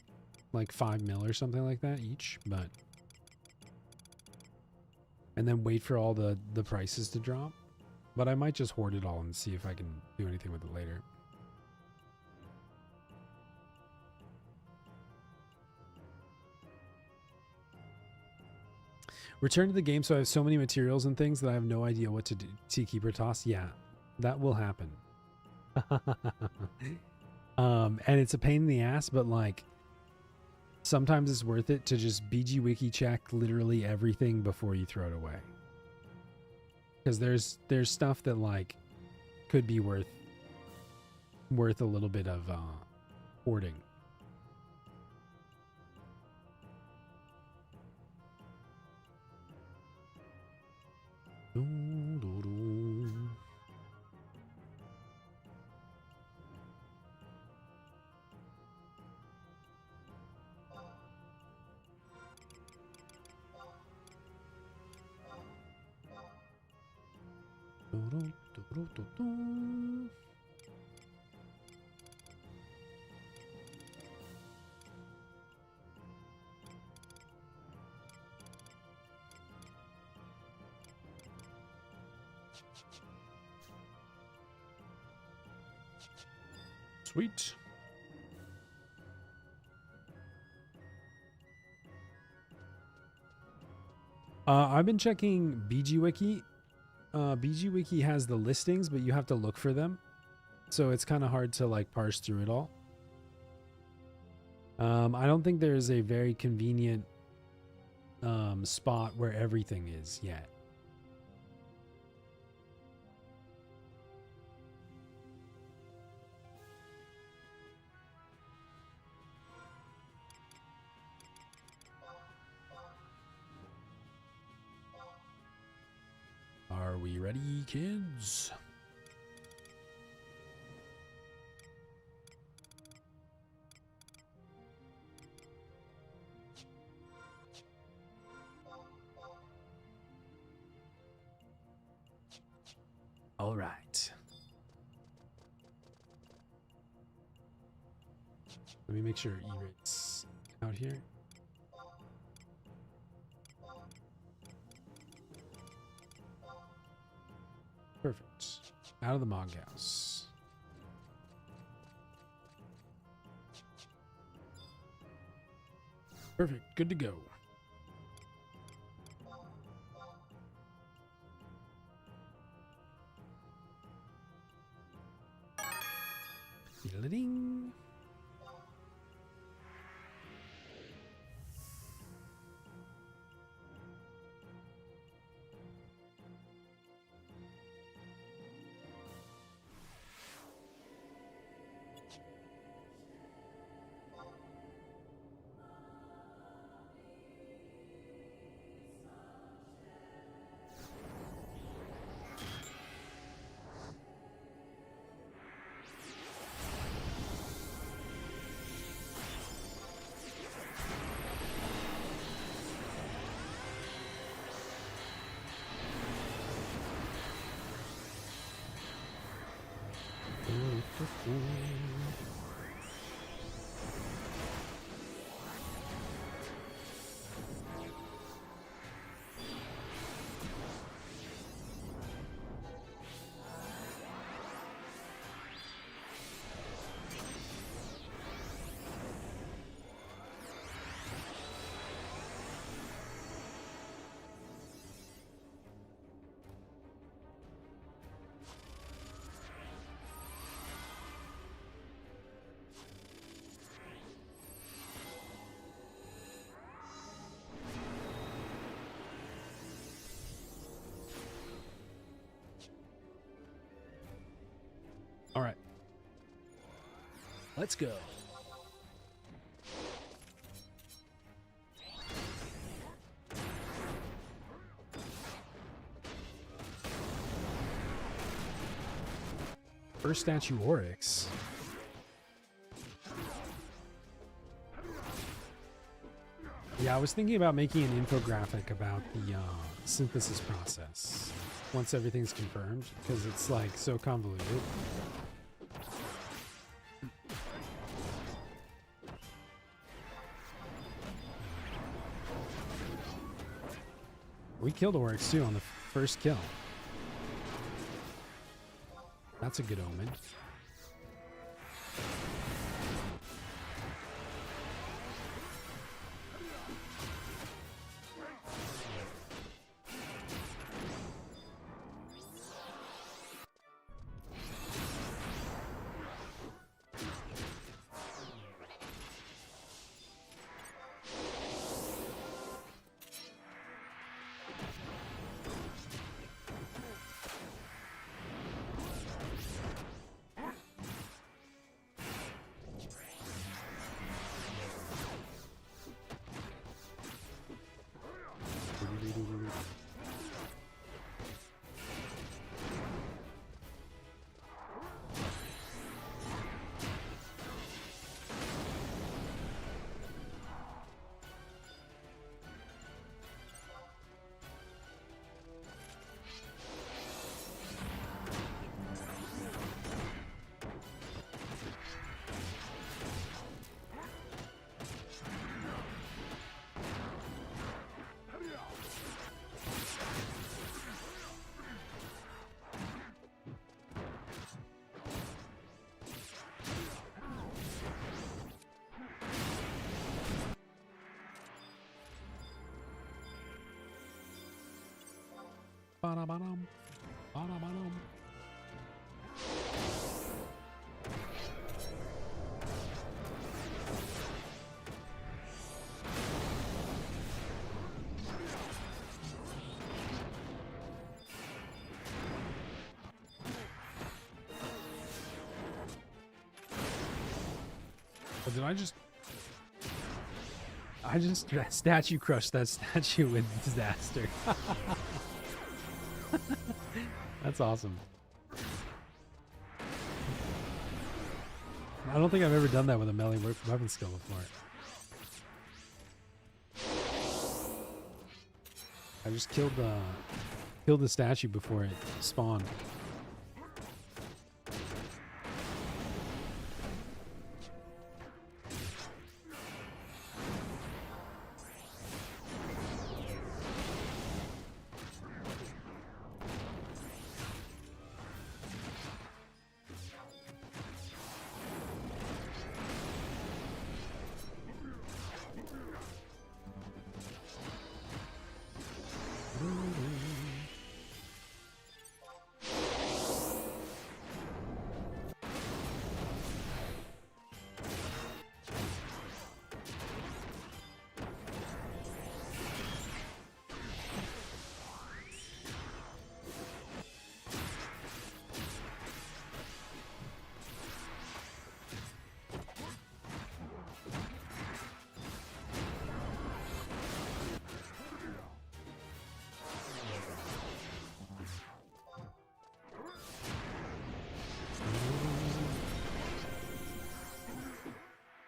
like 5 mil or something like that each, but and then wait for all the prices to drop. But I might just hoard it all and see if I can do anything with it later. Return to the game, so I have so many materials and things that I have no idea what to do. Seakeeper toss? Yeah, that will happen. And it's a pain in the ass, but like sometimes it's worth it to just BG Wiki check literally everything before you throw it away. Because there's stuff that like could be worth a little bit of hoarding. Sweet. I've been checking BG Wiki. BG Wiki has the listings, but you have to look for them. So it's kind of hard to like parse through it all. I don't think there's a very convenient spot where everything is yet. Are we ready, kids? All right. Let me make sure E-rate's out here. Perfect. Out of the Mog House. Perfect. Good to go. Ding. All right. Let's go. First statue Oryx. Yeah, I was thinking about making an infographic about the synthesis process once everything's confirmed, because it's like so convoluted. We killed Oryx too on the first kill. That's a good omen. Ba-da-ba-dum. Ba-da-ba-dum. But did I just statue crushed that statue with disaster. That's awesome. I don't think I've ever done that with a melee weapon skill before. I just killed the statue before it spawned.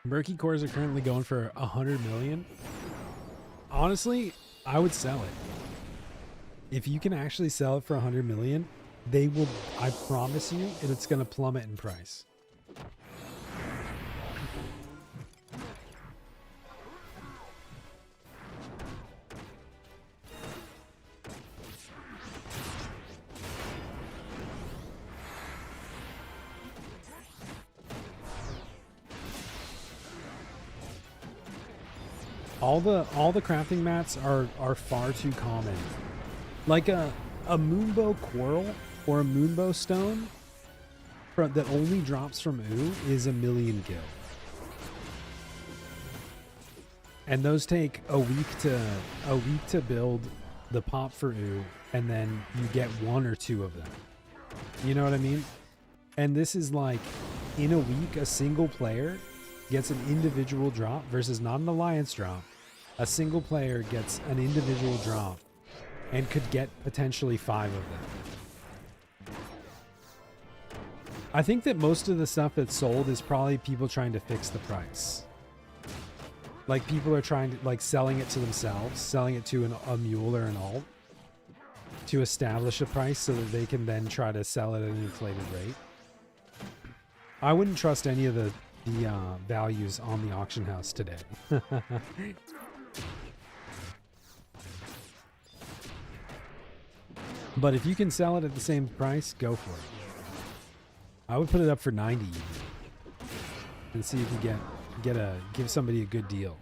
Murky cores are currently going for 100 million. Honestly, I would sell it. If you can actually sell it for 100 million, they will, I promise you, it's going to plummet in price. All the crafting mats are far too common. Like a moonbow coral or a moonbow stone that only drops from ooh is 1,000,000 gil. And those take a week to build the pop for ooh, and then you get 1 or 2 of them. You know what I mean? And this is like, in a week, a single player gets an individual drop versus not an alliance drop. A single player gets an individual drop and could get potentially 5 of them. I think that most of the stuff that's sold is probably people trying to fix the price. Like people are trying to like selling it to themselves, selling it to a mule or an alt to establish a price so that they can then try to sell it at an inflated rate. I wouldn't trust any of the values on the auction house today. But if you can sell it at the same price, go for it. I would put it up for 90 and see if you give somebody a good deal.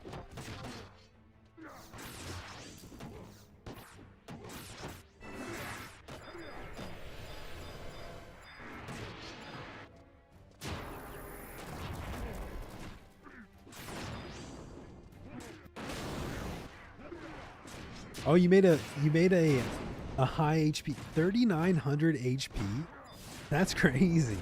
Oh, you made a high HP, 3,900 HP. That's crazy.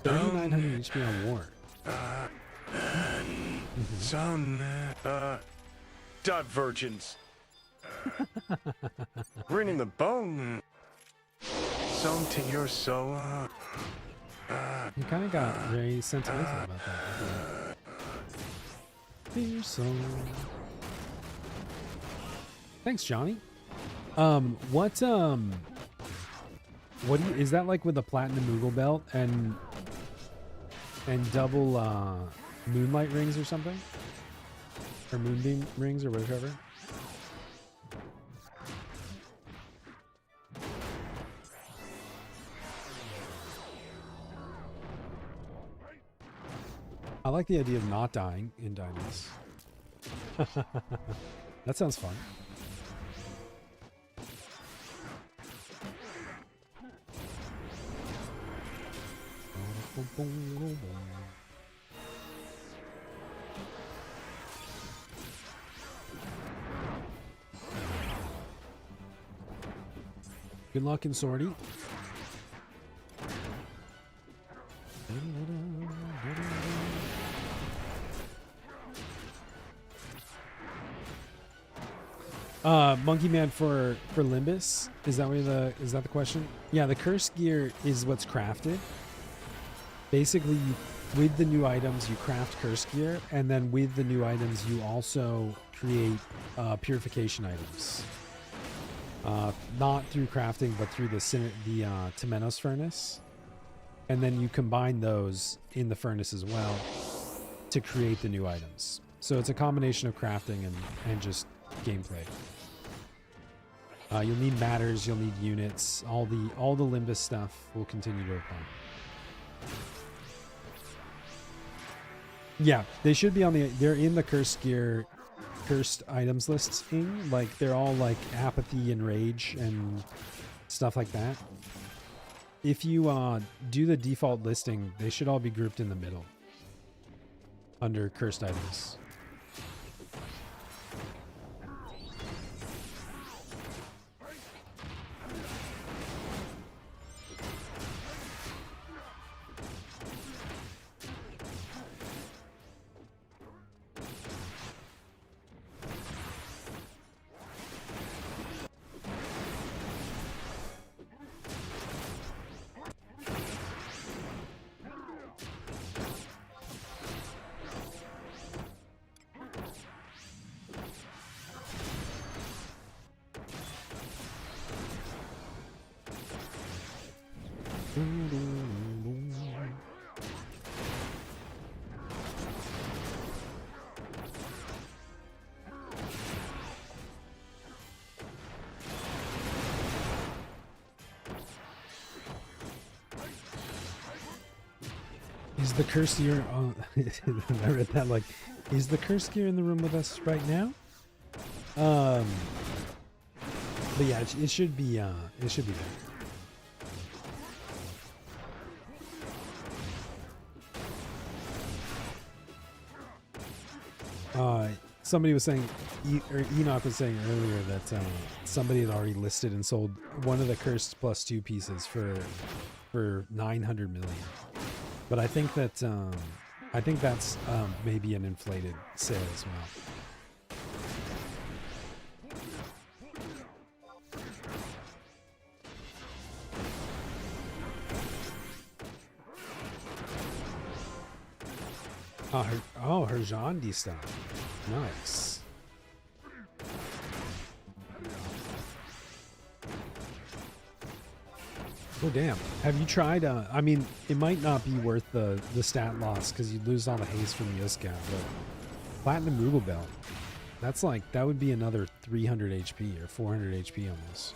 3,900 HP on war.
Some divergence. Reading the bone. Some to your soul.
You kind of got very sentimental about that. Dear soul. Thanks, Johnny. What do you, is that like with the platinum Moogle belt and double moonlight rings or something? Or moonbeam rings or whatever? I like the idea of not dying in Dynas. That sounds fun. Good luck in sortie. Monkey Man for Limbus. Is that the question? Yeah, the curse gear is what's crafted. Basically, with the new items, you craft curse gear, and then with the new items, you also create purification items. Not through crafting, but through the Temenos furnace, and then you combine those in the furnace as well to create the new items. So it's a combination of crafting and just gameplay. You'll need matters, you'll need units, all the Limbus stuff will continue to apply. Yeah, they should be they're in the cursed items listing. Like they're all like apathy and rage and stuff like that. If you do the default listing, they should all be grouped in the middle under cursed items. Is the curse gear on? I read that like, is the curse gear in the room with us right now? But yeah, it should be there. Somebody was saying, or Enoch was saying earlier that somebody had already listed and sold one of the cursed +2 pieces for 900 million. But I think that's maybe an inflated sale as well. Her Jandi stuff. Nice. Oh damn! Have you tried? I mean, it might not be worth the stat loss because you'd lose all the haste from Yuska, but Platinum Moogle Belt. That's like that would be another 300 HP or 400 HP almost.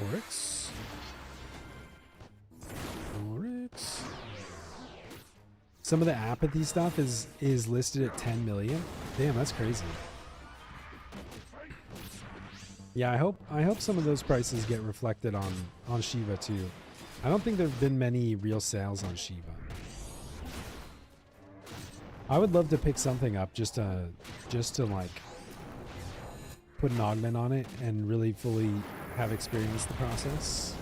Oryx. Oryx. Some of the apathy stuff is listed at 10 million. Damn, that's crazy. Yeah, I hope some of those prices get reflected on Shiva too. I don't think there've been many real sales on Shiva. I would love to pick something up just to like put an augment on it and really fully have experienced the process.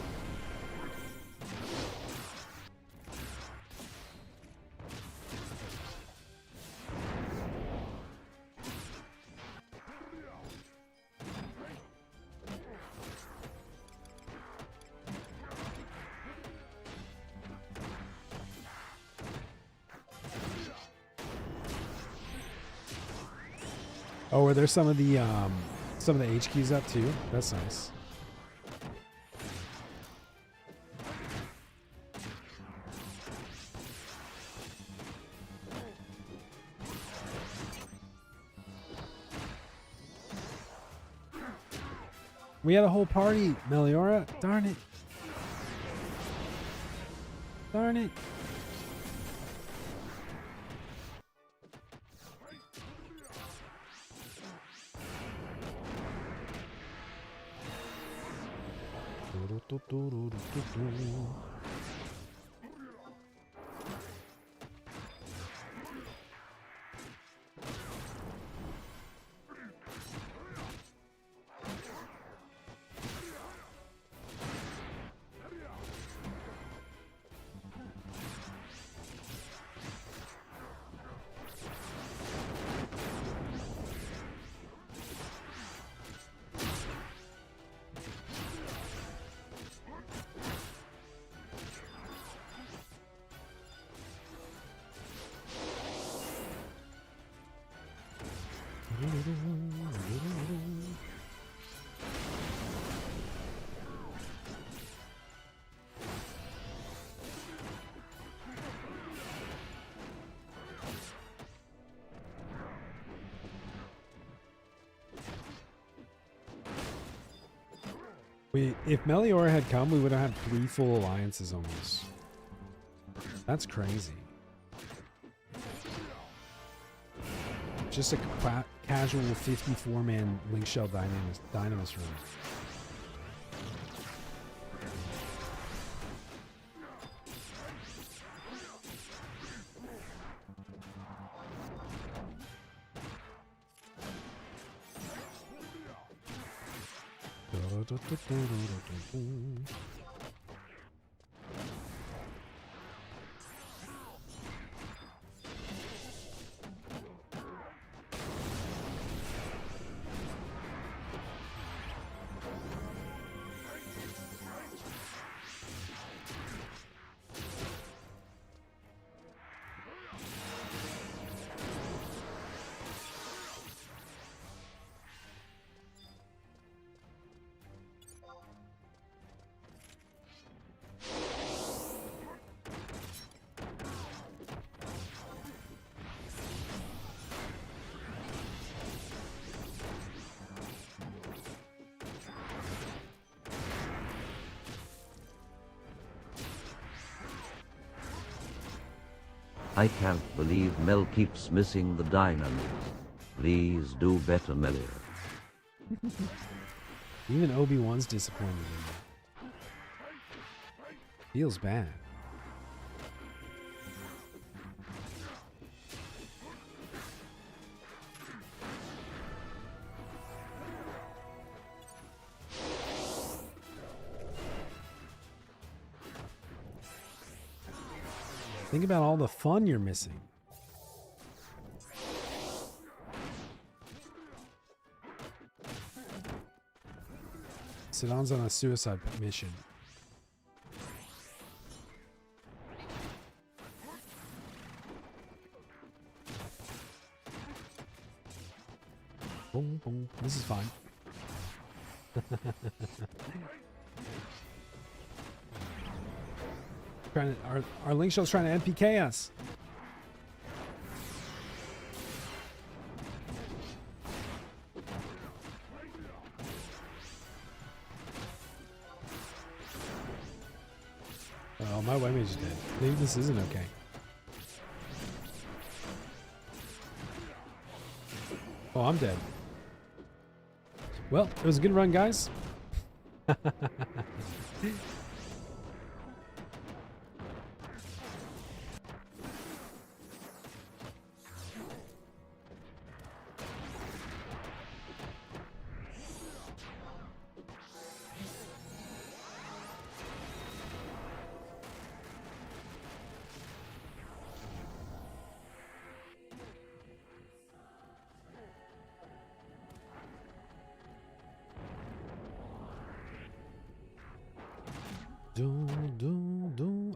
Oh, are there some of the HQs up too? That's nice. We had a whole party, Meliora. Darn it. Darn it. If Meliora had come, we would have had 3 full alliances almost. That's crazy. Just a casual 54-man Link Shell Dynamis room.
I can't believe Mel keeps missing the dynamos. Please do better, Melia.
Even Obi-Wan's disappointed in me. Feels bad. Think about all the fun you're missing. Sidon's on a suicide mission. Boom, boom. This is fine. Our Link Shell's trying to NPK us. Oh, my white mage is dead. Maybe this isn't okay. Oh, I'm dead. Well, it was a good run, guys.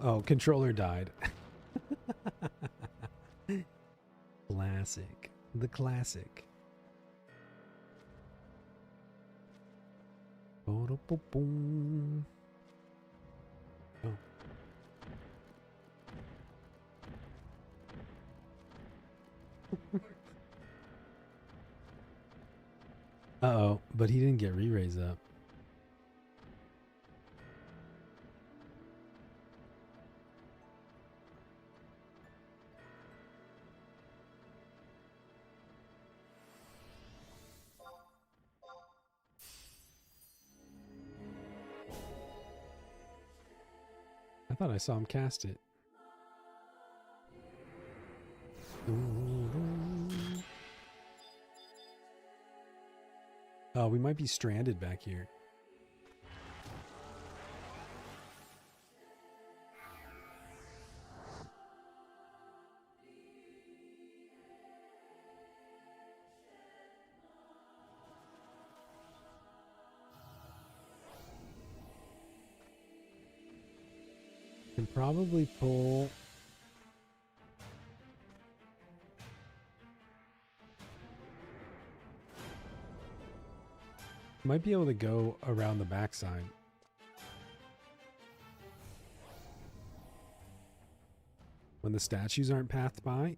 Oh, controller died. Classic. The classic. Boom. Oh. Uh-oh, but he didn't get re-raise up. I thought I saw him cast it. Oh, we might be stranded back here. Can probably pull. Might be able to go around the backside. When the statues aren't pathed by.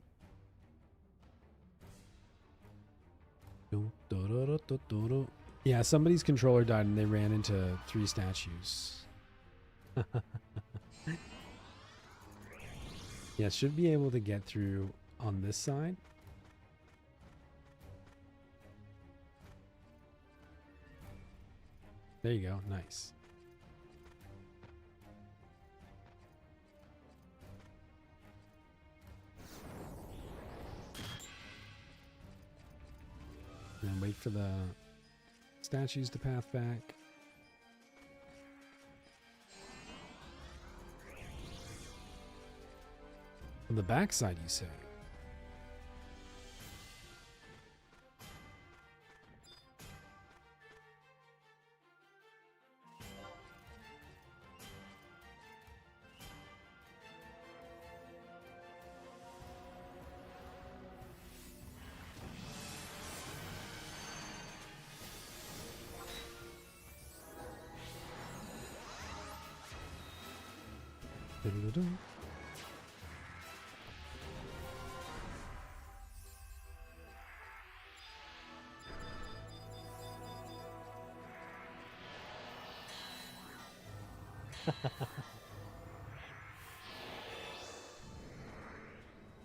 Yeah, somebody's controller died and they ran into 3 statues. Yeah, should be able to get through on this side. There you go. Nice. And wait for the statues to path back. On the backside, you say? Doo-doo-doo.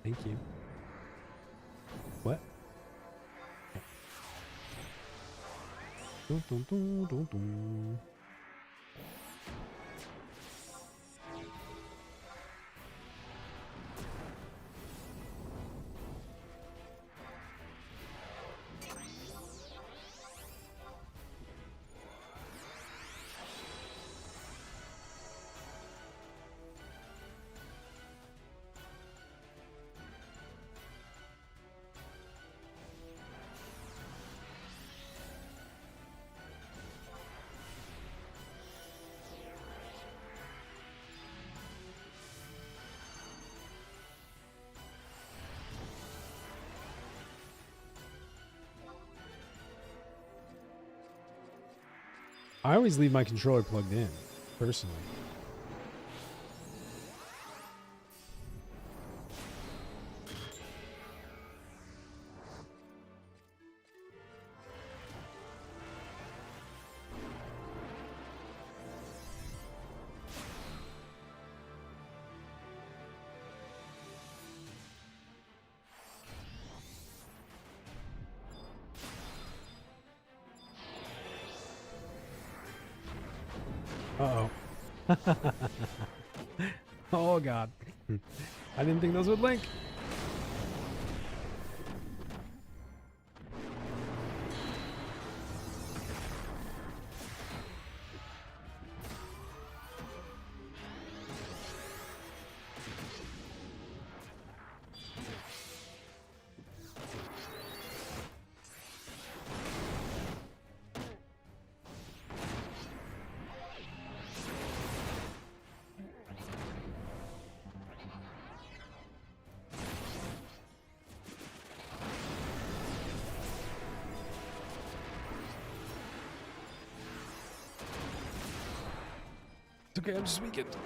Thank you. What? Dun, dun, dun, dun, dun. I always leave my controller plugged in, personally. Uh-oh. Oh, God. I didn't think those would link. It's okay, I'm just weakened.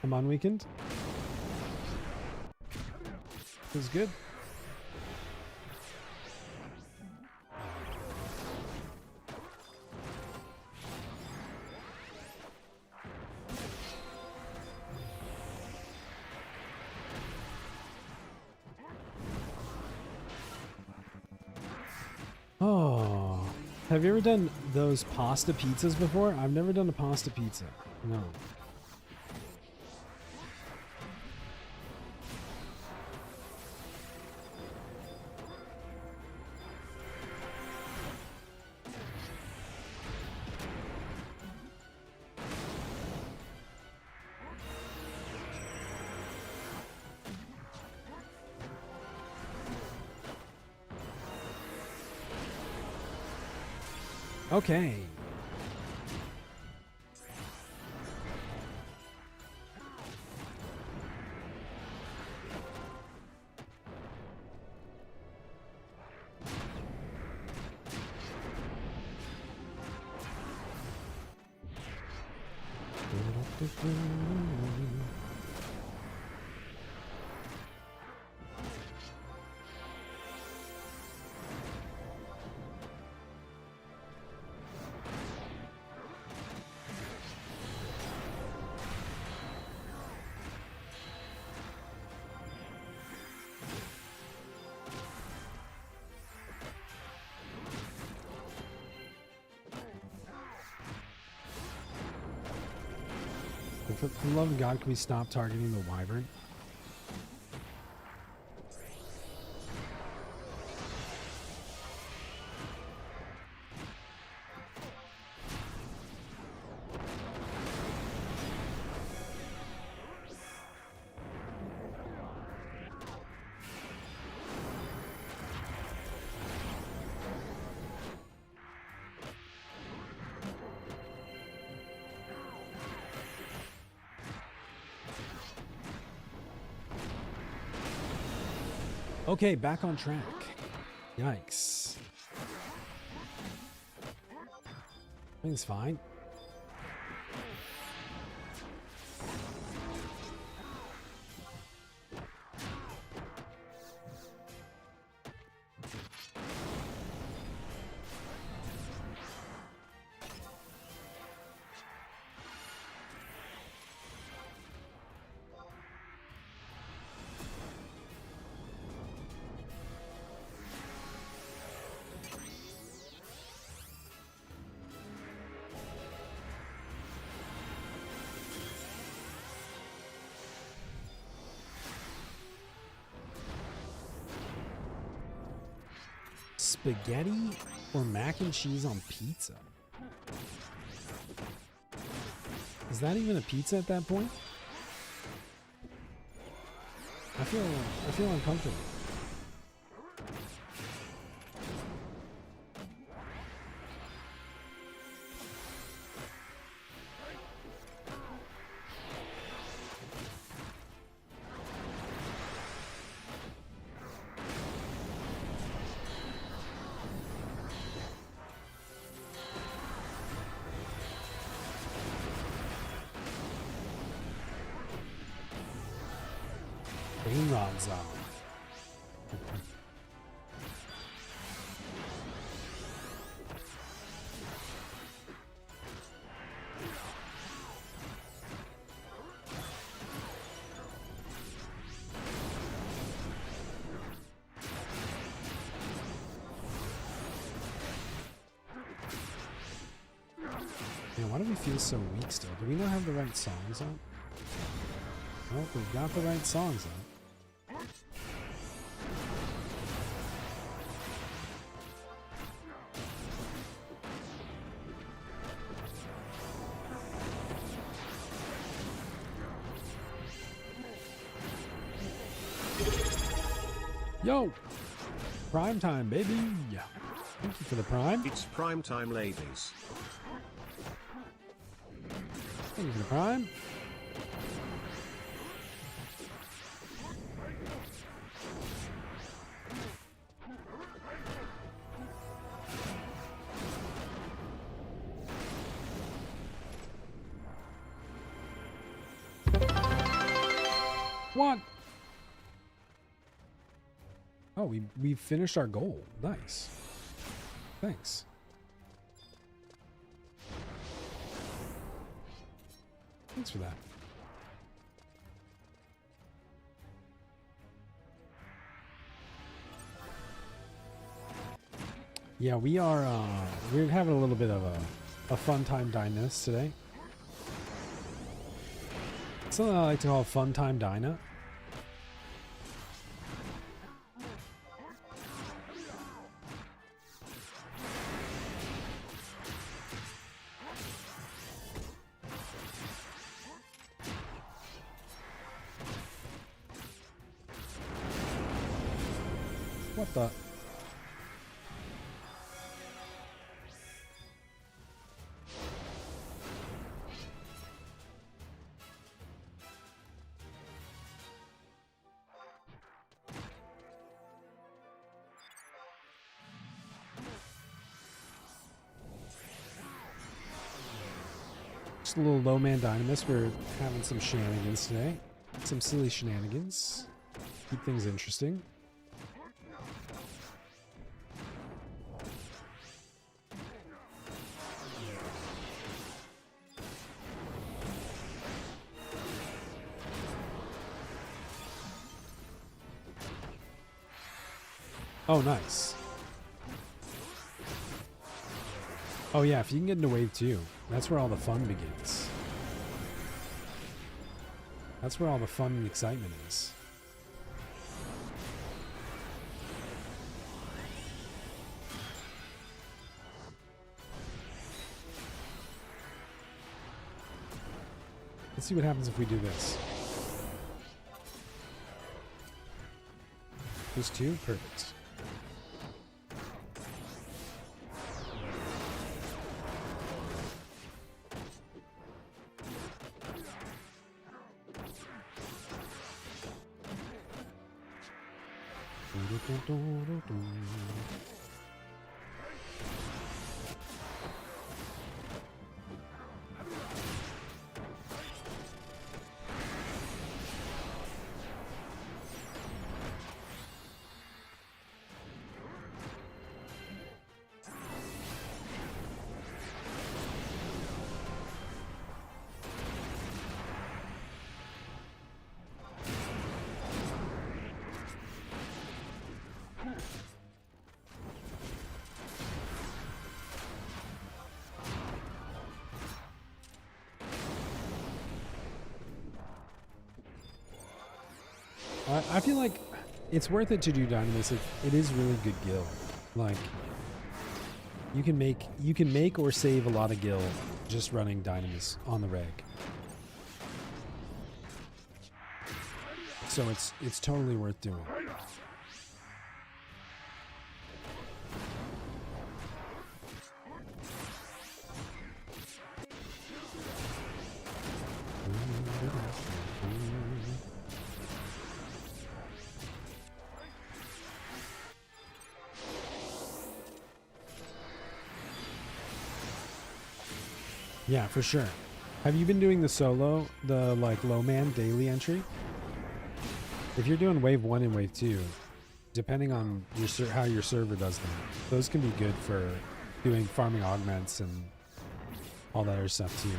I'm on weekend. Feels good. Oh, have you ever done those pasta pizzas before? I've never done a pasta pizza. No. Okay. For the love of God, can we stop targeting the wyvern? Okay, back on track. Yikes. Everything's fine. Spaghetti or mac and cheese on pizza? Is that even a pizza at that point? I feel uncomfortable. Brain rods off. Man, why do we feel so weak still? Do we not have the right songs on? Well, we've got the right songs on. Yo! Prime time, baby! Thank you for the prime.
It's prime time, ladies.
Thank you for the prime. What? Oh, we finished our goal. Nice. Thanks. Thanks for that. Yeah, we're having a little bit of a fun time Dynas today. Something I like to call fun time Dyna. What the? Just a little low man dynamis. We're having some shenanigans today. Some silly shenanigans. Keep things interesting. Oh, nice. Oh yeah, if you can get into wave 2, that's where all the fun begins. That's where all the fun and excitement is. Let's see what happens if we do this. Those two? Perfect. I feel like it's worth it to do Dynamis. It is really good gil. Like you can make or save a lot of gil just running Dynamis on the reg. So it's totally worth doing. Yeah, for sure. Have you been doing the solo, the like low man daily entry? If you're doing wave 1 and wave 2, depending on your how your server does them, those can be good for doing farming augments and all that other stuff too.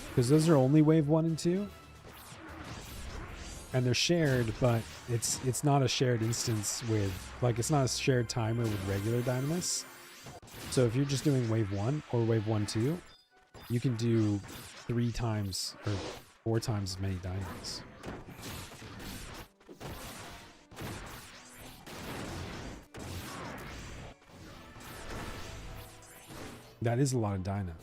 Because those are only wave 1 and 2. And they're shared, but it's not a shared instance with, like, it's not a shared timer with regular Dynamis. So if you're just doing wave 1 or wave 1-2, you can do 3 times or 4 times as many Dynamis. That is a lot of Dyna.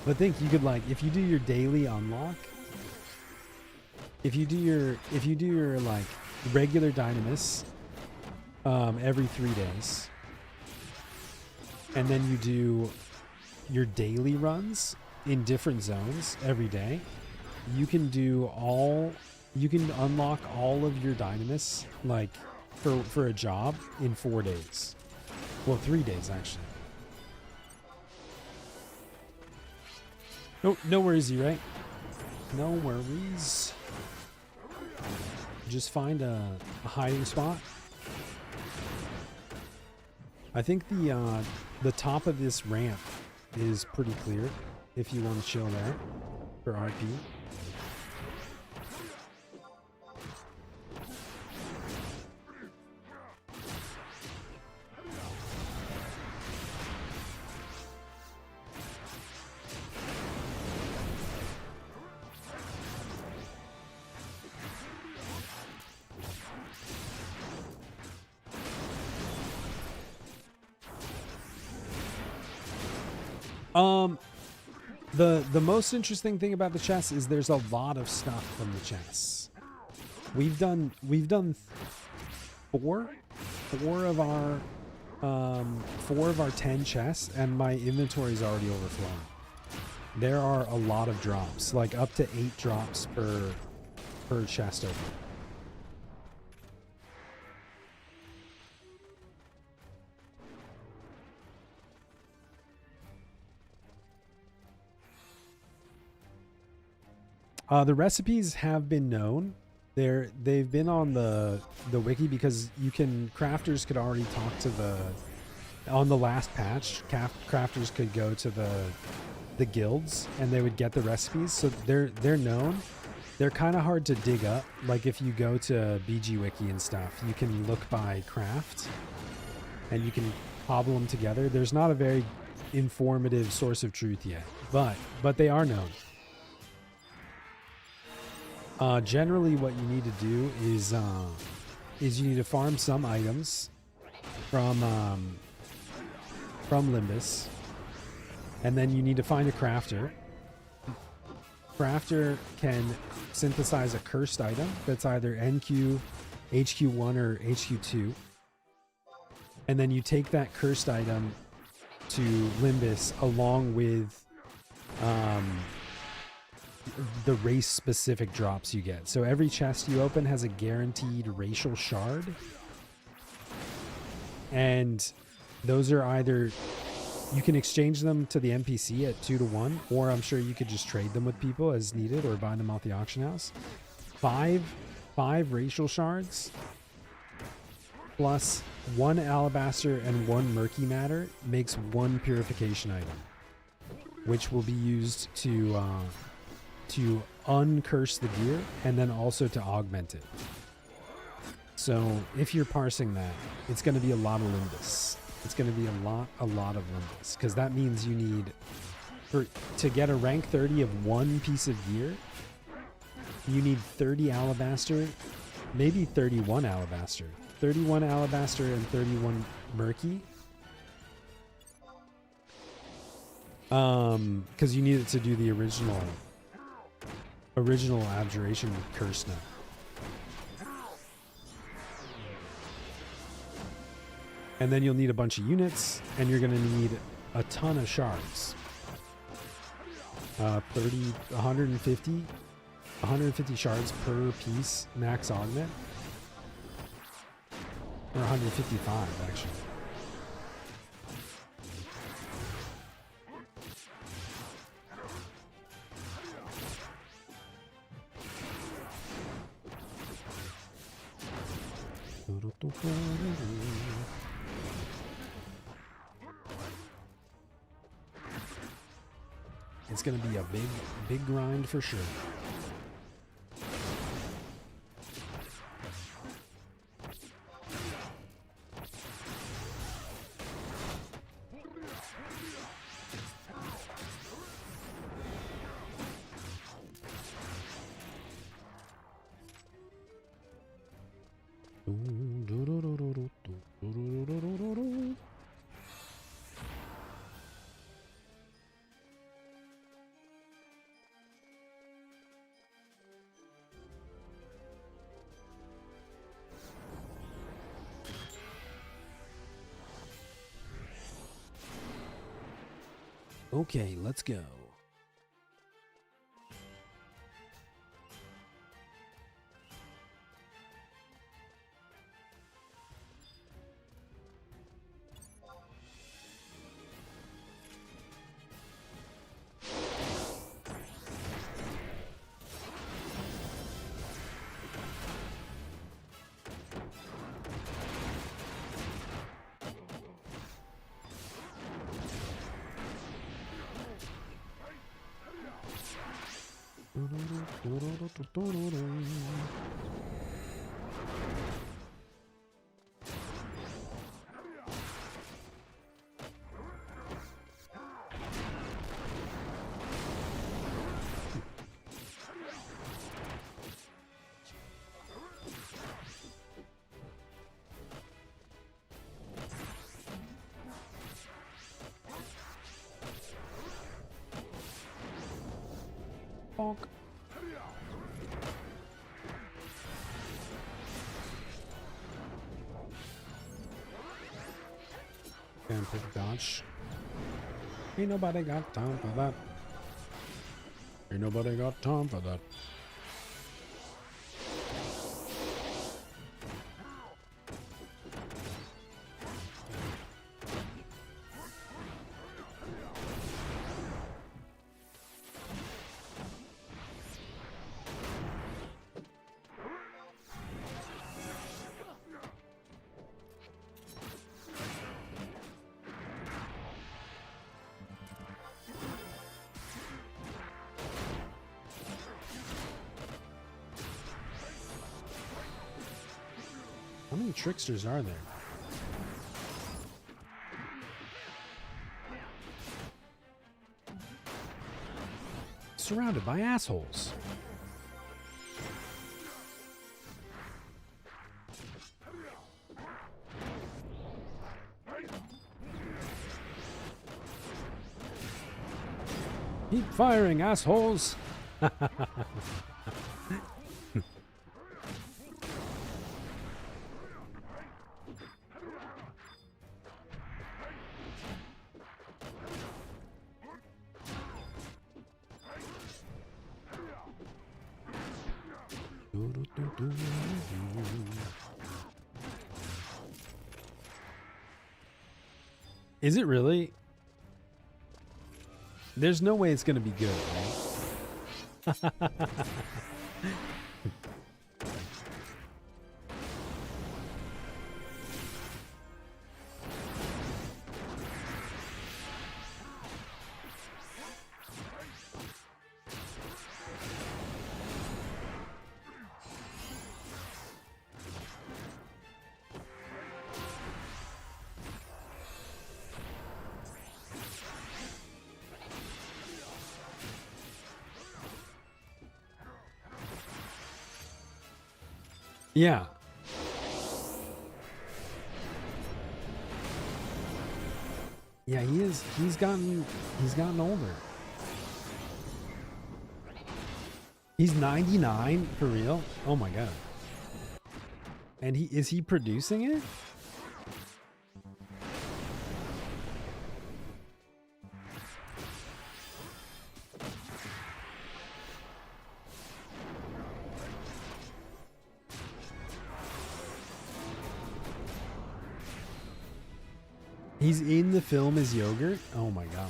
But think you could, like, if you do your daily unlock, if you do your like regular Dynamis every 3 days, and then you do your daily runs in different zones every day, you can unlock all of your Dynamis like for a job in 4 days. Well, 3 days actually. No worries, you right? No worries. Just find a hiding spot. I think the top of this ramp is pretty clear if you want to chill there for RP. The most interesting thing about the chests is there's a lot of stuff from the chests. We've done four of our 10 chests, and my inventory is already overflowing. There are a lot of drops, like up to 8 drops per chest open. The recipes have been known. They've been on the wiki because crafters could already talk to on the last patch, crafters could go to the guilds and they would get the recipes. So they're known. They're kind of hard to dig up. Like if you go to BG Wiki and stuff, you can look by craft and you can cobble them together. There's not a very informative source of truth yet, but they are known. Generally what you need to do is you need to farm some items from Limbus, and then you need to find a crafter. Crafter can synthesize a cursed item that's either NQ, HQ1, or HQ2, and then you take that cursed item to Limbus along with the race specific drops you get. So every chest you open has a guaranteed racial shard. And those are either, you can exchange them to the NPC at 2 to 1, or I'm sure you could just trade them with people as needed or buy them off the auction house. Five racial shards plus 1 alabaster and 1 murky matter makes 1 purification item, which will be used to uncurse the gear and then also to augment it. So if you're parsing that, it's going to be a lot of Limbus. It's going to be a lot of Limbus, because that means you need, to get a rank 30 of 1 piece of gear, you need 30 alabaster, maybe 31 alabaster. 31 alabaster and 31 murky. Because you need it to do the original abjuration curse now. And then you'll need a bunch of units, and you're going to need a ton of shards. 150 shards per piece, max augment. Or 155, actually. It's going to be a big grind for sure. Okay, let's go. Bonk. And pick dodge. Ain't nobody got time for that. Ain't nobody got time for that. How many tricksters are there? Surrounded by assholes. Keep firing, assholes! Is it really? There's no way it's gonna be good, right? Yeah. Yeah, he is. He's gotten older. He's 99 for real? Oh my god. And is he producing it? He's in the film as yogurt? Oh my god.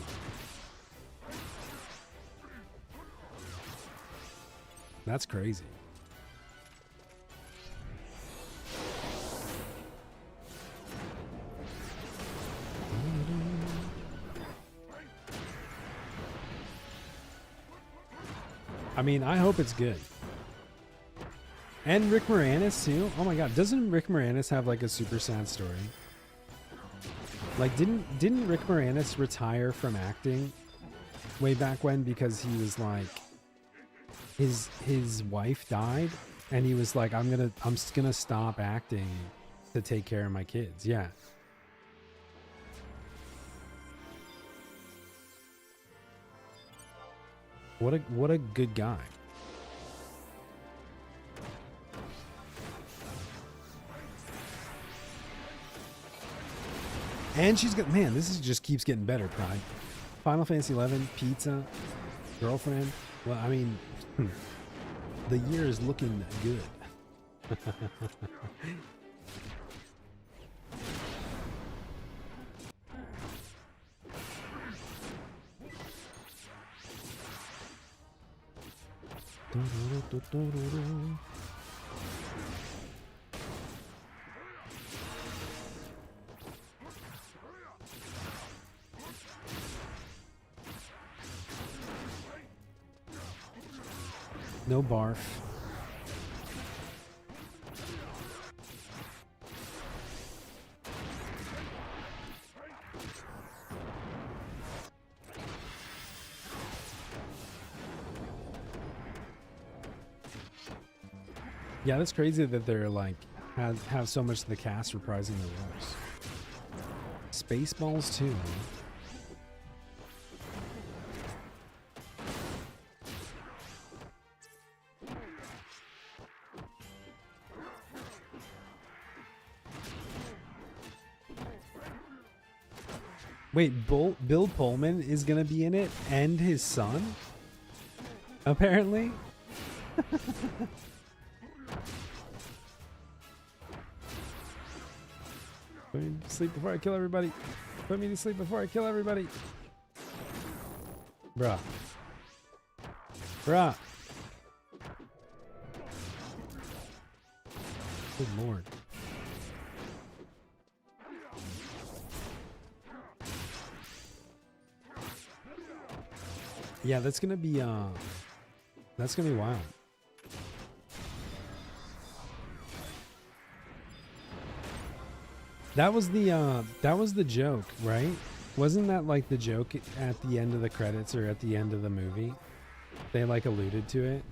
That's crazy. I mean, I hope it's good. And Rick Moranis too? Oh my god, doesn't Rick Moranis have like a super sad story? Like, didn't Rick Moranis retire from acting way back when because he was like, his wife died and he was like, I'm just gonna stop acting to take care of my kids. Yeah. What a good guy. And she's got, man, just keeps getting better, Pride. Final Fantasy 11, pizza, girlfriend. Well, I mean, the year is looking good. No barf. Yeah, that's crazy that they're like have so much of the cast reprising their roles. Spaceballs too. Man. Wait, Bill Pullman is gonna be in it, and his son? Apparently. Put me to sleep before I kill everybody. Put me to sleep before I kill everybody. Bruh. Bruh. Good lord. Yeah, that's gonna be wild. That was the joke, right? Wasn't that like the joke at the end of the credits or at the end of the movie? They like alluded to it.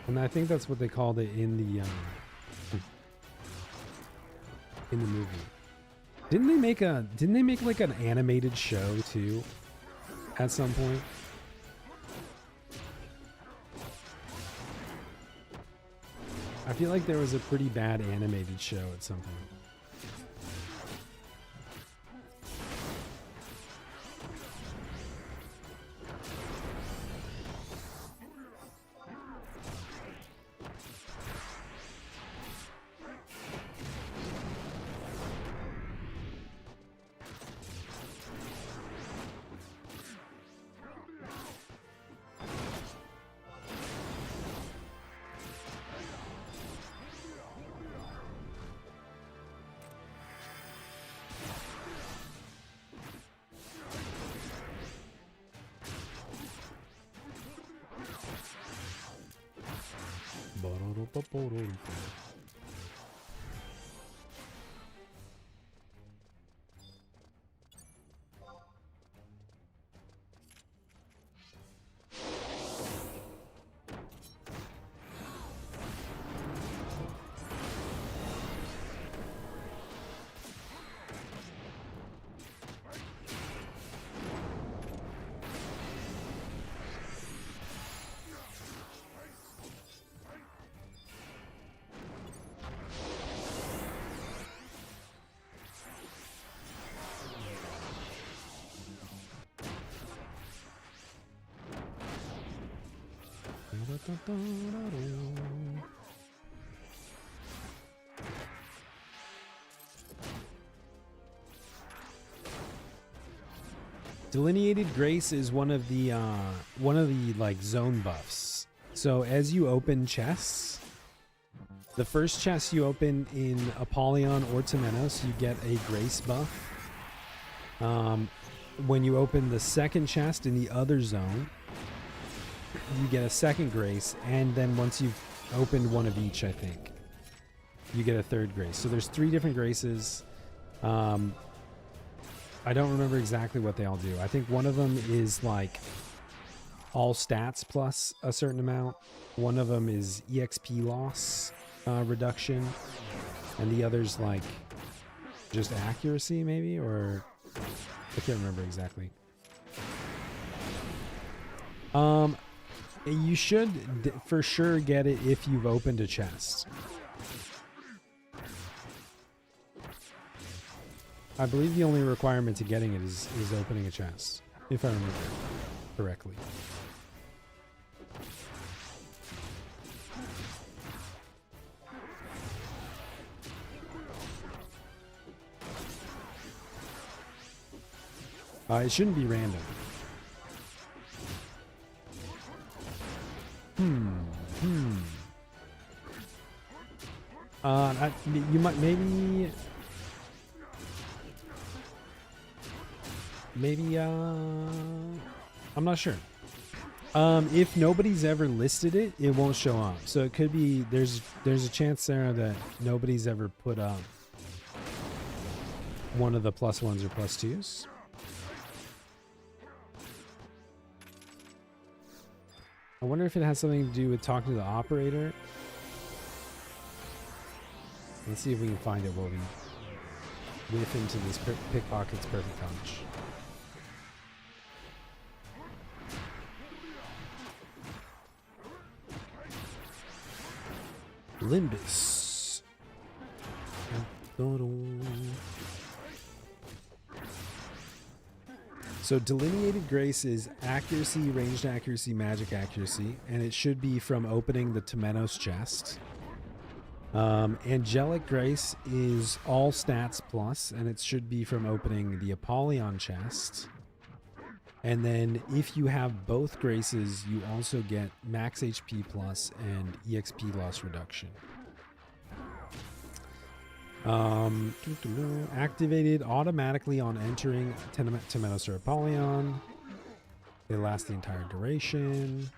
And I think that's what they called it in the movie. Didn't they make like an animated show too at some point? I feel like there was a pretty bad animated show at some point. Delineated Grace is one of the like zone buffs. So as you open chests, the first chest you open in Apollyon or Temenos, you get a Grace buff. When you open the second chest in the other zone, you get a second Grace, and then once you've opened one of each, I think, you get a third Grace. So there's 3 different Graces. I don't remember exactly what they all do. I think one of them is like all stats plus a certain amount. One of them is EXP loss reduction, and the other's like just accuracy maybe, or I can't remember exactly. You should for sure get it if you've opened a chest. I believe the only requirement to getting it is opening a chest, if I remember correctly. It shouldn't be random. You might maybe I'm not sure. If nobody's ever listed it, it won't show up. So it could be there's a chance there that nobody's ever put up one of the +1s or +2s. I wonder if it has something to do with talking to the operator. Let's see if we can find it while we whiff into this pickpocket's perfect hunch. Limbus. So Delineated Grace is accuracy, ranged accuracy, magic accuracy, and it should be from opening the Temenos chest. Angelic Grace is all stats plus, and it should be from opening the Apollyon chest. And then if you have both Graces, you also get max HP plus and EXP loss reduction. Activated automatically on entering Temenos or Apollyon. They last the entire duration.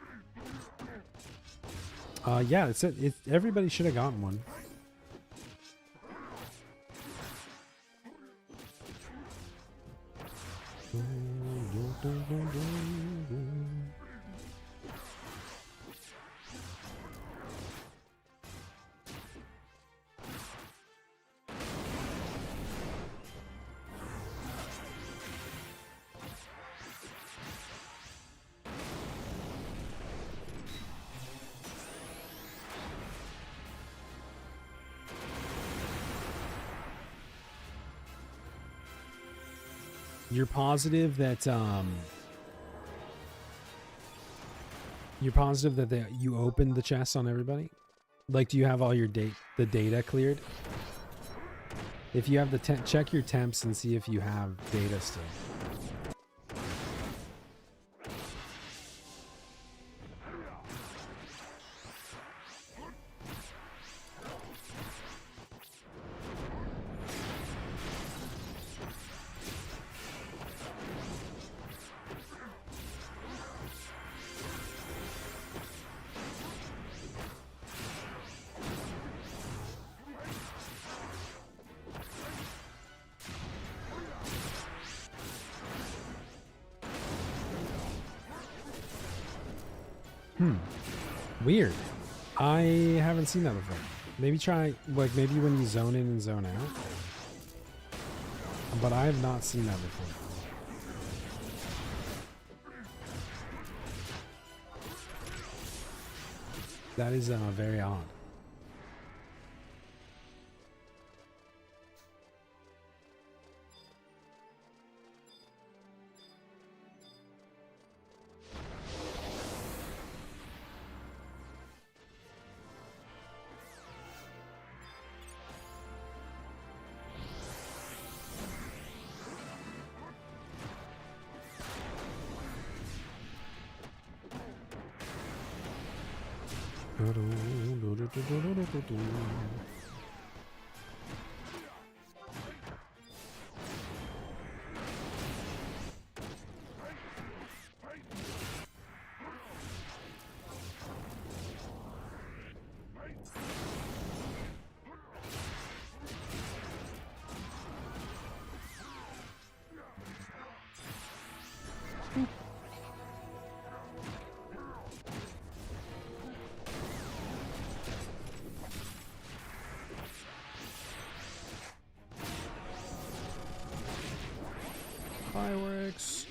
Yeah, everybody should have gotten one. You're positive that you opened the chest on everybody? Like, do you have all your the data cleared? If you have the check your temps and see if you have data still. Weird. I haven't seen that before. Maybe try, like, maybe when you zone in and zone out. But I have not seen that before. That is very odd. Fireworks.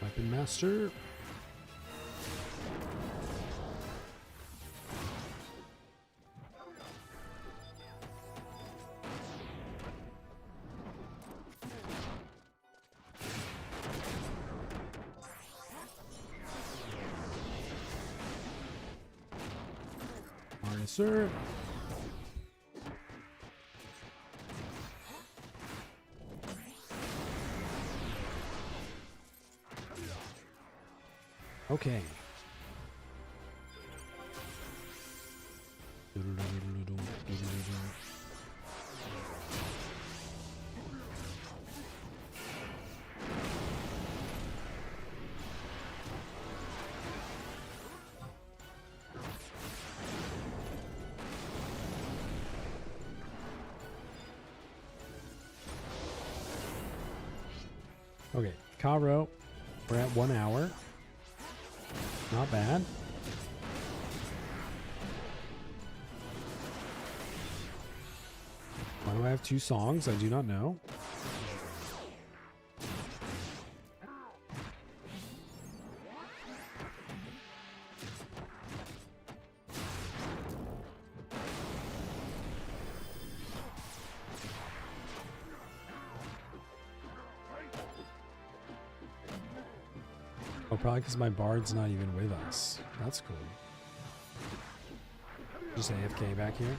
Weapon Master. Harnesser. Okay. Okay, Caro, we're at 1 hour. Not bad. Why do I have 2 songs? I do not know. Oh, probably because my bard's not even with us. That's cool. Just AFK back here.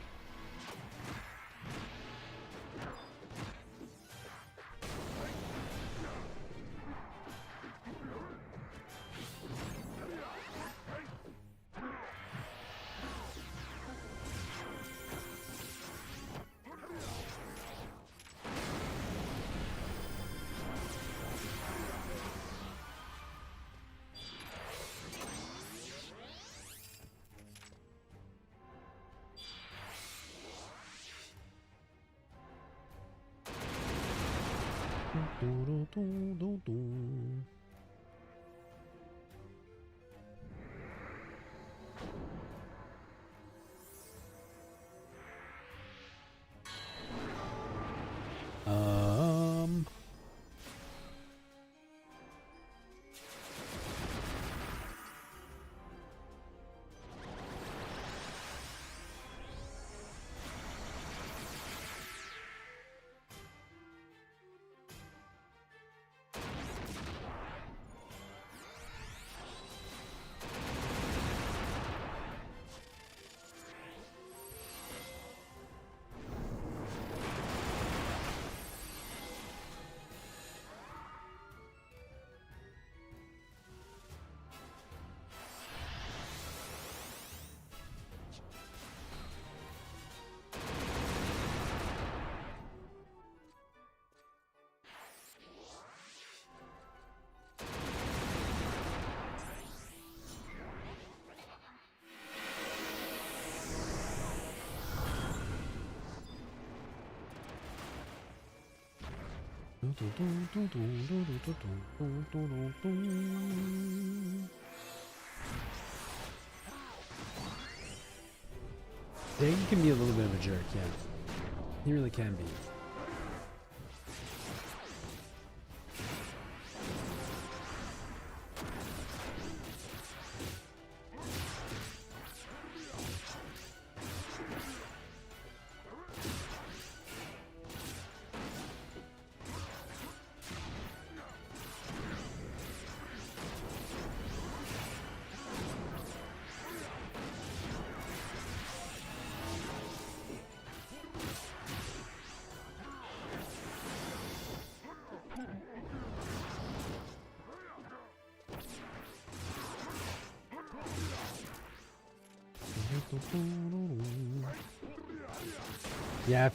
Dang can be a little bit of a jerk, yeah. He really can be.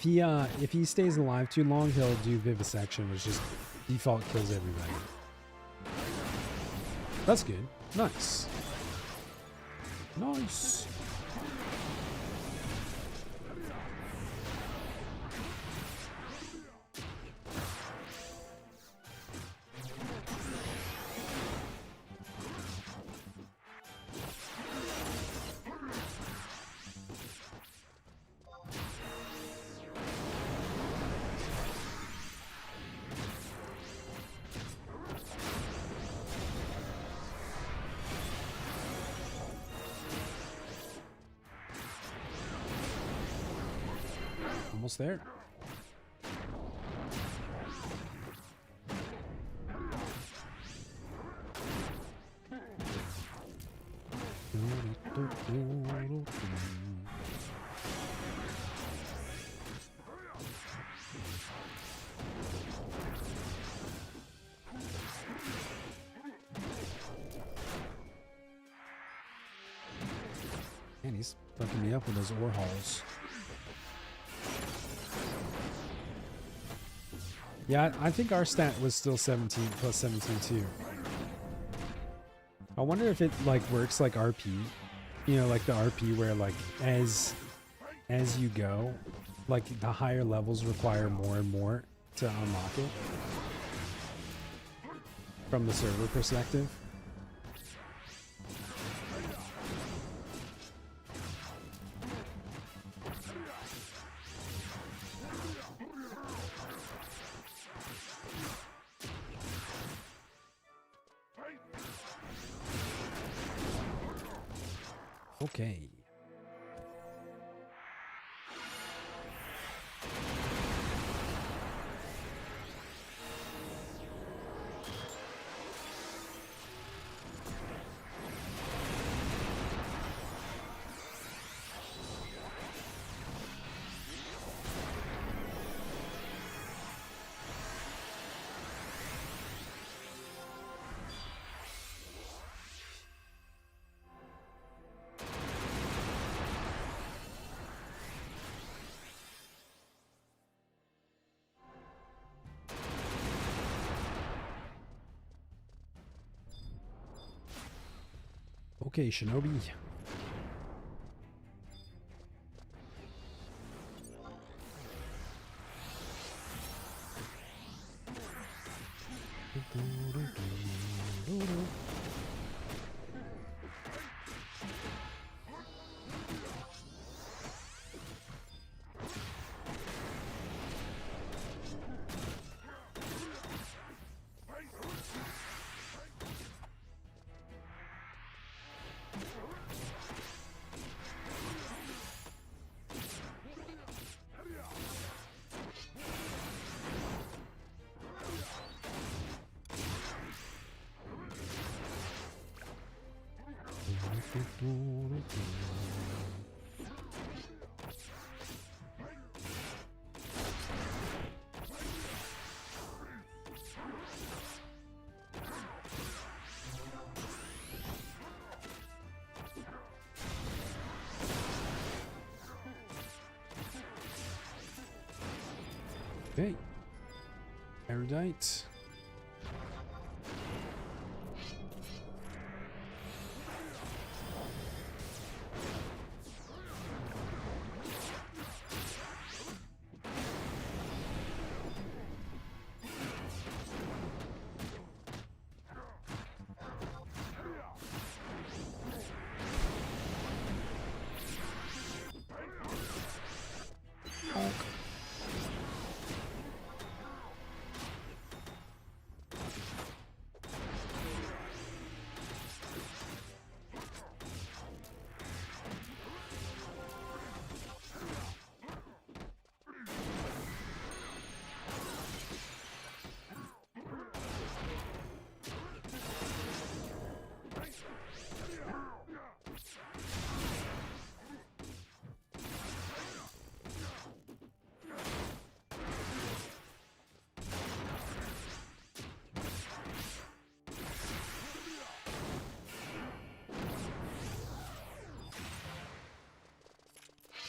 Yeah, if he stays alive too long, he'll do vivisection, which just default kills everybody. That's good. Nice. Nice. Almost there. And he's fucking me up with those ore holes. Yeah, I think our stat was still 17 plus 17 too. I wonder if it like works like RP, you know, like the RP where like as you go, like the higher levels require more and more to unlock it from the server perspective. Okay. Okay, Shinobi. Okay. Erudite.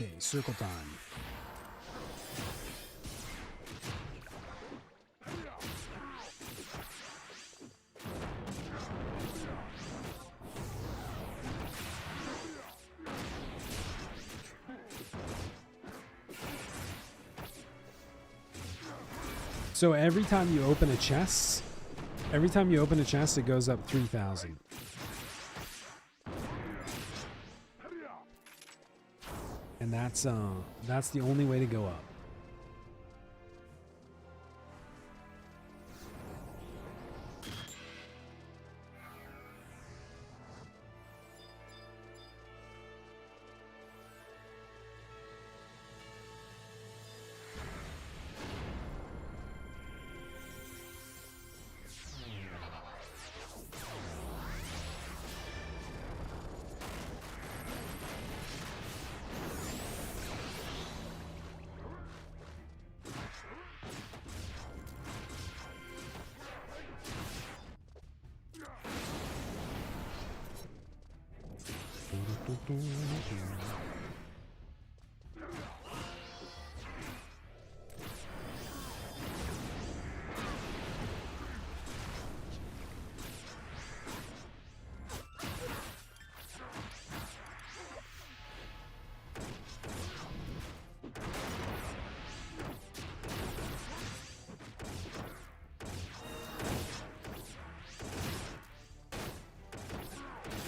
Okay, circle time. So every time you open a chest, it goes up 3,000. And that's the only way to go up.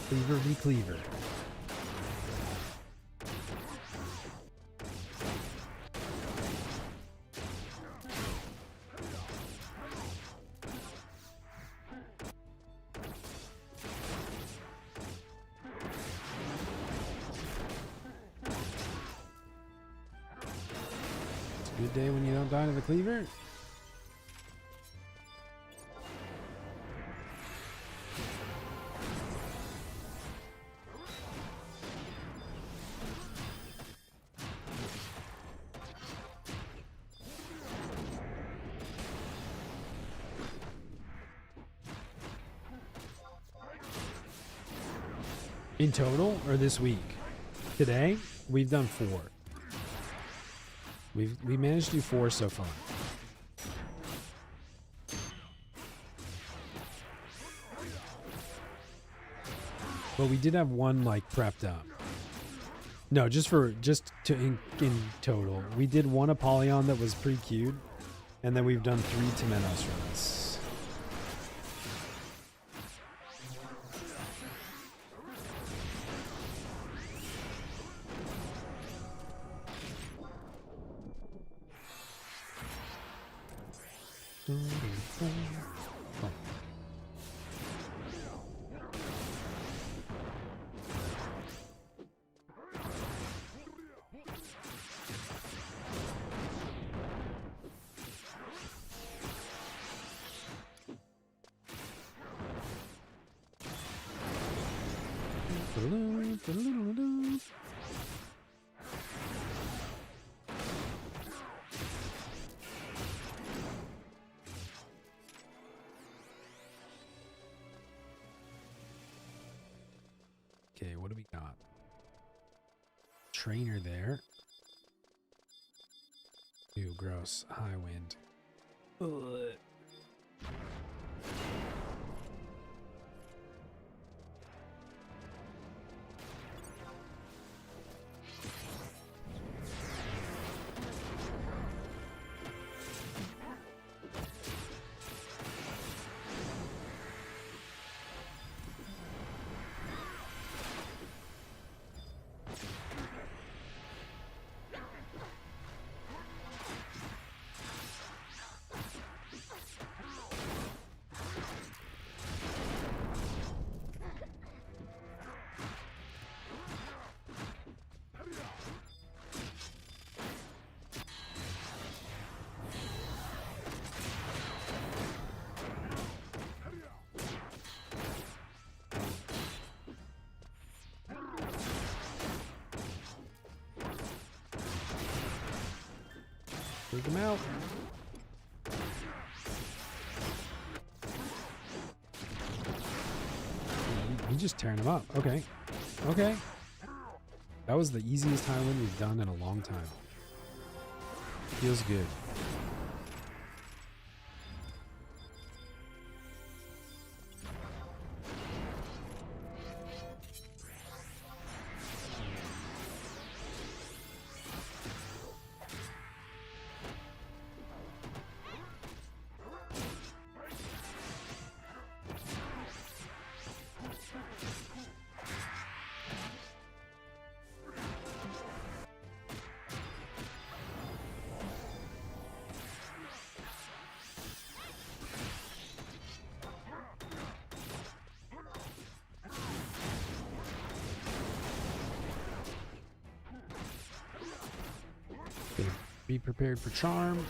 Cleaver v. Cleaver. It's a good day when you don't die to the cleaver. In total, or this week? Today, we've done 4. We managed to do 4 so far. But we did have 1 like prepped up. No, in total, we did 1 Apollyon that was pretty cute, and then we've done 3 Temenos runs. Okay, what do we got? Trainer there. Ew, gross. High wind. Ugh. Take him out. We just tearing him up. Okay. Okay. That was the easiest Highwind we've done in a long time. Feels good. Be prepared for charm.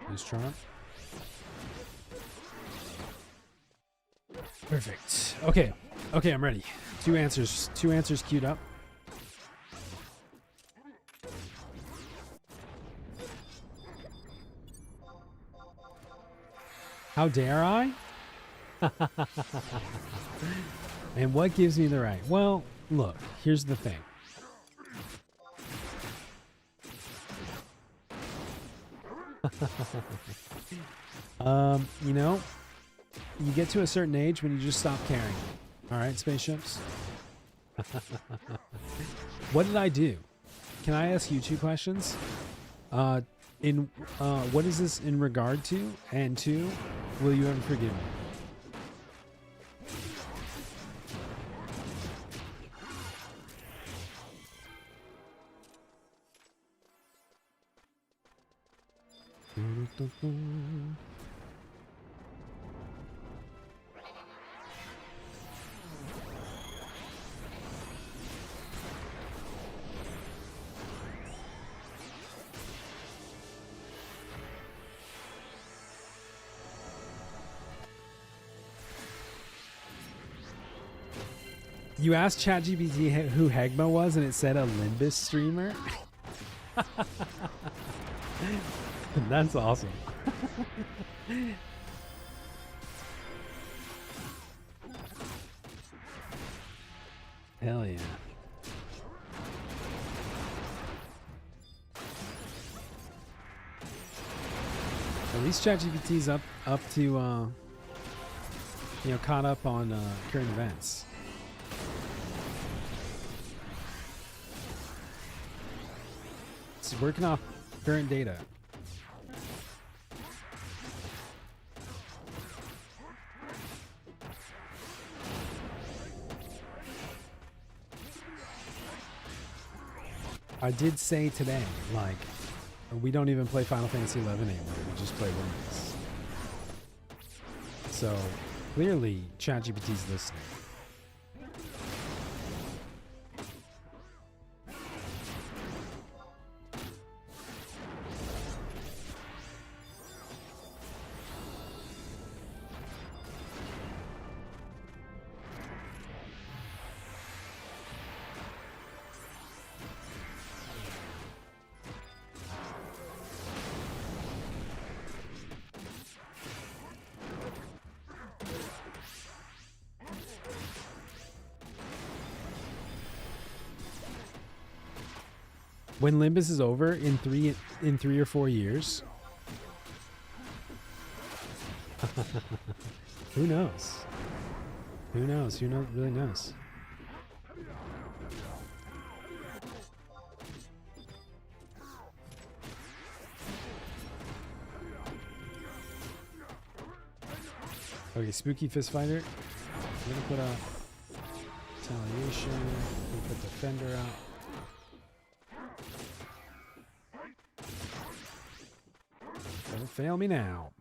Nice charm. Perfect. Okay. Okay, I'm ready. Two answers queued up. How dare I? And what gives me the right? Well, look, here's the thing. You know, you get to a certain age when you just stop caring. All right, spaceships. What did I do? Can I ask you two questions? What is this in regard to? And two, will you ever forgive me? You asked ChatGPT who Hegma was, and it said a Limbus streamer. That's awesome. Hell yeah. At least ChatGPT's up to you know, caught up on current events. It's working off current data. I did say today, like, we don't even play Final Fantasy XI anymore. We just play Limbus. So clearly, ChatGPT's listening. When Limbus is over in three or 4 years, who knows? Who knows? Who really knows? Okay, Spooky Fist Fighter. I'm gonna put a retaliation. I'm gonna put Defender out. Don't fail me now.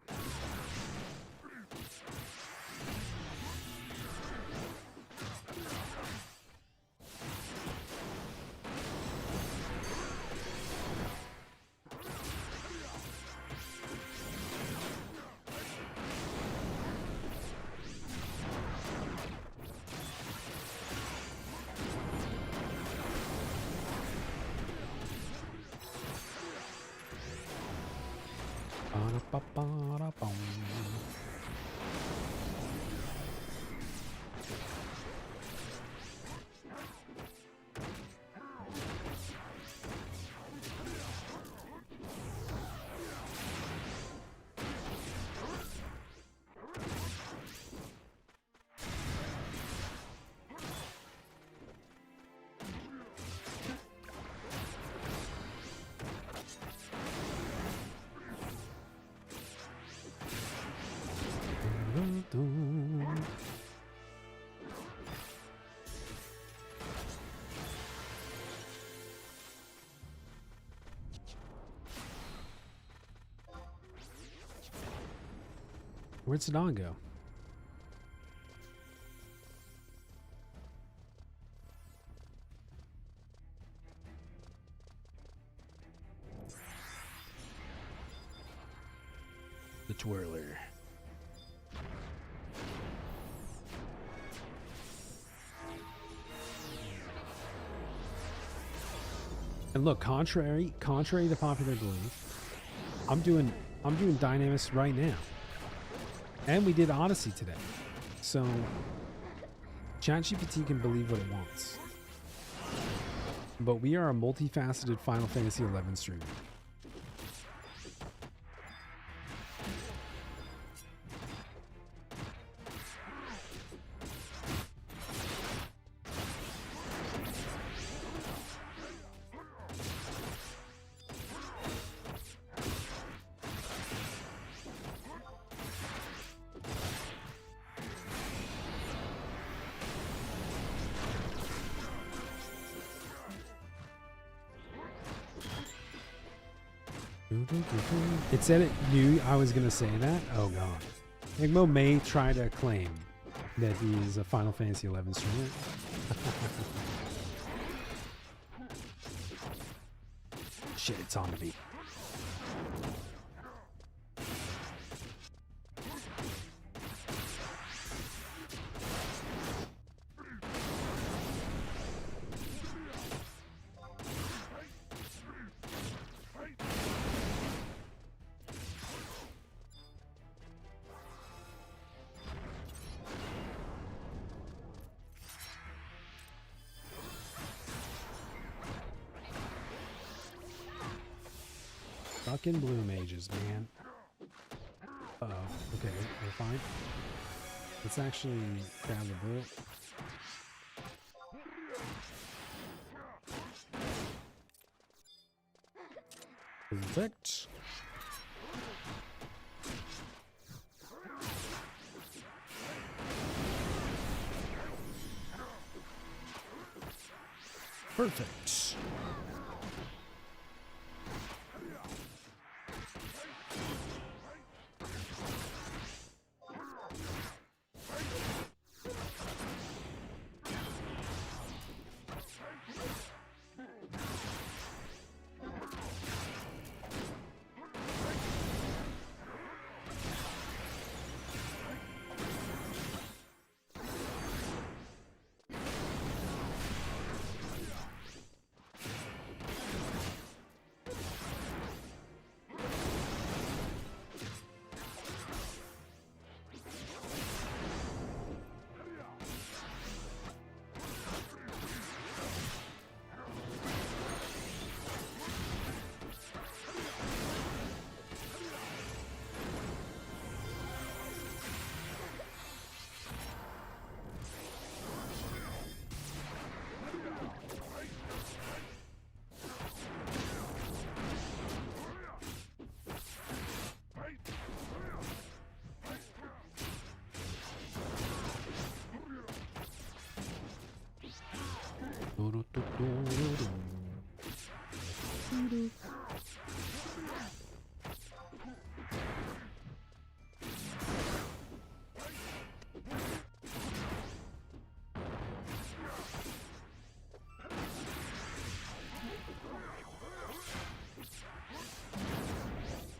Ba-da-ba-ba-da-bum. Where'd Sidon go? The twirler. And look, contrary to popular belief, I'm doing Dynamis right now. And we did Odyssey today. So ChatGPT can believe what it wants. But we are a multifaceted Final Fantasy XI streamer. It said it knew I was going to say that? Oh god. Igmo may try to claim that he is a Final Fantasy XI streamer. Shit, it's on me. Fucking blue mages, man. Uh-oh. Okay, we're fine. Let's actually grab the blue. Perfect. Perfect.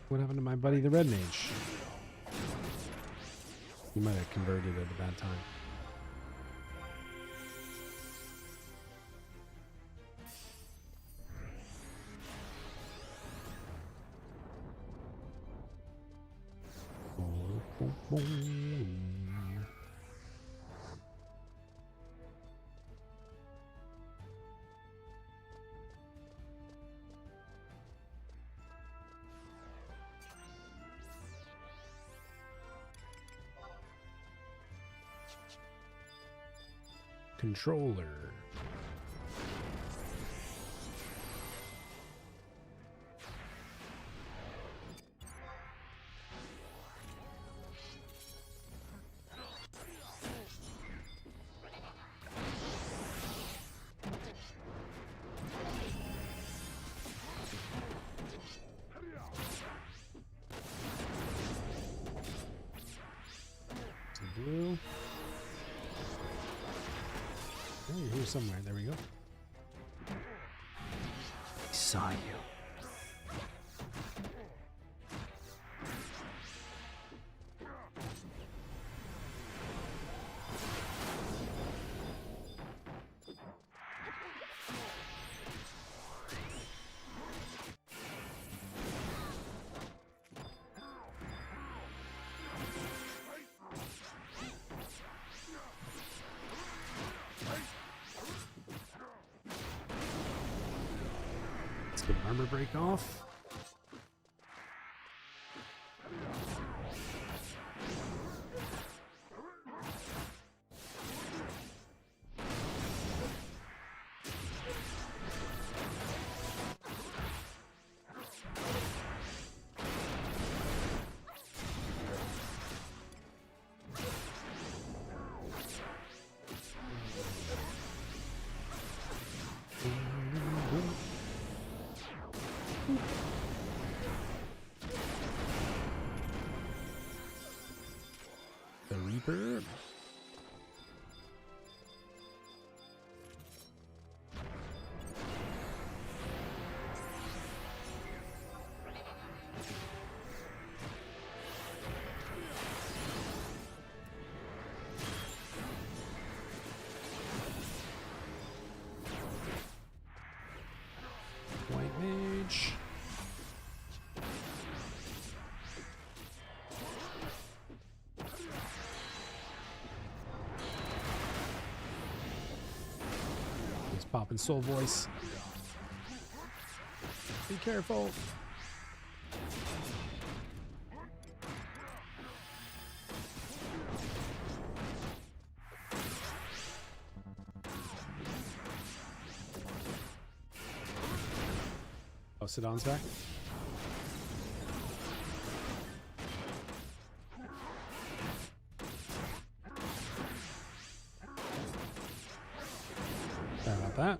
What happened to my buddy the Red Mage? He might have converted at a bad time. Controller. Blue. Oh, you're here somewhere. There we go. I saw you. Get armor break off. The Reaper. White Mage. He's popping Soul Voice. Be careful. Oh, Sidon's back. Sorry about that.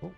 Oh.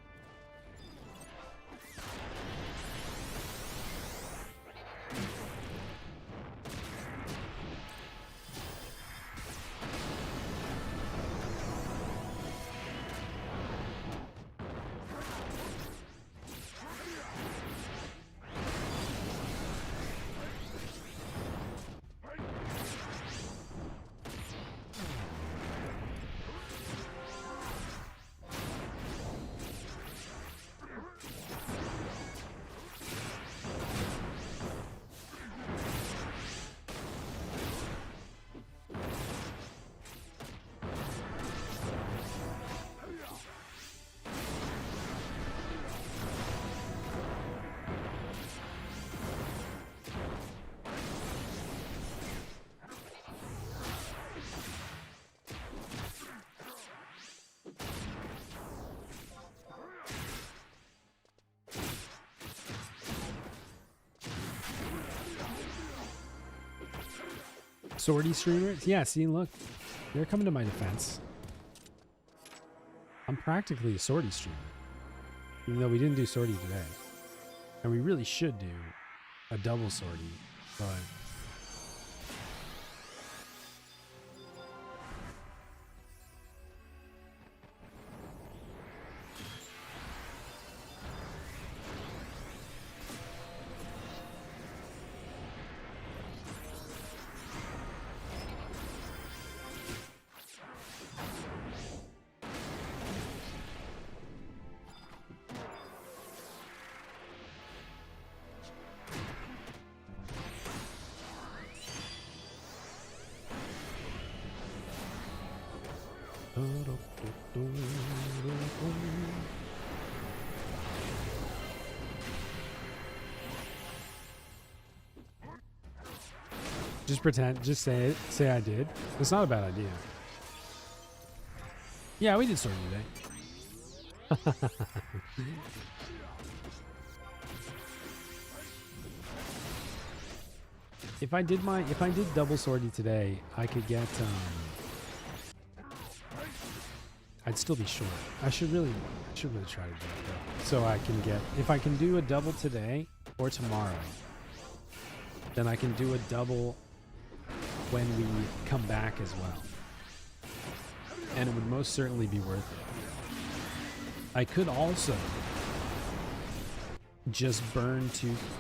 Swordy streamers? Yeah, see, look. They're coming to my defense. I'm practically a swordy streamer. Even though we didn't do swordy today. And we really should do a double swordy, but Just pretend, just say it. Say I did. It's not a bad idea. Yeah, we did sword today. If I did double swordy today, I could get I'd still be short. I should really try to do it though. So I can get, if I can do a double today or tomorrow, then I can do a double when we come back as well. And it would most certainly be worth it. I could also just burn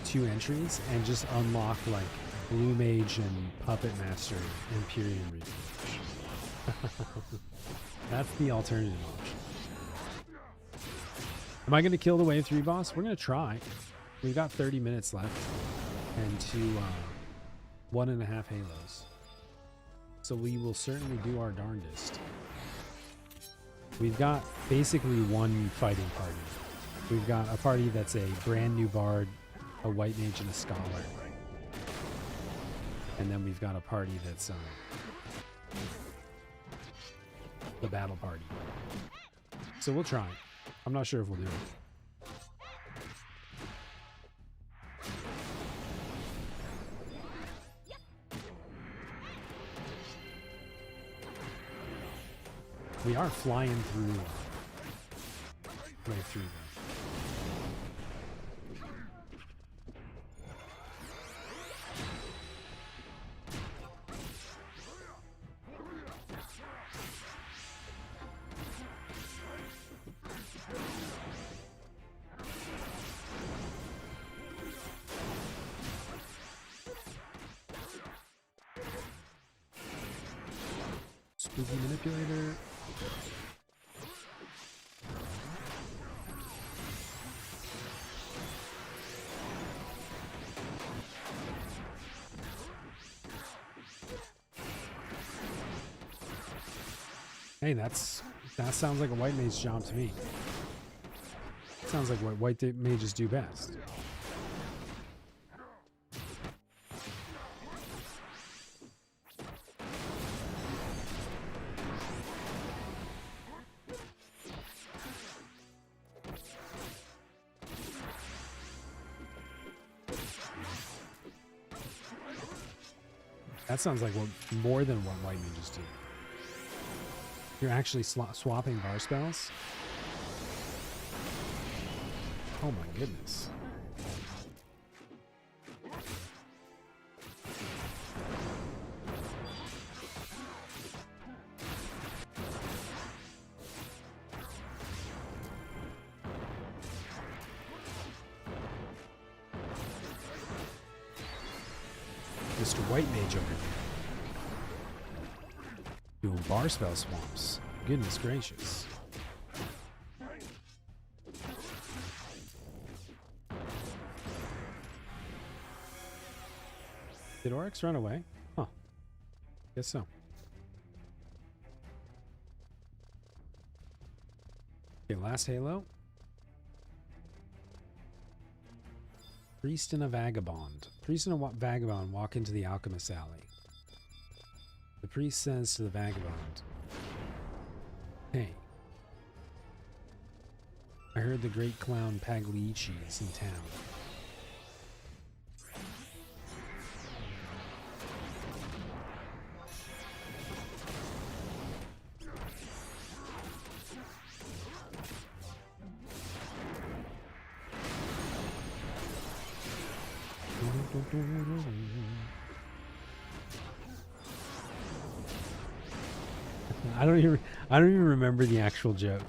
two entries and just unlock like Blue Mage and Puppet Master and Purian Research. That's the alternative option. Am I going to kill the Wave 3 boss? We're going to try. We've got 30 minutes left and 1.5 halos. So we will certainly do our darndest. We've got basically one fighting party. We've got a party that's a brand new bard, a white mage, and a scholar. And then we've got a party that's the battle party. So we'll try. I'm not sure if we'll do it. We are flying through right through them. Spooky manipulator. Hey, that sounds like a white mage job to me. Sounds like what white mages do best. That sounds like more than what white mages do. You're actually swapping bar spells? Oh my goodness. Mr. White Mage over here. Doing bar spell swamps. Goodness gracious. Did Oryx run away? Huh. Guess so. Okay, last Halo. Priest and a Vagabond. Priest and a Vagabond walk into the Alchemist Alley. The priest says to the Vagabond, "Hey, I heard the great clown Pagliacci is in town. I don't even remember the actual joke.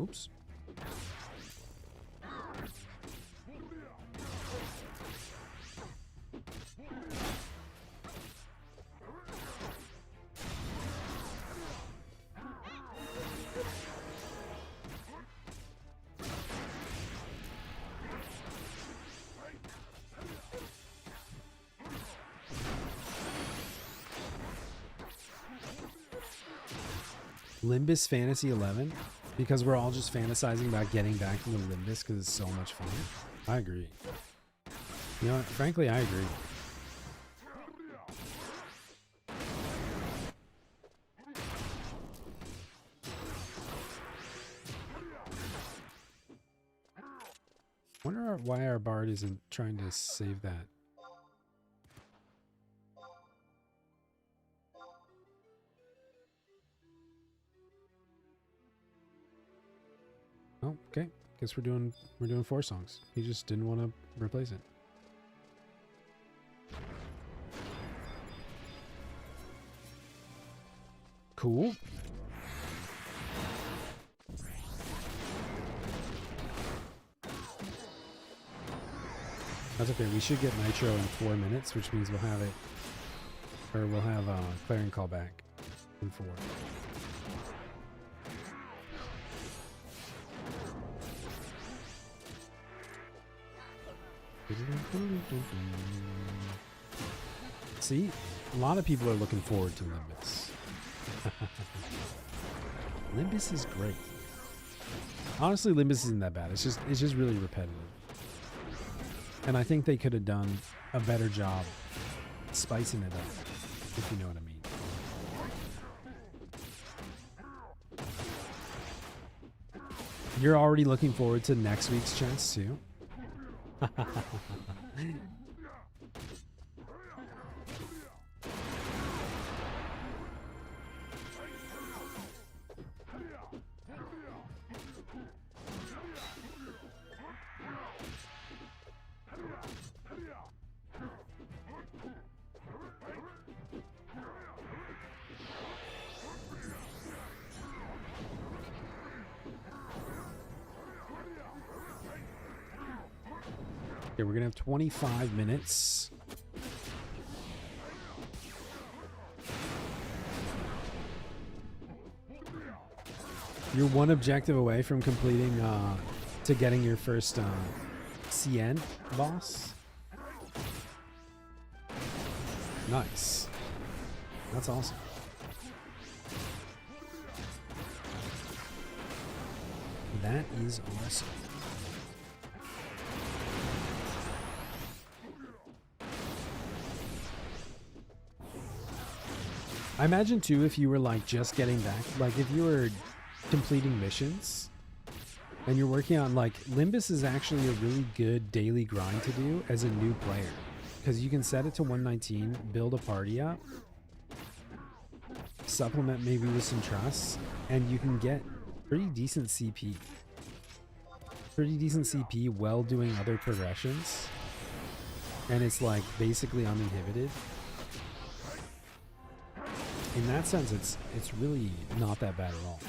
Oops. Limbus Fantasy 11, because we're all just fantasizing about getting back into Limbus because it's so much fun. I agree. You know what? Frankly, I agree. Wonder why our bard isn't trying to save that. Oh, okay. Guess we're doing 4 songs. He just didn't want to replace it. Cool. That's okay. We should get Nitro in 4 minutes, which means we'll have it, or we'll have Clarion call back in 4. See, a lot of people are looking forward to Limbus. Limbus is great. Honestly, Limbus isn't that bad. It's just really repetitive. And I think they could have done a better job spicing it up, if you know what I mean. You're already looking forward to next week's chance too? Okay, we're gonna have 25 minutes. You're one objective away from completing, to getting your first CN boss. Nice. That's awesome. That is awesome. I imagine too, if you were like just getting back, like if you were completing missions and you're working on, like, Limbus is actually a really good daily grind to do as a new player, because you can set it to 119, build a party up, supplement maybe with some trusts, and you can get pretty decent CP. Pretty decent CP while doing other progressions, and it's like basically uninhibited. In that sense, it's really not that bad at all.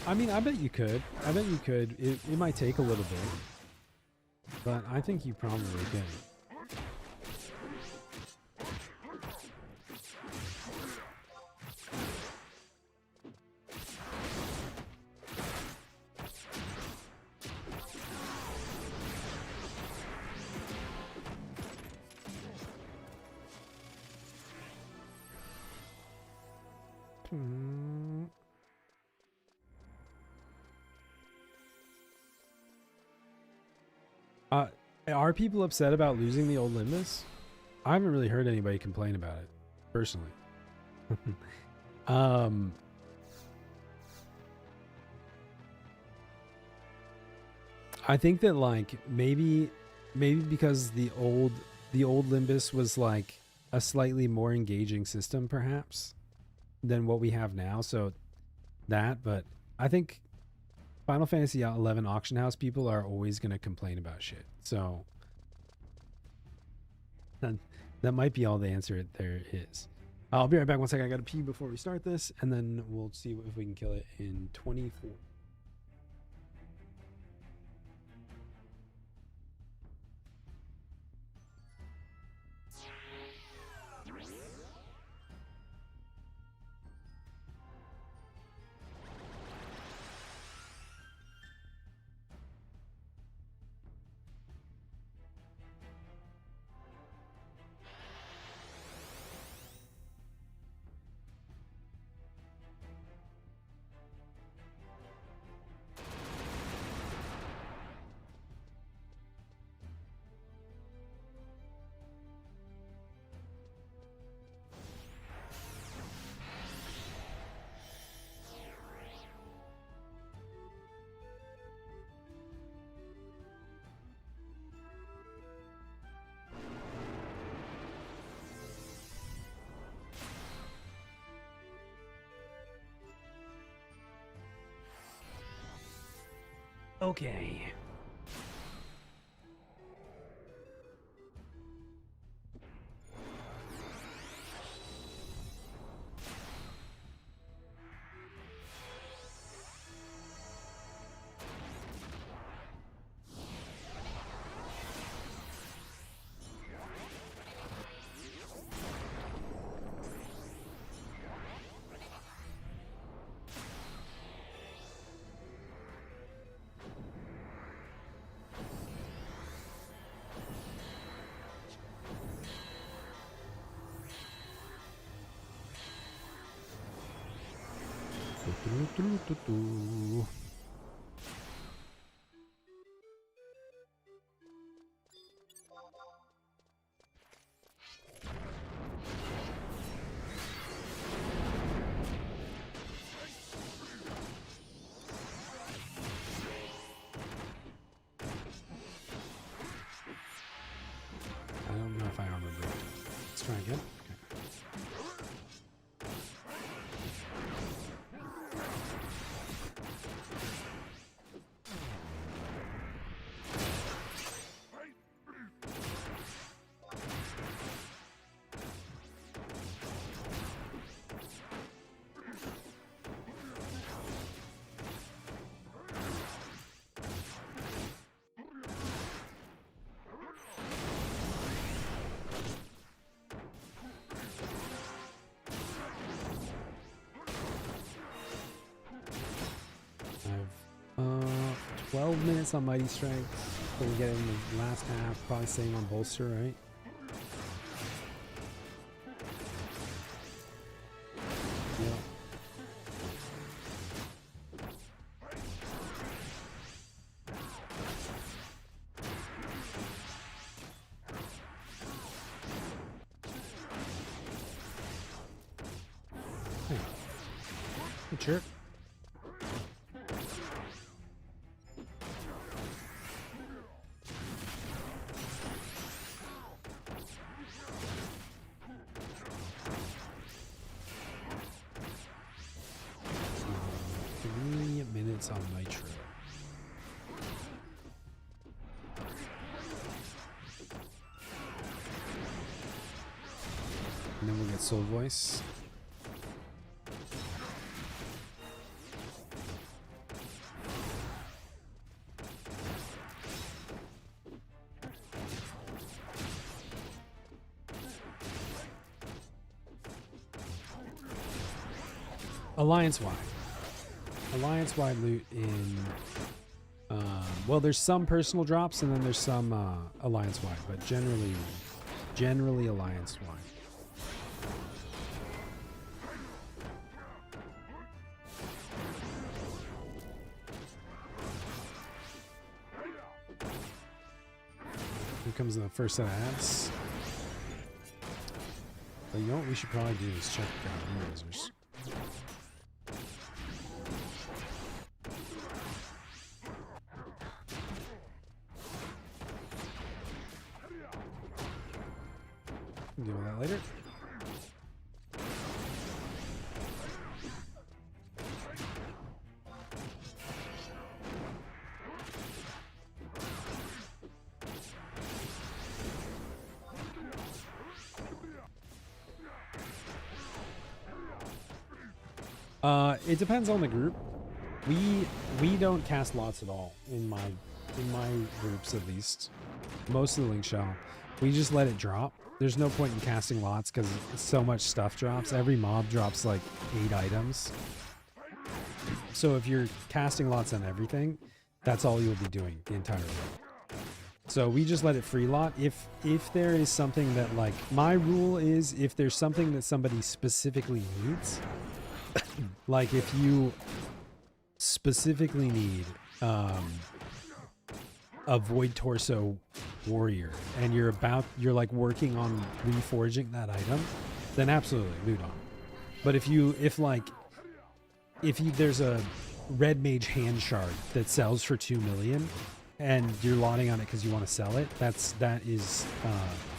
I mean, I bet you could. I bet you could. It might take a little bit, but I think you probably could. Are people upset about losing the old Limbus? I haven't really heard anybody complain about it, personally. I think that, like, maybe because the old Limbus was like a slightly more engaging system, perhaps, than what we have now. So that, but I think Final Fantasy 11 auction house people are always going to complain about shit. So that might be all the answer there is. I'll be right back. One second. I got to pee before we start this, and then we'll see if we can kill it in 24. Okay. I don't know if I remember. Let's try again. I have 12 minutes on Mighty Strike. So we get in the last half, probably staying on bolster, right? Yeah. Hey. Hey, chirp. On Nitro. And then we'll get Soul Voice. Alliance-wide loot in... well, there's some personal drops and then there's some Alliance-wide, but generally Alliance-wide. Here comes the first set of ads. But you know what we should probably do is check users. Give that later. It depends on the group. We don't cast lots at all in my groups, at least. Most of the link shell, we just let it drop. There's no point in casting lots because so much stuff drops. Every mob drops like 8 items. So if you're casting lots on everything, that's all you'll be doing the entire way. So we just let it free lot. If there is something that, like, my rule is, if there's something that somebody specifically needs, like if you specifically need a Void Torso warrior and you're like working on reforging that item, then absolutely loot on. But if there's a red mage hand shard that sells for 2 million and you're lotting on it because you want to sell it, that is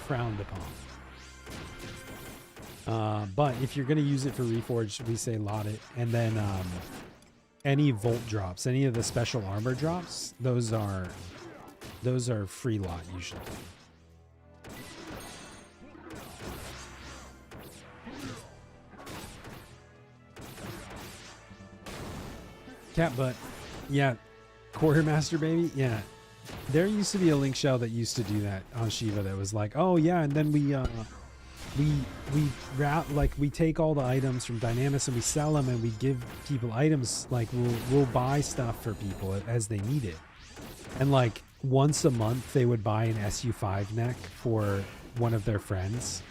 frowned upon. But if you're going to use it for reforged, we say lot it. And then any volt drops, any of the special armor drops, those are free lot usually. Cat butt. Yeah. Quartermaster baby. Yeah. There used to be a link shell that used to do that on Shiva that was like, oh yeah, and then we route, like, we take all the items from Dynamis and we sell them and we give people items, like we'll buy stuff for people as they need it. And like once a month they would buy an SU5 neck for one of their friends.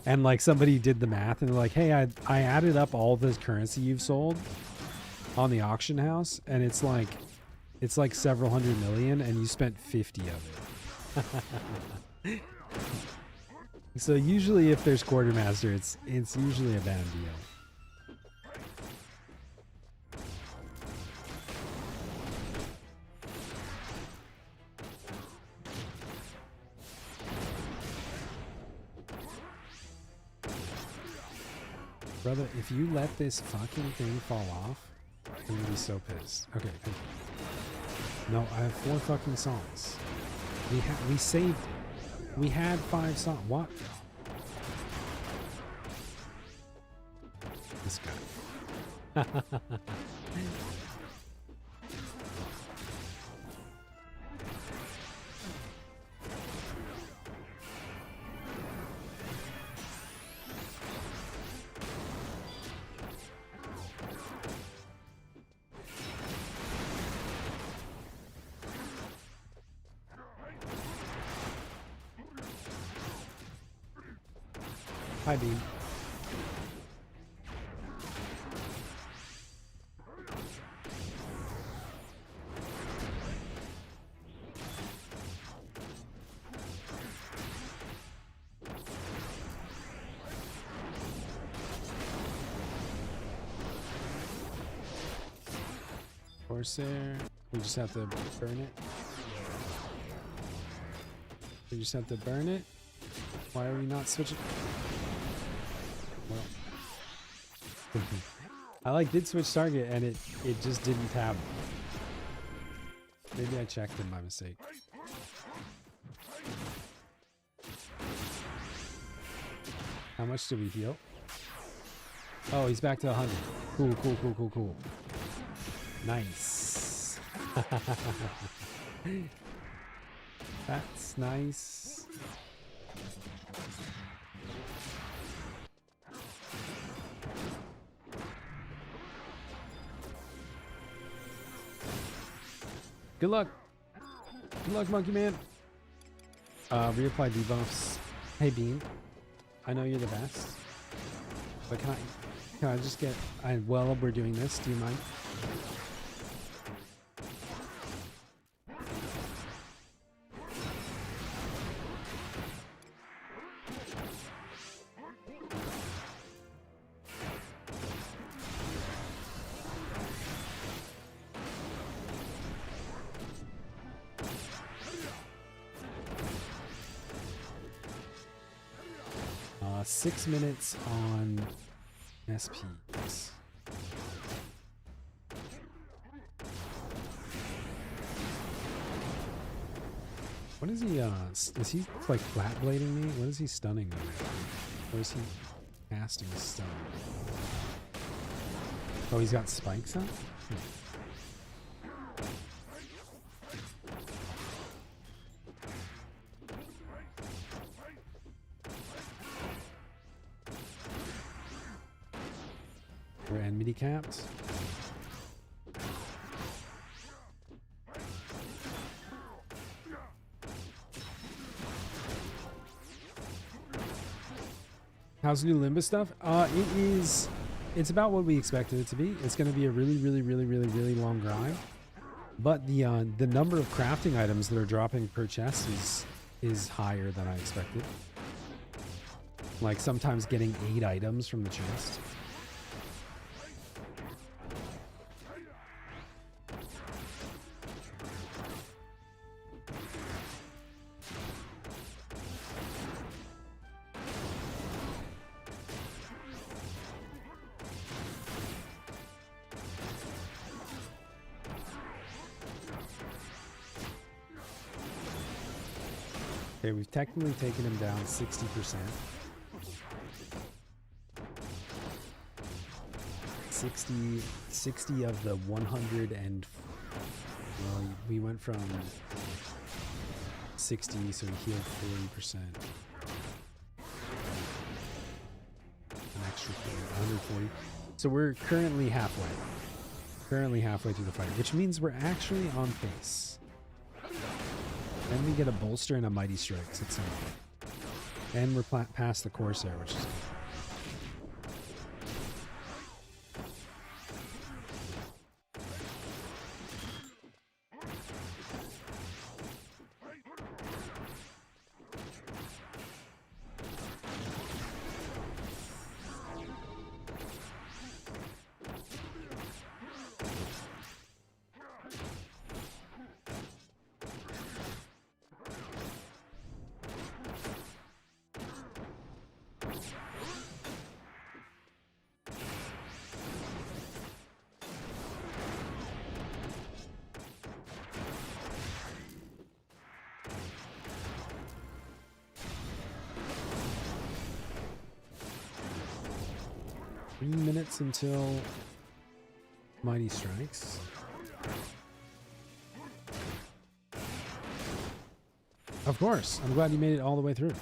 And like somebody did the math and they're like, hey, I added up all the currency you've sold on the auction house and it's like several hundred million and you spent 50 of it. So usually if there's Quartermaster, it's usually a bad deal. Brother, if you let this fucking thing fall off, I'm gonna be so pissed. Okay, thank you. No, I have 4 fucking songs. We saved it. We had 5 songs. What? This guy. Hi, Bean. Corsair. We just have to burn it. We just have to burn it. Why are we not switching? Well, I did switch target and it just didn't tab. Maybe I checked in by mistake. How much did we heal? Oh, he's back to 100. Cool, cool, cool, cool, cool. Nice. That's nice. Good luck. Good luck, Monkey Man. Reapply debuffs. Hey, Bean. I know you're the best. But can I just get... While we're doing this, do you mind? 6 minutes on SPs. What is he, is he like flat blading me? What is he stunning me with? Or is he casting a stun? Oh, he's got spikes on? We're enmity capped. How's the new Limbus stuff? It's about what we expected it to be. It's going to be a really long grind. But the number of crafting items that are dropping per chest is higher than I expected. Like sometimes getting 8 items from the chest. Okay, we've technically taken him down 60%. 60 of the 100 and... Well, we went from 60, so he healed 40%. An extra 140. So we're currently halfway. Currently halfway through the fight, which means we're actually on pace. Then we get a bolster and a mighty strikes at some point. And we're past the Corsair, which is good. 3 minutes until mighty strikes. Of course. I'm glad you made it all the way through.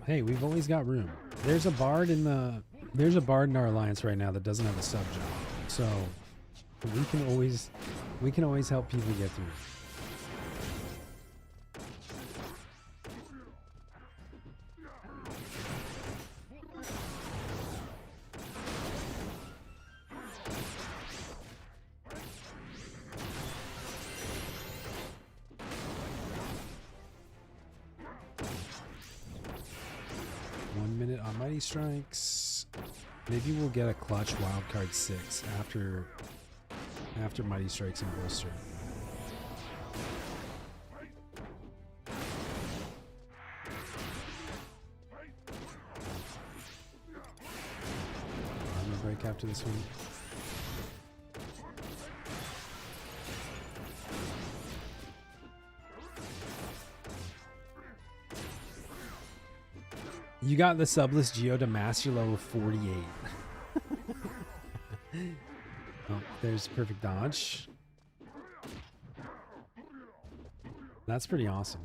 Hey, we've always got room. There's a bard in our alliance right now that doesn't have a sub job, so we can always help people get through. Strikes. Maybe we'll get a clutch wildcard 6 after mighty strikes and bolster. I'm gonna break after this one. You got the subless Geo to master level 48. Oh, there's perfect dodge. That's pretty awesome.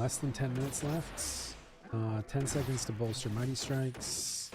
Less than 10 minutes left. 10 seconds to bolster Mighty Strikes.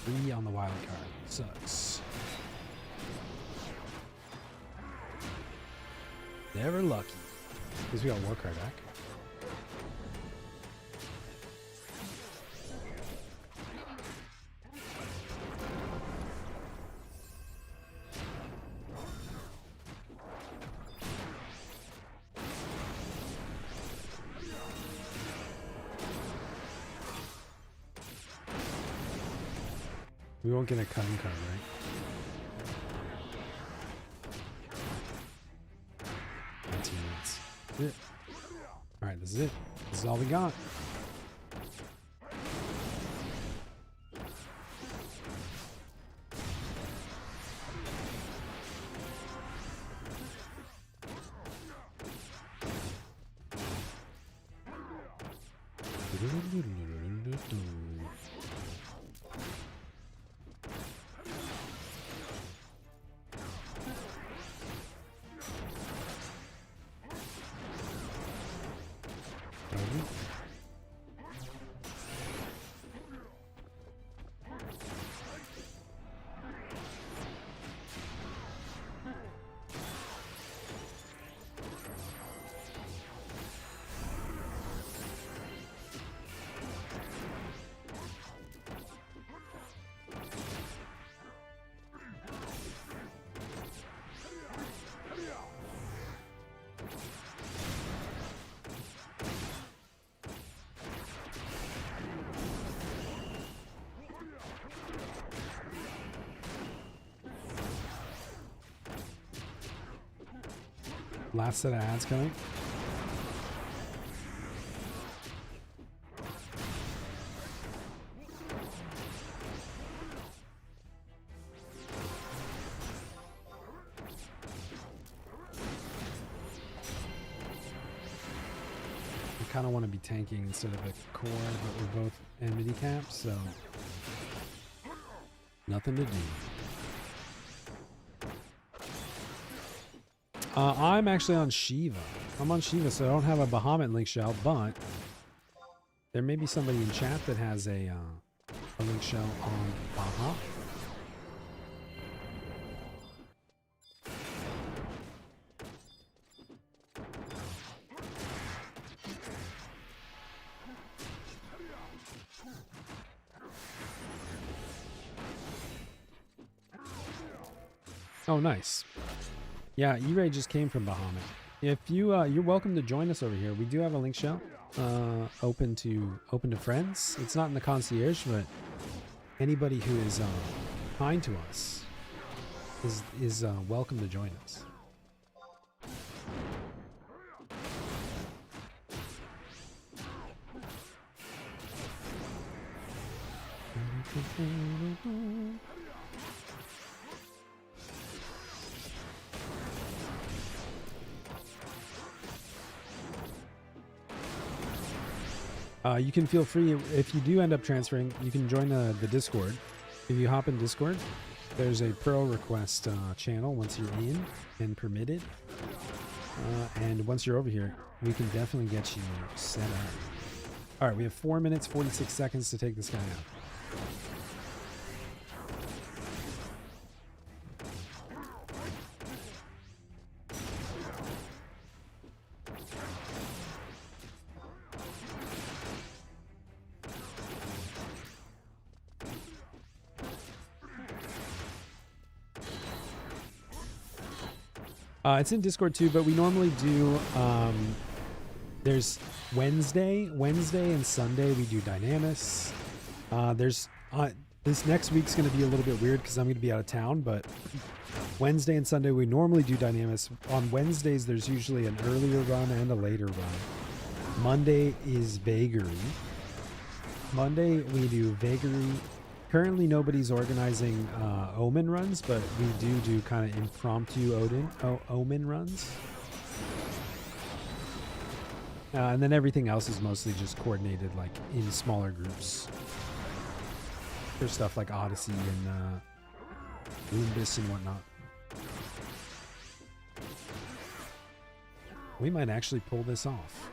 Three on the wild card. Sucks. Never lucky. Because we got war card back. We won't get a cutting card, right? 19 minutes. That's it. Alright, this is it. This is all we got. Last set of ads coming. I kind of want to be tanking instead of a core, but we're both enmity caps, so nothing to do. I'm actually on Shiva. I'm on Shiva, so I don't have a Bahamut link shell, but there may be somebody in chat that has a link shell on Baha. Oh, nice. Yeah, E-Ray just came from Bahamut. If you you're welcome to join us over here. We do have a link shell open to friends. It's not in the concierge, but anybody who is kind to us is welcome to join us. You can feel free, if you do end up transferring, you can join the Discord. If you hop in Discord, there's a Pearl request channel once you're in and permitted. And once you're over here, we can definitely get you set up. Alright, we have 4 minutes, 46 seconds to take this guy out. It's in Discord too, but we normally do. There's Wednesday and Sunday we do Dynamis. There's this next week's going to be a little bit weird because I'm going to be out of town, but Wednesday and Sunday we normally do Dynamis. On Wednesdays there's usually an earlier run and a later run. Monday is Vagary. Monday we do Vagary. Currently nobody's organizing Omen runs, but we do kind of impromptu Omen runs. And then everything else is mostly just coordinated like in smaller groups. For stuff like Odyssey and Limbus and whatnot. We might actually pull this off.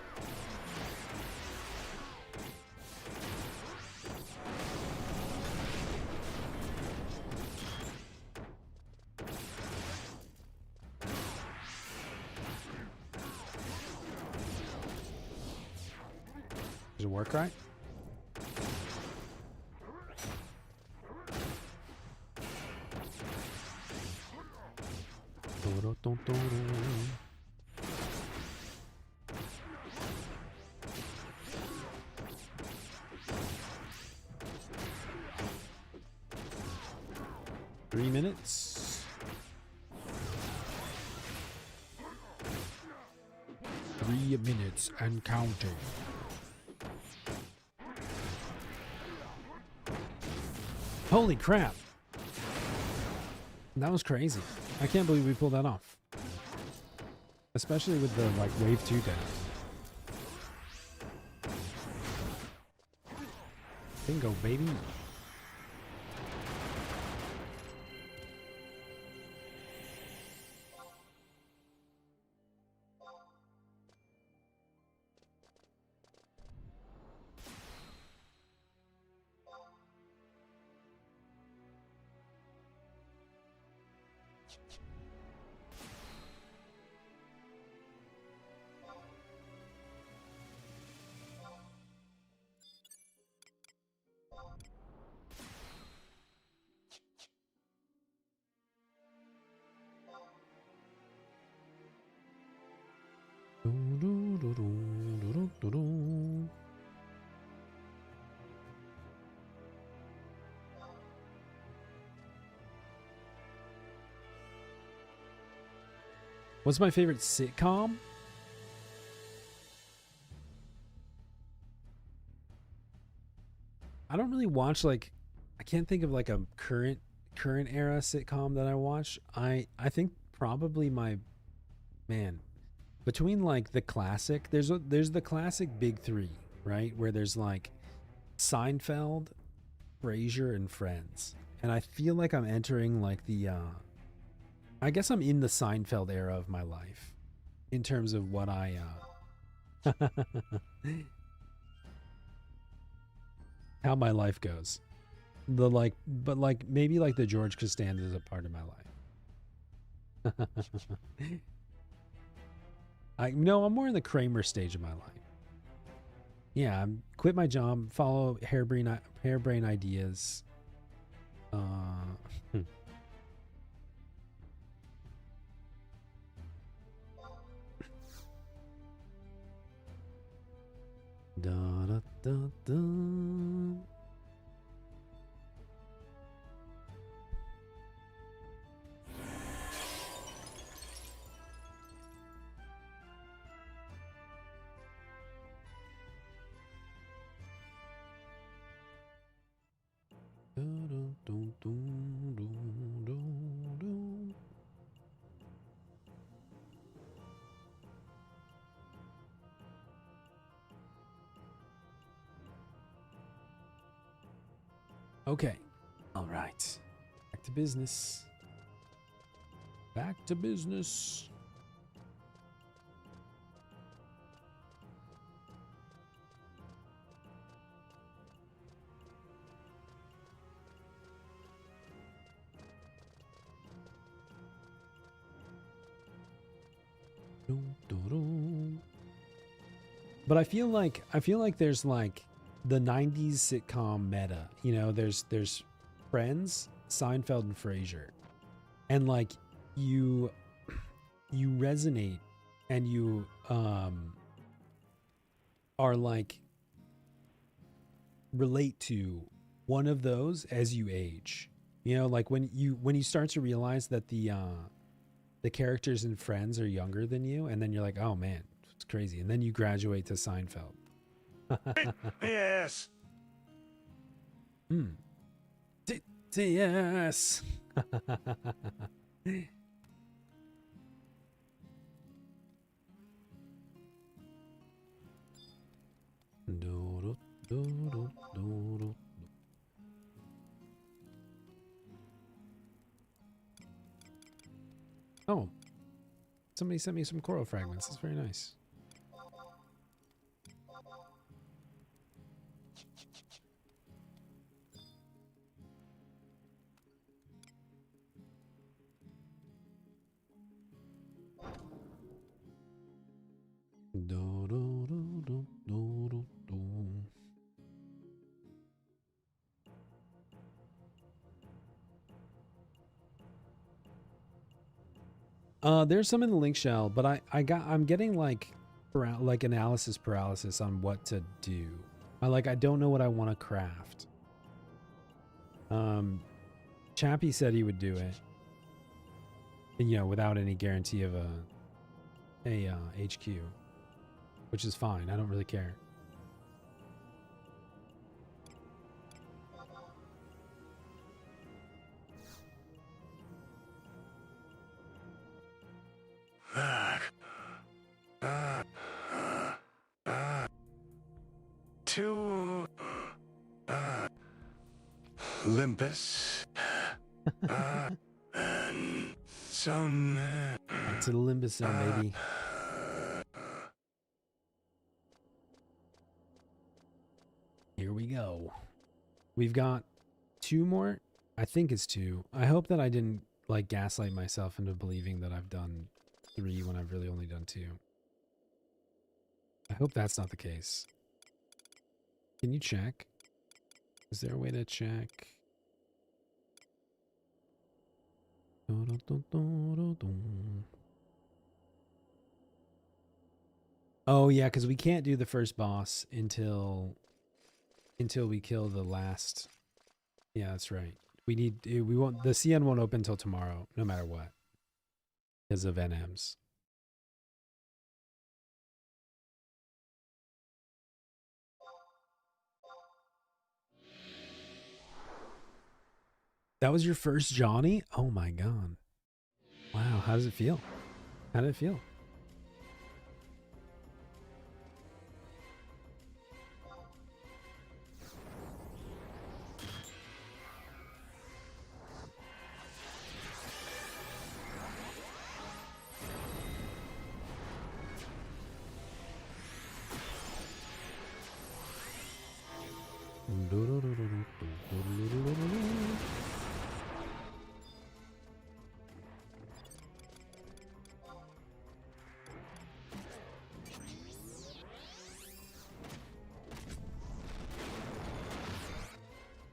Does it work right? Three minutes. 3 minutes and counting. Holy crap. That was crazy. I can't believe we pulled that off. Especially with the like wave 2 down. Bingo, baby. What's my favorite sitcom? I don't really watch like I can't think of like a current era sitcom that I watch. I think probably my man between like the classic there's the classic big 3, right? Where there's like Seinfeld, Frasier and Friends. And I feel like I'm entering like the I guess I'm in the Seinfeld era of my life in terms of what I how my life goes. The like but like maybe like the George Costanza is a part of my life. I'm more in the Kramer stage of my life. Yeah, I'm quit my job, follow harebrained ideas. Da da da da. Okay. All right. Back to business. Back to business. But I feel like there's like the 90s sitcom meta. You know, there's Friends, Seinfeld and Frasier. And like you resonate and you are like relate to one of those as you age. You know, like when you start to realize that the characters and friends are younger than you, and then you're like, oh man, it's crazy. And then you graduate to Seinfeld.
Yes.
Yes. Oh, somebody sent me some coral fragments. That's very nice. There's some in the link shell, but I'm getting like analysis paralysis on what to do. I don't know what I want to craft. Chappie said he would do it, you know, without any guarantee of a HQ, which is fine. I don't really care.
To Limbus. And some.
Back to the Limbus zone, baby. Here we go. We've got 2 more. I think it's 2. I hope that I didn't like gaslight myself into believing that I've done 3 when I've really only done 2. I hope that's not the case. Can you check? Is there a way to check? Oh yeah, because we can't do the first boss until we kill the last. Yeah, that's right. We won't. The CN won't open until tomorrow, no matter what, because of NMs. That was your first Johnny? Oh my god. Wow, how does it feel? How did it feel?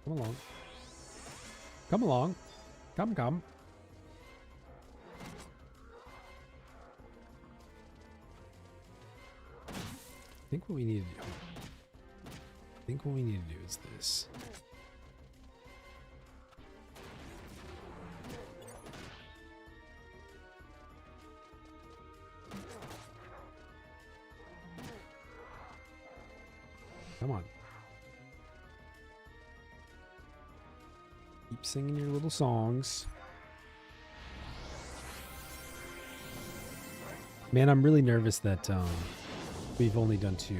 Come along. Come along. Come. I think what we need to do is this. Come on. Keep singing your little songs. Man, I'm really nervous that we've only done 2.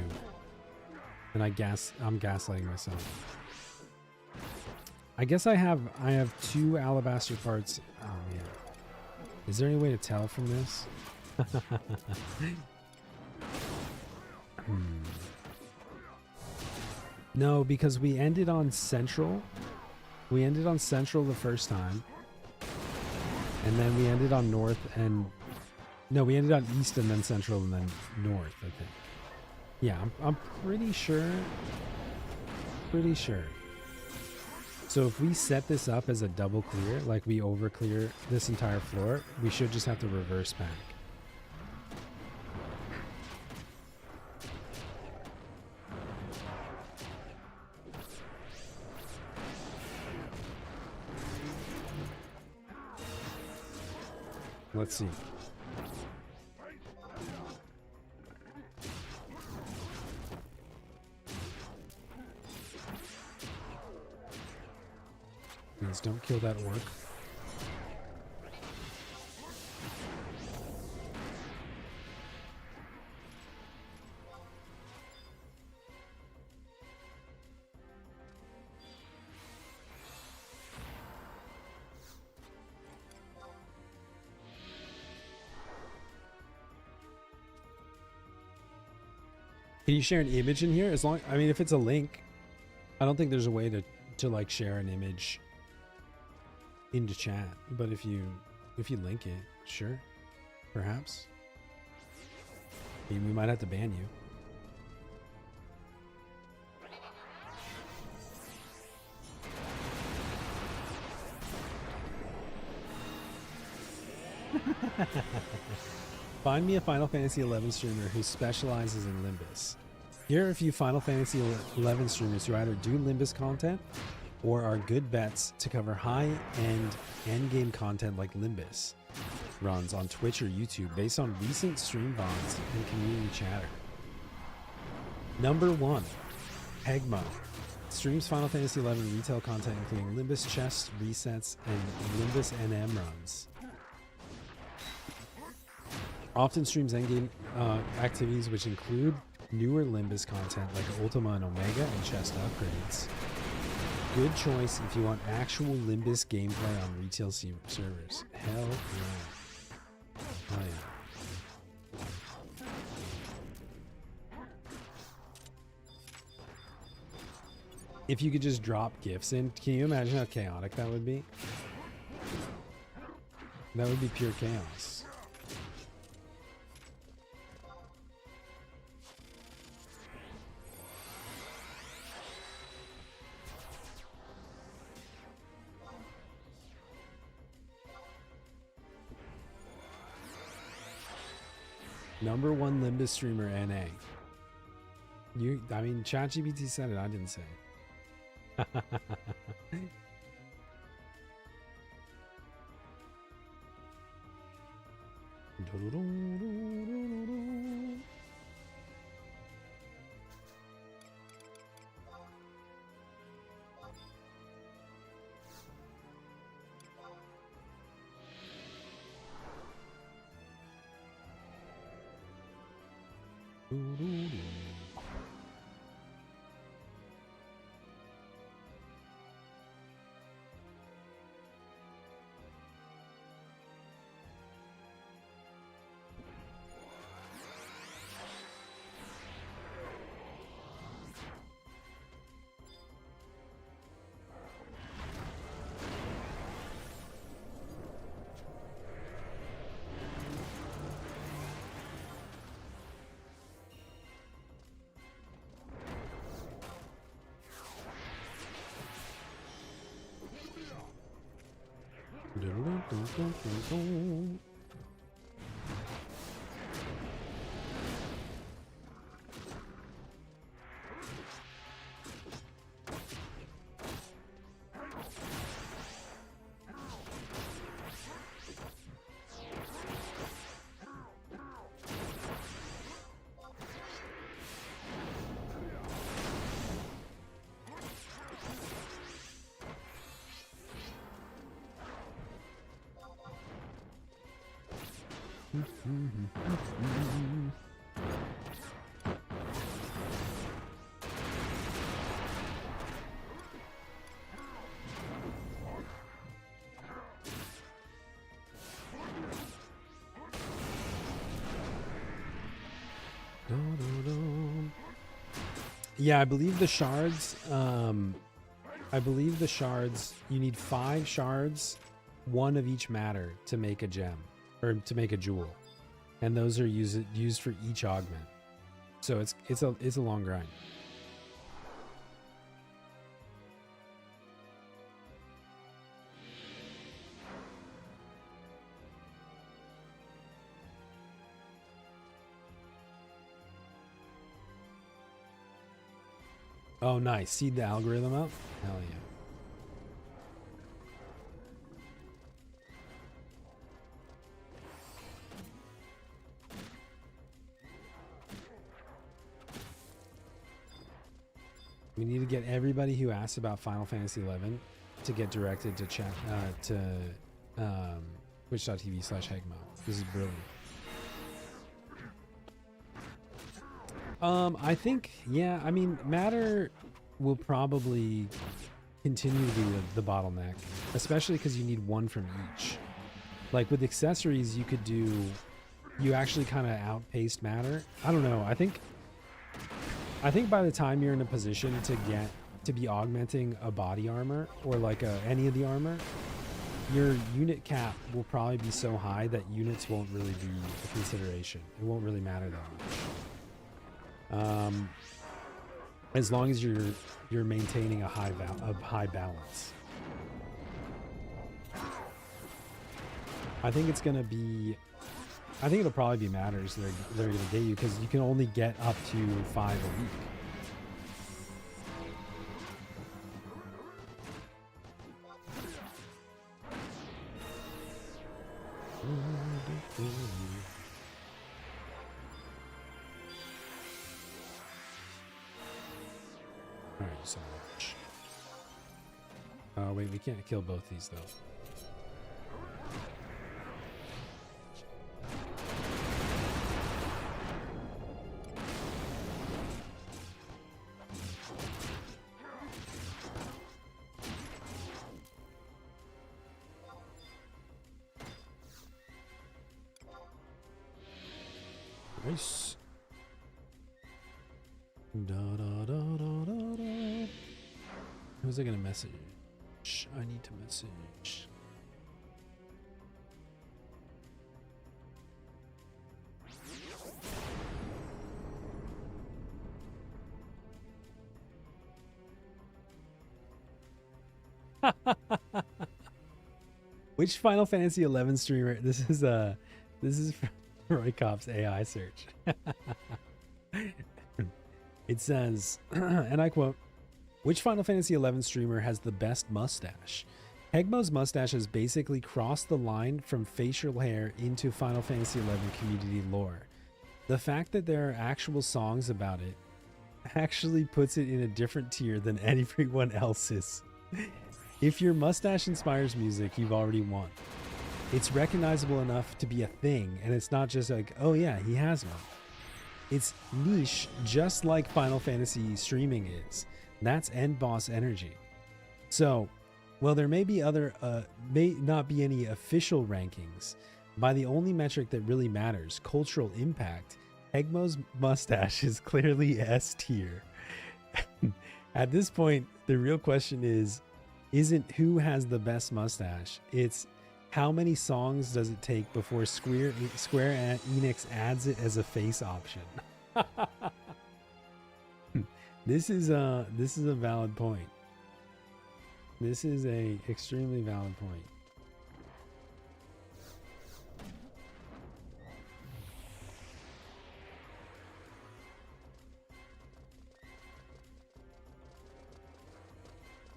And I'm gaslighting myself. I guess I have 2 alabaster parts. Oh man. Is there any way to tell from this? No, because we ended on Central. We ended on Central the first time. And then we ended on North and... No, we ended on East and then Central and then North, I think. Yeah, I'm pretty sure. Pretty sure. So if we set this up as a double clear, like we over clear this entire floor, we should just have to reverse back. Let's see. Please don't kill that orc. Can you share an image in here? As long, I mean, if it's a link, I don't think there's a way to like share an image into chat. But if you link it, sure, perhaps. I mean, we might have to ban you. Find me a Final Fantasy XI streamer who specializes in Limbus. Here are a few Final Fantasy XI streamers who either do Limbus content or are good bets to cover high-end endgame content like Limbus runs on Twitch or YouTube based on recent stream VODs and community chatter. Number 1, Hegma. Streams Final Fantasy XI retail content including Limbus chest resets and Limbus NM runs. Often streams endgame activities which include newer Limbus content like Ultima and Omega and chest upgrades. Good choice if you want actual Limbus gameplay on retail servers. Hell yeah. Hell yeah. If you could just drop gifts in, can you imagine how chaotic that would be? That would be pure chaos. Number 1 Limbus streamer NA. I mean, ChatGPT said it, I didn't say it. Yeah, I believe the shards, you need 5 shards, 1 of each matter to make a gem, or to make a jewel. And those are used for each augment. So it's a long grind. Oh, nice. Seed the algorithm up? Hell yeah. We need to get everybody who asks about Final Fantasy 11 to get directed to chat to twitch.tv/Hegmo. This is brilliant. I think, yeah, I mean, Matter will probably continue to be the bottleneck, especially because you need one from each. Like with accessories, you could do, you actually kind of outpaced Matter. I don't know. I think by the time you're in a position to be augmenting a body armor or like any of the armor, your unit cap will probably be so high that units won't really be a consideration. It won't really matter that much. As long as you're maintaining a high balance. I think it's gonna be. I think it'll probably be Matters they're gonna get you because you can only get up to 5 a week. Alright, so much. Oh wait, we can't kill both these though. Nice. Da, da, da, da, da, da. Who's I gonna message? I need to message. Which Final Fantasy 11 streamer? This is from Roy Kopp's AI search. It says, and I quote, which Final Fantasy 11 streamer has the best mustache? Hegmo's mustache has basically crossed the line from facial hair into Final Fantasy 11 community lore. The fact that there are actual songs about it actually puts it in a different tier than everyone else's. If your mustache inspires music, you've already won. It's recognizable enough to be a thing, and it's not just like, oh yeah, he has one. It's niche, just like Final Fantasy streaming is. That's end boss energy. So, well, there may not be any official rankings. By the only metric that really matters, cultural impact, Hegmo's mustache is clearly S tier. At this point, the real question isn't who has the best mustache. It's how many songs does it take before Square Enix adds it as a face option? This is a valid point. This is a extremely valid point.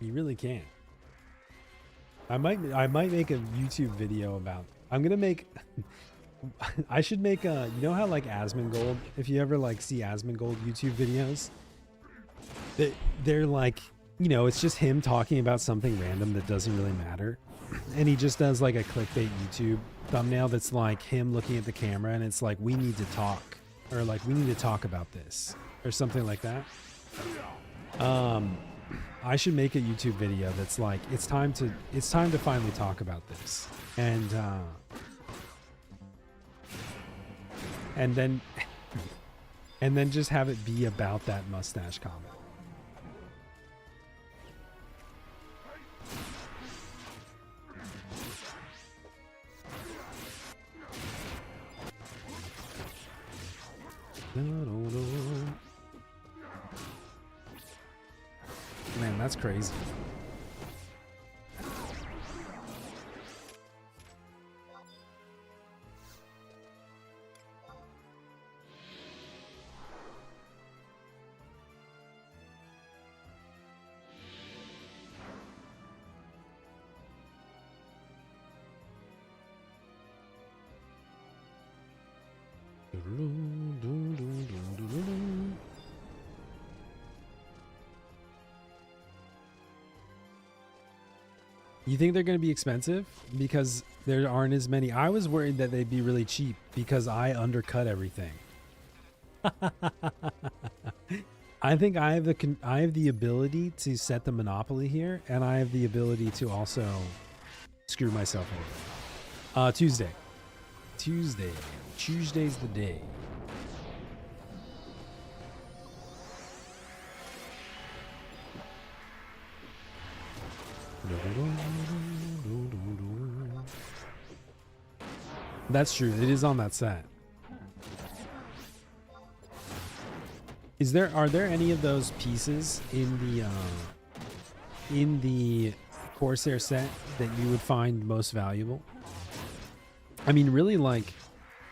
You really can. I might make a YouTube video about. I'm gonna make. I should make a. You know how like Asmongold, if you ever like see Asmongold YouTube videos, they're like, you know, it's just him talking about something random that doesn't really matter, and he just does like a clickbait YouTube thumbnail that's like him looking at the camera, and it's like, we need to talk, or like we need to talk about this, or something like that. I should make a YouTube video that's like, it's time to finally talk about this, and then just have it be about that mustache comment. Man, that's crazy. You think they're going to be expensive? Because there aren't as many. I was worried that they'd be really cheap because I undercut everything. I think I have the ability to set the monopoly here, and I have the ability to also screw myself over. Tuesday. Tuesday's the day. That's true. It is on that set. Are there any of those pieces in the Corsair set that you would find most valuable? I mean, really, like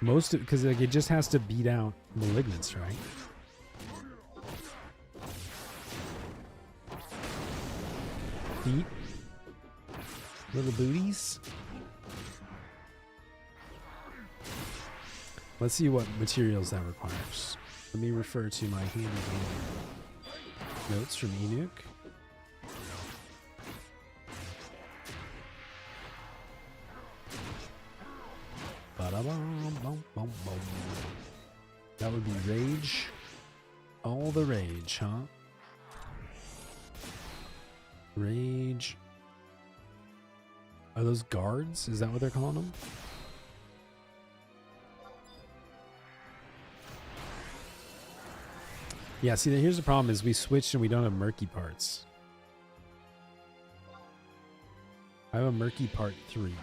most of, because like, it just has to beat out Malignance, right? Feet, little booties. Let's see what materials that requires. Let me refer to my handy notes from Enoch. That would be rage. All the rage, huh? Rage. Are those guards? Is that what they're calling them? Yeah, see, here's the problem is we switched and we don't have murky parts. I have a murky part 3.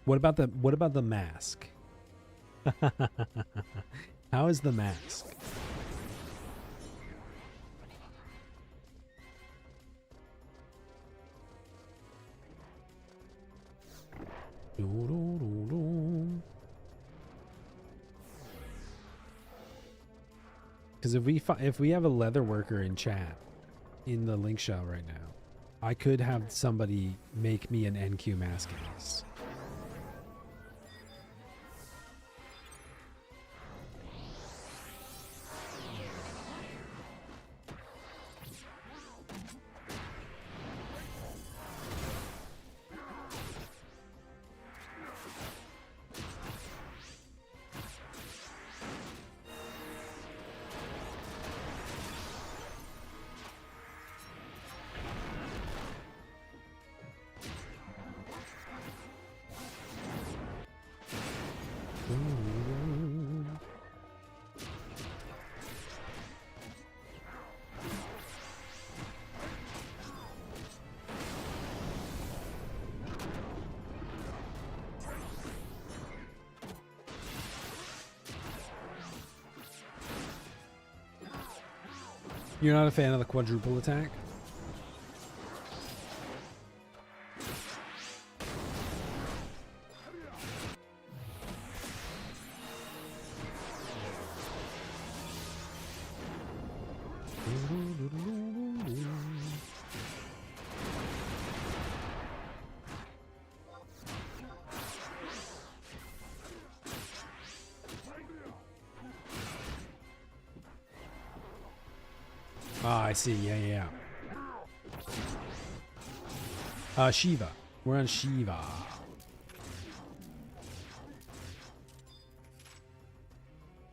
What about the mask? How is the mask? Because if we have a leather worker in chat in the link shell right now, I could have somebody make me an NQ mask at least. You're not a fan of the quadruple attack? I see. Yeah. Shiva. We're on Shiva.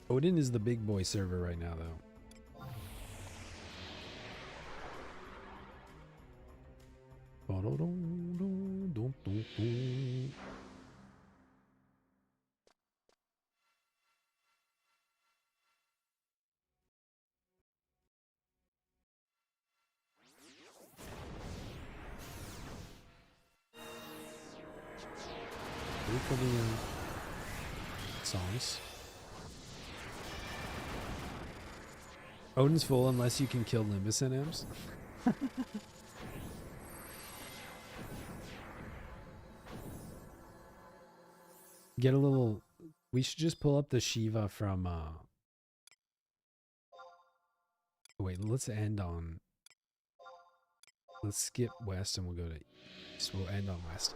Odin is the big boy server right now, though. Songs. Odin's full unless you can kill Limbus NMs. Get a little. We should just pull up the Shiva from. Wait, let's end on. Let's skip west and we'll go to east. We'll end on west.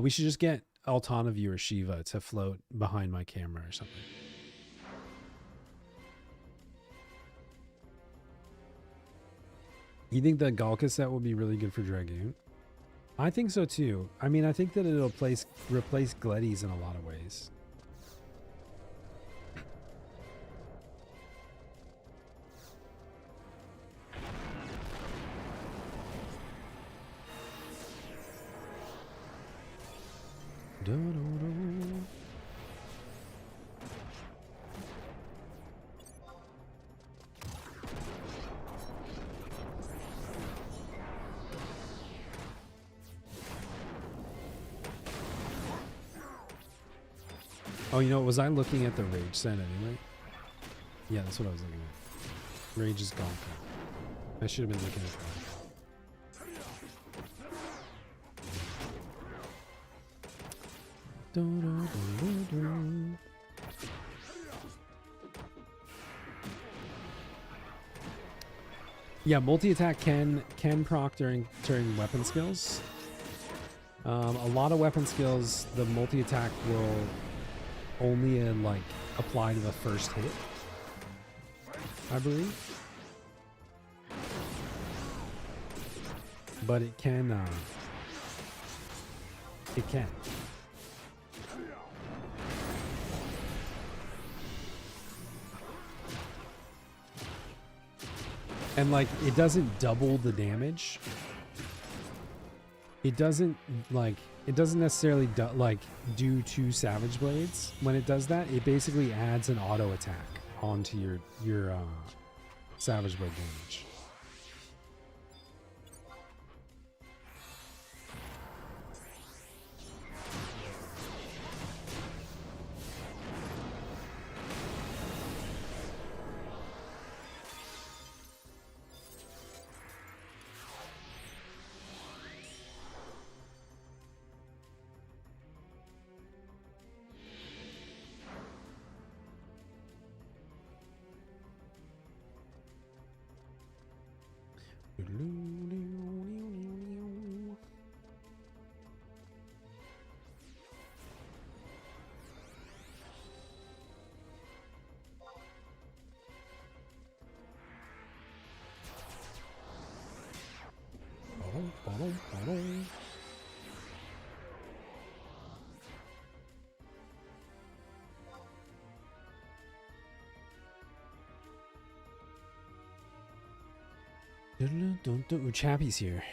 We should just get Altana viewer Shiva to float behind my camera or something. You think the Galka set will be really good for Dragoon? I think so too. I mean, I think that it'll replace Gleddies in a lot of ways. Oh, you know, was I looking at the Rage set anyway? Yeah, that's what I was looking at. Rage is gone. I should have been looking at that. Yeah, multi-attack can proc during weapon skills. A lot of weapon skills, the multi-attack will only like apply to the first hit, I believe. But it can. It can. And like, it doesn't double the damage. It doesn't necessarily do 2 Savage Blades. When it does that, it basically adds an auto attack onto your Savage Blade damage. Ooh, Chappie's here.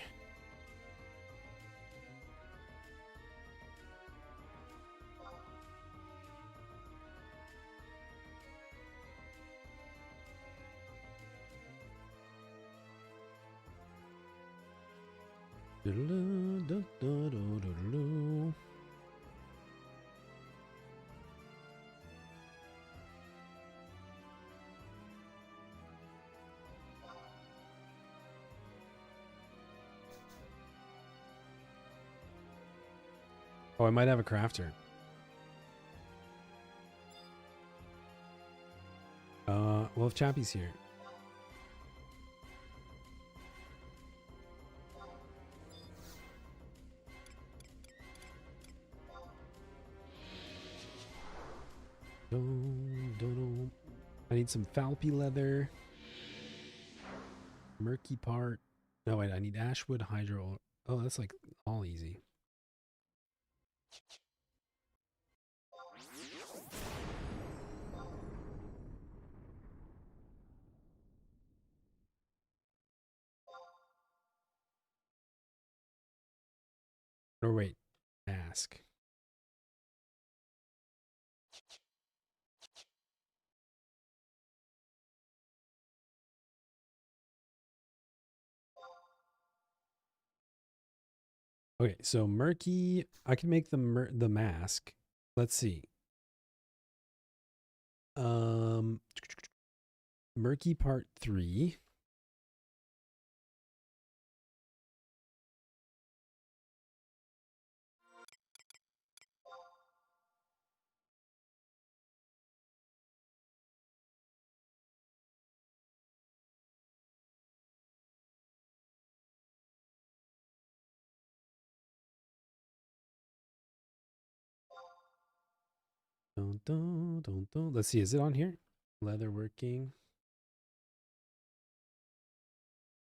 Oh, I might have a crafter. Well, if Chappie's here. I need some Falpy leather. Murky part. No, wait, I need Ashwood, Hydro. Oh, that's like all easy. Or wait, ask. Okay, so murky. I can make the mask. Let's see. Murky part 3. Dun, dun, dun, dun. Let's see, is it on here? Leather working.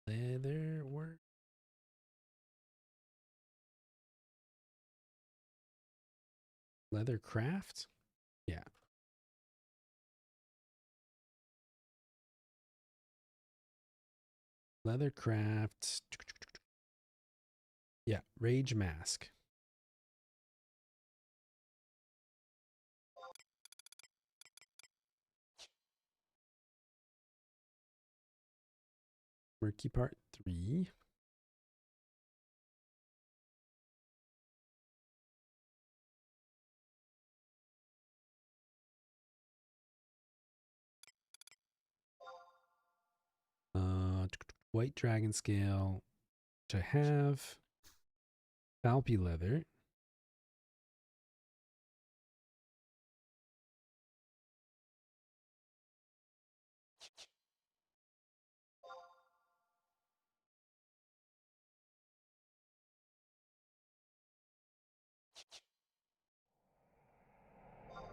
Leather Leather craft? Yeah. Leather craft. Yeah, rage mask. Murky part 3. White dragon scale, which I have. Valpy leather.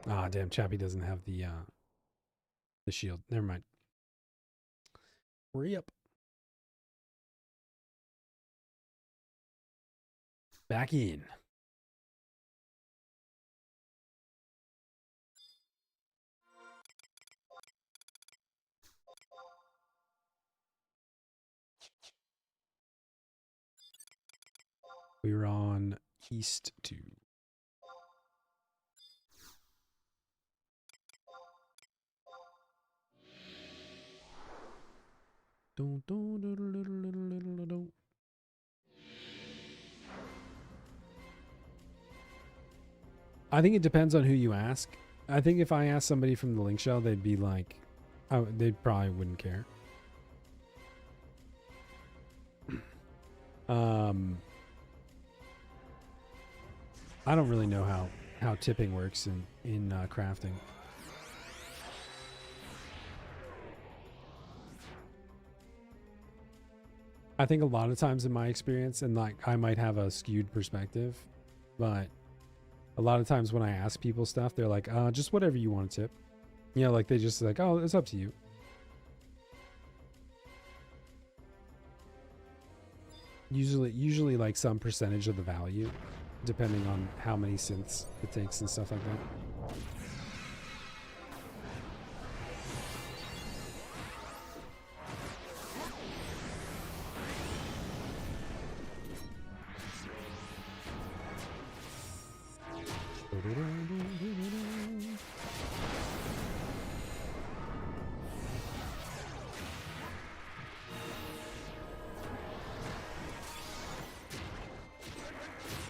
Ah, damn, Chappie doesn't have the shield. Never mind. Hurry up. Back in. We were on East 2. I think it depends on who you ask. I think if I asked somebody from the link shell, they'd be like, they probably wouldn't care. I don't really know how tipping works in crafting. I think a lot of times in my experience, and like I might have a skewed perspective, but a lot of times when I ask people stuff, they're like, just whatever you want to tip. You know, like they just like, oh, it's up to you. Usually like some percentage of the value, depending on how many synths it takes and stuff like that.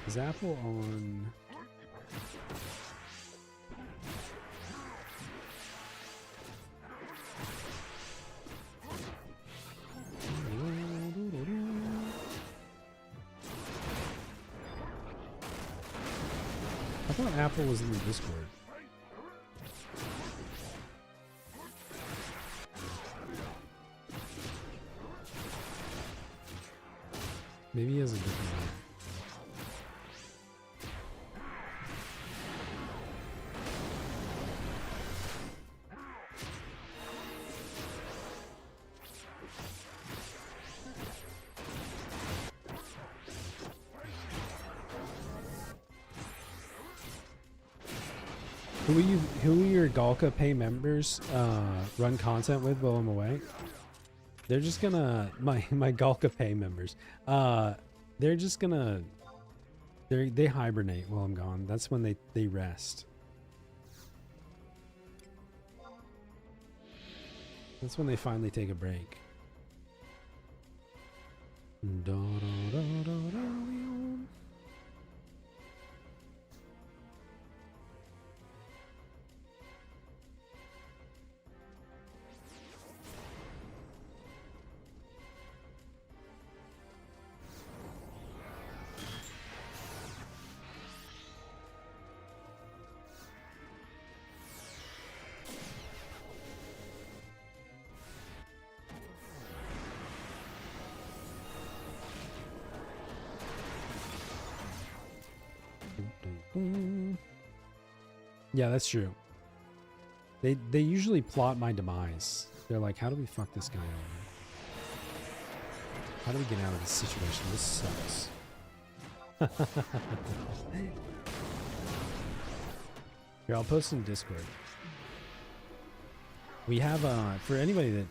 Is Apple on? I thought Apple was in the Discord. Maybe he has a different one. Who are your Galka pay members run content with while I'm away? They're just gonna my Galka pay members. They're just gonna they hibernate while I'm gone. That's when they rest. That's when they finally take a break. Da, da, da, da, da, Leon. Yeah, that's true. They usually plot my demise. They're like, how do we fuck this guy over? How do we get out of this situation? This sucks. Here, I'll post in Discord. We have, for anybody that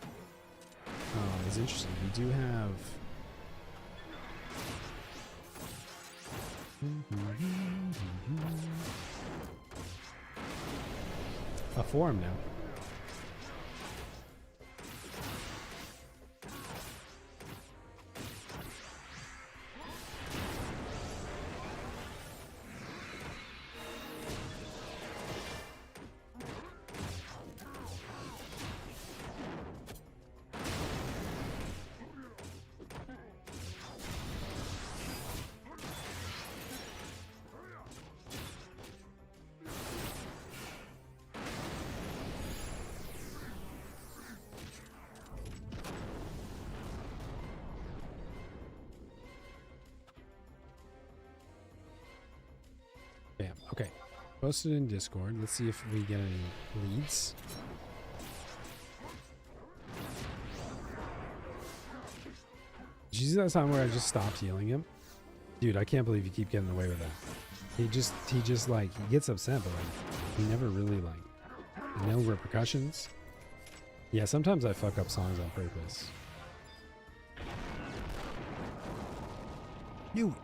is interested, we do have a forum now. Bam. Okay. Posted in Discord. Let's see if we get any leads. Did you see that time where I just stopped healing him? Dude, I can't believe you keep getting away with that. He just like, he gets upset, but like, he never really like, no repercussions. Yeah, sometimes I fuck up songs on purpose. You.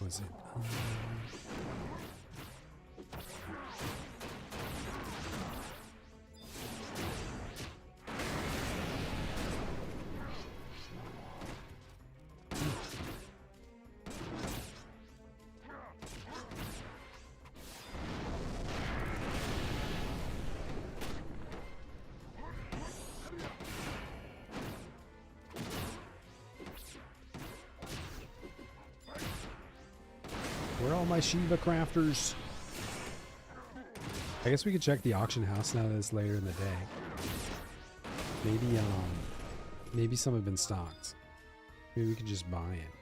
Was it? Where are all my Shiva crafters? I guess we could check the auction house now that it's later in the day. Maybe some have been stocked. Maybe we could just buy it.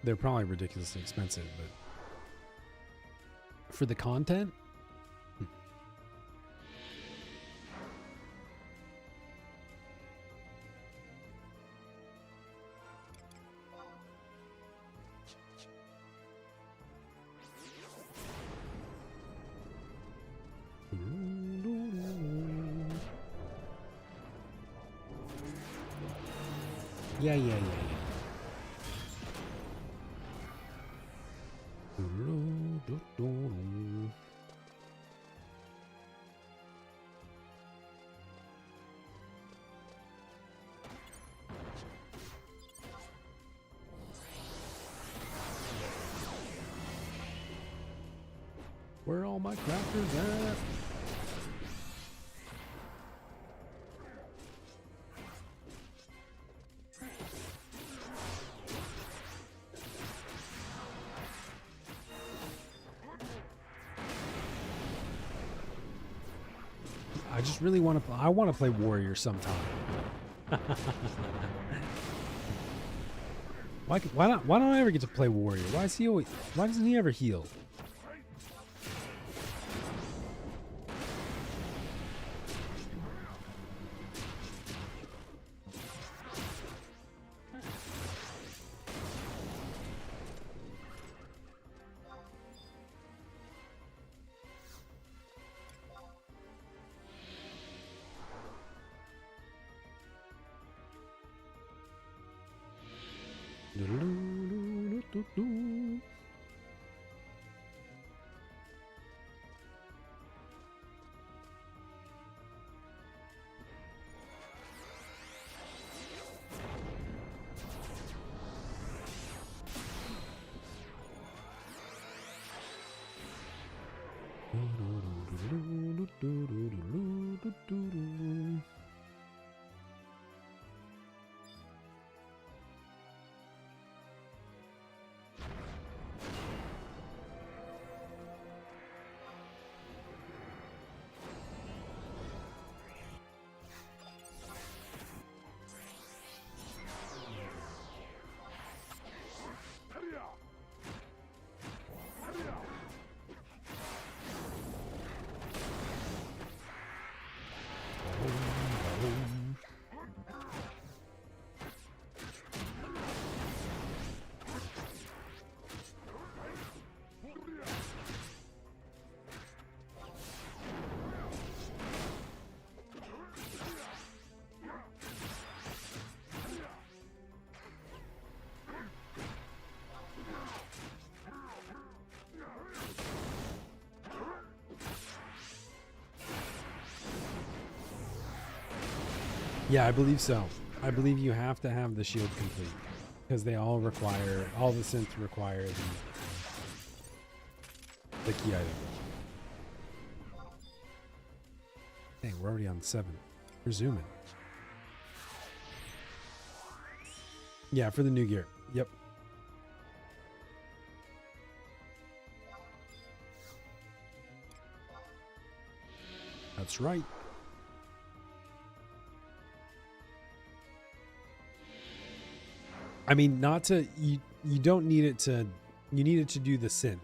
They're probably ridiculously expensive, but for the content, yeah. Where are all my crafters at? I just really want to. I want to play warrior sometime. Why not? Why don't I ever get to play warrior? Why is he always? Why doesn't he ever heal? Yeah, I believe so. I believe you have to have the shield complete because they all require, all the synths require the key item. Hey, we're already on 7. We're zooming. Yeah, for the new gear. Yep. That's right. I mean, not to you don't need it to, you need it to do the synth,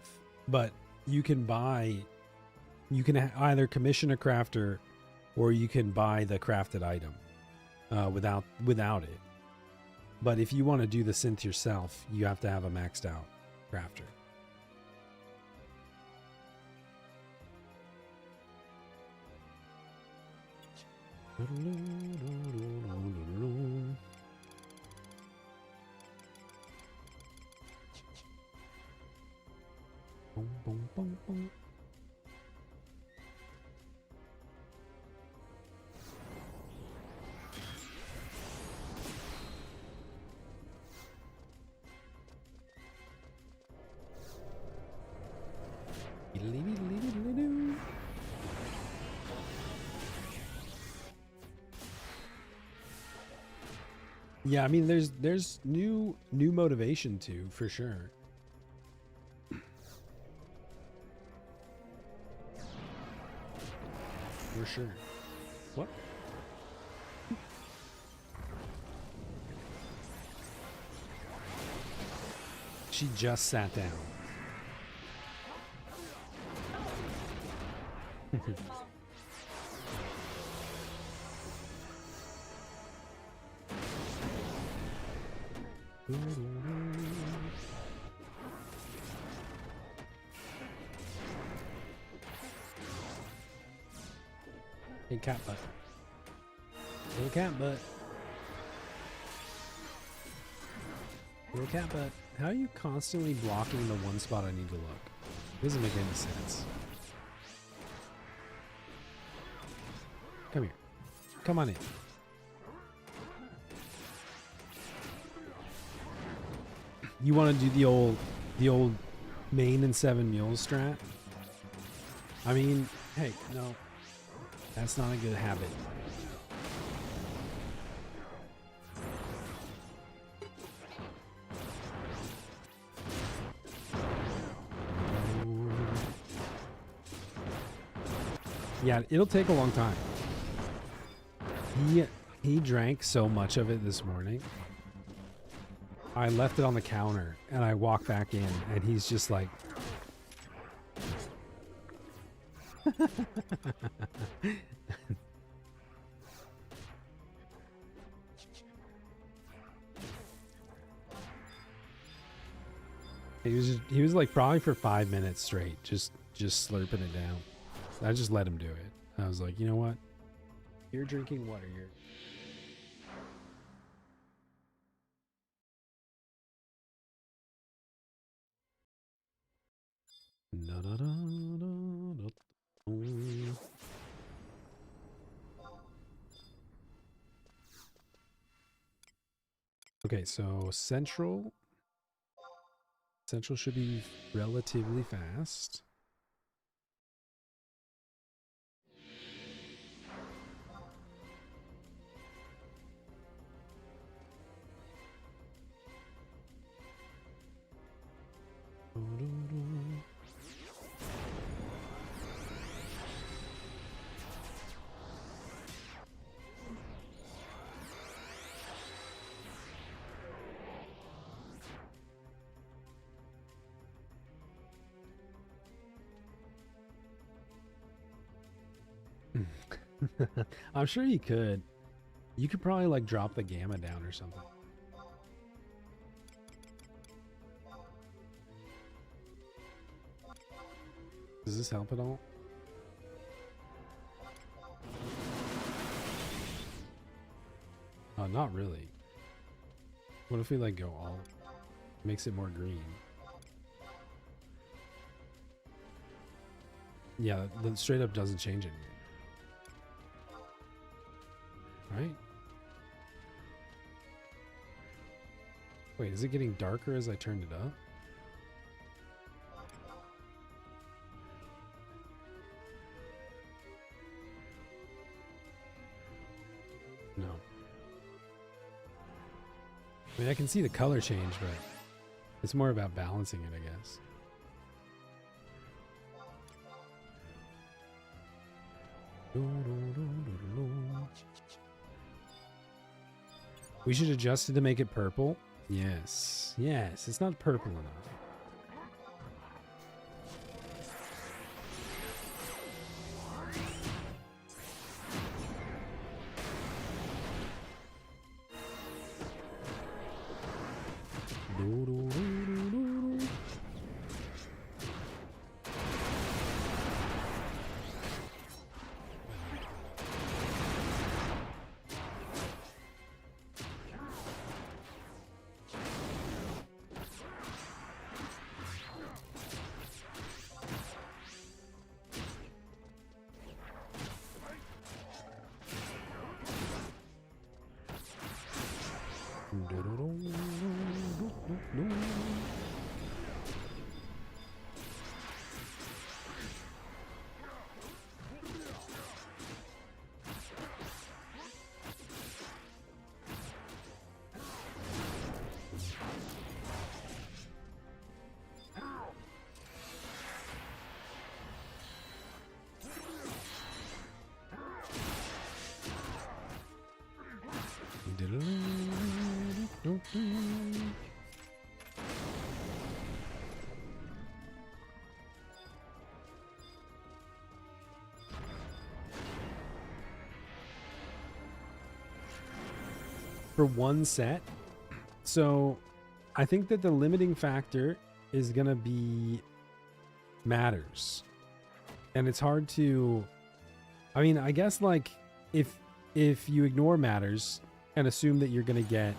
but you can buy, you can either commission a crafter or you can buy the crafted item without it. But if you want to do the synth yourself, you have to have a maxed out crafter. Boom, boom, boom, boom. Yeah, I mean, there's new motivation too, for sure. For sure. What? She just sat down. Hey, cat butt. Little cat butt. Little cat butt. How are you constantly blocking the one spot I need to look? It doesn't make any sense. Come here. Come on in. You want to do the old main and 7 mules strat? I mean, hey, no. That's not a good habit. Yeah, it'll take a long time. He drank so much of it this morning. I left it on the counter and I walked back in and he's just like he was like probably for 5 minutes straight just slurping it down. I just let him do it. I was like, you know what? You're drinking water. You're okay, so Central should be relatively fast. I'm sure you could. You could probably like drop the gamma down or something. Does this help at all? Oh, not really. What if we like go all, makes it more green? Yeah, the straight up doesn't change it. Right? Wait, is it getting darker as I turned it up? No. I mean, I can see the color change, but it's more about balancing it, I guess. We should adjust it to make it purple. Yes. Yes, it's not purple enough. For one set. So I think that the limiting factor is going to be matters. And it's hard to, I mean, I guess like if you ignore matters and assume that you're going to get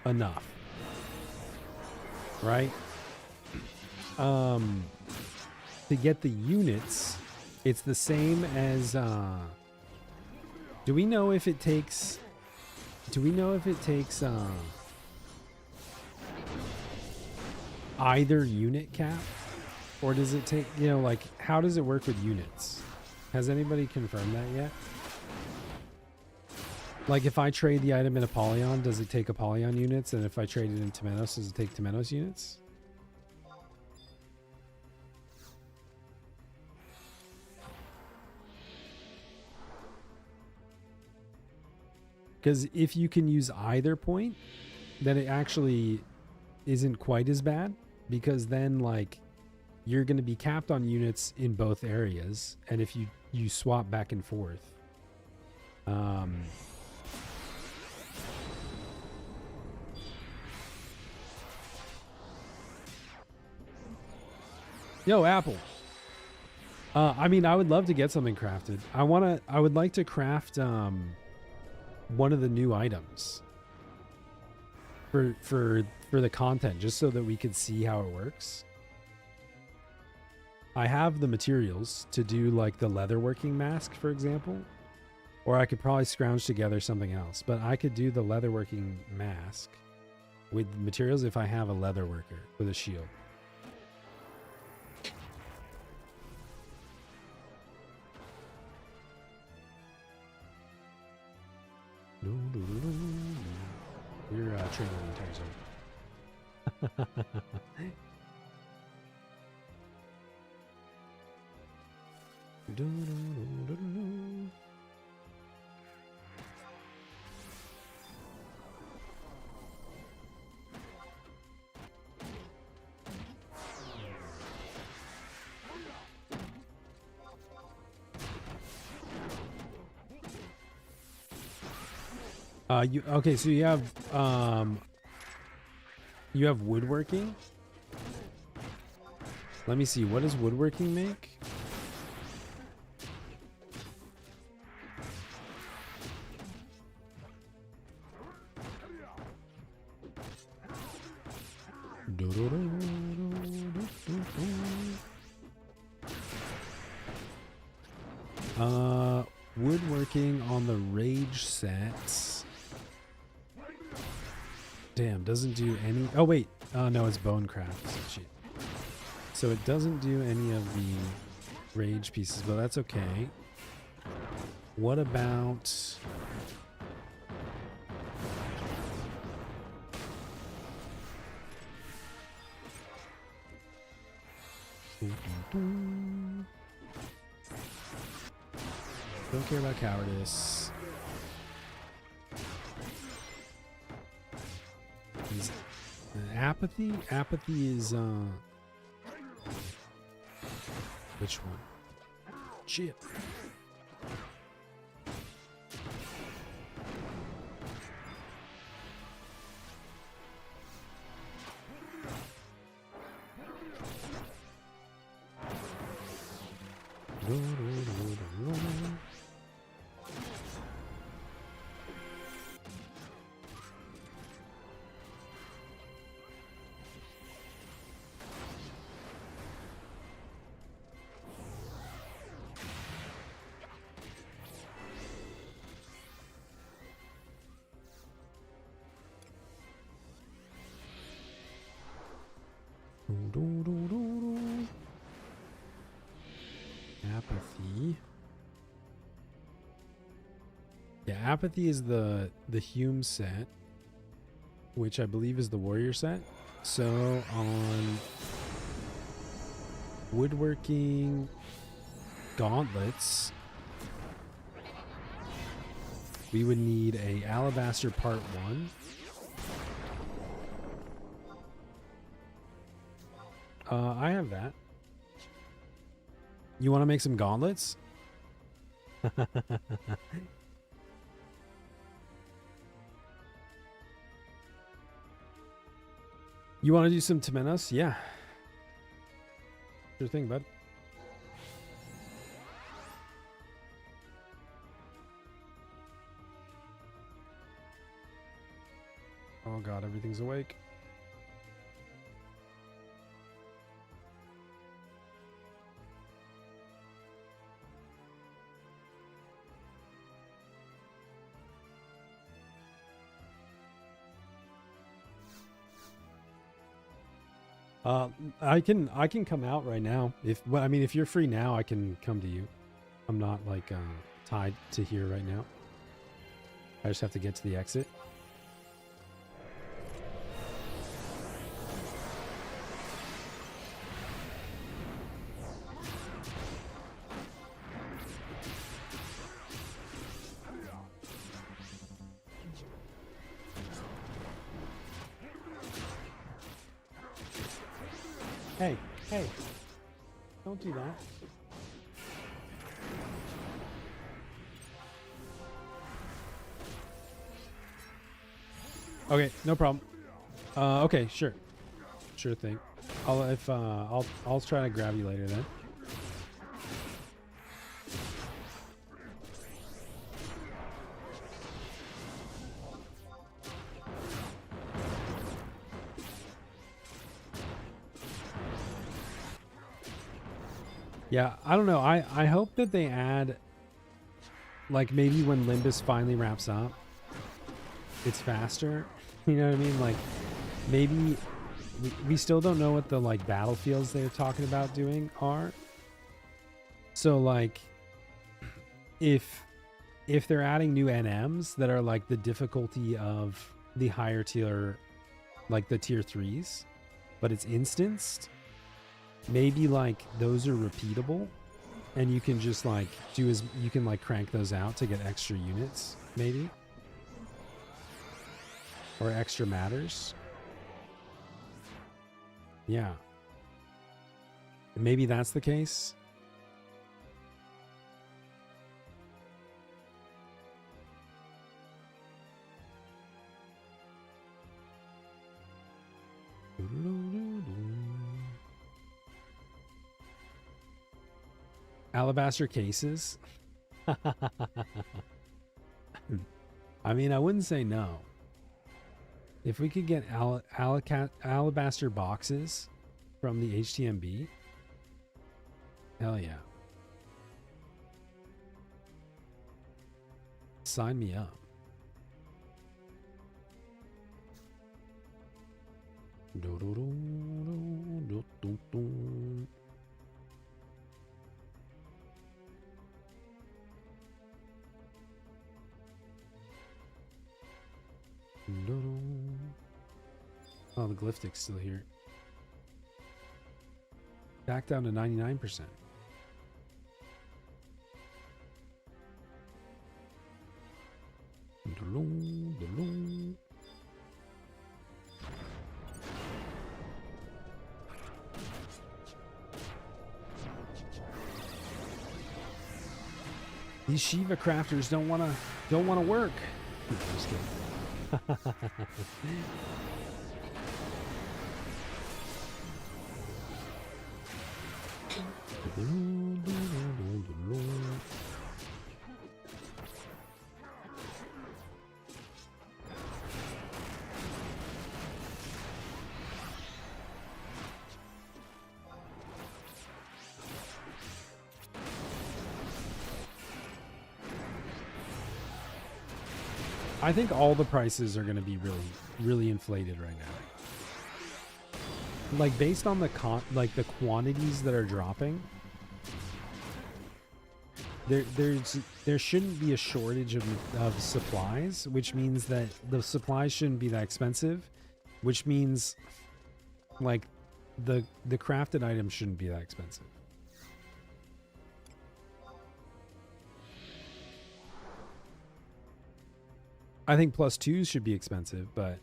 enough, right? To get the units, it's the same as, do we know if it takes either unit cap, or does it take, you know, like how does it work with units? Has anybody confirmed that yet? Like if I trade the item in Apollyon, does it take Apollyon units? And if I trade it in Temenos, does it take Temenos units? Because if you can use either point, then it actually isn't quite as bad, because then like you're going to be capped on units in both areas, and if you swap back and forth, yo, Apple. I mean, I would love to get something crafted. I would like to craft one of the new items for the content, just so that we could see how it works. I have the materials to do like the leatherworking mask, for example, or I could probably scrounge together something else, but I could do the leatherworking mask with materials if I have a leatherworker with a shield. You're training the entire zone. Okay, so you have woodworking. Let me see, what does woodworking make? Woodworking on the rage sets. Damn, doesn't do any. Oh wait, no, it's bonecraft. Shit. So it doesn't do any of the rage pieces, but that's okay. What about? Don't care about cowardice. Apathy? Apathy is, which one? Shit. Apathy. Yeah, apathy is the Hume set, which I believe is the warrior set. So on woodworking gauntlets, we would need a alabaster part 1. I have that. You want to make some gauntlets? You want to do some Temenos? Yeah. Sure thing, bud. Oh god, everything's awake. I can come out right now. Well, I mean, if you're free now, I can come to you. I'm not like tied to here right now. I just have to get to the exit. Hey, don't do that. Okay, no problem. Okay, sure thing. I'll try to grab you later then. Yeah, I don't know. I hope that they add, like, maybe when Limbus finally wraps up, it's faster. You know what I mean? Like, maybe we still don't know what the, like, battlefields they're talking about doing are. So, like, if they're adding new NMs that are, like, the difficulty of the higher tier, like, the tier 3s, but it's instanced, maybe like those are repeatable And you can just like do as you can like crank those out to get extra units, maybe, or extra matters. Yeah, maybe that's the case. Alabaster cases. I mean, I wouldn't say no. If we could get alabaster boxes from the HTMB, hell yeah. Sign me up. Oh, the glyptic's still here. Back down to 99%. These Shiva crafters don't wanna work. No, I'm just kidding. I think all the prices are going to be really inflated right now. Like based on the the quantities that are dropping, there shouldn't be a shortage of supplies, which means that the supplies shouldn't be that expensive, which means like the crafted items shouldn't be that expensive. I think +2s should be expensive, but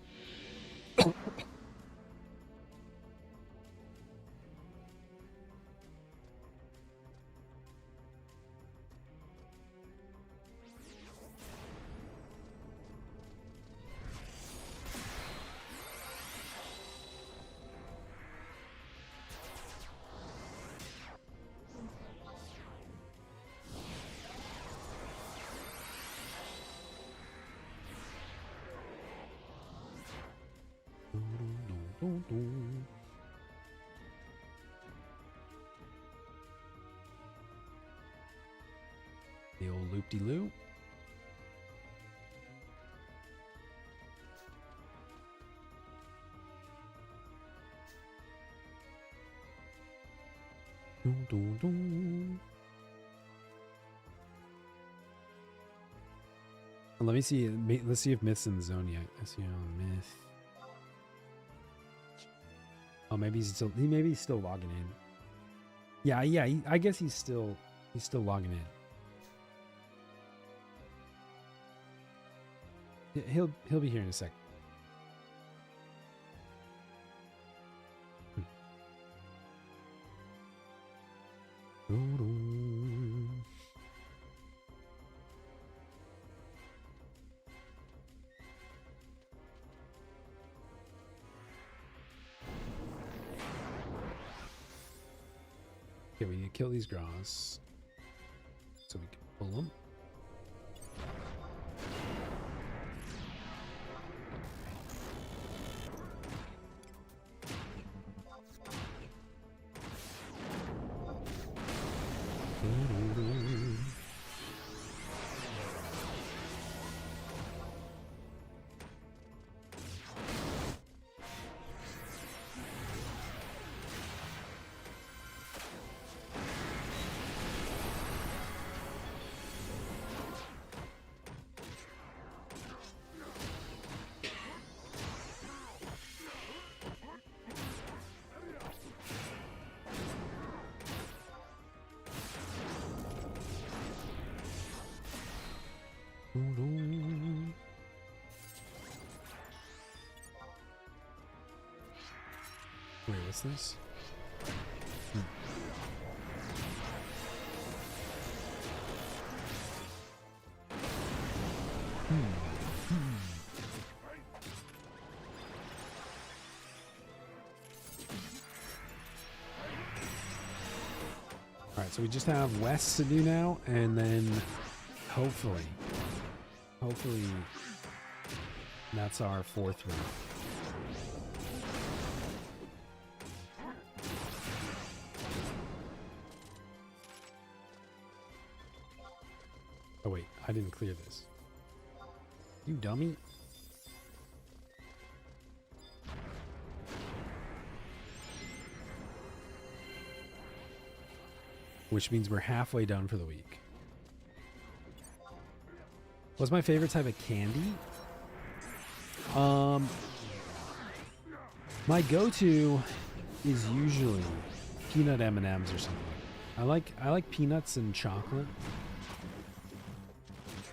the old loop-de-loop. Let me see. Let's see if Myth's in the zone yet. Let's see Myth. Oh, maybe he's still logging in. Yeah. I guess he's still logging in. He'll be here in a sec. Okay, we need to kill these grass so we can pull them. miss this? Alright, so we just have West to do now, and then hopefully that's our 4th round. Oh wait, I didn't clear this. You dummy. Which means we're halfway done for the week. What's my favorite type of candy? My go-to is usually peanut M&Ms or something. I like peanuts and chocolate.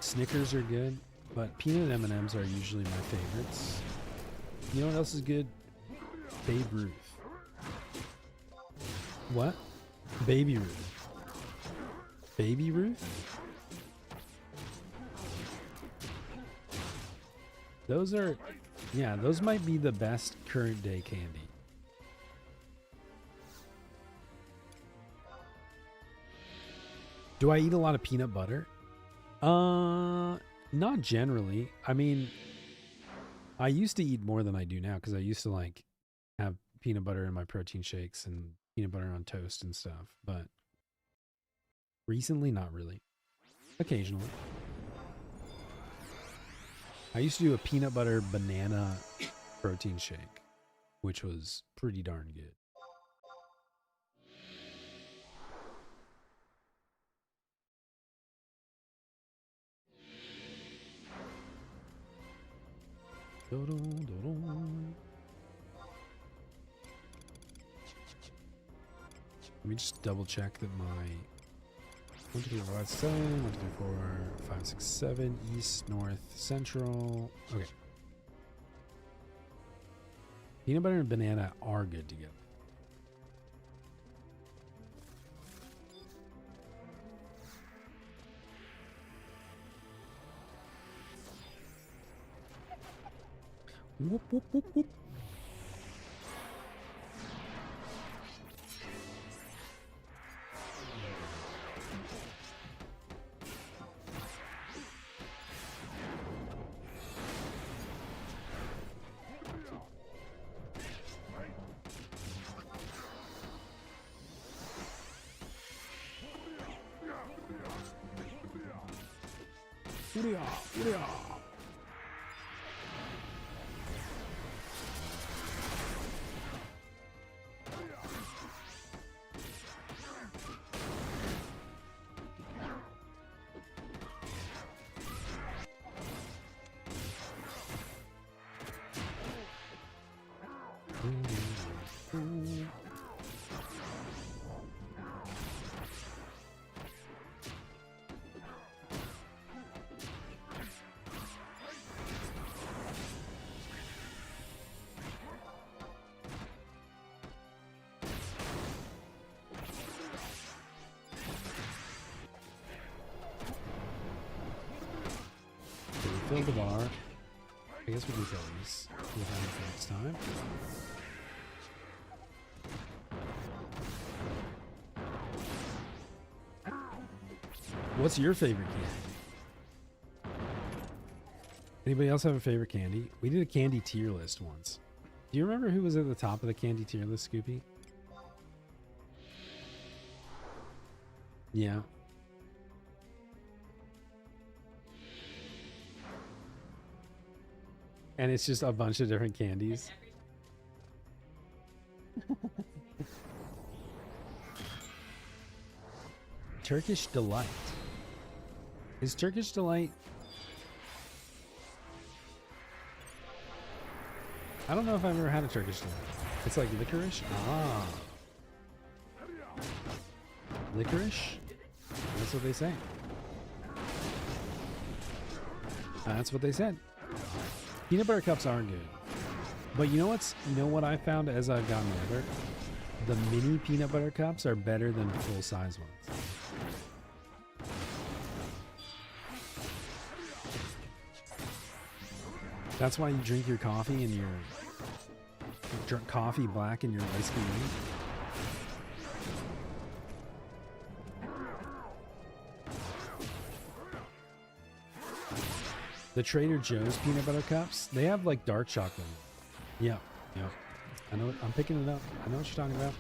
Snickers are good, but peanut M&Ms are usually my favorites. You know what else is good? Babe Ruth. What? Baby Ruth. Baby Ruth? Those are, yeah, those might be the best current day candy. Do I eat a lot of peanut butter? Not generally. I mean, I used to eat more than I do now because I used to like have peanut butter in my protein shakes and peanut butter on toast and stuff, but recently, not really. Occasionally. I used to do a peanut butter banana protein shake, which was pretty darn good. Let me just double check that my 1, 2, 3, 4, 5, 6, 7, 1, 2, 3, 4, 5, 6, 7, east, north, central. Okay. Peanut butter and banana are good together. Whoop, whoop, whoop, whoop. Fill the bar. I guess we can kill these. We'll have it for next time. What's your favorite candy? Anybody else have a favorite candy? We did a candy tier list once. Do you remember who was at the top of the candy tier list, Scoopy? Yeah. And it's just a bunch of different candies. Turkish Delight. Is Turkish Delight... I don't know if I've ever had a Turkish Delight. It's like licorice? Ah. Licorice? That's what they say. That's what they said. Peanut butter cups are good. But you know what I found as I've gotten older? The mini peanut butter cups are better than full-size ones. That's why you drink your coffee and your drink coffee black and your ice cream. The Trader Joe's peanut butter cups, they have like dark chocolate. Yeah, yeah. I know. I'm picking it up. I know what you're talking about.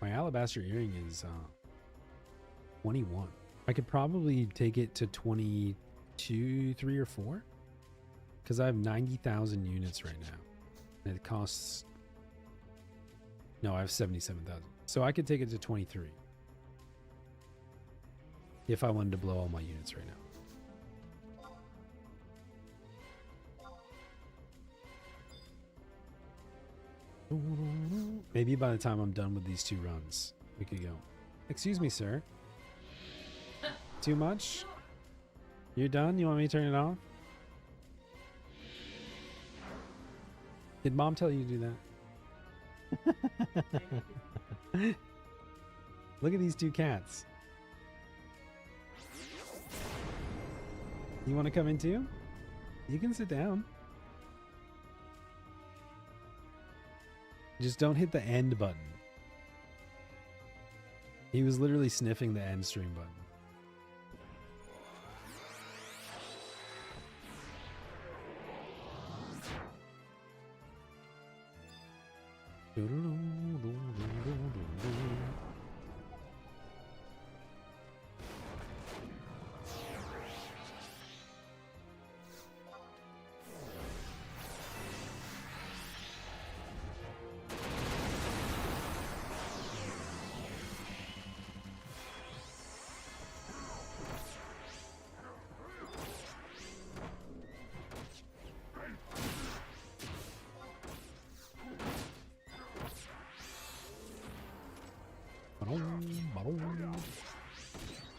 My alabaster earring is 21. I could probably take it to 22, 3 or 4 because I have 90,000 units right now. And it costs, no, I have 77,000. So I could take it to 23 if I wanted to blow all my units right now. Maybe by the time I'm done with these 2 runs, we could go. Excuse me, sir. Too much? You're done? You want me to turn it off? Did mom tell you to do that? Look at these 2 cats. You want to come in too? You can sit down. Just don't hit the end button. He was literally sniffing the end stream button.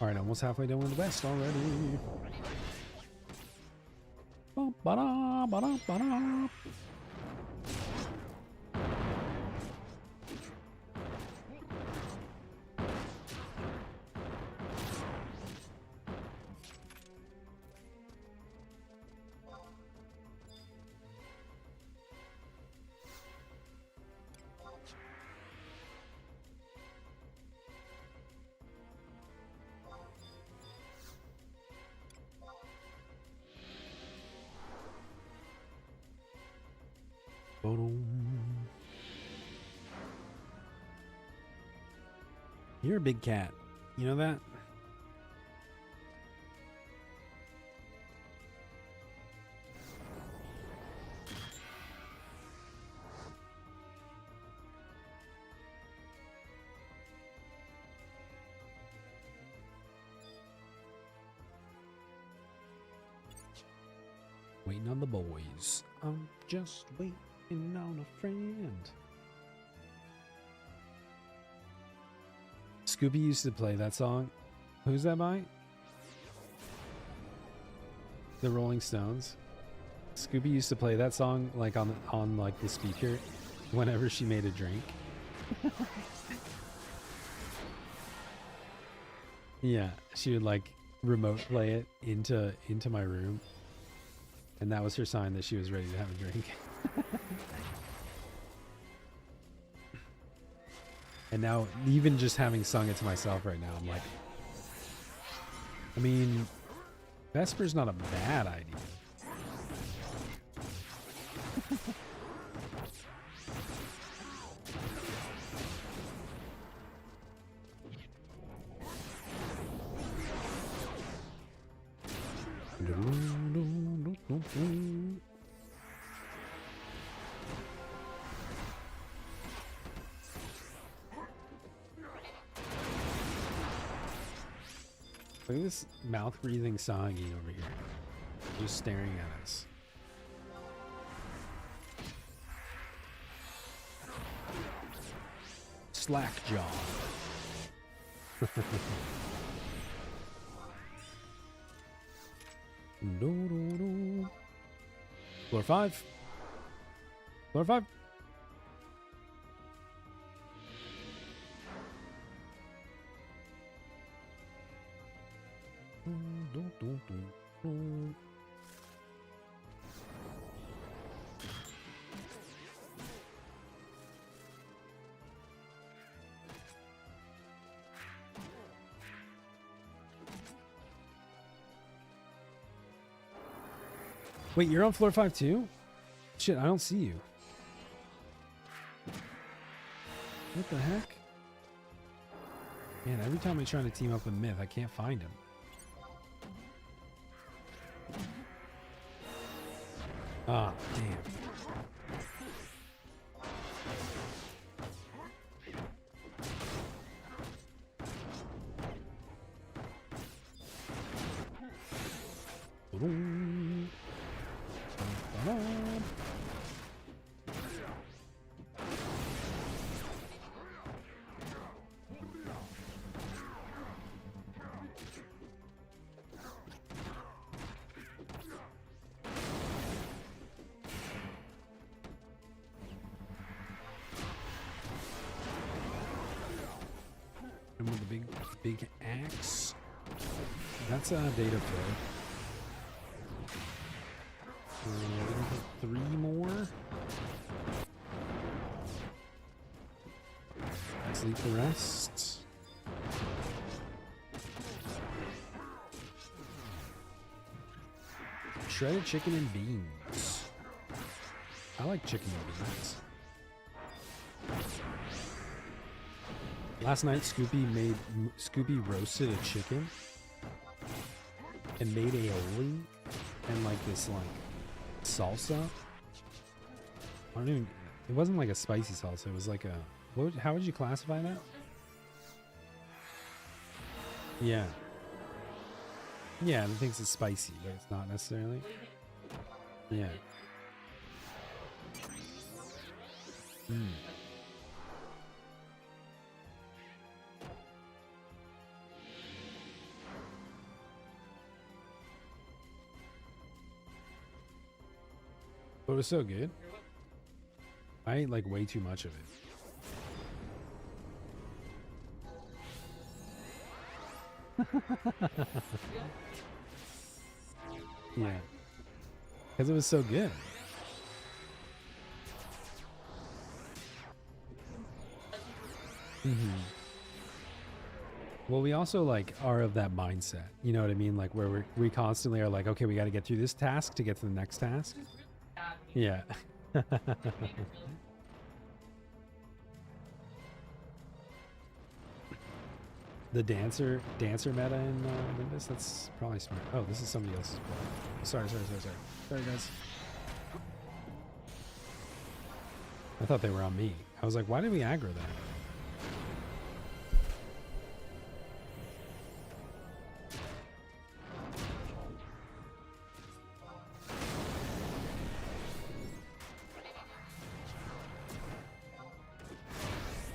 Alright, almost halfway done with the best already. You're a big cat. You know that? Waiting on the boys. I'm just waiting on a friend. Scooby used to play that song. Who's that by? The Rolling Stones. Scooby used to play that song like on like the speaker whenever she made a drink. Yeah, she would like remote play it into my room. And that was her sign that she was ready to have a drink. And now, even just having sung it to myself right now, I'm like, I mean, Vesper's not a bad idea. Look at this mouth-breathing Sagi over here. Just staring at us. Slackjaw. No. Floor 5. Floor 5. Wait, you're on floor 5 too? Shit, I don't see you. What the heck? Man, every time I try to team up with Myth, I can't find him. Ah, damn. And with the big axe. That's a data flow. We're gonna put 3 more. Sleep the rest. Shredded chicken and beans. I like chicken and beans. Last night, Scooby roasted a chicken and made aioli and like this salsa. I don't even. It wasn't like a spicy salsa. It was like a. How would you classify that? Yeah. Yeah, it thinks it's spicy, but it's not necessarily. Yeah. Mm. But it was so good. I ate like way too much of it. Yeah. Because it was so good. Well, we also like are of that mindset. You know what I mean? Like where we constantly are like, okay, we got to get through this task to get to the next task. Yeah. The dancer meta in Limbus? That's probably smart. Oh, this is somebody else's play. Sorry, guys. I thought they were on me. I was like, why did we aggro that?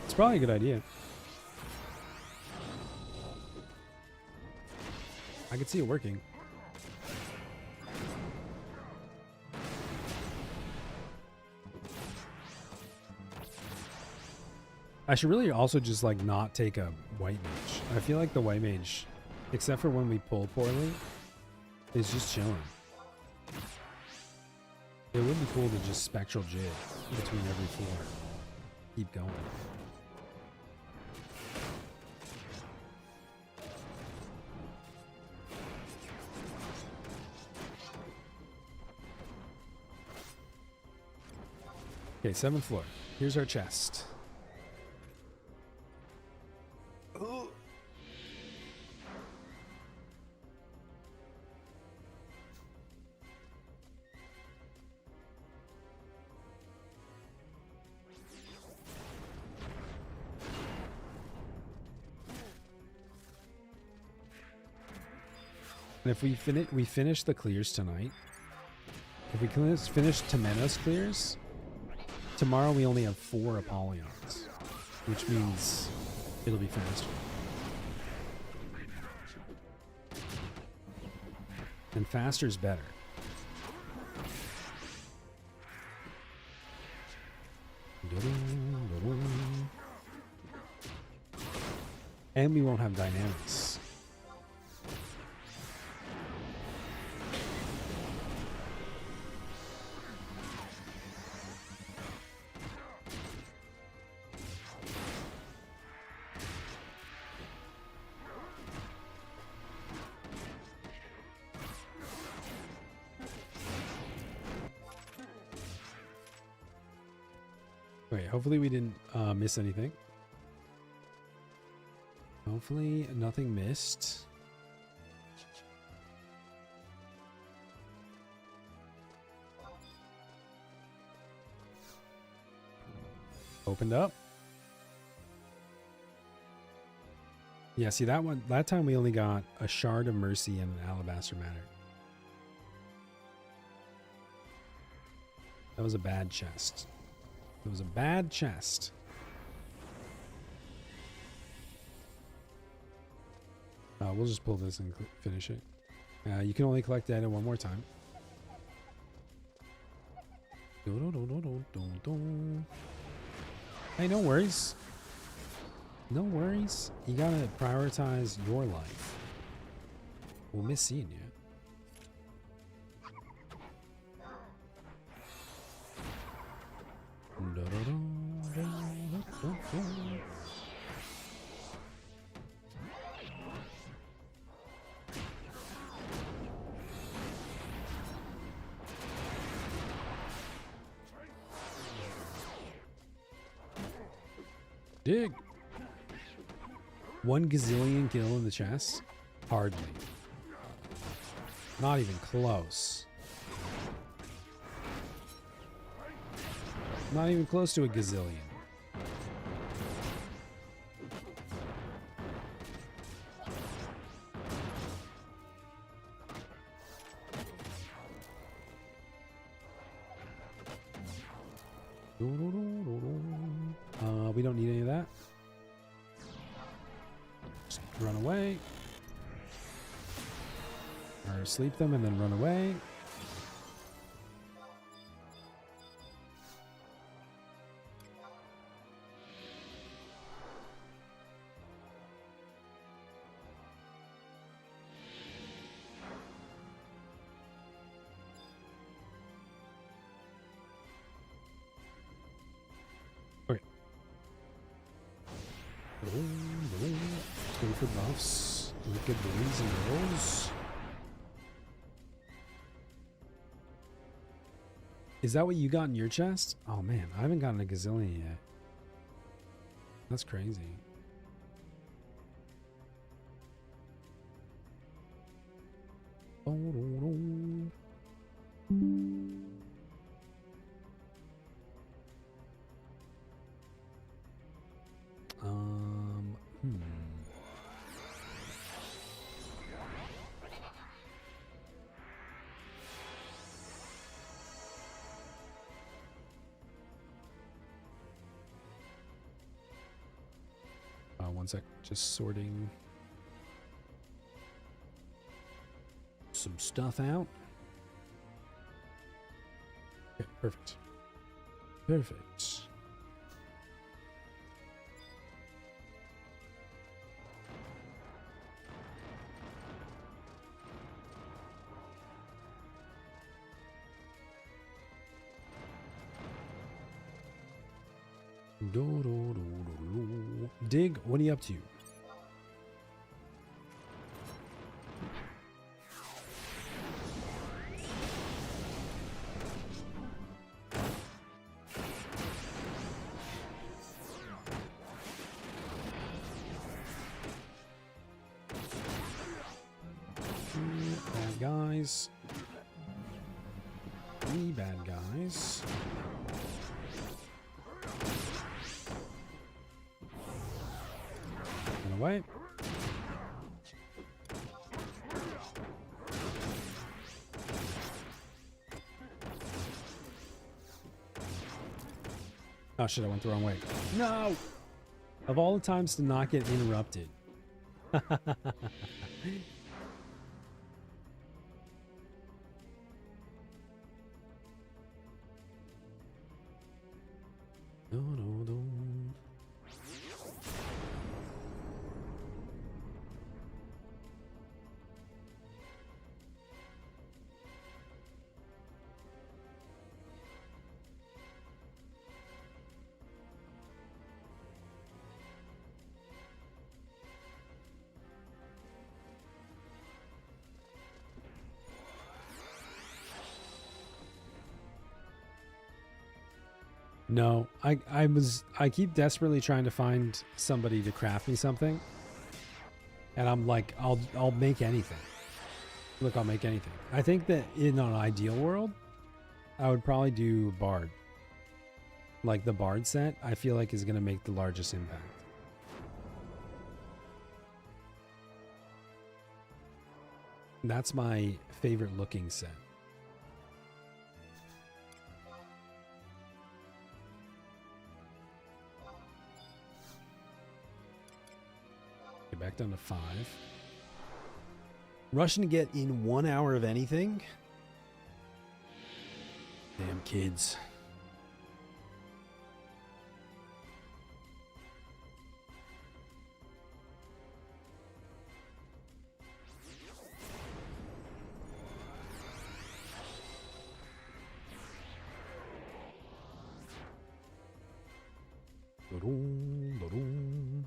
It's probably a good idea. I could see it working. I should really also just like not take a white mage. I feel like the white mage, except for when we pull poorly, is just chilling. It would be cool to just spectral jig between every floor. Keep going. Okay, 7th floor. Here's our chest. And if we finish the clears tonight, if we finish Temenos clears, tomorrow we only have 4 Apollons, which means it'll be faster. And faster's better. And we won't have dynamics. Wait, hopefully we didn't miss anything. Hopefully nothing missed. Opened up. Yeah, see that time we only got a Shard of Mercy and an Alabaster Matter. That was a bad chest. It was a bad chest. We'll just pull this and finish it. You can only collect data one more time. Hey, no worries. No worries. You gotta prioritize your life. We'll miss seeing you. Dig. 1 gazillion kill in the chest? Hardly. Not even close. Not even close to a gazillion. We don't need any of that. Just run away. Or sleep them and then run away. Go for buffs. Look at boys and girls. Is that what you got in your chest? Oh man, I haven't gotten a gazillion yet. That's crazy. One sec, just sorting some stuff out. Okay, perfect. Perfect. Dig, what are you up to? Bad guys. 3 bad guys. Away. Oh shit, I went the wrong way. No! Of all the times to not get interrupted. No, no, no. No, I keep desperately trying to find somebody to craft me something. And I'm like, I'll make anything. Look, I'll make anything. I think that in an ideal world, I would probably do Bard. Like the Bard set, I feel like is going to make the largest impact. That's my favorite looking set. Get back down to 5. Rushing to get in 1 hour of anything? Damn kids. Da-dum, da-dum.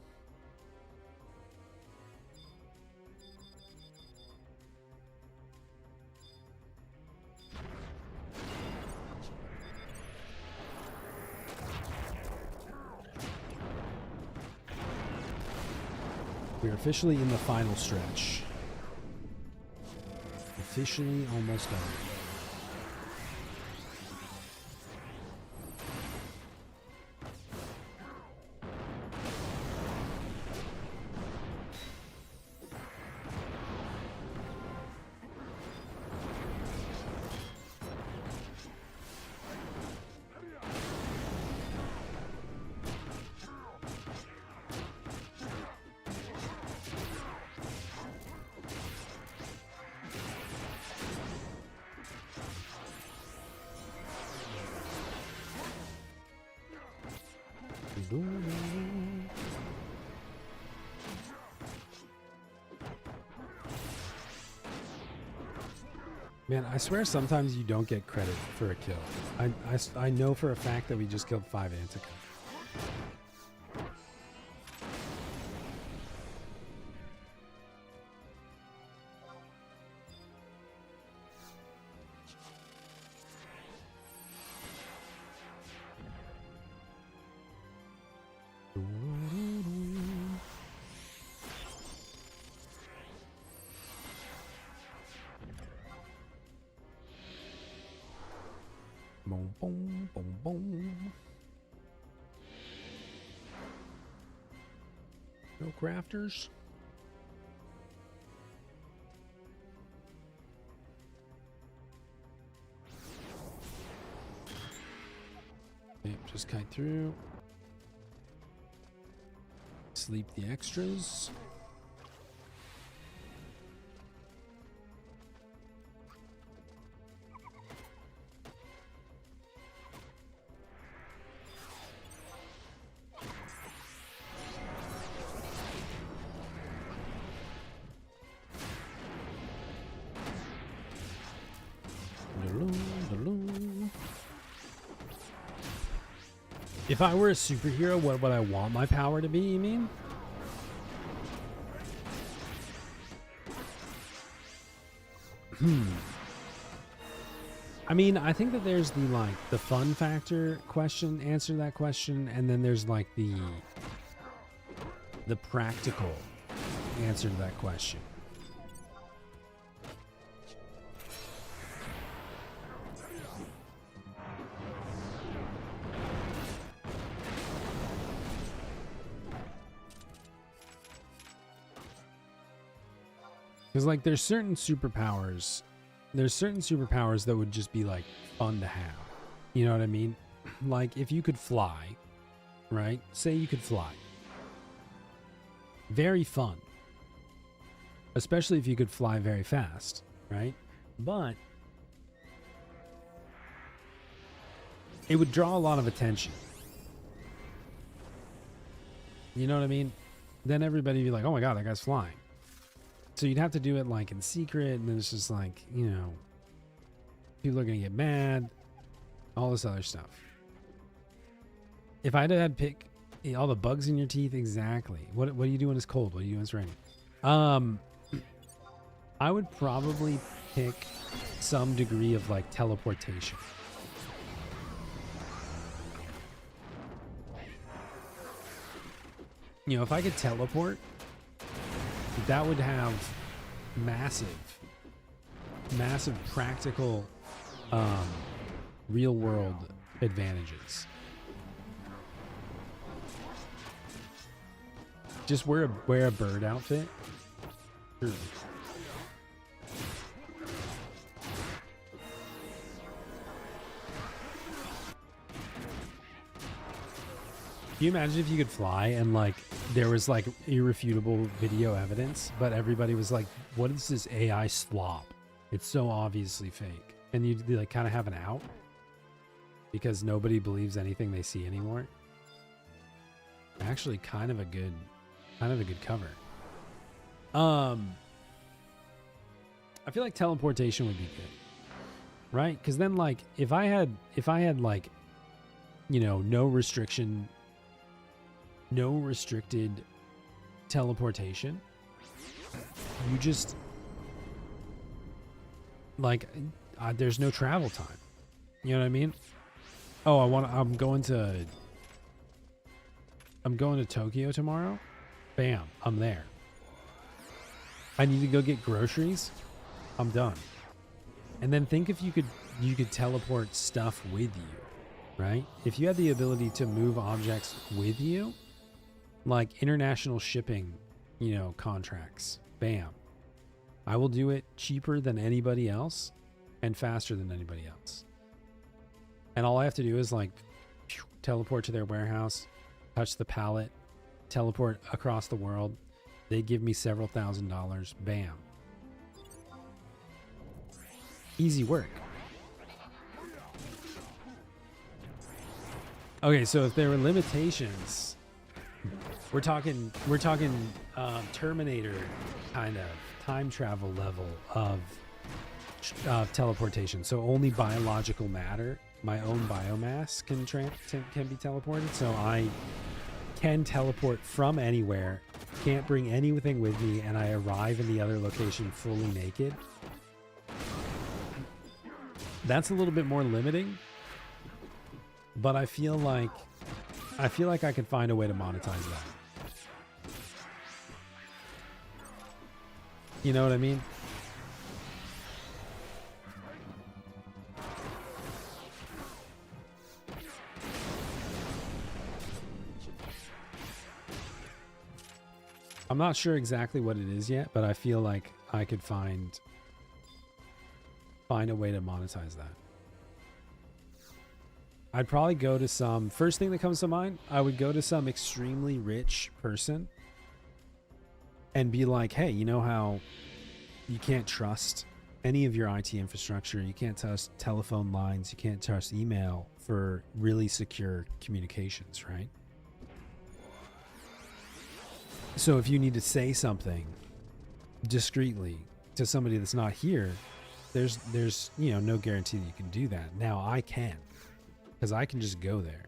We're officially in the final stretch. Officially almost done. Man, I swear sometimes you don't get credit for a kill. I know for a fact that we just killed 5 Antica. Boom, boom, boom, boom. No crafters. Yep, just kite through. Sleep the extras. If I were a superhero, what would I want my power to be, you mean? I mean, I think that there's the fun factor question, answer to that question, and then there's like the practical answer to that question. Because, like, there's certain superpowers that would just be, like, fun to have. You know what I mean? like if you could fly, right? Say you could fly. Very fun. Especially if you could fly very fast, right? But it would draw a lot of attention. You know what I mean? Then everybody would be like, oh my god, that guy's flying. So you'd have to do it like in secret, and then it's just like, you know, people are gonna get mad, all this other stuff. If I had pick all the bugs in your teeth, exactly. What do you do when it's cold? What do you do when it's raining? I would probably pick some degree of like teleportation. You know, if I could teleport, that would have massive practical real world advantages. Just wear a bird outfit. Sure. Can you imagine if you could fly and like there was like irrefutable video evidence, but everybody was like, what is this AI slop? It's so obviously fake. And you'd like kind of have an out because nobody believes anything they see anymore. Actually kind of a good cover. I feel like teleportation would be good. Right? Because then like if I had like, you know, no restricted teleportation, you just like there's no travel time. You know what I mean? Oh, I'm going to Tokyo tomorrow. Bam, I'm there. I need to go get groceries. I'm done. And then think if you could teleport stuff with you, right? If you had the ability to move objects with you, like international shipping, you know, contracts, bam. I will do it cheaper than anybody else and faster than anybody else. And all I have to do is like teleport to their warehouse, touch the pallet, teleport across the world. They give me several $1,000s. Bam. Easy work. Okay, so if there were limitations, we're talking Terminator kind of time travel level of teleportation. So only biological matter, my own biomass can be teleported. So I can teleport from anywhere, can't bring anything with me, and I arrive in the other location fully naked. That's a little bit more limiting, but I feel like I could find a way to monetize that. You know what I mean? I'm not sure exactly what it is yet, but I feel like I could find a way to monetize that. I'd probably go to some, first thing that comes to mind, I would go to some extremely rich person and be like, hey, you know how you can't trust any of your IT infrastructure, you can't trust telephone lines, you can't trust email for really secure communications, right? So if you need to say something discreetly to somebody that's not here, there's you know, no guarantee that you can do that. Now I can, because I can just go there.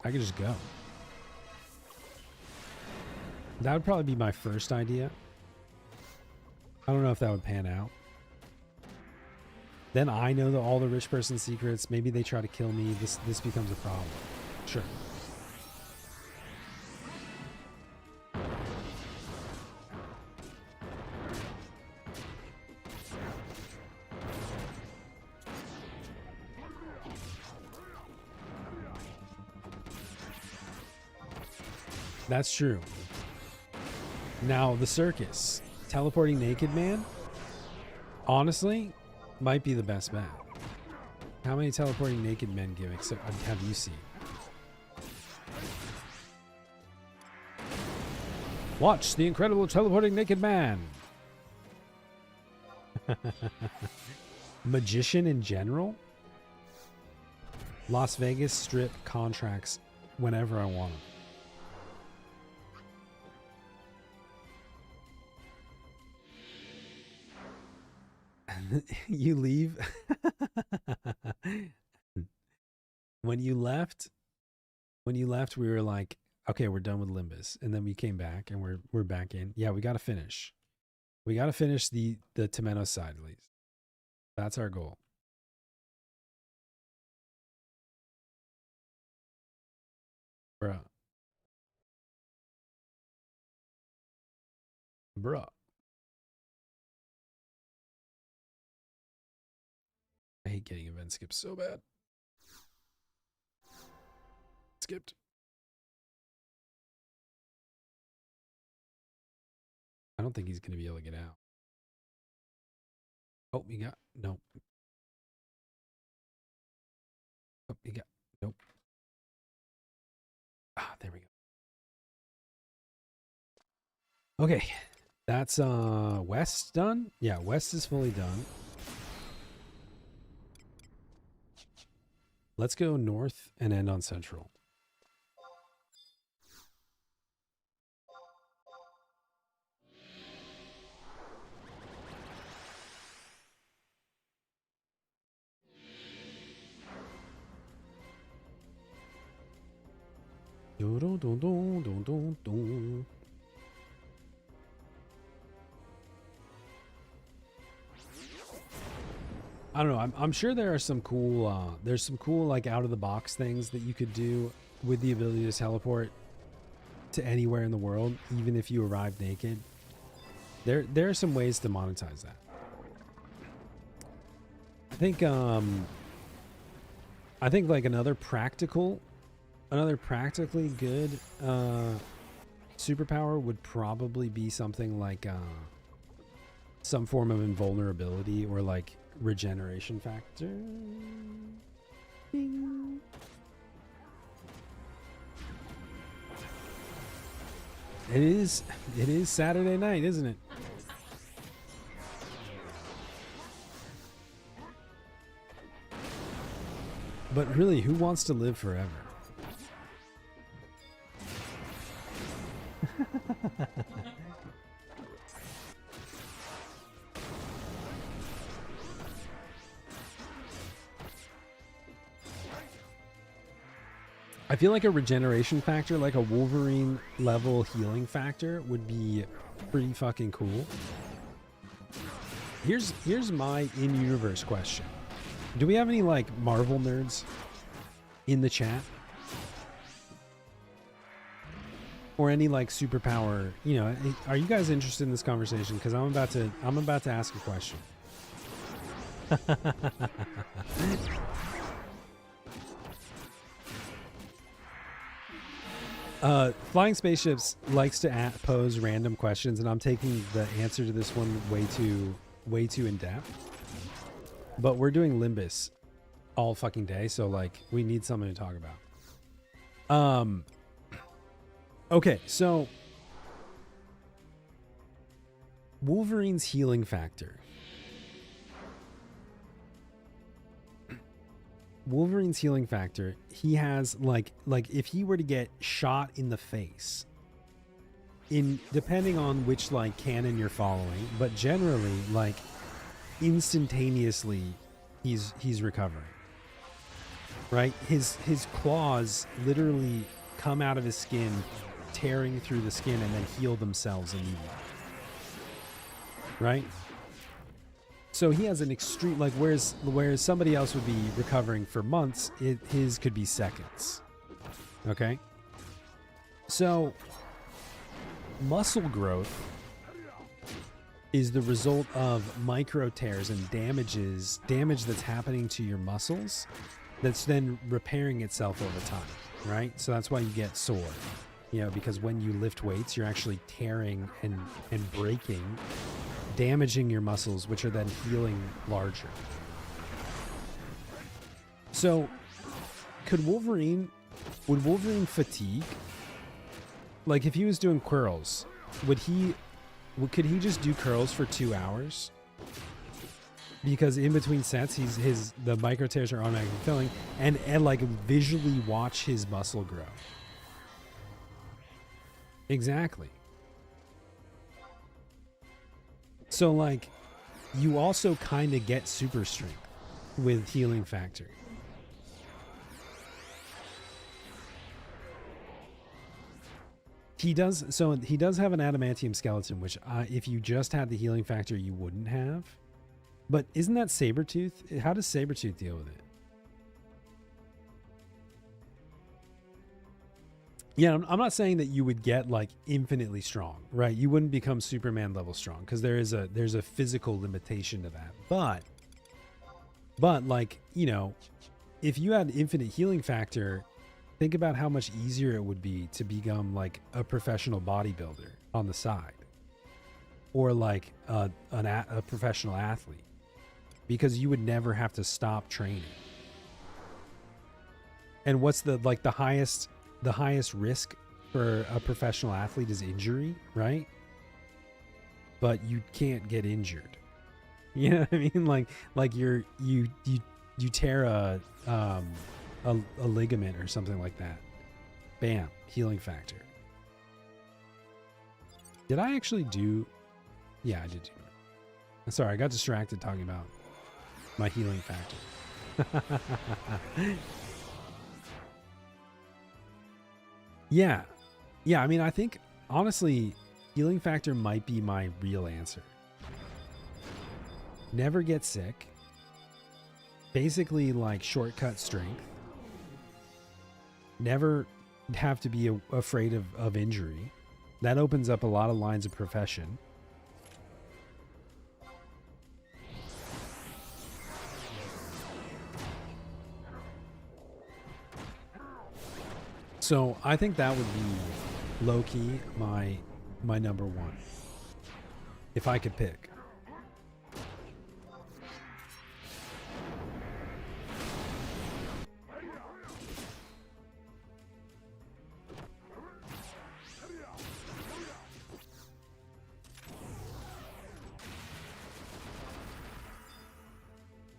I can just go. That would probably be my first idea. I don't know if that would pan out. Then I know all the rich person secrets. Maybe they try to kill me. This becomes a problem. Sure. That's true. Now, the circus. Teleporting naked man? Honestly, Might be the best bet. How many teleporting naked men gimmicks have you seen? Watch the incredible teleporting naked man. Magician in general? Las Vegas Strip contracts whenever I want them. You leave? When you left, we were like, okay, we're done with Limbus. And then we came back and we're back in. Yeah, we got to finish. We got to finish the Tomeno side at least. That's our goal. Bruh. I hate getting event skipped so bad. Skipped. I don't think he's going to be able to get out. Oh, he got... No. Oh, he got... Nope. Ah, there we go. Okay. That's West done? Yeah, West is fully done. Let's go north and end on Central. Dun, dun, dun, dun, dun, dun, dun. I don't know. I'm sure there are some cool. There's some cool like out of the box things that you could do with the ability to teleport to anywhere in the world, even if you arrive naked. There are some ways to monetize that. I think like another practically good superpower would probably be something like some form of invulnerability or like regeneration factor. Ding. It is Saturday night, isn't it? But really, who wants to live forever? I feel like a regeneration factor, like a Wolverine level healing factor, would be pretty fucking cool. Here's my in-universe question. Do we have any like Marvel nerds in the chat? Or any like superpower, you know, are you guys interested in this conversation? Because I'm about to ask a question. Flying Spaceships likes to pose random questions, and I'm taking the answer to this one way too in depth. But we're doing Limbus all fucking day, so like we need something to talk about. Okay, so Wolverine's healing factor. Wolverine's healing factor, he has like if he were to get shot in the face, depending on which like canon you're following, but generally like instantaneously he's recovering. Right? His claws literally come out of his skin, tearing through the skin, and then heal themselves immediately. Right? So he has an extreme, like, whereas somebody else would be recovering for months, his could be seconds. Okay? So, muscle growth is the result of micro tears and damage that's happening to your muscles that's then repairing itself over time, right? So that's why you get sore, you know, because when you lift weights, you're actually tearing and breaking damaging your muscles, which are then healing larger. So, would Wolverine fatigue? Like, if he was doing curls, could he just do curls for 2 hours? Because in between sets, the micro tears are automatically filling, and like visually watch his muscle grow. Exactly. So like, you also kind of get super strength with healing factor. He does have an adamantium skeleton, which if you just had the healing factor, you wouldn't have. But isn't that Sabretooth? How does Sabretooth deal with it? Yeah, I'm not saying that you would get like infinitely strong, right? You wouldn't become Superman level strong because there's a physical limitation to that. But like, you know, if you had infinite healing factor, think about how much easier it would be to become like a professional bodybuilder on the side, or like a professional athlete, because you would never have to stop training. And what's the highest risk for a professional athlete is injury, right? But you can't get injured. You know what I mean? Like you tear a ligament or something like that. Bam, healing factor. Did I actually do? Yeah, I did do it. Sorry, I got distracted talking about my healing factor. Yeah. I mean, I think honestly, healing factor might be my real answer. Never get sick. Basically, like shortcut strength. Never have to be afraid of injury. That opens up a lot of lines of profession. So I think that would be low-key my number one, if I could pick.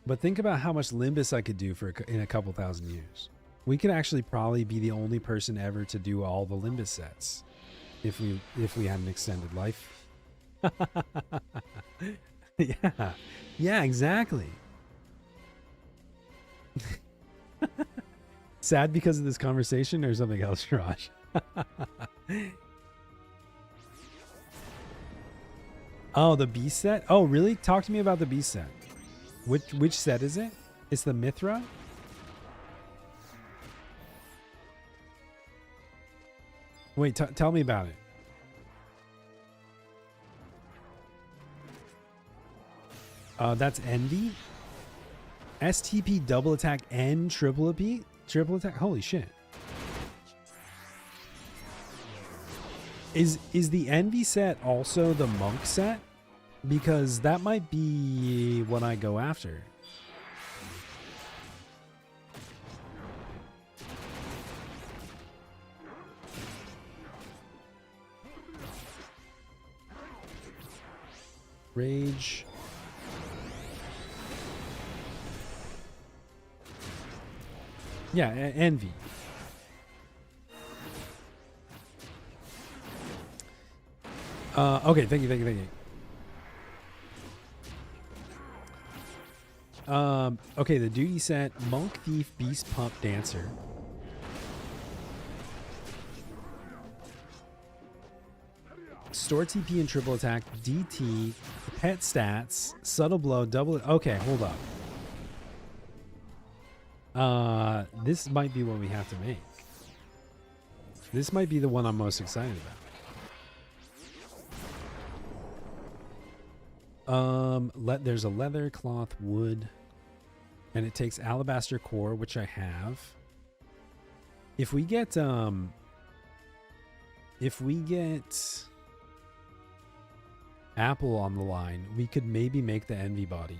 But think about how much Limbus I could do in a couple thousand years. We could actually probably be the only person ever to do all the Limbus sets if we had an extended life. Yeah, exactly. Sad because of this conversation or something else, Raj? Oh, the Beast set? Oh, really? Talk to me about the Beast set. Which set is it? It's the Mithra? Wait, tell me about it. That's Envy? STP double attack and triple attack? Holy shit. Is the Envy set also the Monk set? Because that might be what I go after. Rage. Yeah, Envy. Okay, thank you. Okay, the duty set, Monk, Thief, Beast, Pump, Dancer. Store TP and triple attack, DT, pet stats, subtle blow, double. Okay, hold up. This might be what we have to make. This might be the one I'm most excited about. There's a leather, cloth, wood, and it takes alabaster core, which I have. If we get Apple on the line, we could maybe make the Envy body.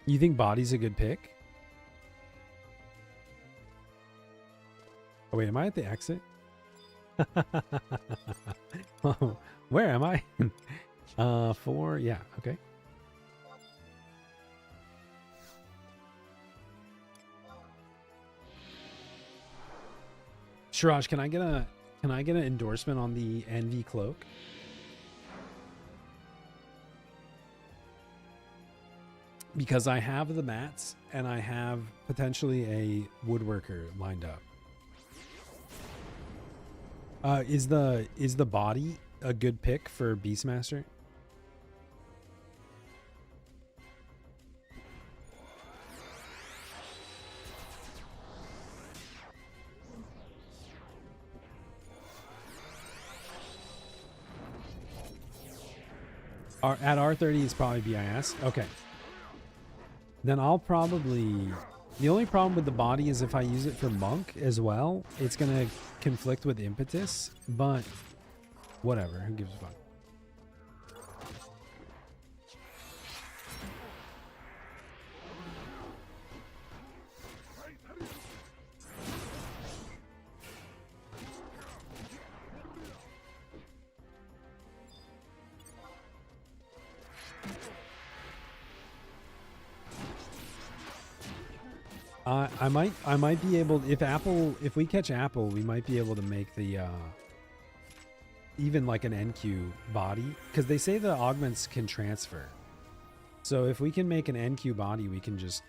You think body's a good pick? Oh wait, am I at the exit? Oh, where am I? 4, yeah, okay. Shiraj, can I get an endorsement on the Envy cloak? Because I have the mats and I have potentially a woodworker lined up. Is the body a good pick for Beastmaster? At R30 is probably BIS. Okay. Then I'll probably... The only problem with the body is if I use it for Monk as well, it's going to conflict with Impetus, but whatever. Who gives a fuck? I might be able, if we catch Apple, we might be able to make the even like an NQ body, because they say the augments can transfer. So if we can make an NQ body, we can just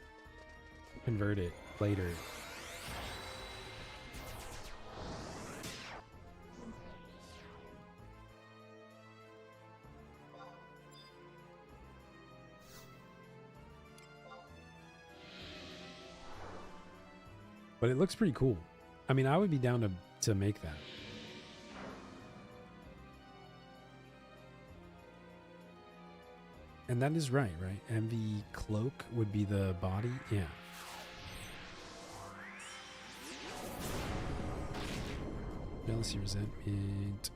convert it later. But it looks pretty cool. I mean, I would be down to make that. And that is right? MV cloak would be the body? Yeah. Jealousy, resentment.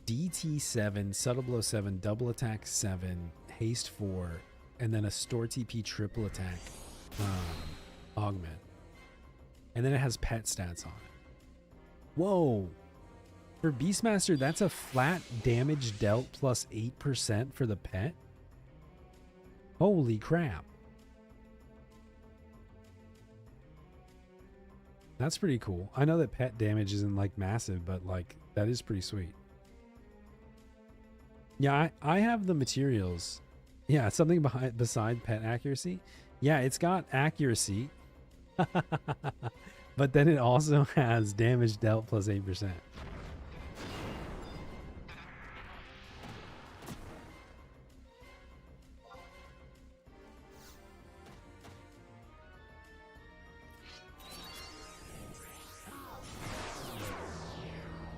DT7, subtle blow 7, double attack 7, haste 4, and then a store TP triple attack. Augment. And then it has pet stats on it. Whoa. For Beastmaster, that's a flat damage dealt plus 8% for the pet? Holy crap. That's pretty cool. I know that pet damage isn't like massive, but like that is pretty sweet. Yeah, I have the materials. Yeah, something beside pet accuracy. Yeah, it's got accuracy. But then it also has damage dealt plus 8%.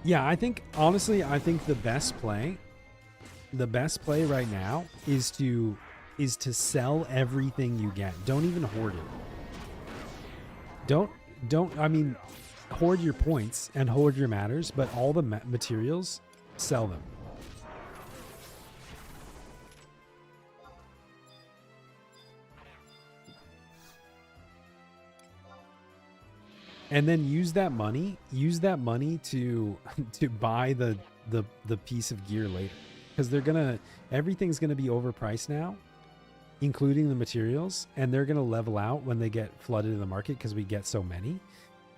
Yeah, I think honestly, I think the best play right now is to sell everything you get. Don't even hoard it. I mean, hoard your points and hoard your matters, but all the materials, sell them. And then use that money to buy the piece of gear later. Because everything's gonna be overpriced now, including the materials, and they're gonna level out when they get flooded in the market because we get so many.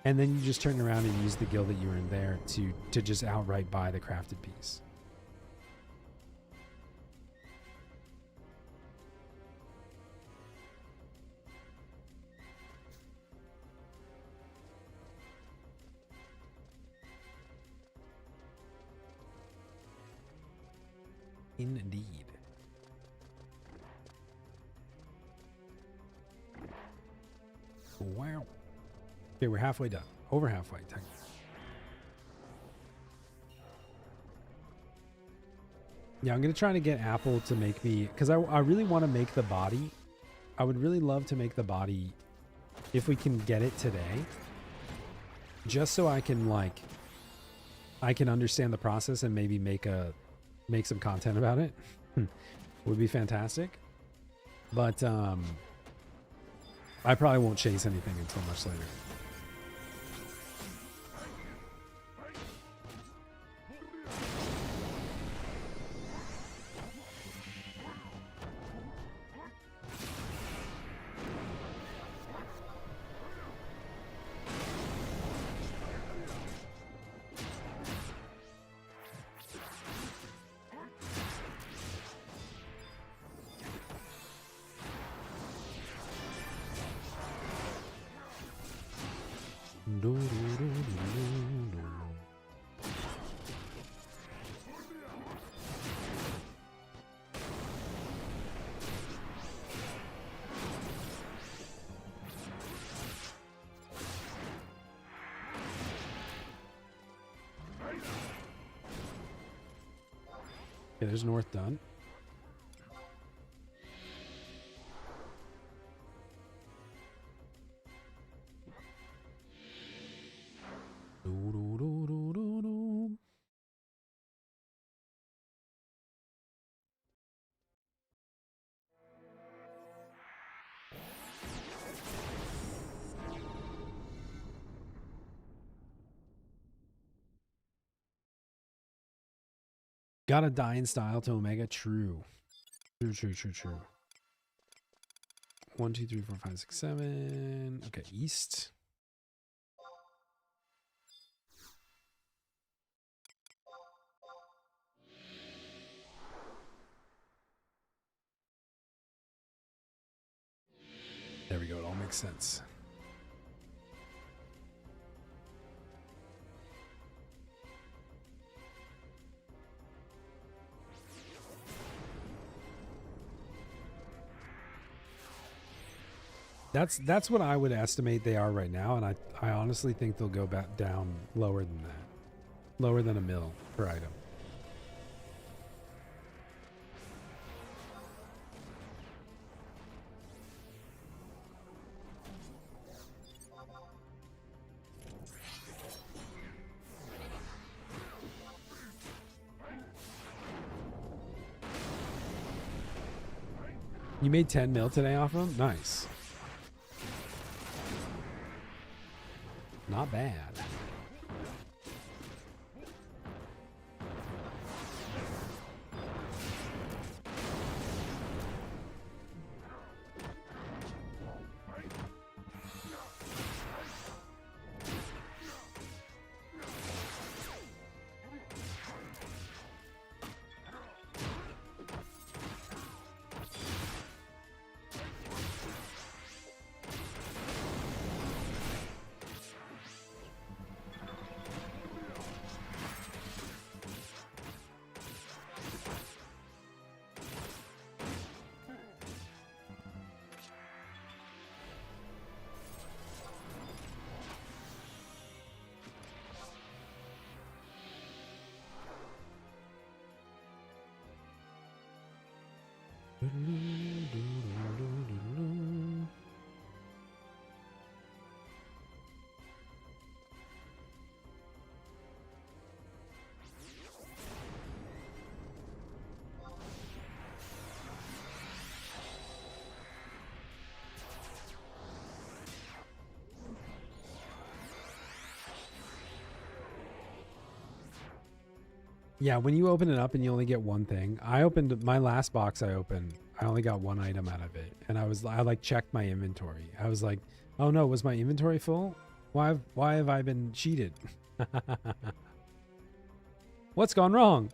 And then you just turn around and use the guild that you were in there to just outright buy the crafted piece. Indeed. Wow. Okay, we're halfway done. Over halfway, technically. Yeah, I'm going to try to get Apple to make me... Because I really want to make the body... I would really love to make the body if we can get it today, just so I can like, I can understand the process and maybe make some content about it, would be fantastic. But I probably won't chase anything until much later. Okay, there's north done. Gotta die in style to Omega. True. True. 1, 2, 3, 4, 5, 6, 7. Okay, east. There we go. It all makes sense. That's what I would estimate they are right now, and I honestly think they'll go back down lower than that. Lower than a mil per item. You made 10 mil today off of them? Nice. Not bad. Yeah, when you open it up and you only get one thing. I opened my last box I opened. I only got one item out of it. And I like checked my inventory. I was like, oh no, was my inventory full? Why have I been cheated? What's gone wrong?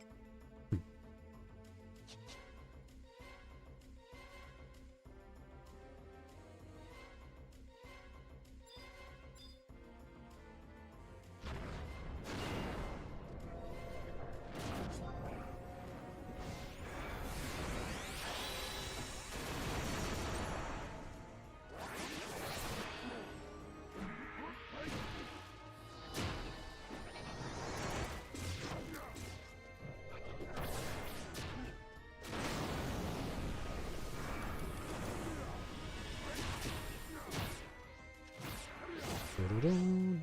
Boom,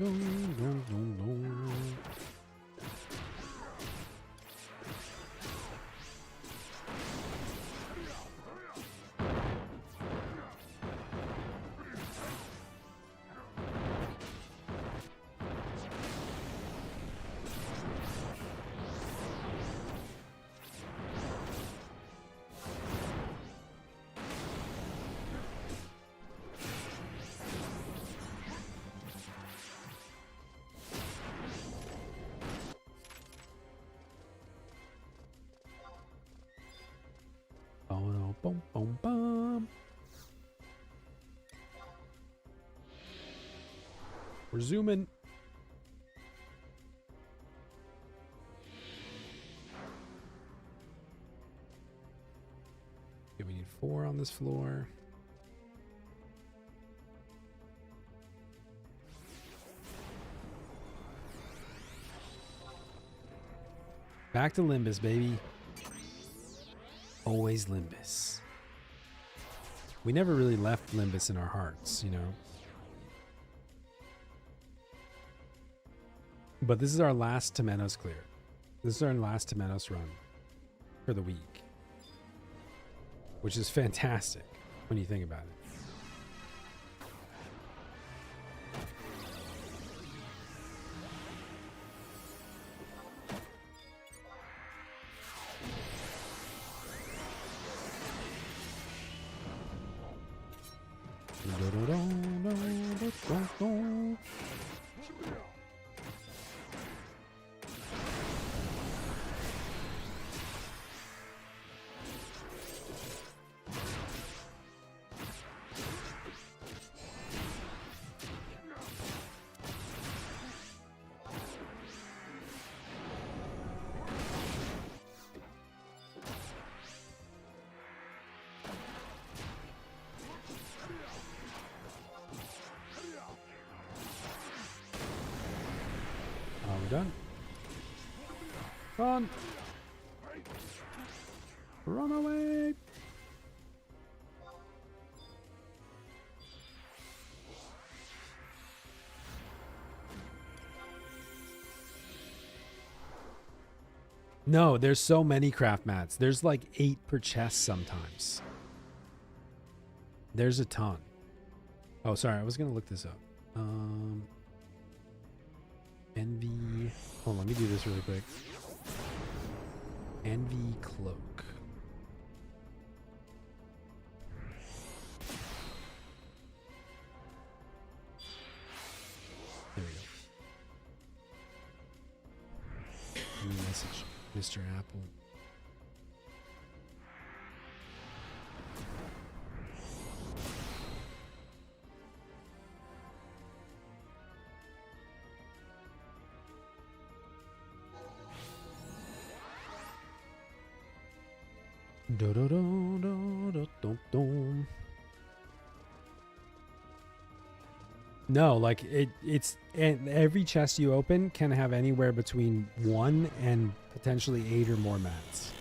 boom, boom. We're zooming. Okay, we need 4 on this floor. Back to Limbus, baby. Always Limbus. We never really left Limbus in our hearts, you know. But this is our last Temenos clear. This is our last Temenos run for the week. Which is fantastic when you think about it. We're done. Run! Run away! No, there's so many craft mats. There's like 8 per chest sometimes. There's a ton. Oh, sorry. I was going to look this up. Envy. Hold on, let me do this really quick. Envy cloak. There we go. New message, Mr. Apple. No, like it's and every chest you open can have anywhere between 1 and potentially 8 or more mats.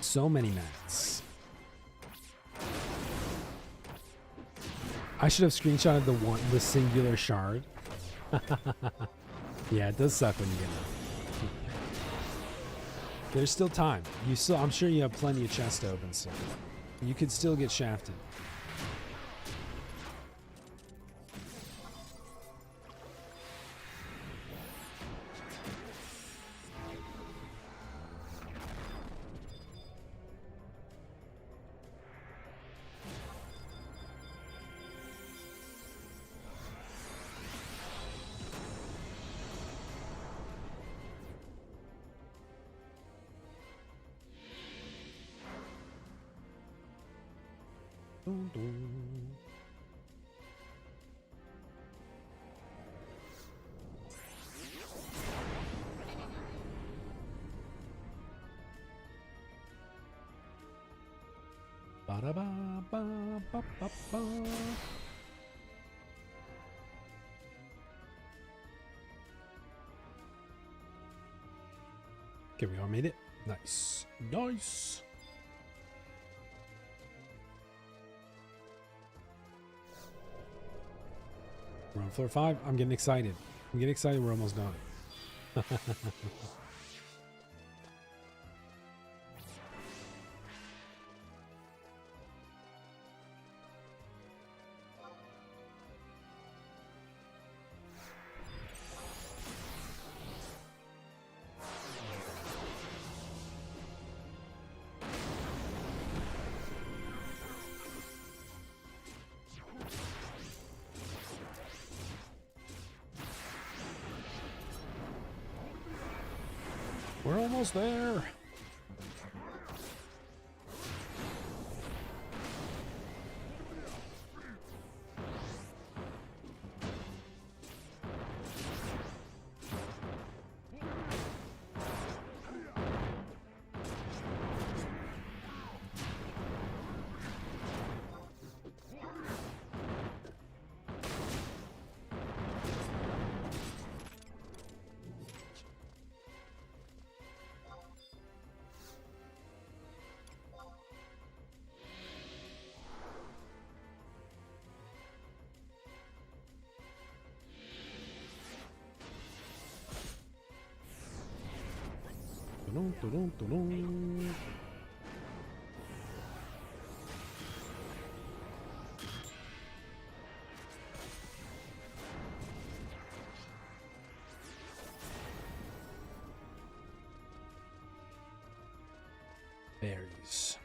So many mats. I should have screenshotted the singular shard. Yeah, it does suck when you get it. There's still time. I'm sure you have plenty of chests to open, so you could still get shafted. Ba-da-ba-ba-ba-ba-ba. Okay, we all made it. Nice. Nice. We're on floor 5. I'm getting excited. We're almost done. We're almost there. Dun, dun, dun, dun, dun. Berries.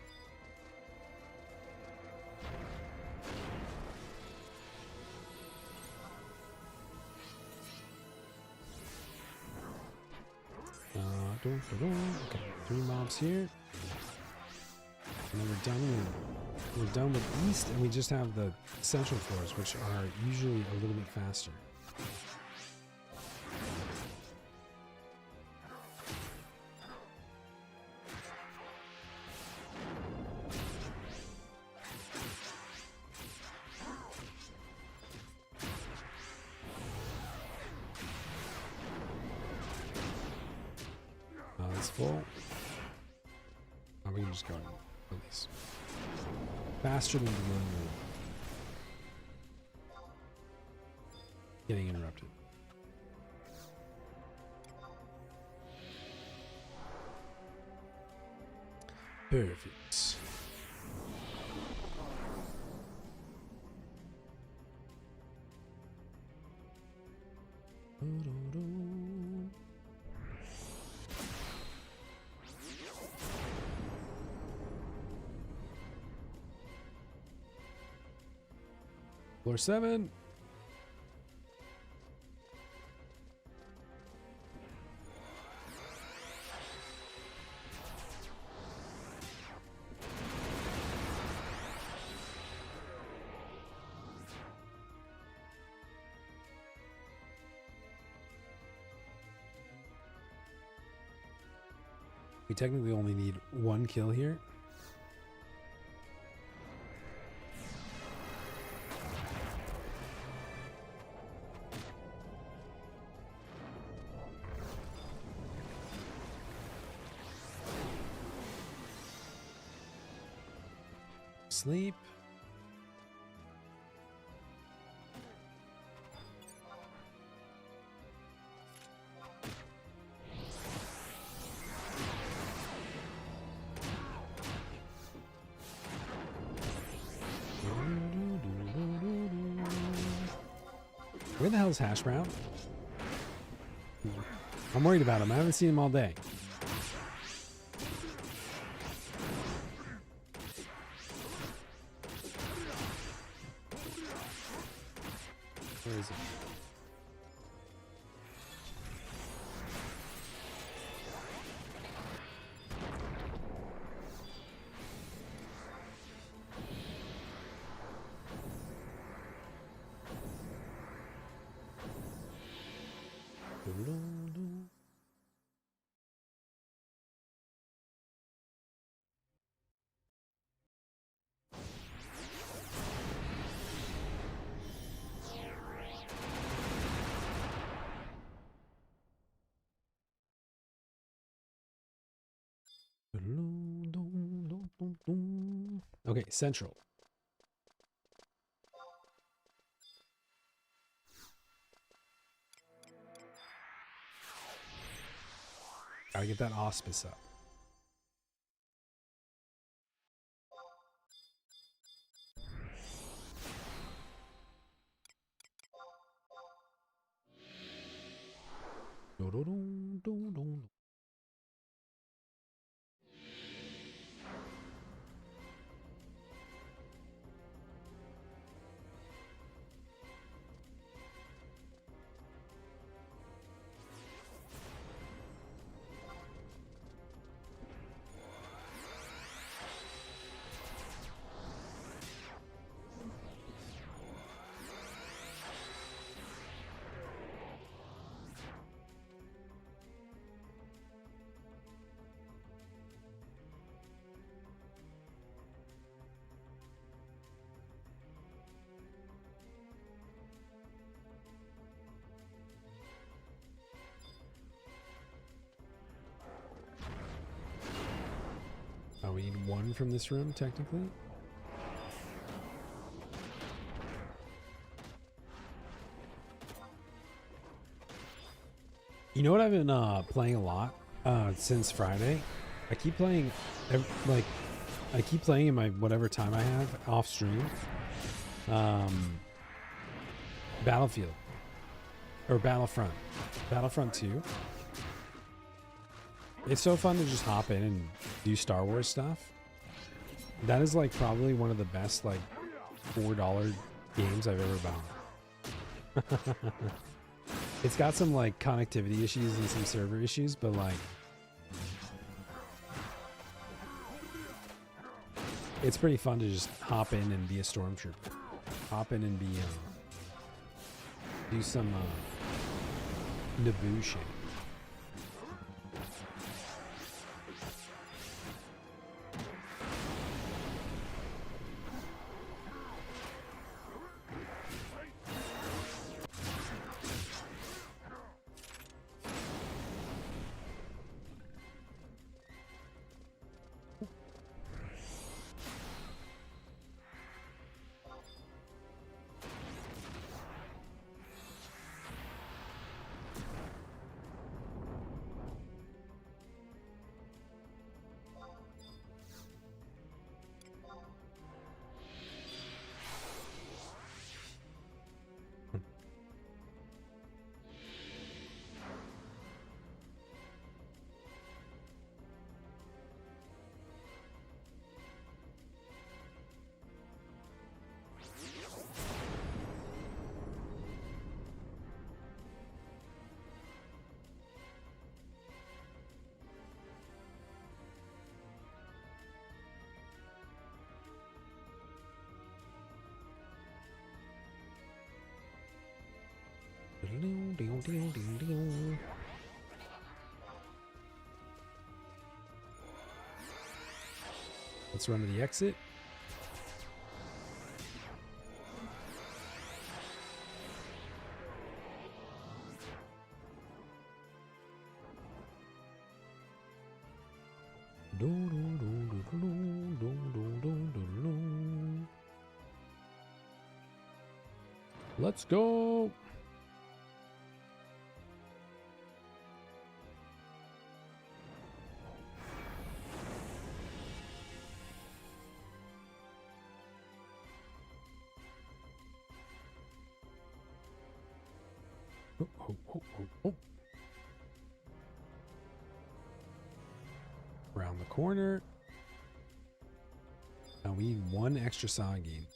Okay, 3 mobs here. And then we're done with east, and we just have the central floors, which are usually a little bit faster. It's full. Oh, we can just go and release. Faster than the moon. Getting interrupted. Perfect. Floor 7. We technically only need 1 kill here. Sleep. Where the hell is Hash Brown? I'm worried about him. I haven't seen him all day. Where is he? Okay, Central. Gotta get that auspice up. Oh, we need one from this room, technically. You know what I've been playing a lot since Friday? I keep playing, I keep playing in my whatever time I have off stream. Battlefield or Battlefront 2. It's so fun to just hop in and do Star Wars stuff. That is like probably one of the best like $4 games I've ever bought. It's got some like connectivity issues and some server issues, but like it's pretty fun to just hop in and be a stormtrooper. Hop in and be do some Naboo shit. Let's run to the exit. Let's go. Around the corner. Now we need one extra side game.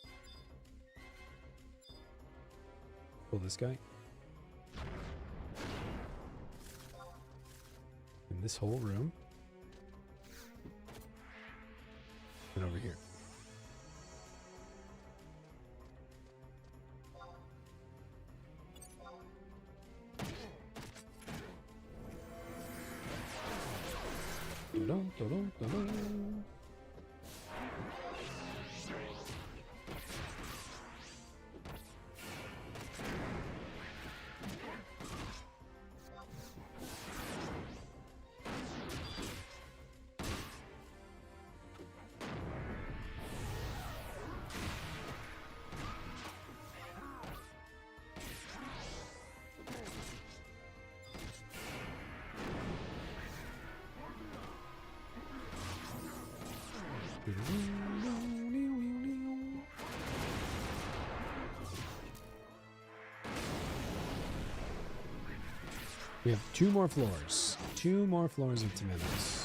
Pull this guy. In this whole room. And over here. Dun, dun, dun, dun, dun. We have 2 more floors. 2 more floors of tomatoes.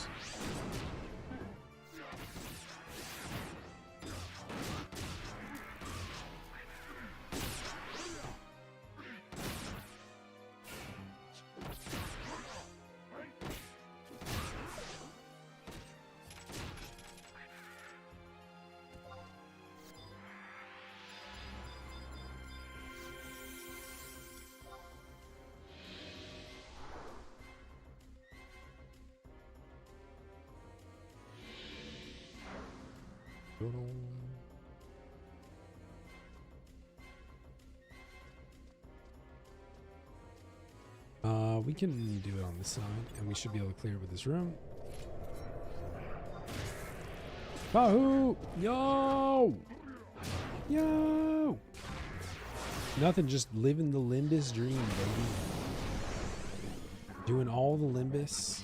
We can do it on this side, and we should be able to clear with this room. Bahoo! Yo! Yo! Nothing, just living the Limbus dream, baby. Doing all the Limbus.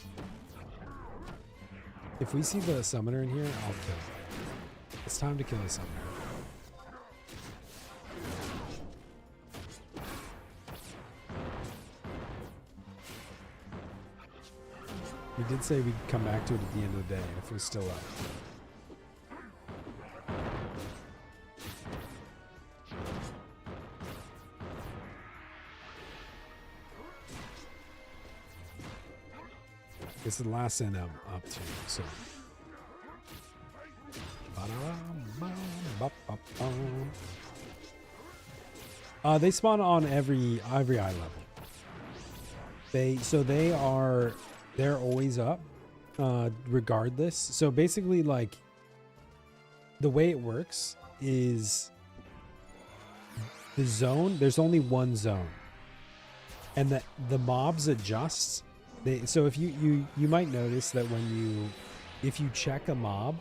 If we see the summoner in here, I'll kill him. It's time to kill the summoner. We did say we'd come back to it at the end of the day if it was still up. This is the last end I'm up to, so. They spawn on every eye level. They're always up, regardless. So basically, like, the way it works is the zone. There's only one zone, and the mobs adjust. So if you might notice that if you check a mob.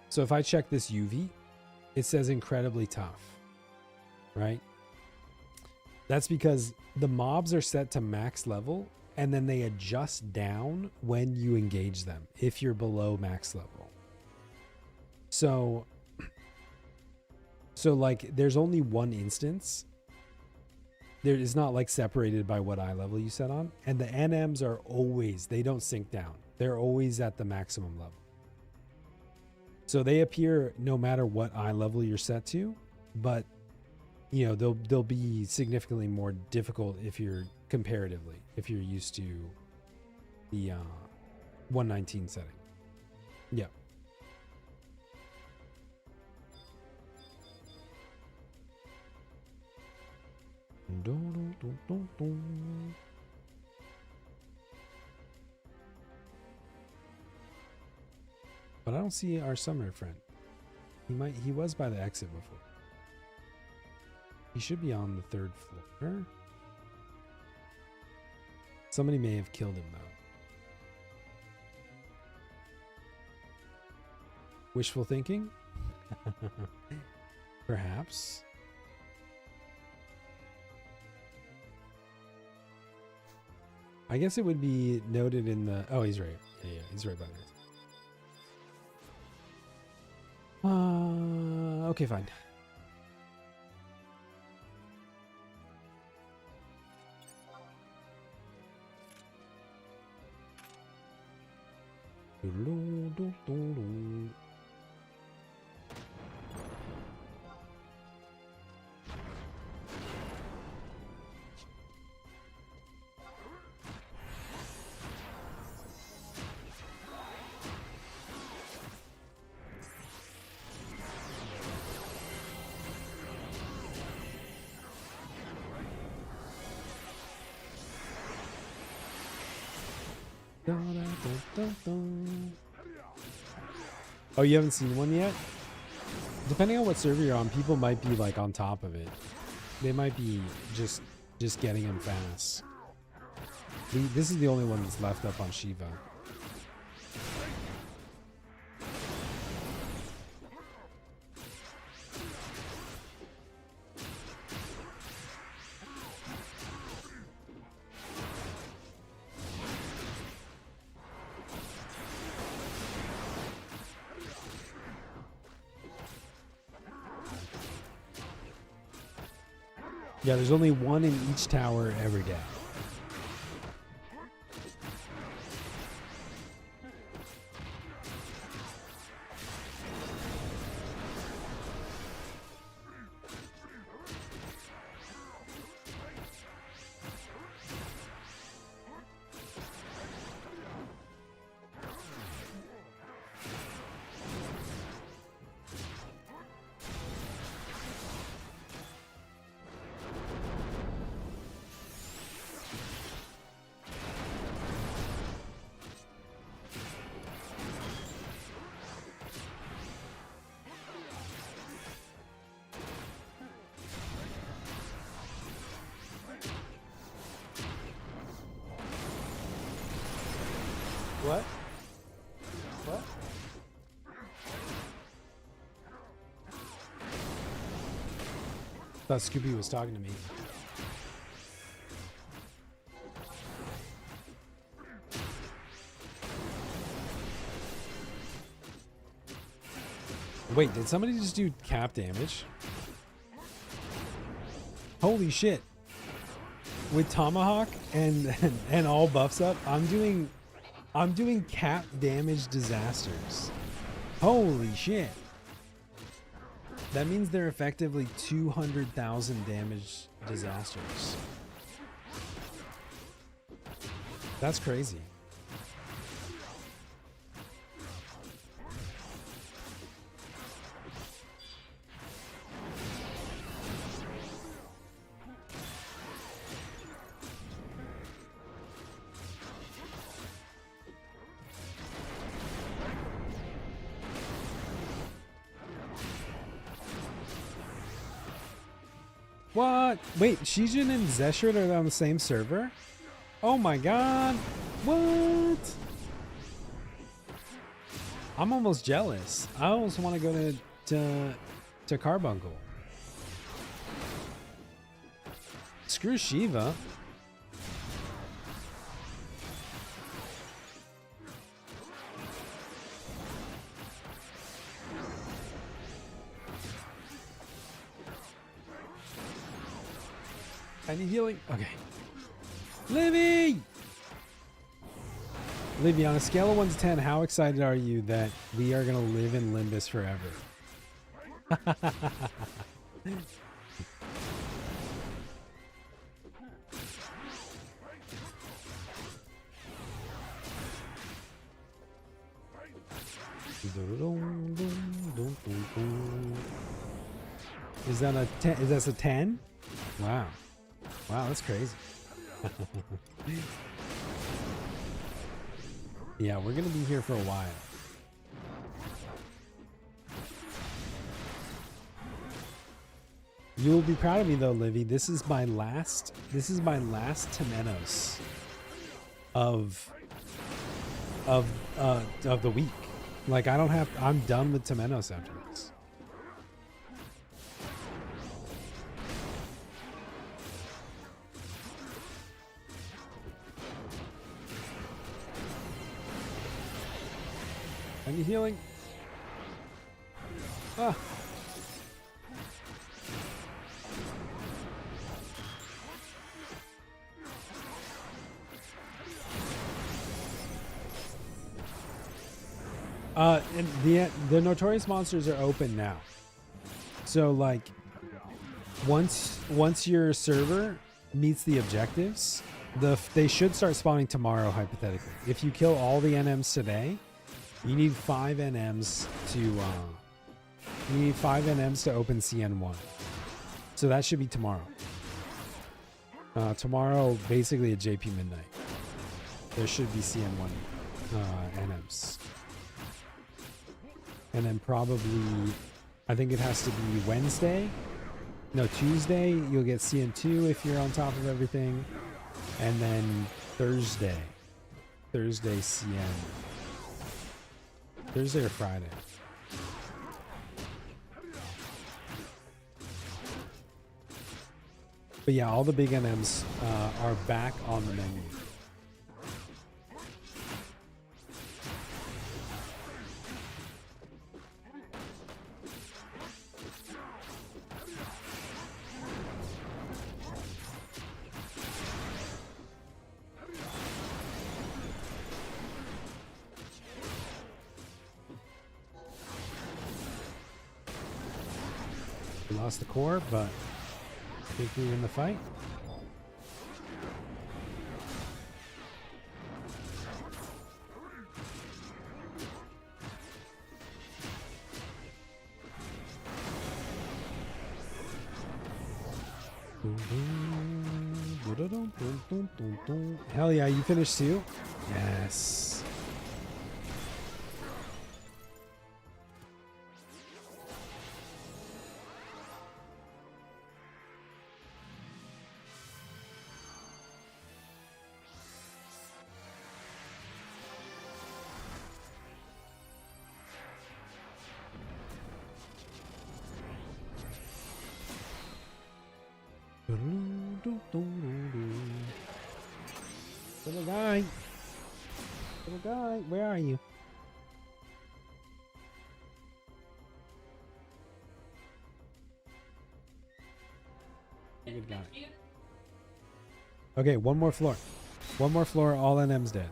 So if I check this UV, it says incredibly tough, right? That's because the mobs are set to max level, and then they adjust down when you engage them if you're below max level. So like there's only one instance. There is not like separated by what eye level you set on, and the NMs are always, they don't sink down. They're always at the maximum level. So they appear no matter what eye level you're set to, but you know, they'll be significantly more difficult if you're comparatively, if you're used to the 119 setting. Yeah. But I don't see our summoner friend. He was by the exit before. He should be on the 3rd floor. Somebody may have killed him though. Wishful thinking? Perhaps. I guess it would be noted in the... Oh, he's right. Yeah, he's right by there. Okay, fine. Oh, you haven't seen one yet? Depending on what server you're on, people might be like on top of it. They might be just getting him fast. This is the only one that's left up on Shiva. Yeah, there's only one in each tower every day. What? What? Thought Scooby was talking to me. Wait, did somebody just do cap damage? Holy shit. With Tomahawk and all buffs up, I'm doing cap damage disasters. Holy shit. That means they're effectively 200,000 damage disasters. That's crazy. What? Wait, Shijin and Zeshret are on the same server? Oh my god. What? I'm almost jealous. I almost want to go to Carbuncle. Screw Shiva. I need healing. Okay. Livy! Livy, on a scale of 1 to 10, how excited are you that we are going to live in Limbus forever? Is that a 10? Is that a 10? Wow. Wow, that's crazy. Yeah, we're gonna be here for a while. You will be proud of me though, Livy. This is my last Temenos of the week. Like I'm done with Temenos after this. I need healing. Ah. And the Notorious Monsters are open now. So like once your server meets the objectives, they should start spawning tomorrow hypothetically. If you kill all the NMs today, you need 5 NMs to open CN1. So that should be tomorrow. Tomorrow, basically at JP midnight, there should be CN1 NMs. And then probably, I think it has to be Wednesday. No, Tuesday, you'll get CN2 if you're on top of everything. And then Thursday CN. Thursday or Friday. But yeah, all the big NMs are back on the menu. We lost the core, but I think we win the fight. Hell yeah, you finished too? Yes. Little guy. Little guy, where are you? Good guy. Okay, one more floor. One more floor, all NM's dead.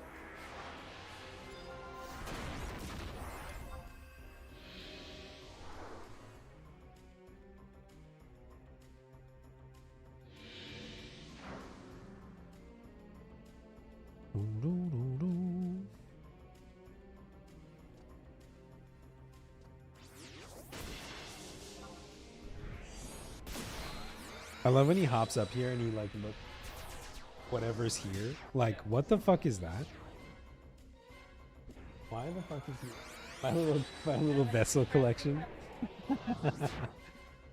I love when he hops up here and he like look whatever's here. Like, what the fuck is that? Why the fuck is he my little vessel collection?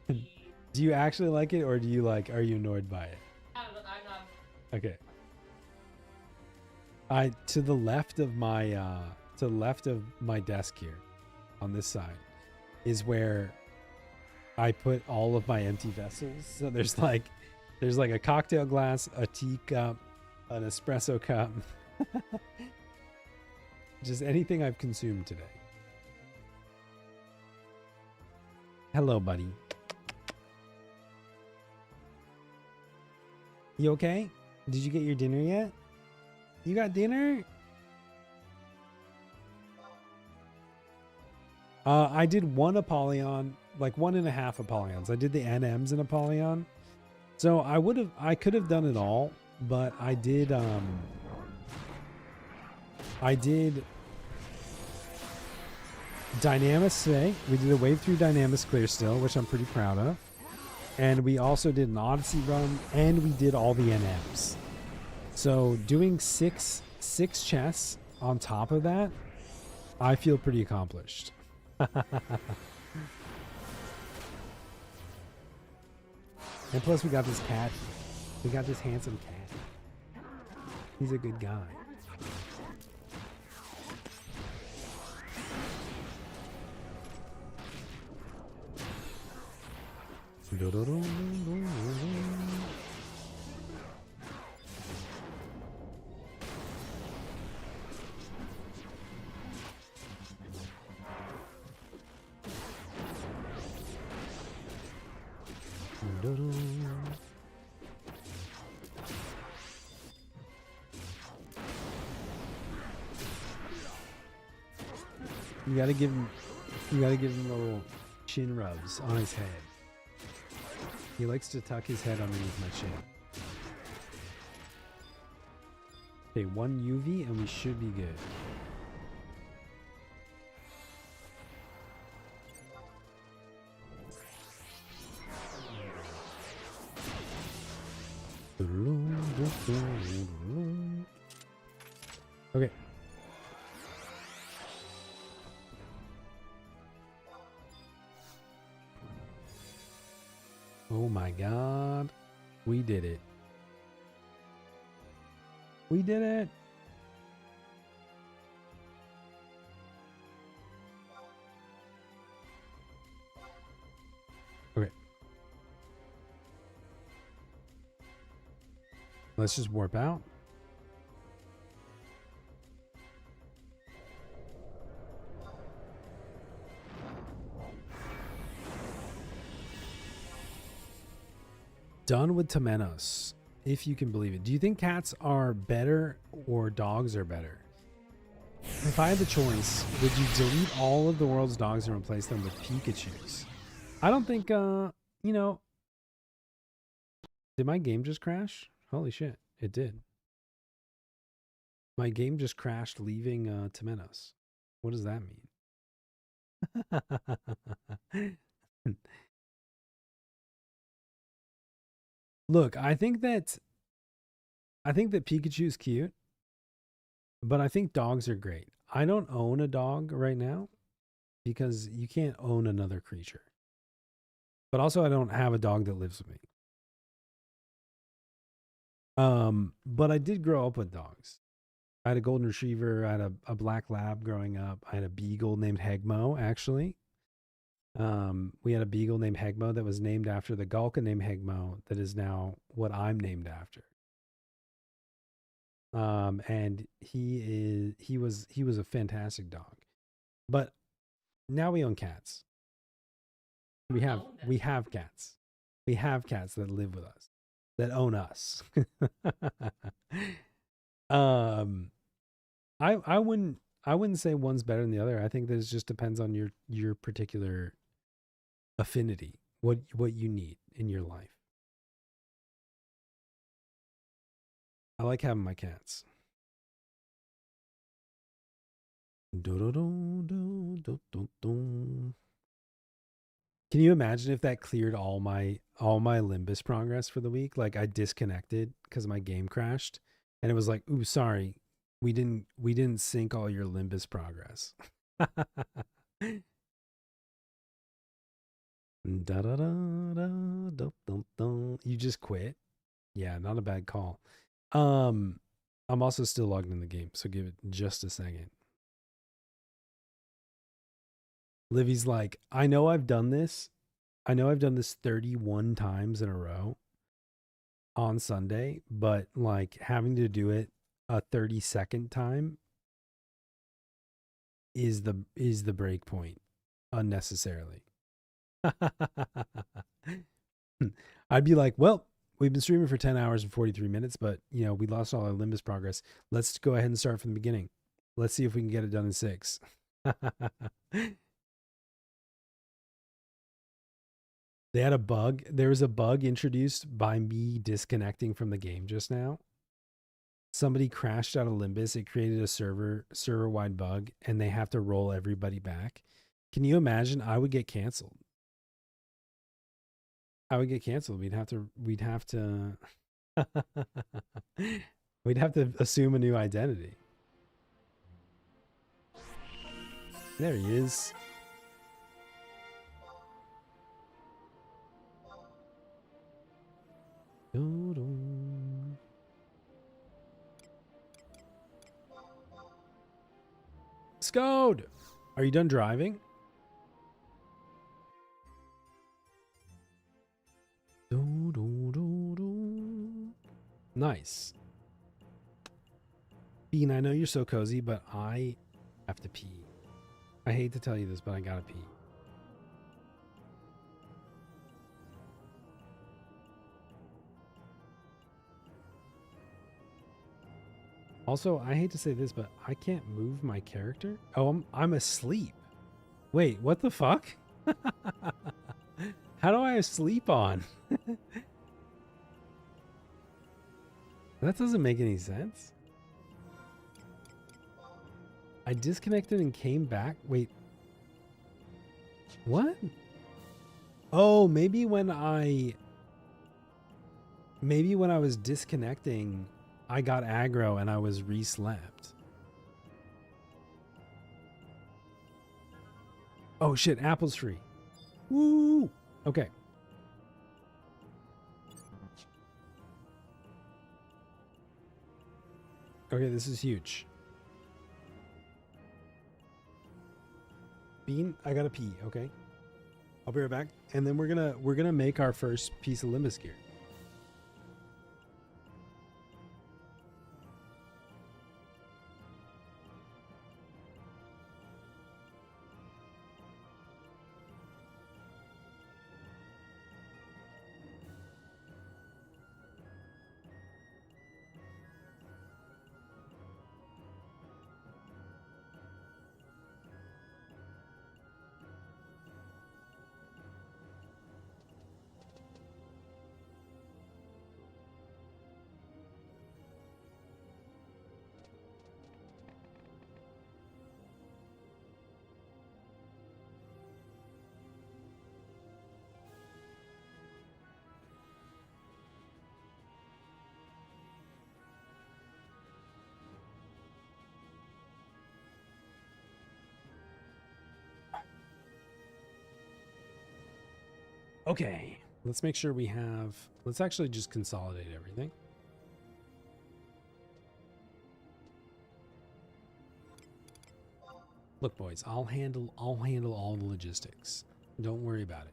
Do you actually like it, or do you like, are you annoyed by it?
I'm not.
Okay. To the left of my desk here on this side is where I put all of my empty vessels. So there's like a cocktail glass, a teacup, an espresso cup, just anything I've consumed today. Hello, buddy. You okay? Did you get your dinner yet? You got dinner? I did one Apollyon, like 1.5 Apollons. I did the NMs in Apollyon. So I could have done it all, but I did Dynamis today. We did a wave 3 Dynamis clear still, which I'm pretty proud of. And we also did an Odyssey run, and we did all the NMs. So doing six chests on top of that, I feel pretty accomplished. And plus we got this cat. We got this handsome cat. He's a good guy. You gotta give him little chin rubs on his head. He likes to tuck his head underneath my chin. Okay, 1 UV and we should be good. Okay. Oh my god. We did it. We did it. Okay. Let's just warp out. Done with Temenos, if you can believe it. Do you think cats are better or dogs are better? If I had the choice, would you delete all of the world's dogs and replace them with Pikachus? I don't think you know, did my game just crash? Holy shit, it did. My game just crashed leaving Temenos. What does that mean? Look, I think that Pikachu's cute, but I think dogs are great. I don't own a dog right now because you can't own another creature. But also I don't have a dog that lives with me. But I did grow up with dogs. I had a golden retriever, I had a black lab growing up. I had a beagle named Hegmo, actually. We had a beagle named Hegmo that was named after the Galka named Hegmo that is now what I'm named after. And he was a fantastic dog. But now we own cats. We have cats. We have cats that live with us, that own us. I wouldn't say one's better than the other. I think that it just depends on your particular affinity, what you need in your life. I like having my cats. Can you imagine if that cleared all my Limbus progress for the week? Like I disconnected because my game crashed, and it was like, "Ooh, sorry, we didn't sync all your Limbus progress." You just quit? Yeah, not a bad call. I'm also still logged in the game, so give it just a second. Livy's like, I know I've done this 31 times in a row on Sunday, but like having to do it a 32nd time is the break point unnecessarily. I'd be like, well, we've been streaming for 10 hours and 43 minutes, but you know, we lost all our Limbus progress. Let's go ahead and start from the beginning. Let's see if we can get it done in 6. They had a bug. There was a bug introduced by me disconnecting from the game just now. Somebody crashed out of Limbus. It created a server-wide bug, and they have to roll everybody back. Can you imagine? I would get canceled. We'd have to we'd have to assume a new identity. There he is. Scode! Are you done driving? Nice. Bean, I know you're so cozy, but I have to pee. I hate to tell you this, but I gotta pee. Also, I hate to say this, but I can't move my character. Oh, I'm asleep. Wait, what the fuck? How do I sleep on? That doesn't make any sense. I disconnected and came back. Wait. What? Oh, maybe when I was disconnecting, I got aggro and I was re-slept. Oh shit, apple's free. Woo! Okay. Okay, this is huge. Bean, I gotta pee, okay? I'll be right back. And then we're gonna make our first piece of Limbus gear. Okay, let's make sure we have, let's actually just consolidate everything. Look, boys, I'll handle all the logistics. Don't worry about it.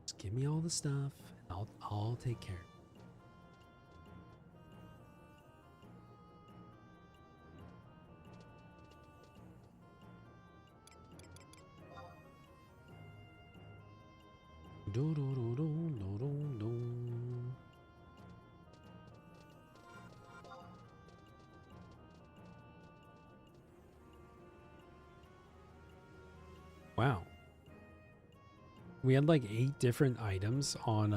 Just give me all the stuff and I'll take care of it. Do, do, do, do, do, do, do. Wow. We had like 8 different items on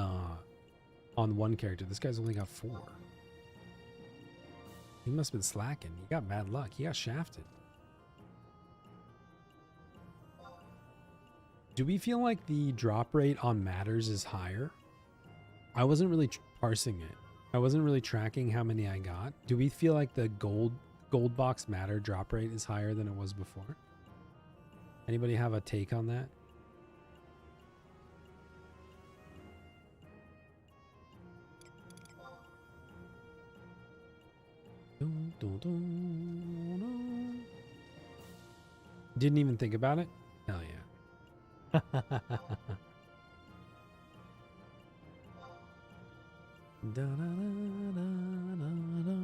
one character. This guy's only got 4. He must have been slacking. He got bad luck. He got shafted. Do we feel like the drop rate on matters is higher? I wasn't really parsing it. I wasn't really tracking how many I got. Do we feel like the gold box matter drop rate is higher than it was before? Anybody have a take on that? Didn't even think about it? Hell yeah. Da, da, da, da, da, da.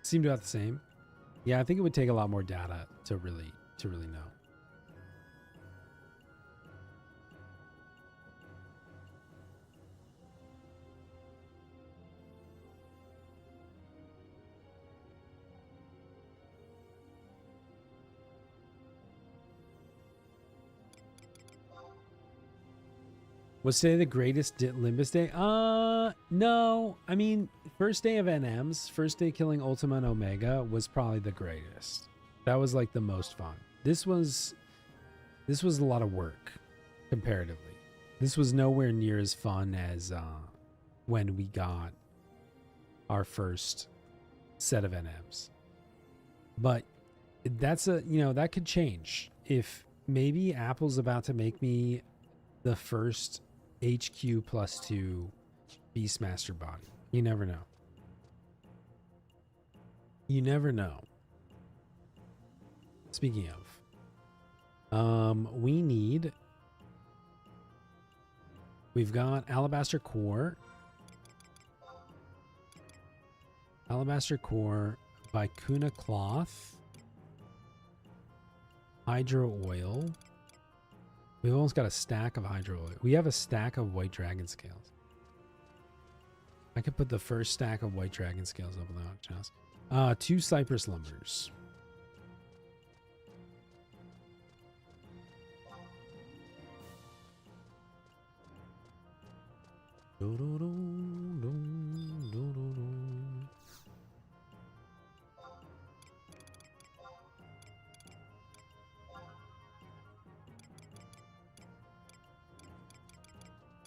Seem to have the same. Yeah, I think it would take a lot more data to really know. Was today the greatest Limbus day? No. I mean, first day of NMs, first day killing Ultima and Omega was probably the greatest. That was like the most fun. This was a lot of work comparatively. This was nowhere near as fun as when we got our first set of NMs. But that's that could change. If maybe Apple's about to make me the first HQ +2 Beastmaster body. You never know. You never know. Speaking of, we've got Alabaster Core, Vicuna Cloth, Hydro Oil. We've almost got a stack of Hydro Oil. We have a stack of White Dragon Scales. I could put the first stack of White Dragon Scales up in the chest. 2 Cypress Lumbers.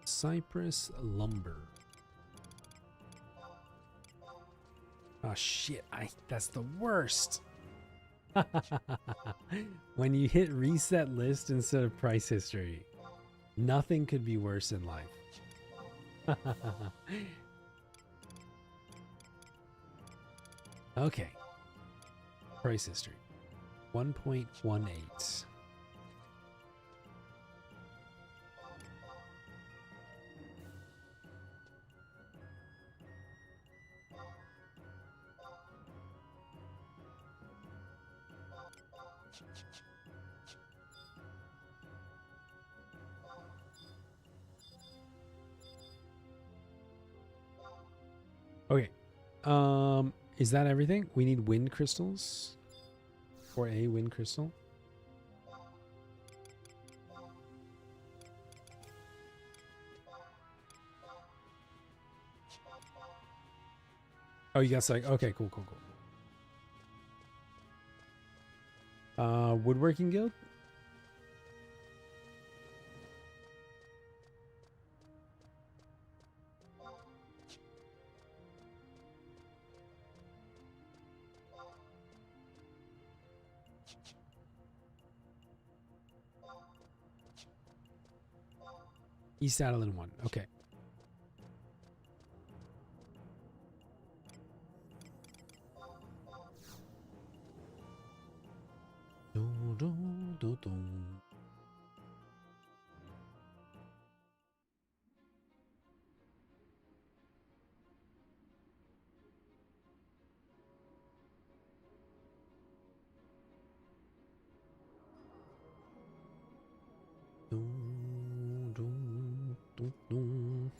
Cypress lumber. Oh shit, that's the worst. When you hit reset list instead of price history, nothing could be worse in life. Okay. Price history. 1.18. Okay. Is that everything? We need wind crystals for a wind crystal. Oh, you got like, okay, cool. Woodworking guild. East Adeline 1. Okay. Dun, dun, dun, dun. Dun, dun, dun, dun.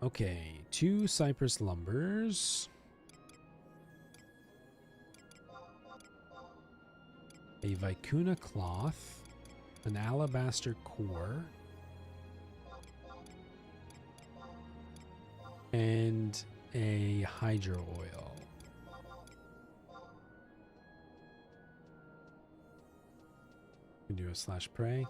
Okay, 2 cypress lumbers. A vicuna cloth. An alabaster core. And a hydro oil. We can do a slash pray.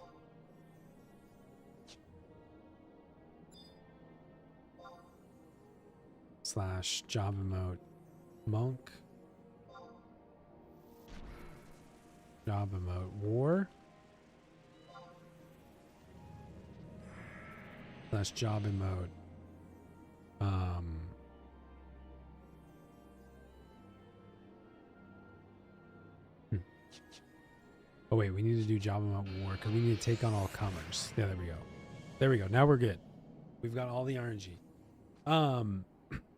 Slash job emote monk. Job emote war. Slash job emote Oh wait, we need to do job emote war because we need to take on all comers. Yeah, there we go. There we go. Now we're good. We've got all the RNG.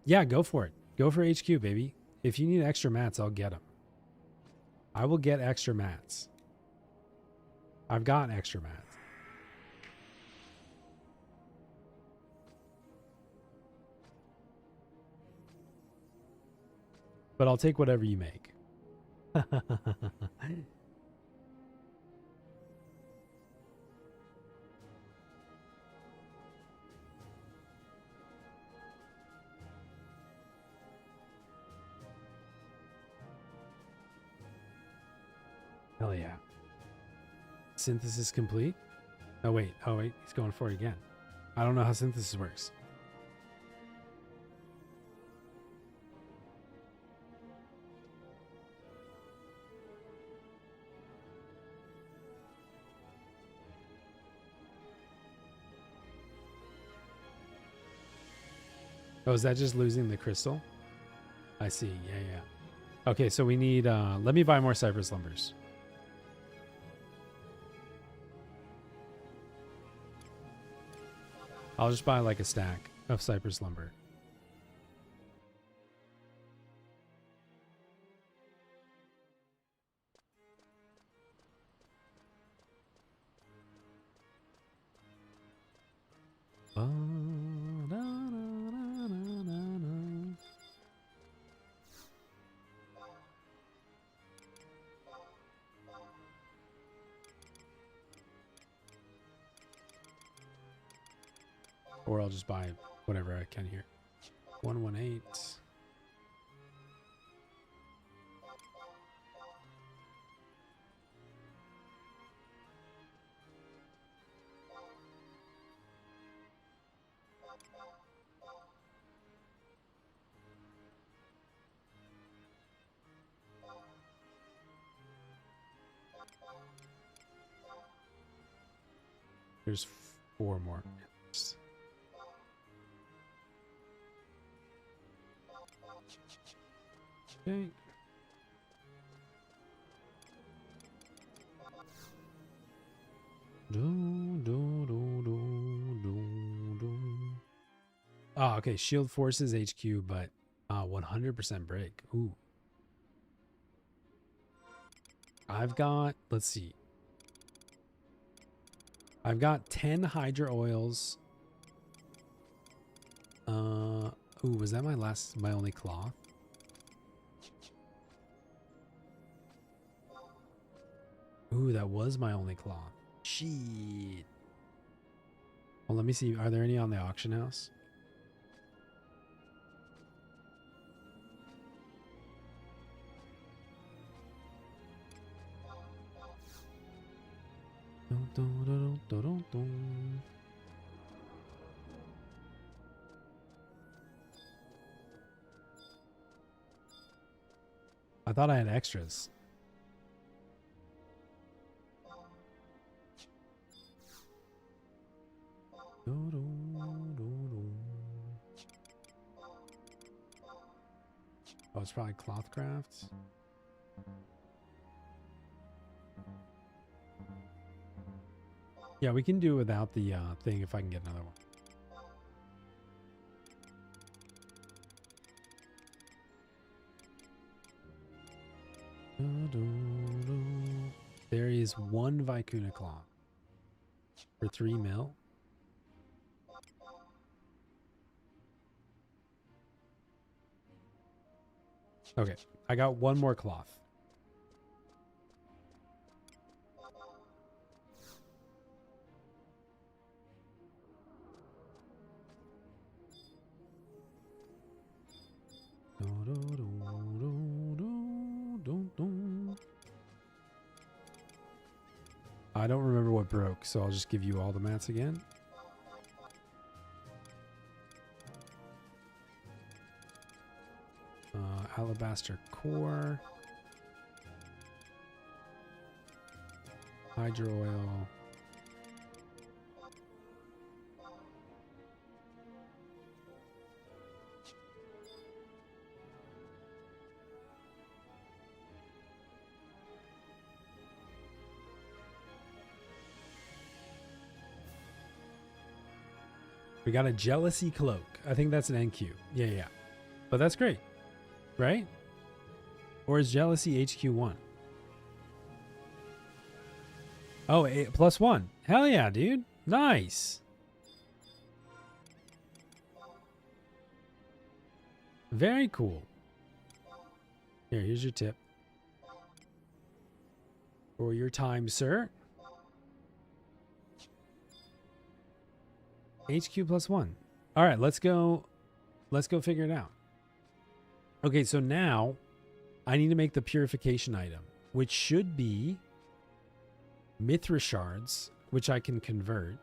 Yeah, go for it. Go for HQ, baby. If you need extra mats, I'll get them. I will get extra mats. I've got extra mats. But I'll take whatever you make. Hell yeah. Synthesis complete? Oh wait, he's going for it again. I don't know how synthesis works. Oh, is that just losing the crystal? I see. Yeah. Okay, so we need let me buy more cypress lumbers. I'll just buy like a stack of cypress lumber. Or I'll just buy whatever I can here. 118. There's 4 more. Okay. Oh, okay. Shield Forces HQ, but 100% break. Ooh. I've got, let's see. I've got 10 Hydra oils. Ooh, was that my only cloth? Ooh, that was my only cloth. Shit. Well, let me see. Are there any on the auction house? I thought I had extras. Oh, it's probably cloth crafts. Yeah, we can do it without the thing if I can get another one. There is one Vicuna cloth for 3 mil. Okay, I got one more cloth. I don't remember what broke, so I'll just give you all the mats again. Alabaster core. Hydro oil. We got a jealousy cloak. I think that's an NQ. Yeah. But that's great. Right? Or is jealousy HQ1? Oh, +1. Hell yeah, dude. Nice. Very cool. Here's your tip. For your time, sir. HQ +1. All right, let's go figure it out. Okay, so now I need to make the purification item, which should be Mithra shards, which I can convert.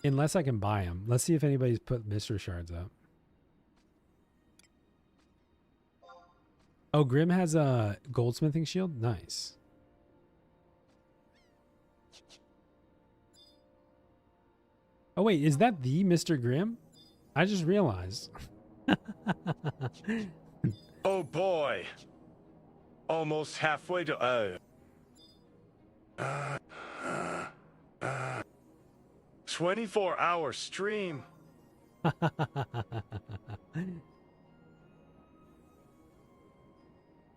Unless I can buy them. Let's see if anybody's put Mithra shards up. Oh, Grim has a goldsmithing shield? Nice. Oh, wait, is that the Mr. Grimm? I just realized.
Oh boy. Almost halfway to 24-hour stream.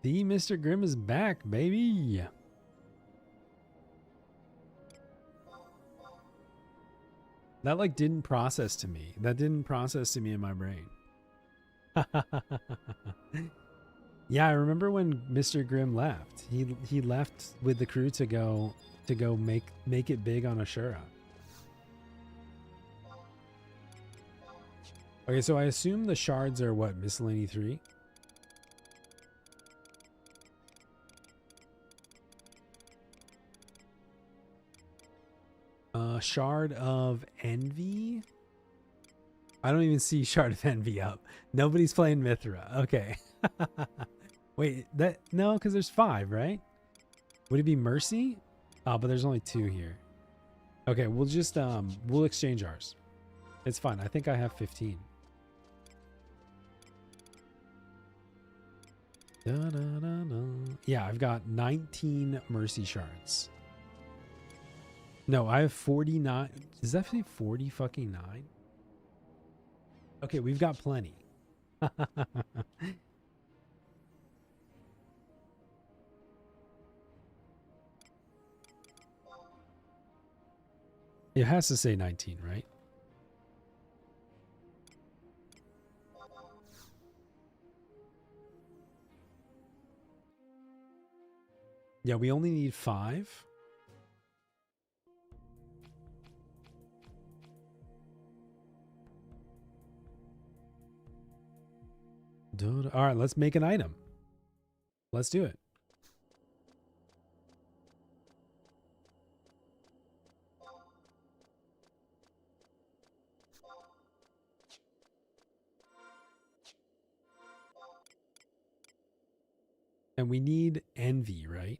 The Mr. Grimm is back, baby. That like didn't process to me. That didn't process to me in my brain. Yeah, I remember when Mr. Grimm left. He left with the crew to go make it big on Ashura. Okay, so I assume the shards are what, miscellany 3? Shard of Envy? I don't even see Shard of Envy up. Nobody's playing Mithra. Okay. Wait, no, because there's 5, right? Would it be Mercy? Oh, but there's only 2 here. Okay, we'll just we'll exchange ours. It's fine. I think I have 15. Yeah, I've got 19 Mercy shards. No, I have 49. Does that say 40 fucking 9? Okay, we've got plenty. It has to say 19, right? Yeah, we only need 5. All right, let's make an item. Let's do it. And we need envy, right?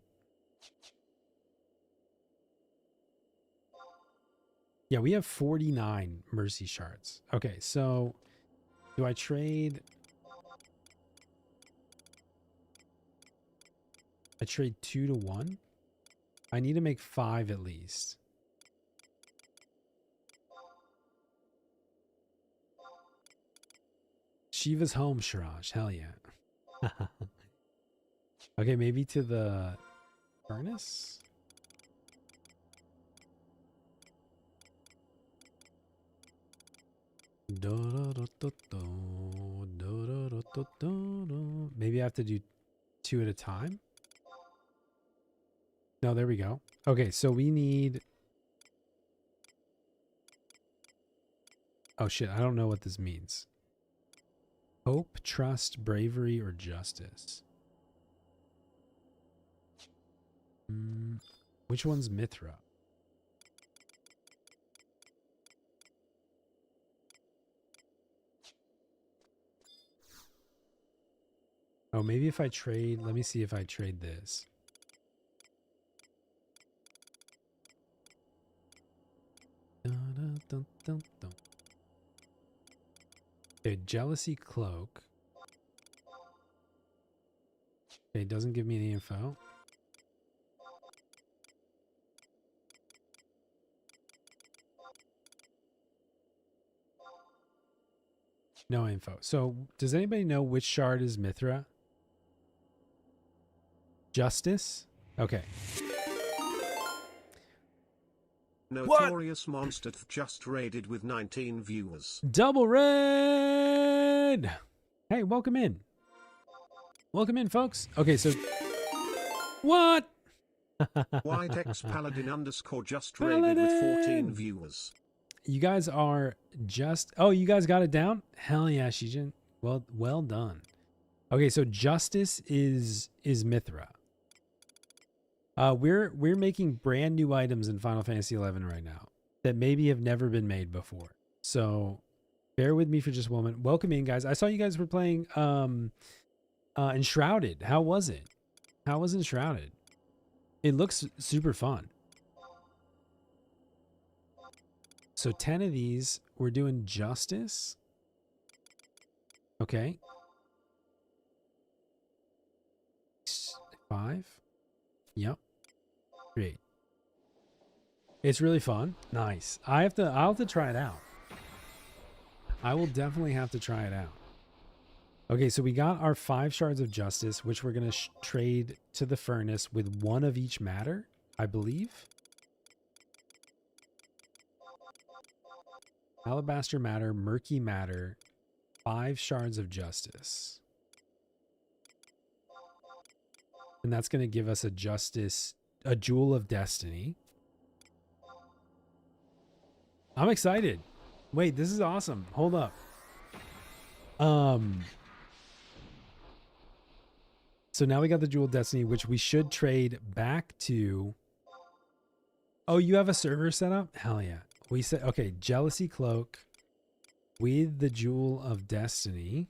Yeah, we have 49 mercy shards. Okay, so do I trade? I trade 2 to 1. I need to make 5 at least. Shiva's home, Shiraj. Hell yeah. Okay, maybe to the furnace? Maybe I have to do 2 at a time? No, there we go. Okay, so we need... Oh shit, I don't know what this means. Hope, trust, bravery, or justice? Which one's Mithra? Oh, maybe if I trade... Let me see if I trade this. Okay, jealousy cloak. Okay, it doesn't give me any info. No info. So, does anybody know which shard is Mithra? Justice? Okay.
Notorious Monster just raided with 19 viewers.
Double raid! Hey, welcome in. Welcome in, folks. Okay, so... What?
Whitex Paladin _ just raided with 14 viewers.
You guys are just... Oh, you guys got it down? Hell yeah, Shijin. Well done. Okay, so Justice is Mithra. We're making brand new items in Final Fantasy XI right now that maybe have never been made before. So bear with me for just a moment. Welcome in, guys. I saw you guys were playing Enshrouded. How was it? How was Enshrouded? It looks super fun. So 10 of these. We're doing Justice. Okay. 5. Yep. 3. It's really fun. Nice. I'll have to try it out. I will definitely have to try it out. Okay, so we got our 5 shards of justice, which we're going to trade to the furnace with 1 of each matter, I believe. Alabaster matter, murky matter, 5 shards of justice. And that's going to give us a jewel of destiny. I'm excited. Wait, this is awesome. Hold up. So now we got the jewel of destiny, which we should trade back to... Oh, you have a server set up? Hell yeah. We said, okay, jealousy cloak with the jewel of destiny.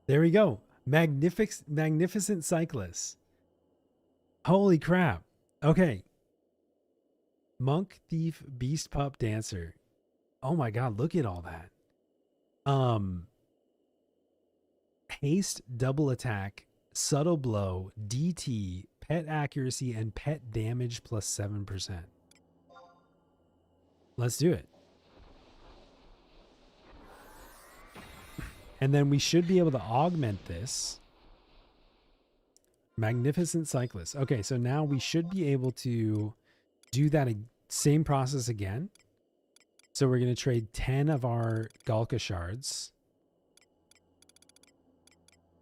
There we go. Magnificent cyclist. Holy crap. Okay. Monk, thief, beast, pup, dancer. Oh my god, look at all that. Haste, double attack, subtle blow, DT, pet accuracy, and pet damage plus 7%. Let's do it. And then we should be able to augment this. Magnificent cyclist. Okay, so now we should be able to do that same process again. So we're going to trade 10 of our Galka shards.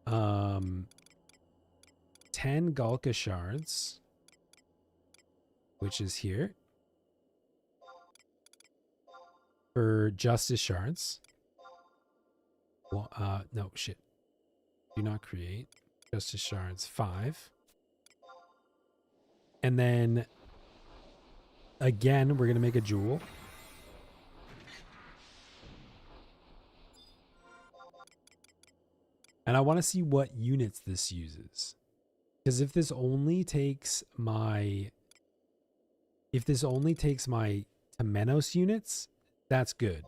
10 Galka shards, which is here, for justice shards. Well, no, shit. Do not create. Justice shards, 5. And then, again, we're going to make a jewel. And I want to see what units this uses. Because if this only takes my Temenos units, that's good.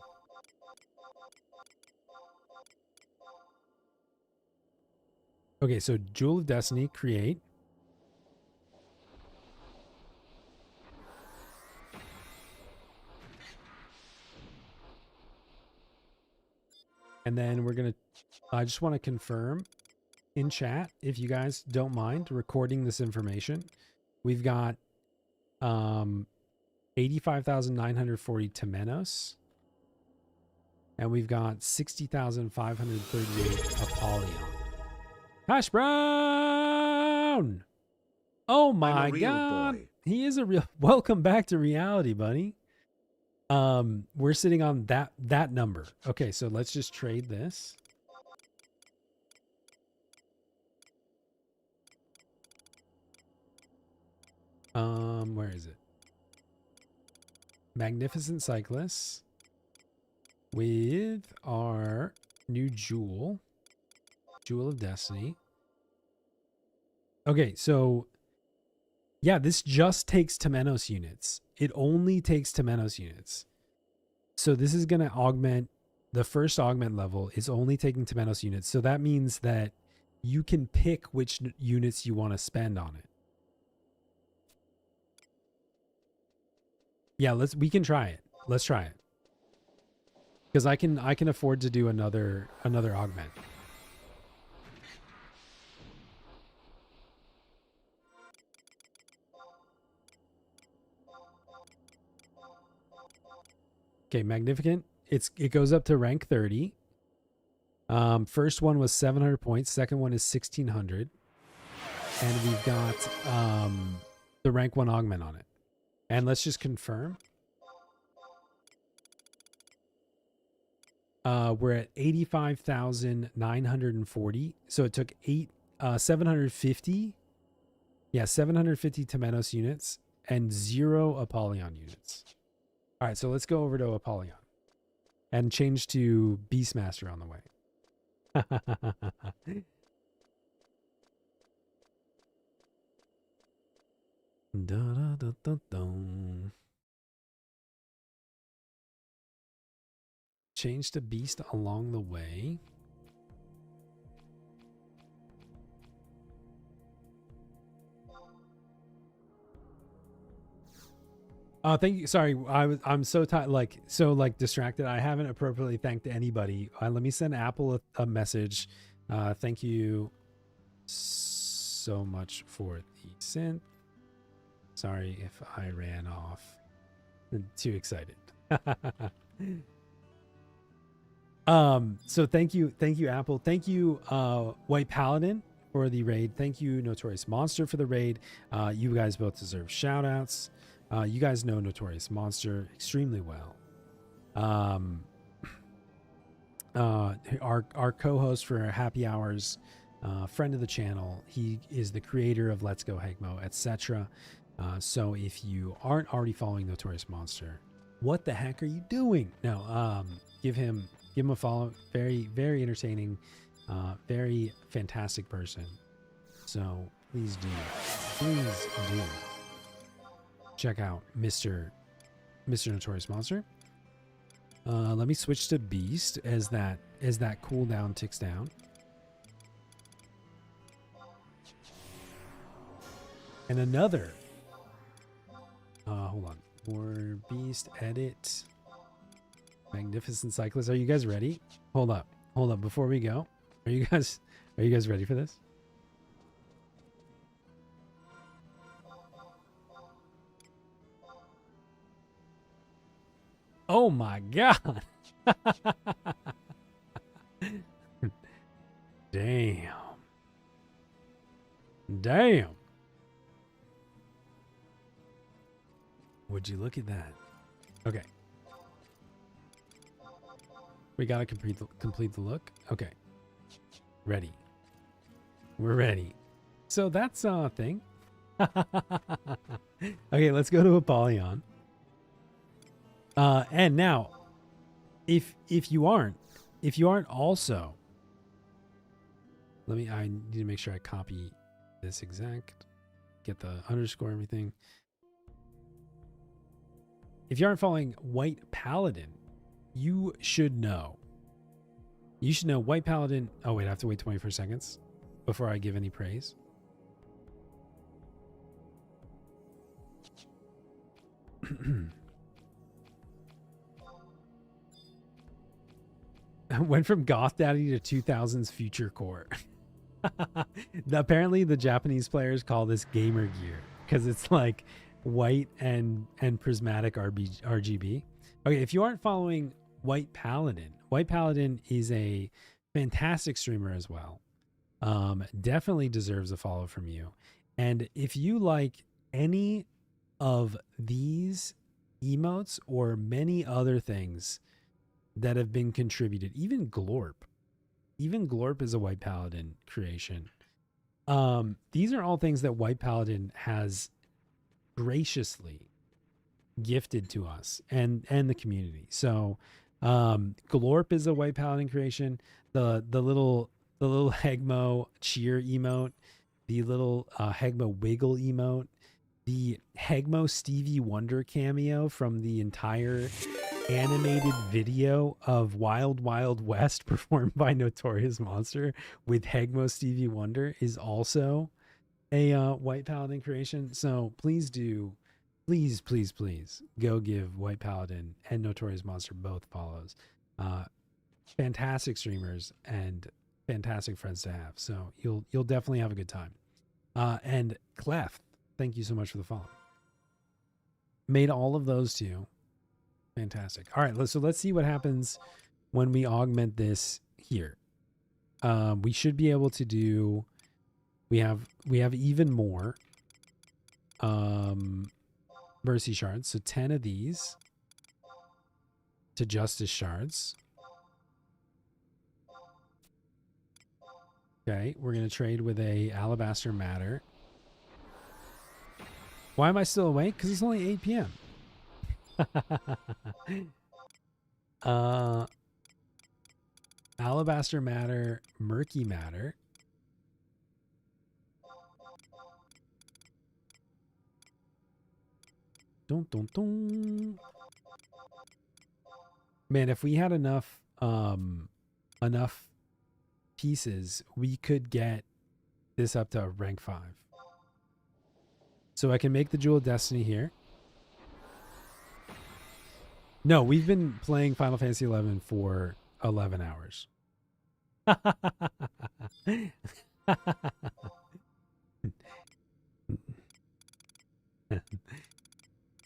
Okay, so Jewel of Destiny, create. And then we're going to, I just want to confirm in chat, if you guys don't mind recording this information. We've got 85,940 Temenos. And we've got 60,538 Apollyon. Hash Brown! Oh my god.
Boy.
He is a real... Welcome back to reality, buddy. We're sitting on that number. Okay, so let's just trade this. Where is it? Magnificent Cyclists with our new Jewel of Destiny. Okay, so yeah, this just takes Temenos units. It only takes Temenos units. So this is going to augment, the first augment level is only taking Temenos units. So that means that you can pick which units you want to spend on it. Yeah, we can try it. Let's try it. Because I can afford to do another augment. Okay, Magnificent. It goes up to rank 30. First one was 700 points. Second one is 1600. And we've got the rank 1 augment on it. And let's just confirm. We're at 85,940. So it took 750. Yeah, 750 Temenos units and 0 Apollyon units. All right, so let's go over to Apollyon and change to Beastmaster on the way. Da, da, da, da, da. Change to Beast along the way. Thank you. Sorry, I'm so tired, distracted. I haven't appropriately thanked anybody. Let me send Apple a message. Thank you so much for the synth. Sorry if I ran off. Too excited. So thank you, Apple. Thank you, White Paladin, for the raid. Thank you, Notorious Monster, for the raid. You guys both deserve shout outs. You guys know Notorious Monster extremely well. Our co-host for Happy Hours, friend of the channel. He is the creator of Let's Go Hegmo, etc. So if you aren't already following Notorious Monster, what the heck are you doing? No, give him a follow. Very, very entertaining, very fantastic person. So please do check out Mr. Notorious Monster. Let me switch to Beast as that cooldown ticks down. And another. Hold on. More Beast edit. Magnificent Cyclist. Are you guys ready? Hold up. Before we go, are you guys ready for this? Oh my god. Damn. Would you look at that? Okay. We gotta complete the look. Okay. Ready. We're ready. So that's a thing. Okay, let's go to Apollyon. And now, if you aren't also I need to make sure I copy this exact, get the underscore, everything. If you aren't following White Paladin, you should know. You should know White Paladin. Oh, wait, I have to wait 24 seconds before I give any praise. Went from Goth Daddy to 2000s Future Core. Apparently, the Japanese players call this gamer gear because it's like white and prismatic RGB. Okay, if you aren't following White Paladin is a fantastic streamer as well. Definitely deserves a follow from you. And if you like any of these emotes or many other things that have been contributed, even Glorp is a White Paladin creation. These are all things that White Paladin has graciously gifted to us and the community. So Glorp is a White Paladin creation. The little Hegmo cheer emote, the little Hegmo wiggle emote, the Hegmo Stevie Wonder cameo from the entire animated video of Wild Wild West performed by Notorious Monster with Hegmo Stevie Wonder is also a White Paladin creation. So please go give White Paladin and Notorious Monster both follows. Fantastic streamers and fantastic friends to have. So you'll definitely have a good time. And Clef, thank you so much for the follow. Made all of those too. Fantastic. All right, so let's see what happens when we augment this here. We should be able to do. We have even more mercy shards. So 10 of these to justice shards. Okay, we're gonna trade with a alabaster matter. Why am I still awake? Because it's only 8 p.m. Alabaster matter, murky matter. Dun, dun, dun. Man, if we had enough pieces, we could get this up to rank 5. So I can make the Jewel of Destiny here. No, we've been playing Final Fantasy 11 for 11 hours.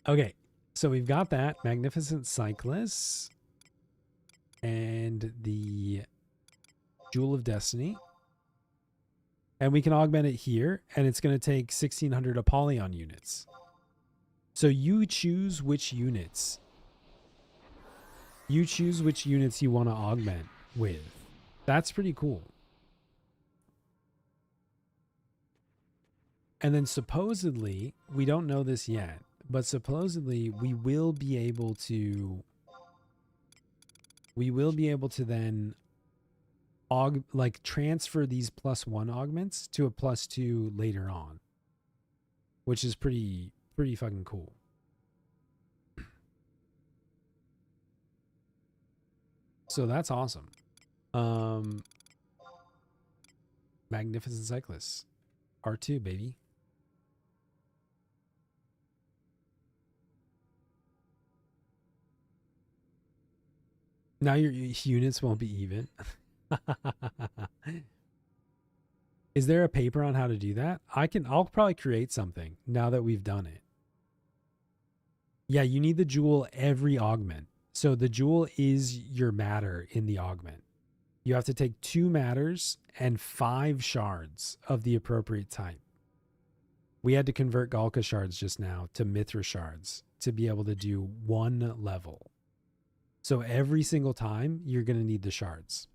Okay, so we've got that Magnificent Cyclist and the Jewel of Destiny. And we can augment it here, and it's going to take 1,600 Apollyon units. So you choose which units. You choose which units you want to augment with. That's pretty cool. And then supposedly, we don't know this yet, but supposedly we will be able to then transfer these +1 augments to a +2 later on, which is pretty fucking cool. So that's awesome. Magnificent Cyclist R2, baby. Now your units won't be even. Is there a paper on how to do that? I'll probably create something now that we've done it. Yeah, you need the jewel every augment. So the jewel is your matter in the augment. You have to take 2 matters and 5 shards of the appropriate type. We had to convert Galka shards just now to Mithra shards to be able to do 1 level. So every single time you're going to need the shards.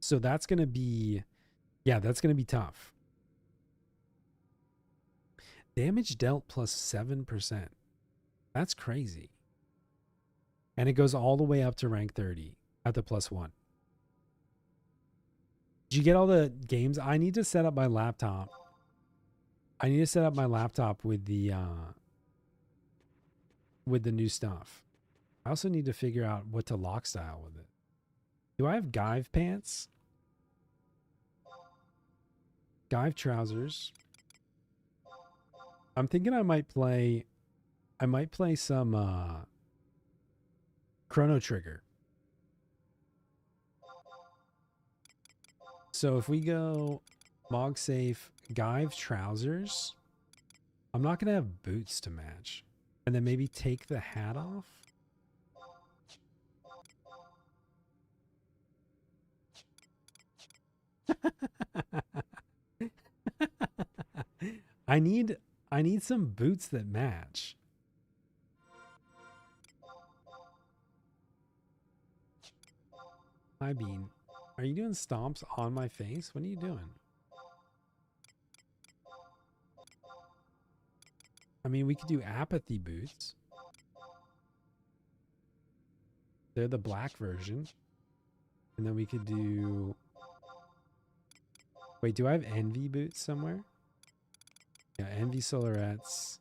So that's going to be, that's going to be tough. Damage dealt +7%. That's crazy. And it goes all the way up to rank 30 at the +1. Did you get all the games? I need to set up my laptop. I need to set up my laptop with the new stuff. I also need to figure out what to lock style with it. Do I have Give pants? Give trousers. I'm thinking I might play some Chrono Trigger. So if we go Mog Safe, Give trousers, I'm not gonna have boots to match. And then maybe take the hat off. I need some boots that match. Hi Bean, are you doing stomps on my face? What are you doing? I mean, we could do apathy boots. They're the black version. And then we could do... Wait, do I have Envy boots somewhere? Yeah, Envy Solarettes.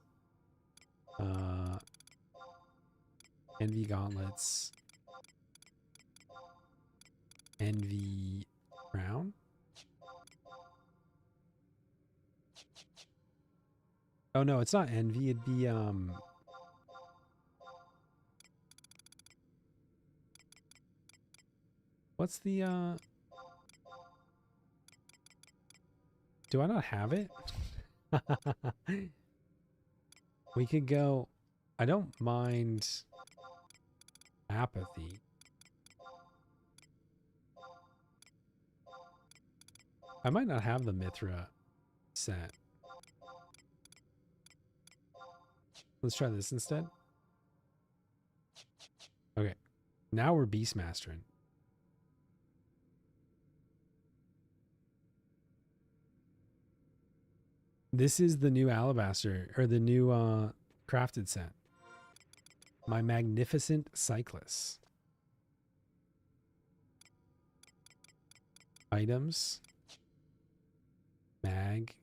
Envy gauntlets. Envy crown. Oh no, it's not Envy. It'd be what's the do I not have it? We could go. I don't mind apathy. I might not have the Mithra set. Let's try this instead. Okay. Now we're Beastmastering. This is the new Alabaster, or the new crafted set. My Magnificent Cyclist. Items. Mag.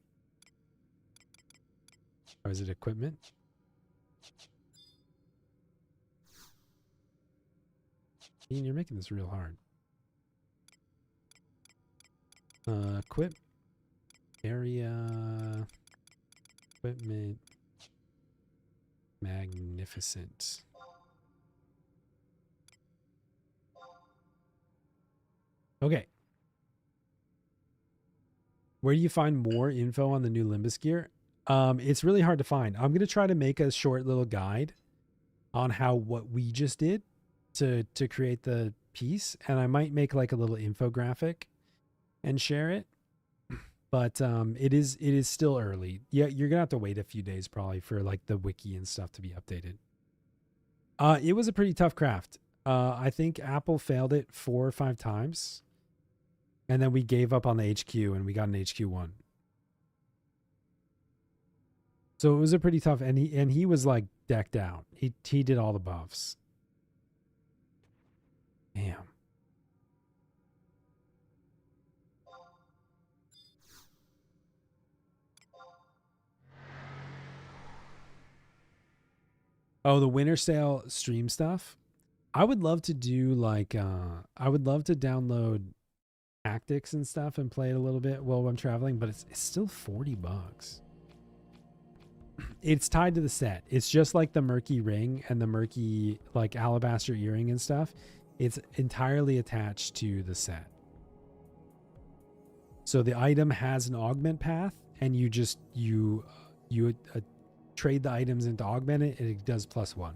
Or is it equipment? Ian, you're making this real hard. Equip. Area. Equipment. Magnificent. Okay. Where do you find more info on the new Limbus gear? It's really hard to find. I'm going to try to make a short little guide on what we just did to create the piece. And I might make like a little infographic and share it. But it is still early. Yeah, you're going to have to wait a few days probably for like the wiki and stuff to be updated. It was a pretty tough craft. I think Apple failed it 4 or 5 times. And then we gave up on the HQ and we got an HQ1. So it was a pretty tough, and he was like decked out. He did all the buffs. Damn. Oh, the winter sale stream stuff. I would love to do like I would love to download tactics and stuff and play it a little bit while I'm traveling, but it's still $40. It's tied to the set. It's just like the murky ring and the murky like alabaster earring and stuff. It's entirely attached to the set. So the item has an augment path, and you just trade the items into augment it, and it does +1.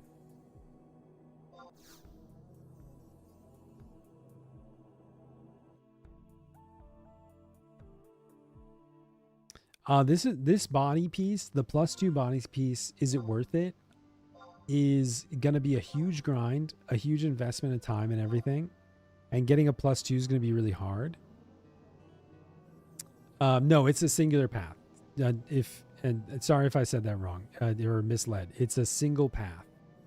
This body piece, the +2 body piece, is it worth it? Is gonna be a huge grind, a huge investment of time and everything, and getting a +2 is gonna be really hard. No, it's a singular path. And sorry if I said that wrong, or misled. It's a single path.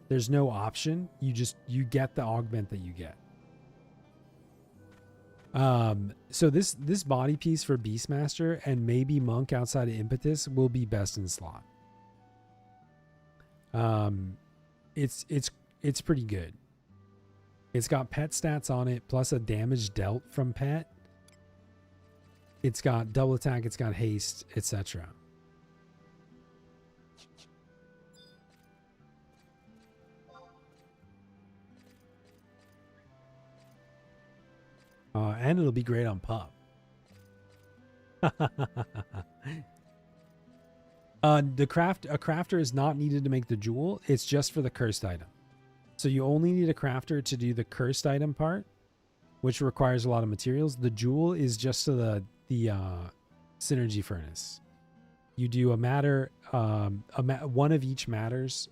There's no option. You get the augment that you get. So this body piece for Beastmaster and maybe Monk outside of Impetus will be best in slot. It's pretty good. It's got pet stats on it plus a damage dealt from pet. It's got double attack, it's got haste, etc. And it'll be great on Pup. A crafter is not needed to make the jewel. It's just for the cursed item. So you only need a crafter to do the cursed item part, which requires a lot of materials. The jewel is just to the synergy furnace. You do a matter, one of each matters,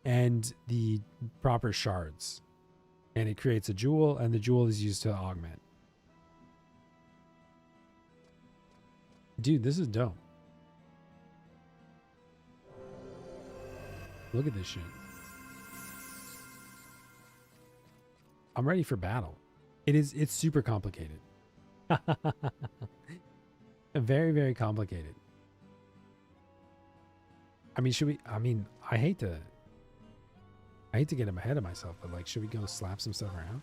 and the proper shards, and it creates a jewel, and the jewel is used to augment. Dude, this is dope. Look at this shit. I'm ready for battle. It's super complicated. Very, very complicated. I mean, I hate to get him ahead of myself, but like, should we go slap some stuff around?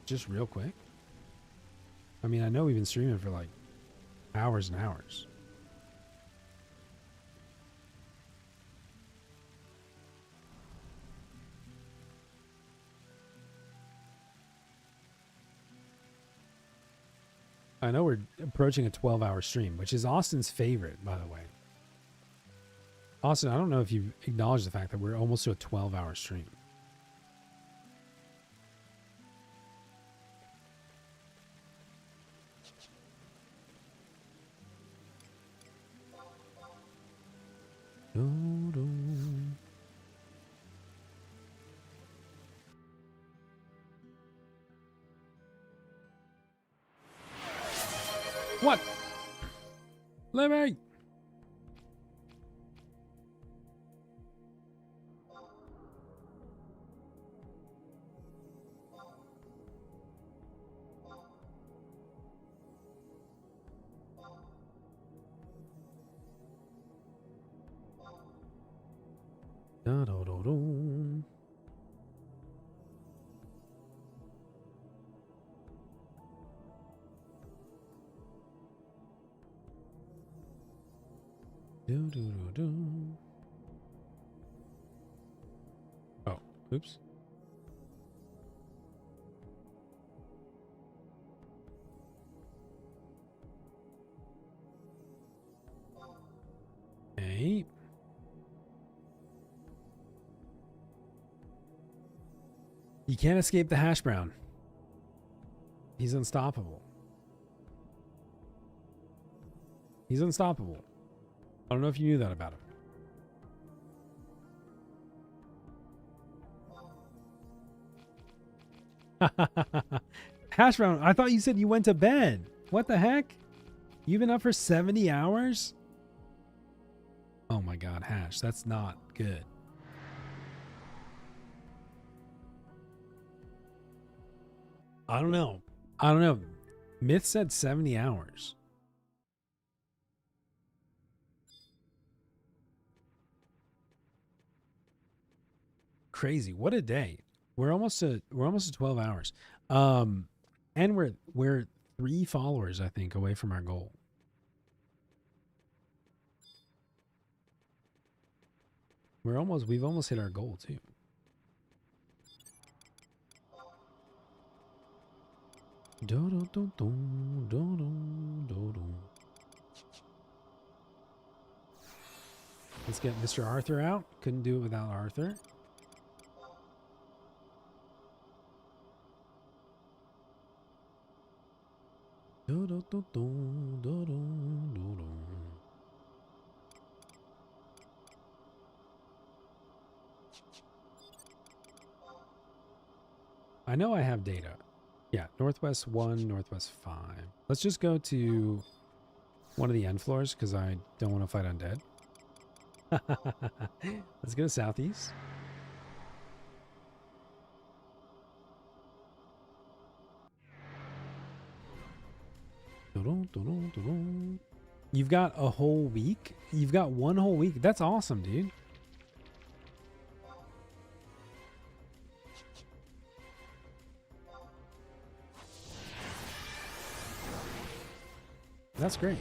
Just real quick. I mean, I know we've been streaming for like hours and hours. I know we're approaching a 12-hour stream, which is Austin's favorite, by the way. Austin, I don't know if you've acknowledged the fact that we're almost to a 12-hour stream. What? Let me. Da, da, da, da. Do, do, do, do. Oh, oops. Hey. You can't escape the hash brown. He's unstoppable. He's unstoppable. I don't know if you knew that about him. Hash brown, I thought you said you went to bed. What the heck? You've been up for 70 hours? Oh my god, Hash, that's not good. I don't know. Myth said 70 hours. Crazy. What a day. We're almost to 12 hours. And we're 3 followers, I think, away from our goal. We've almost hit our goal too. Let's get Mr. Arthur out. Couldn't do it without Arthur. I know I have data. Yeah, Northwest 1, Northwest 5. Let's just go to one of the end floors because I don't want to fight undead. Let's go to Southeast. You've got a whole week? You've got 1 whole week. That's awesome, dude. That's great.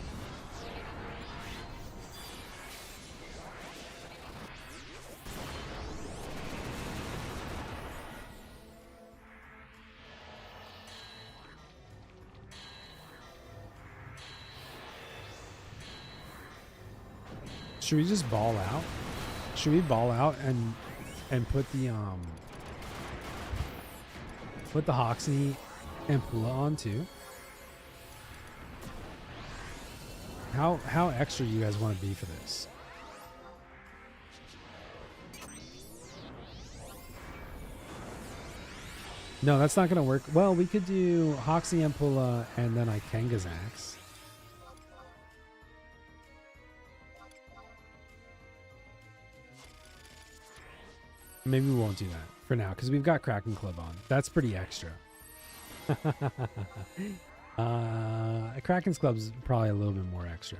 Should we just ball out? Should we ball out and put the Hoxie and Pula on too? How extra you guys want to be for this? No, that's not gonna work. Well, we could do Hoxie and Pula and then Ikenga's axe. Maybe we won't do that for now because we've got Kraken Club on. That's pretty extra. Kraken's Club's probably a little bit more extra.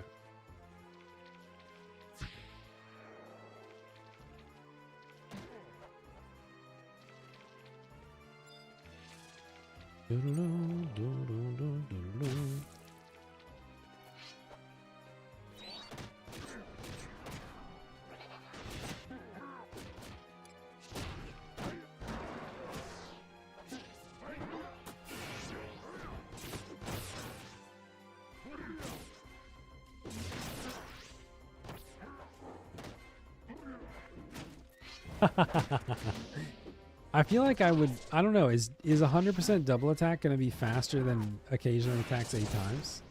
I feel like I don't know, is 100% double attack going to be faster than occasional attacks 8 times?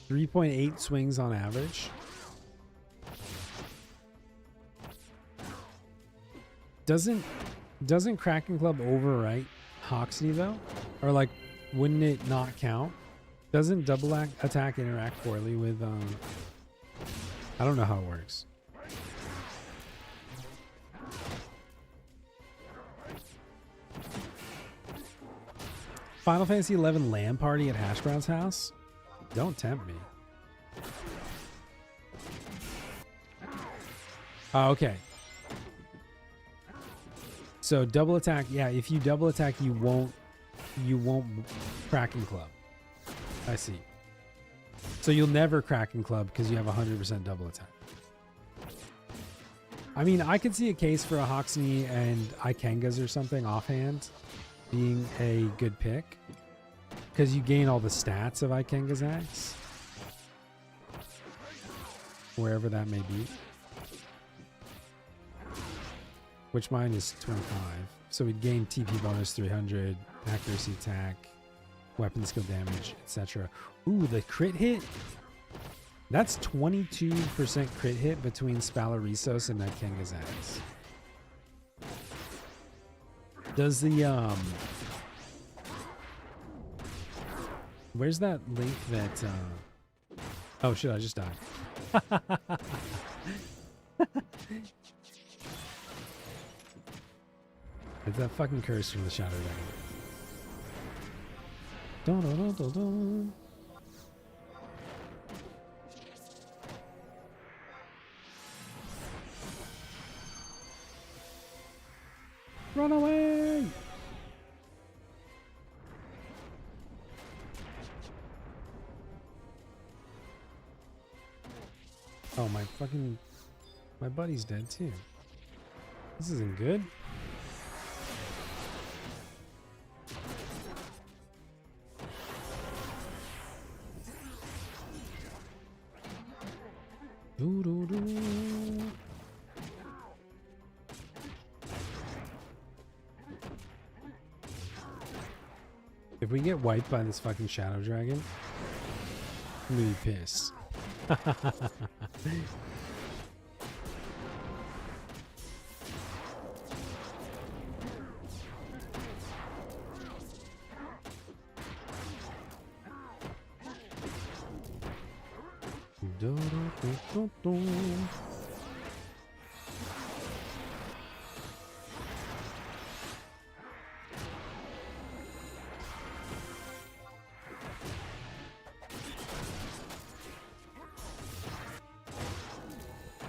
.8 swings on average. Doesn't Kraken Club overwrite Hoxie though? Or like, wouldn't it not count? Doesn't double attack interact poorly with I don't know how it works. Final Fantasy XI LAN party at Hash Brown's house? Don't tempt me. Oh, okay. So double attack, yeah, if you double attack you won't Kraken Club. I see. So you'll never Kraken Club because you have 100% double attack. I mean, I could see a case for a Hoxie and Ikenga's or something offhand being a good pick because you gain all the stats of Ikenga's axe. Wherever that may be. Which mine is 25. So we'd gain TP bonus 300, accuracy attack, weapon skill damage, etc. Ooh, the crit hit? That's 22% crit hit between Spalarisos and Ikenga's axe. Does the where's that link that oh shit, I just died. It's that fucking curse from the Shadow Dragon. Dun, dun, dun, dun, dun. Run away! Oh, my buddy's dead too. This isn't good. Do, do, do. If we get wiped by this fucking Shadow Dragon, I'm gonna be pissed.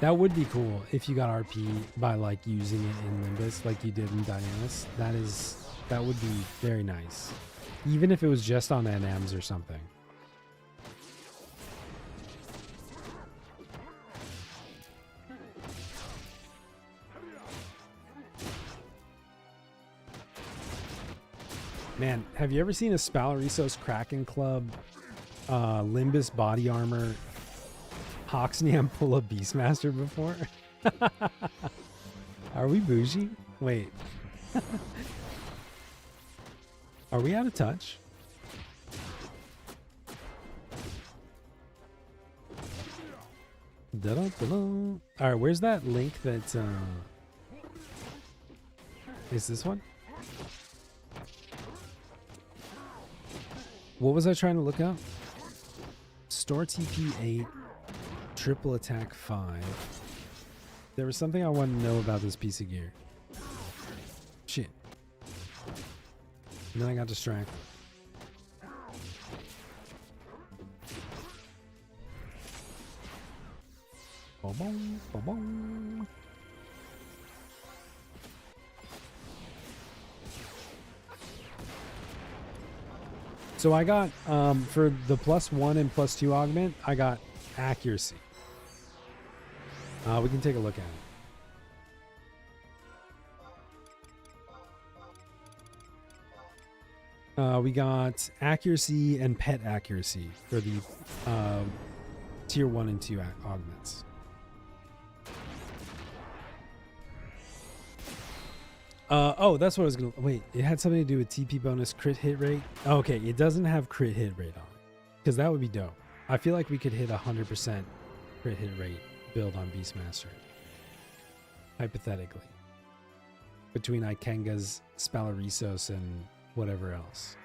That would be cool if you got RP by like using it in Limbus like you did in Dynamis. That would be very nice. Even if it was just on NMs or something. Man, have you ever seen a Spalarisos Kraken Club Limbus body armor Hoxniam pull a Beastmaster before? Are we bougie? Wait. Are we out of touch? Da-da-da-da. Alright, where's that link that is this one? What was I trying to look up? Store TP 8, triple attack 5. There was something I wanted to know about this piece of gear. Shit. And then I got distracted. Ba-boom, ba-boom. So I got, for the +1 and +2 augment, I got accuracy. We can take a look at it. We got accuracy and pet accuracy for the tier 1 and 2 augments. Oh, that's what I was gonna. Wait, it had something to do with TP bonus crit hit rate. Okay, it doesn't have crit hit rate on it, because that would be dope. I feel like we could hit 100% crit hit rate build on Beastmaster, hypothetically, between Ikenga's, Spalarisos, and whatever else.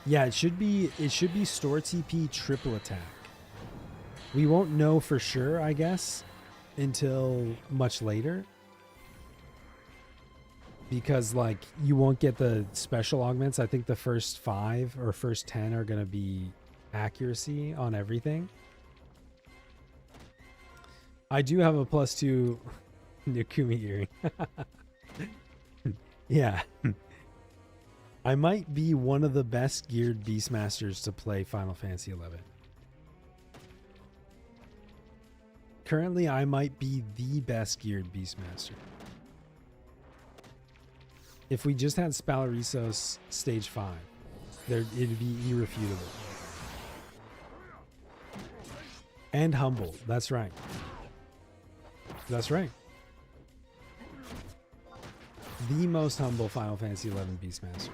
Yeah, it should be store TP triple attack. We won't know for sure, I guess, until much later, because like you won't get the special augments. I think the first 5 or first 10 are gonna be accuracy on everything. I do have a +2 Nikumi earring. Yeah. I might be one of the best geared Beastmasters to play Final Fantasy XI. Currently, I might be the best geared Beastmaster. If we just had Spalarisos stage 5, it'd be irrefutable. And humble. That's right. That's right. The most humble Final Fantasy XI Beastmaster.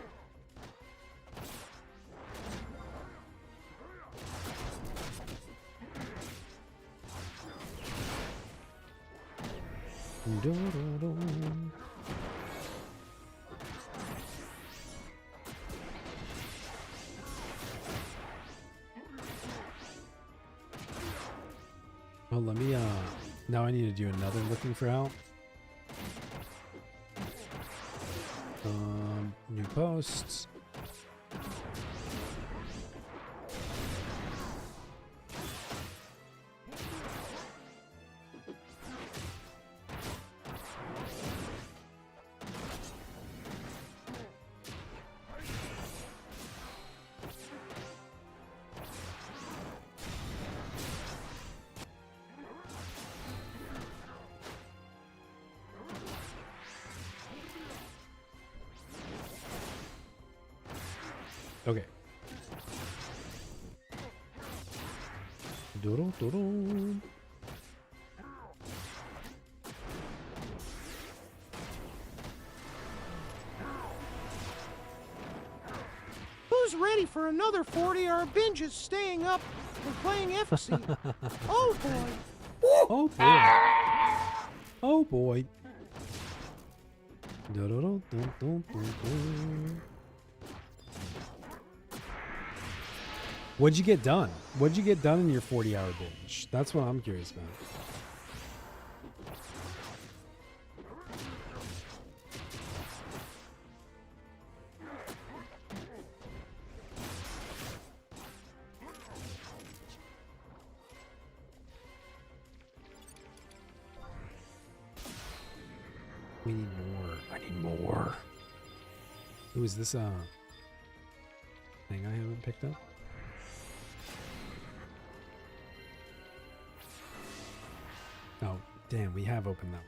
Oh, let me now I need to do another looking for help. New posts. Okay. Doodle doodle.
Who's ready for another 40-hour binge of staying up and playing FFXI? Oh boy.
Oh boy. Oh boy. Doodle doodle doodle. What'd you get done? What'd you get done in your 40-hour binge? That's what I'm curious about. We need more. I need more. Ooh, is this a thing I haven't picked up? Oh, damn, we have opened that.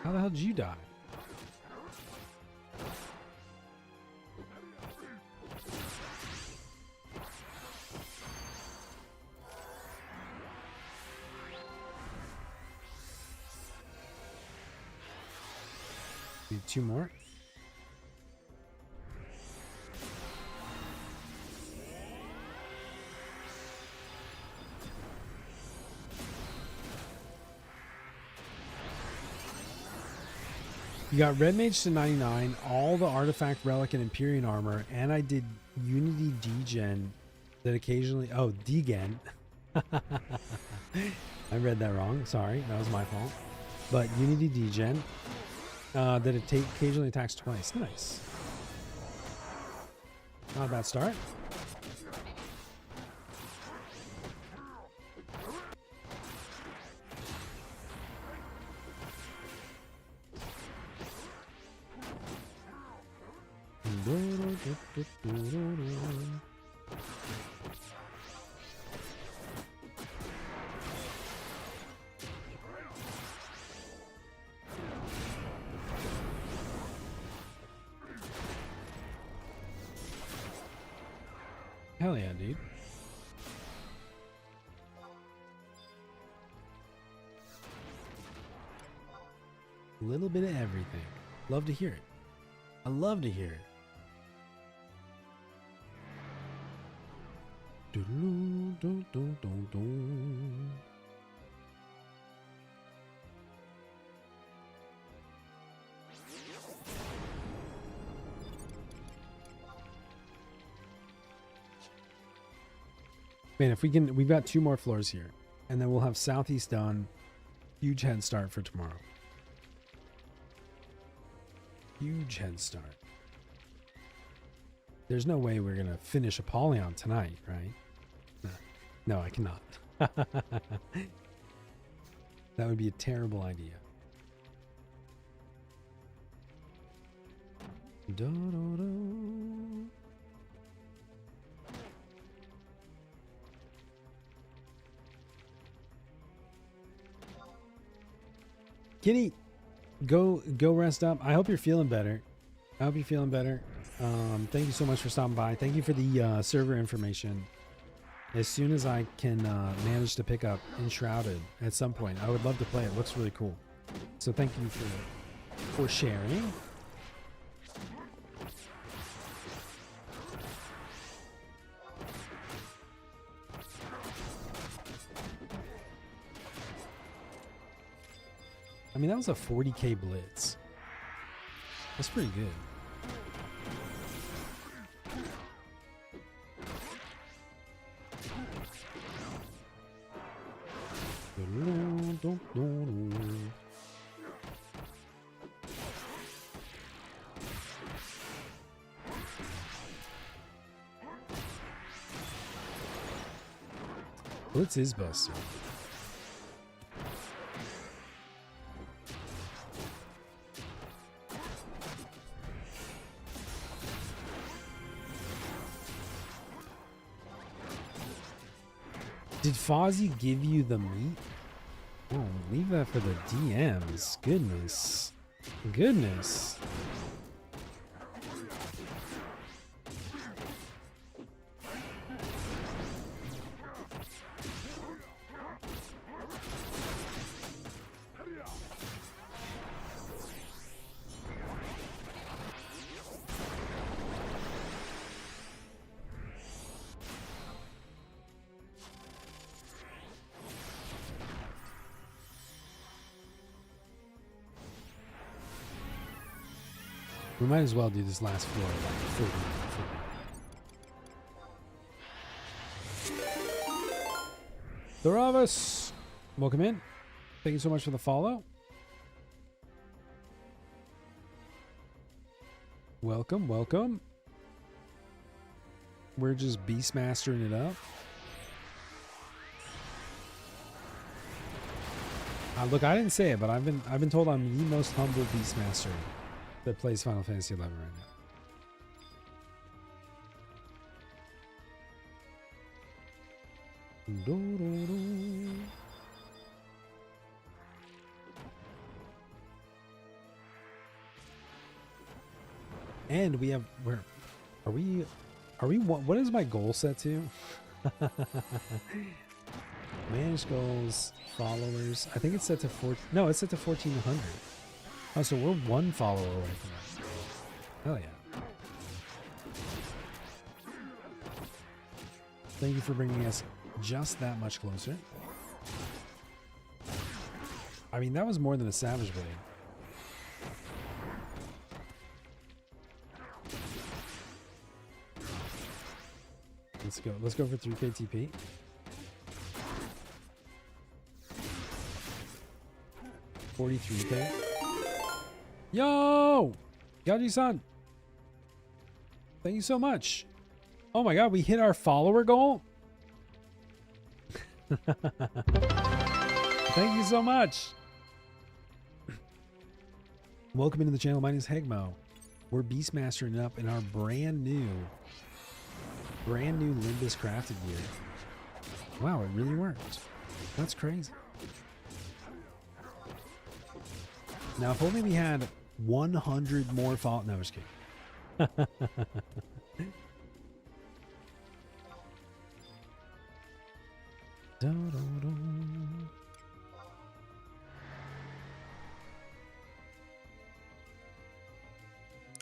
How the hell did you die? Need 2 more. You got Red Mage to 99, all the Artifact, Relic, and Empyrean armor, and I did Unity Degen that occasionally... Oh, Degen. I read that wrong. Sorry, that was my fault. But Unity Degen that it occasionally attacks twice. Nice. Not a bad start. Hell yeah, dude. A little bit of everything. Love to hear it. I love to hear it. Man, if we can, we've got 2 more floors here, and then we'll have Southeast done. Huge head start for tomorrow. Huge head start. There's no way we're gonna finish Apollyon tonight, right? No, I cannot. That would be a terrible idea. Kitty, go rest up. I hope you're feeling better. I hope you're feeling better. Thank you so much for stopping by. Thank you for the server information. As soon as I can manage to pick up Enshrouded at some point, I would love to play it. It looks really cool. So thank you for sharing. I mean, that was a 40k blitz. That's pretty good. Blitz is busted. Did Fozzie give you the meat? Oh, leave that for the DMs. Goodness. Goodness. We might as well do this last floor like Thoravus, welcome in. Thank you so much for the follow. Welcome, welcome. We're just beastmastering it up. Look, I didn't say it, but I've been told I'm the most humble beastmaster that plays Final Fantasy XI right now. And we have, where are we what is my goal set to? Manage goals, followers. I think it's set to it's set to 1400. Oh, so we're one follower away from that. Hell yeah. Thank you for bringing us just that much closer. I mean, that was more than a Savage Blade. Let's go for 3k TP. $43k. Yo! Yaji-san! Thank you so much. Oh my god, we hit our follower goal? Thank you so much. Welcome into the channel. My name is Hegmo. We're beastmastering up in our brand new Limbus crafted gear. Wow, it really worked. That's crazy. Now, if only we had 100 more fall. No, I'm just kidding.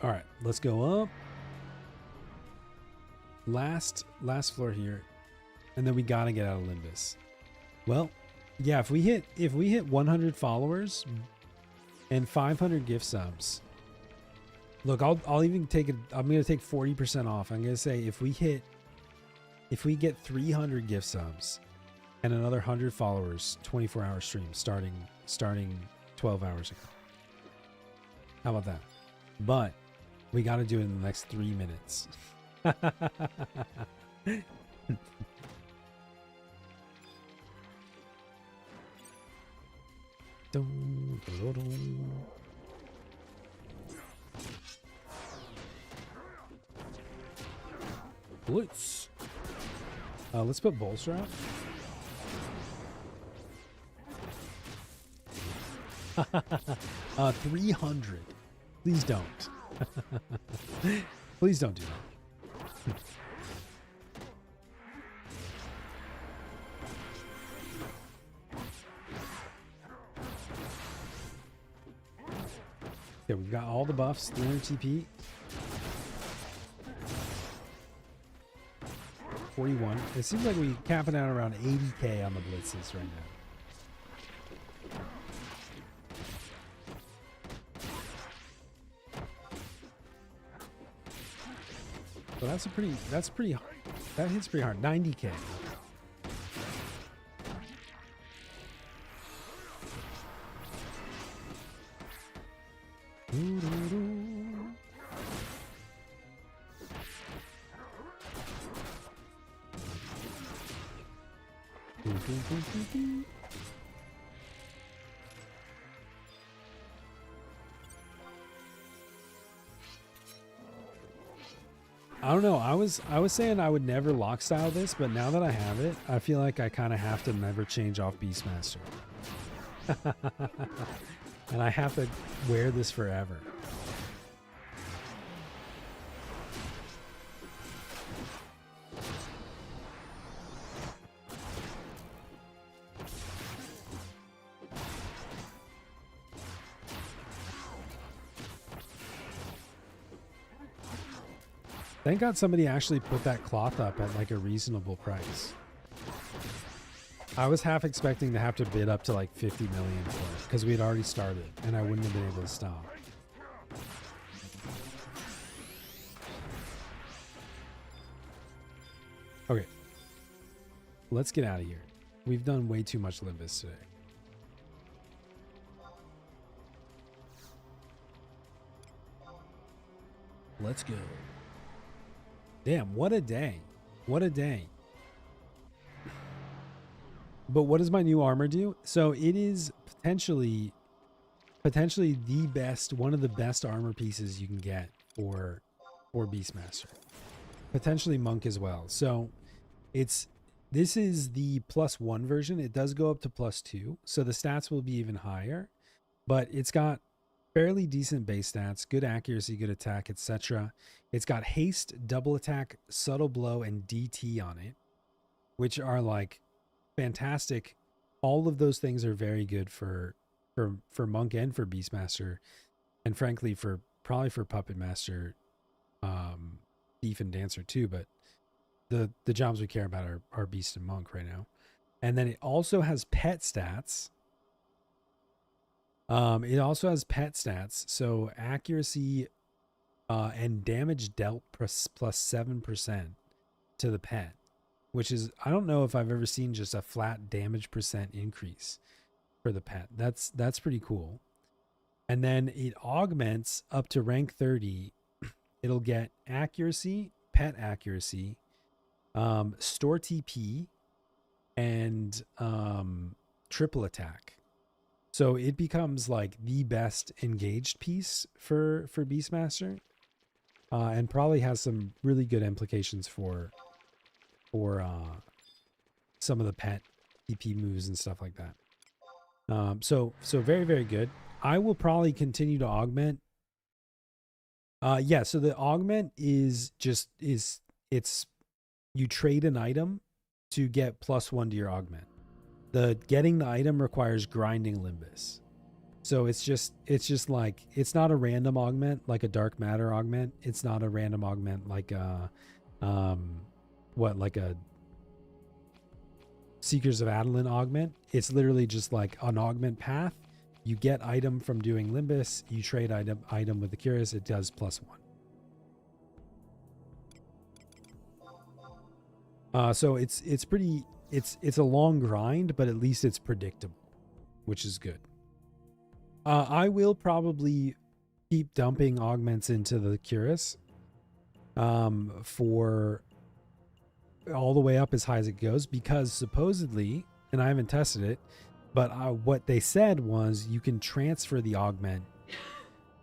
All right, let's go up. Last floor here, and then we gotta get out of Limbus. Well, yeah, if we hit 100 followers and 500 gift subs. Look, I'll even take it. I'm gonna take 40% off. I'm gonna say if we get 300 gift subs and another 100 followers, 24-hour stream starting 12 hours ago. How about that? But we got to do it in the next 3 minutes. Blitz. Let's put bolster out. 300. Please don't. Please don't do that. Okay, we've got all the buffs. 300 TP. 41. It seems like we're capping out around 80k on the blitzes right now. So that hits pretty hard. 90k. I don't know. I was saying I would never lock style this, but now that I have it, I feel like I kind of have to never change off Beastmaster. And I have to wear this forever. Thank God somebody actually put that cloth up at like a reasonable price. I was half expecting to have to bid up to like 50 million for it because we had already started and I wouldn't have been able to stop. Okay. Let's get out of here. We've done way too much Limbus today. Let's go. Damn, what a day. What a day. But what does my new armor do? So it is potentially the best, one of the best armor pieces you can get for Beastmaster. Potentially Monk as well. So this is the +1 version. It does go up to +2, so the stats will be even higher, but it's got fairly decent base stats, good accuracy, good attack, etc. It's got haste, double attack, subtle blow, and DT on it, which are like fantastic. All of those things are very good for Monk and for Beastmaster, and frankly probably for Puppet Master, Thief and Dancer too, but the jobs we care about are Beast and Monk right now. And then it also has pet stats. So accuracy and damage dealt plus 7% to the pet, which is, I don't know if I've ever seen just a flat damage percent increase for the pet. That's pretty cool. And then it augments up to rank 30. It'll get accuracy, pet accuracy, store TP, and triple attack. So it becomes like the best engaged piece for Beastmaster, and probably has some really good implications for some of the pet TP moves and stuff like that. So very, very good. I will probably continue to augment. Yeah, so the augment is you trade an item to get +1 to your augment. Getting the item requires grinding Limbus. So it's just like, it's not a random augment like a dark matter augment. It's not a random augment like a like a Seekers of Adeline augment. It's literally just like an augment path. You get item from doing Limbus, you trade item with the Curious, it does +1. So it's pretty, it's a long grind, but at least it's predictable, which is good. I will probably keep dumping augments into the Curious for all the way up as high as it goes, because supposedly, and I haven't tested it, but what they said was you can transfer the augment.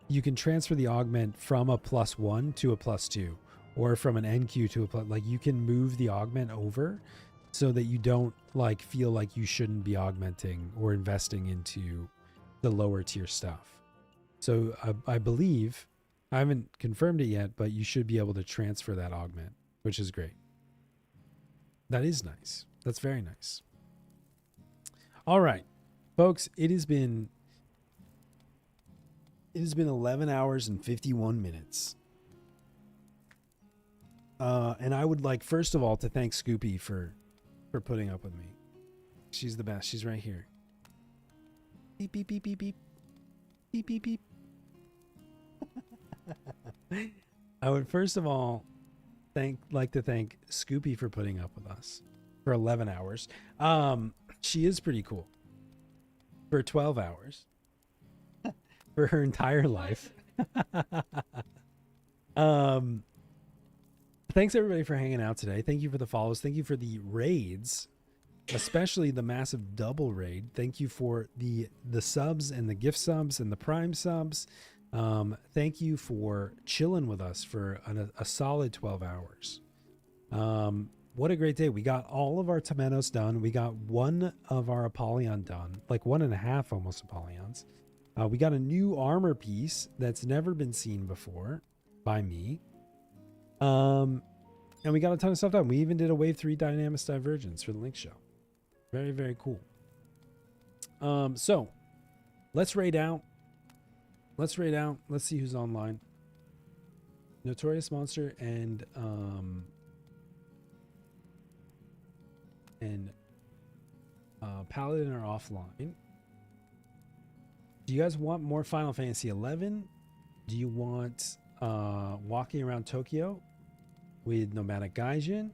You can transfer the augment from a +1 to a +2, or from an NQ to a like you can move the augment over so that you don't like feel like you shouldn't be augmenting or investing into the lower tier stuff. So I believe, I haven't confirmed it yet, but you should be able to transfer that augment, which is great. That is nice. That's very nice. All right, folks, it has been 11 hours and 51 minutes. And I would like, first of all, to thank Scoopy for putting up with me. She's the best. She's right here. Beep, beep, beep, beep, beep. Beep, beep, beep. I would first of all like to thank Scoopy for putting up with us for 11 hours. She is pretty cool. For 12 hours. For her entire life. Thanks everybody for hanging out today. Thank you for the follows. Thank you for the raids, especially the massive double raid. Thank you for the subs and the gift subs and the prime subs. Thank you for chilling with us for a solid 12 hours. What a great day. We got all of our Temenos done. We got one of our Apollyon done, like 1.5 almost Apollons. We got a new armor piece that's never been seen before by me. And we got a ton of stuff done. We even did a wave 3 Dynamis Divergence for the Link Show. Very, very cool. So let's raid out. Let's see who's online. Notorious Monster and Paladin are offline. Do you guys want more Final Fantasy 11? Do you want walking around Tokyo with Nomadic Gaijin?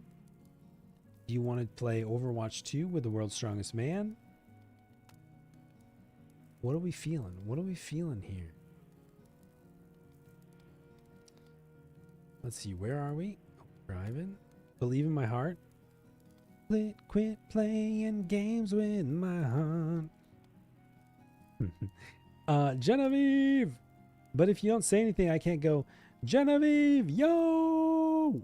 Do you want to play Overwatch 2 with the world's strongest man? What are we feeling? What are we feeling here? Let's see, where are we? Driving. Believe in my heart. Quit playing games with my heart. Genevieve! But if you don't say anything, I can't go, Genevieve, yo!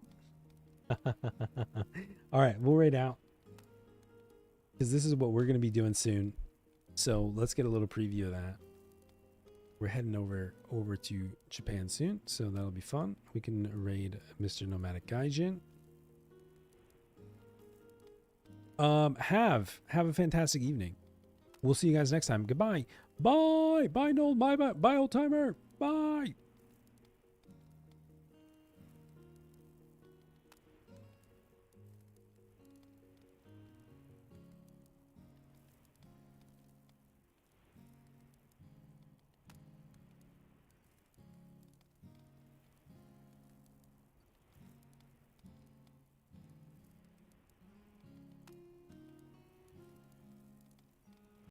All right, we'll raid out. Because this is what we're going to be doing soon. So let's get a little preview of that. We're heading over to Japan soon, so that'll be fun. We can raid Mr. Nomadic Gaijin. Have a fantastic evening. We'll see you guys next time. Goodbye. Bye. Bye, Noel. Bye, old timer. Bye.